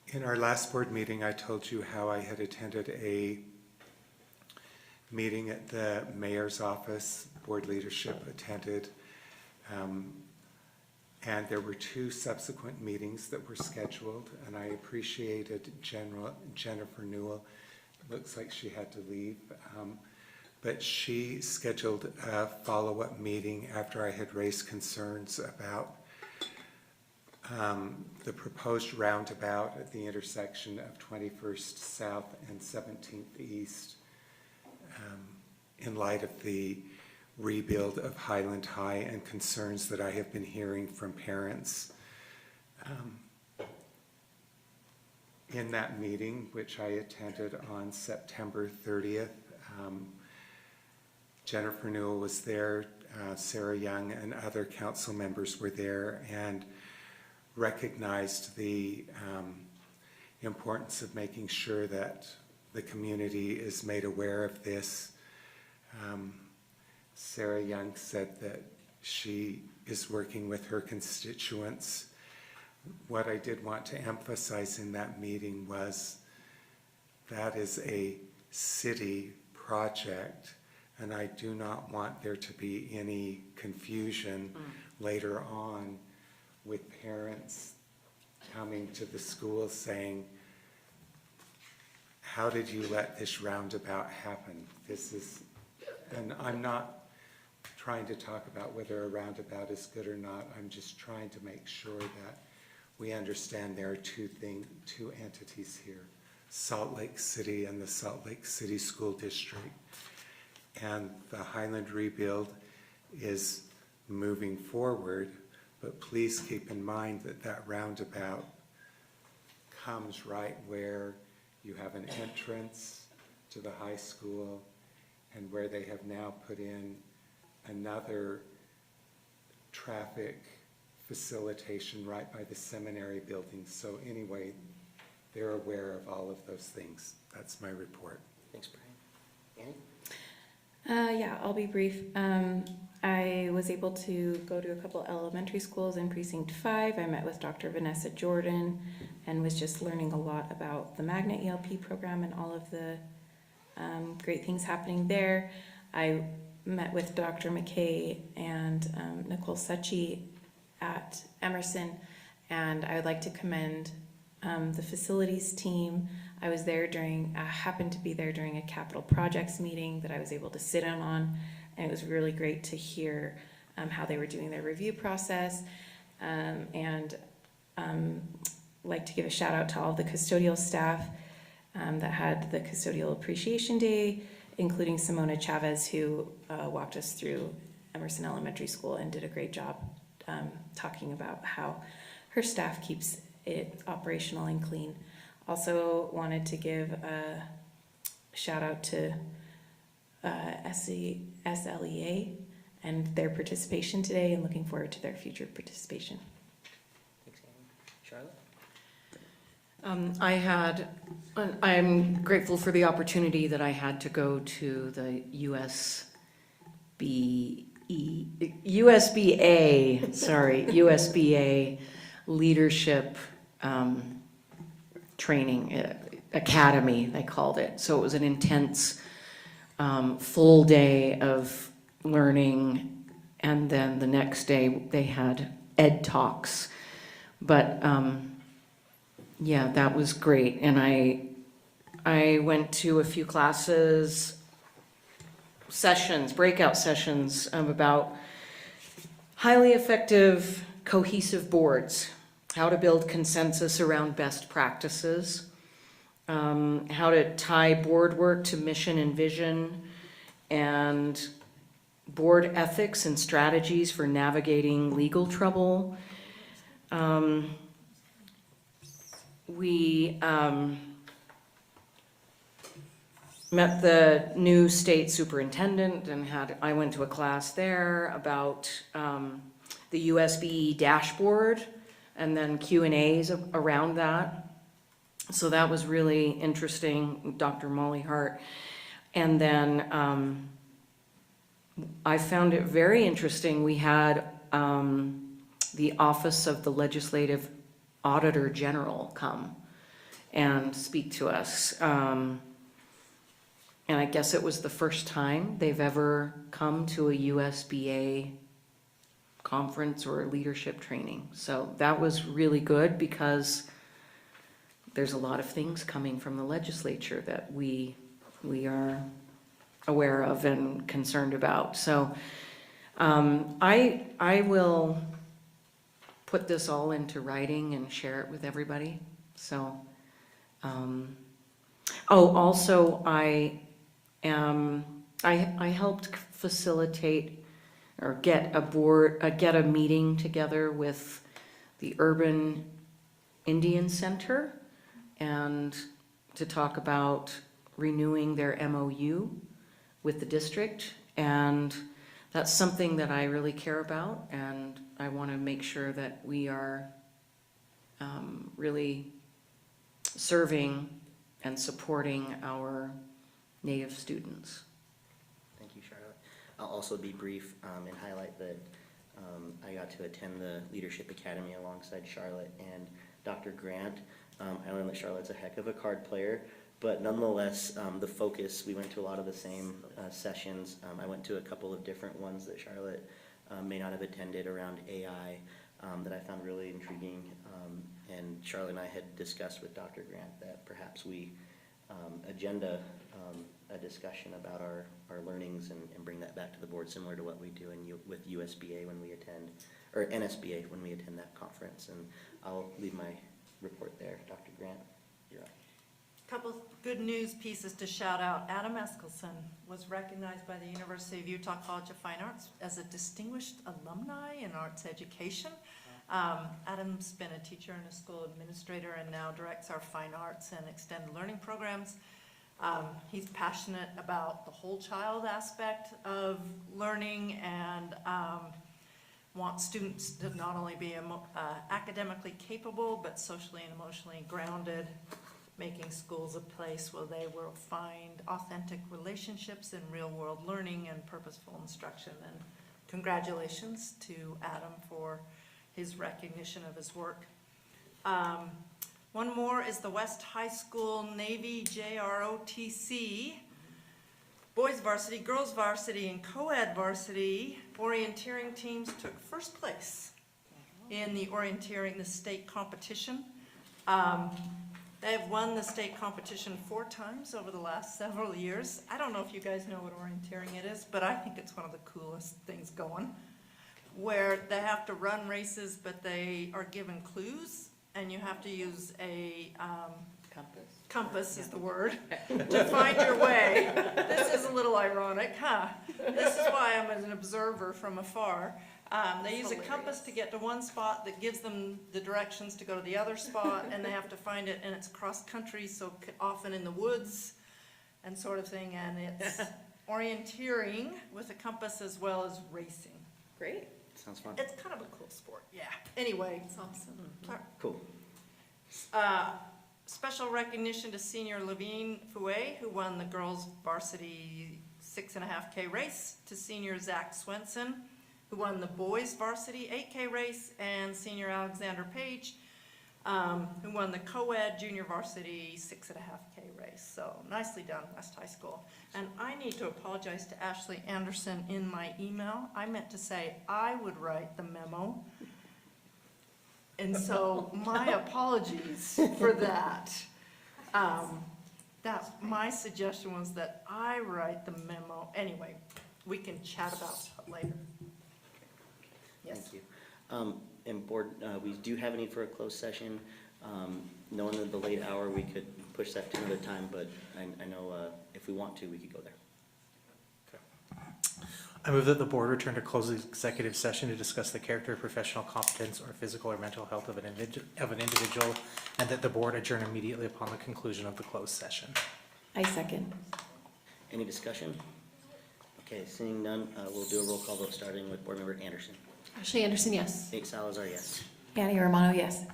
in our last board meeting, I told you how I had attended a meeting at the mayor's office. Board leadership attended, and there were 2 subsequent meetings that were scheduled, and I appreciated Jennifer Newell. It looks like she had to leave, but she scheduled a follow-up meeting after I had raised concerns about the proposed roundabout at the intersection of 21st South and 17th East, in light of the rebuild of Highland High and concerns that I have been hearing from parents. In that meeting, which I attended on September 30th, Jennifer Newell was there, Sarah Young and other council members were there, and recognized the importance of making sure that the community is made aware of this. Sarah Young said that she is working with her constituents. What I did want to emphasize in that meeting was that is a city project, and I do not want there to be any confusion later on with parents coming to the school saying, how did you let this roundabout happen? This is, and I'm not trying to talk about whether a roundabout is good or not. I'm just trying to make sure that we understand there are 2 entities here, Salt Lake City and the Salt Lake City School District. And the Highland rebuild is moving forward, but please keep in mind that that roundabout comes right where you have an entrance to the high school and where they have now put in another traffic facilitation right by the seminary building. So anyway, they're aware of all of those things. That's my report. Thanks, Brian. Annie? Yeah, I'll be brief. I was able to go to a couple elementary schools in Precinct 5. I met with Dr. Vanessa Jordan and was just learning a lot about the Magnet ELP program and all of the great things happening there. I met with Dr. McKay and Nicole Succi at Emerson, and I would like to commend the facilities team. I happened to be there during a capital projects meeting that I was able to sit in on, and it was really great to hear how they were doing their review process. And like to give a shout out to all the custodial staff that had the Custodial Appreciation Day, including Simona Chavez, who walked us through Emerson Elementary School and did a great job talking about how her staff keeps it operational and clean. Also wanted to give a shout out to SLEA and their participation today, and looking forward to their future participation. Thanks, Annie. Charlotte? I'm grateful for the opportunity that I had to go to the USBA leadership training academy, they called it. So it was an intense full day of learning, and then the next day they had ed talks. But yeah, that was great. And I went to a few classes, breakout sessions about highly effective cohesive boards, how to build consensus around best practices, how to tie board work to mission and vision, and board ethics and strategies for navigating legal trouble. We met the new state superintendent and I went to a class there about the USB dashboard and then Q&As around that. So that was really interesting, Dr. Molly Hart. And then I found it very interesting. We had the Office of the Legislative Auditor General come and speak to us. And I guess it was the first time they've ever come to a USBA conference or leadership training. So that was really good because there's a lot of things coming from the legislature that we are aware of and concerned about. So I will put this all into writing and share it with everybody. So, also I helped facilitate or get a meeting together with the Urban Indian Center and to talk about renewing their MOU with the district. And that's something that I really care about, and I want to make sure that we are really serving and supporting our Native students. Thank you, Charlotte. I'll also be brief and highlight that I got to attend the Leadership Academy alongside Charlotte and Dr. Grant. I learned that Charlotte's a heck of a card player, but nonetheless, the focus, we went to a lot of the same sessions. I went to a couple of different ones that Charlotte may not have attended around AI that I found really intriguing. And Charlotte and I had discussed with Dr. Grant that perhaps we agenda a discussion about our learnings and bring that back to the board, similar to what we do with USBA when we attend, or NSBA when we attend that conference. And I'll leave my report there. Dr. Grant, you're up. couple good news pieces to shout out. Adam Eskelson was recognized by the University of Utah College of Fine Arts as a distinguished alumni in arts education. Adam's been a teacher and a school administrator and now directs our fine arts and extended learning programs. He's passionate about the whole child aspect of learning and wants students to not only be academically capable, but socially and emotionally grounded, making schools a place where they will find authentic relationships and real-world learning and purposeful instruction. And congratulations to Adam for his recognition of his work. One more is the West High School Navy JROTC, boys varsity, girls varsity, and co-ed varsity orienteering teams took first place in the orienteering, the state competition. They have won the state competition 4 times over the last several years. I don't know if you guys know what orienteering it is, but I think it's one of the coolest things going, where they have to run races, but they are given clues, and you have to use a compass is the word, to find your way. This is a little ironic, huh? This is why I'm an observer from afar. They use a compass to get to one spot that gives them the directions to go to the other spot, and they have to find it, and it's cross-country, so often in the woods and sort of thing, and it's orienteering with a compass as well as racing. Great. Sounds fun. It's kind of a cool sport, yeah. Anyway. It's awesome. Cool. Special recognition to senior Levine Fouet, who won the girls varsity 6.5K race, to senior Zach Swenson, who won the boys varsity 8K race, and senior Alexander Page, who won the co-ed junior varsity 6.5K race. So nicely done, West High School. And I need to apologize to Ashley Anderson in my email. I meant to say I would write the memo. And so my apologies for that. My suggestion was that I write the memo. Anyway, we can chat about that later. Yes. Thank you. And board, we do have a need for a closed session. Knowing the late hour, we could push that to another time, but I know if we want to, we could go there. I move that the board return to closed executive session to discuss the character, professional competence, or physical or mental health of an individual, and that the board adjourn immediately upon the conclusion of the closed session. I second. Any discussion? Okay, seeing none, we'll do a roll call vote starting with board member Anderson. Ashley Anderson, yes. Nate Salazar, yes. Annie Romano, yes.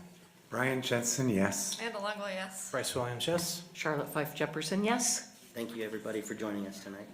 Brian Jensen, yes. And Longo, yes. Bryce Williams, yes. Charlotte Fife Jefferson, yes. Thank you, everybody, for joining us tonight.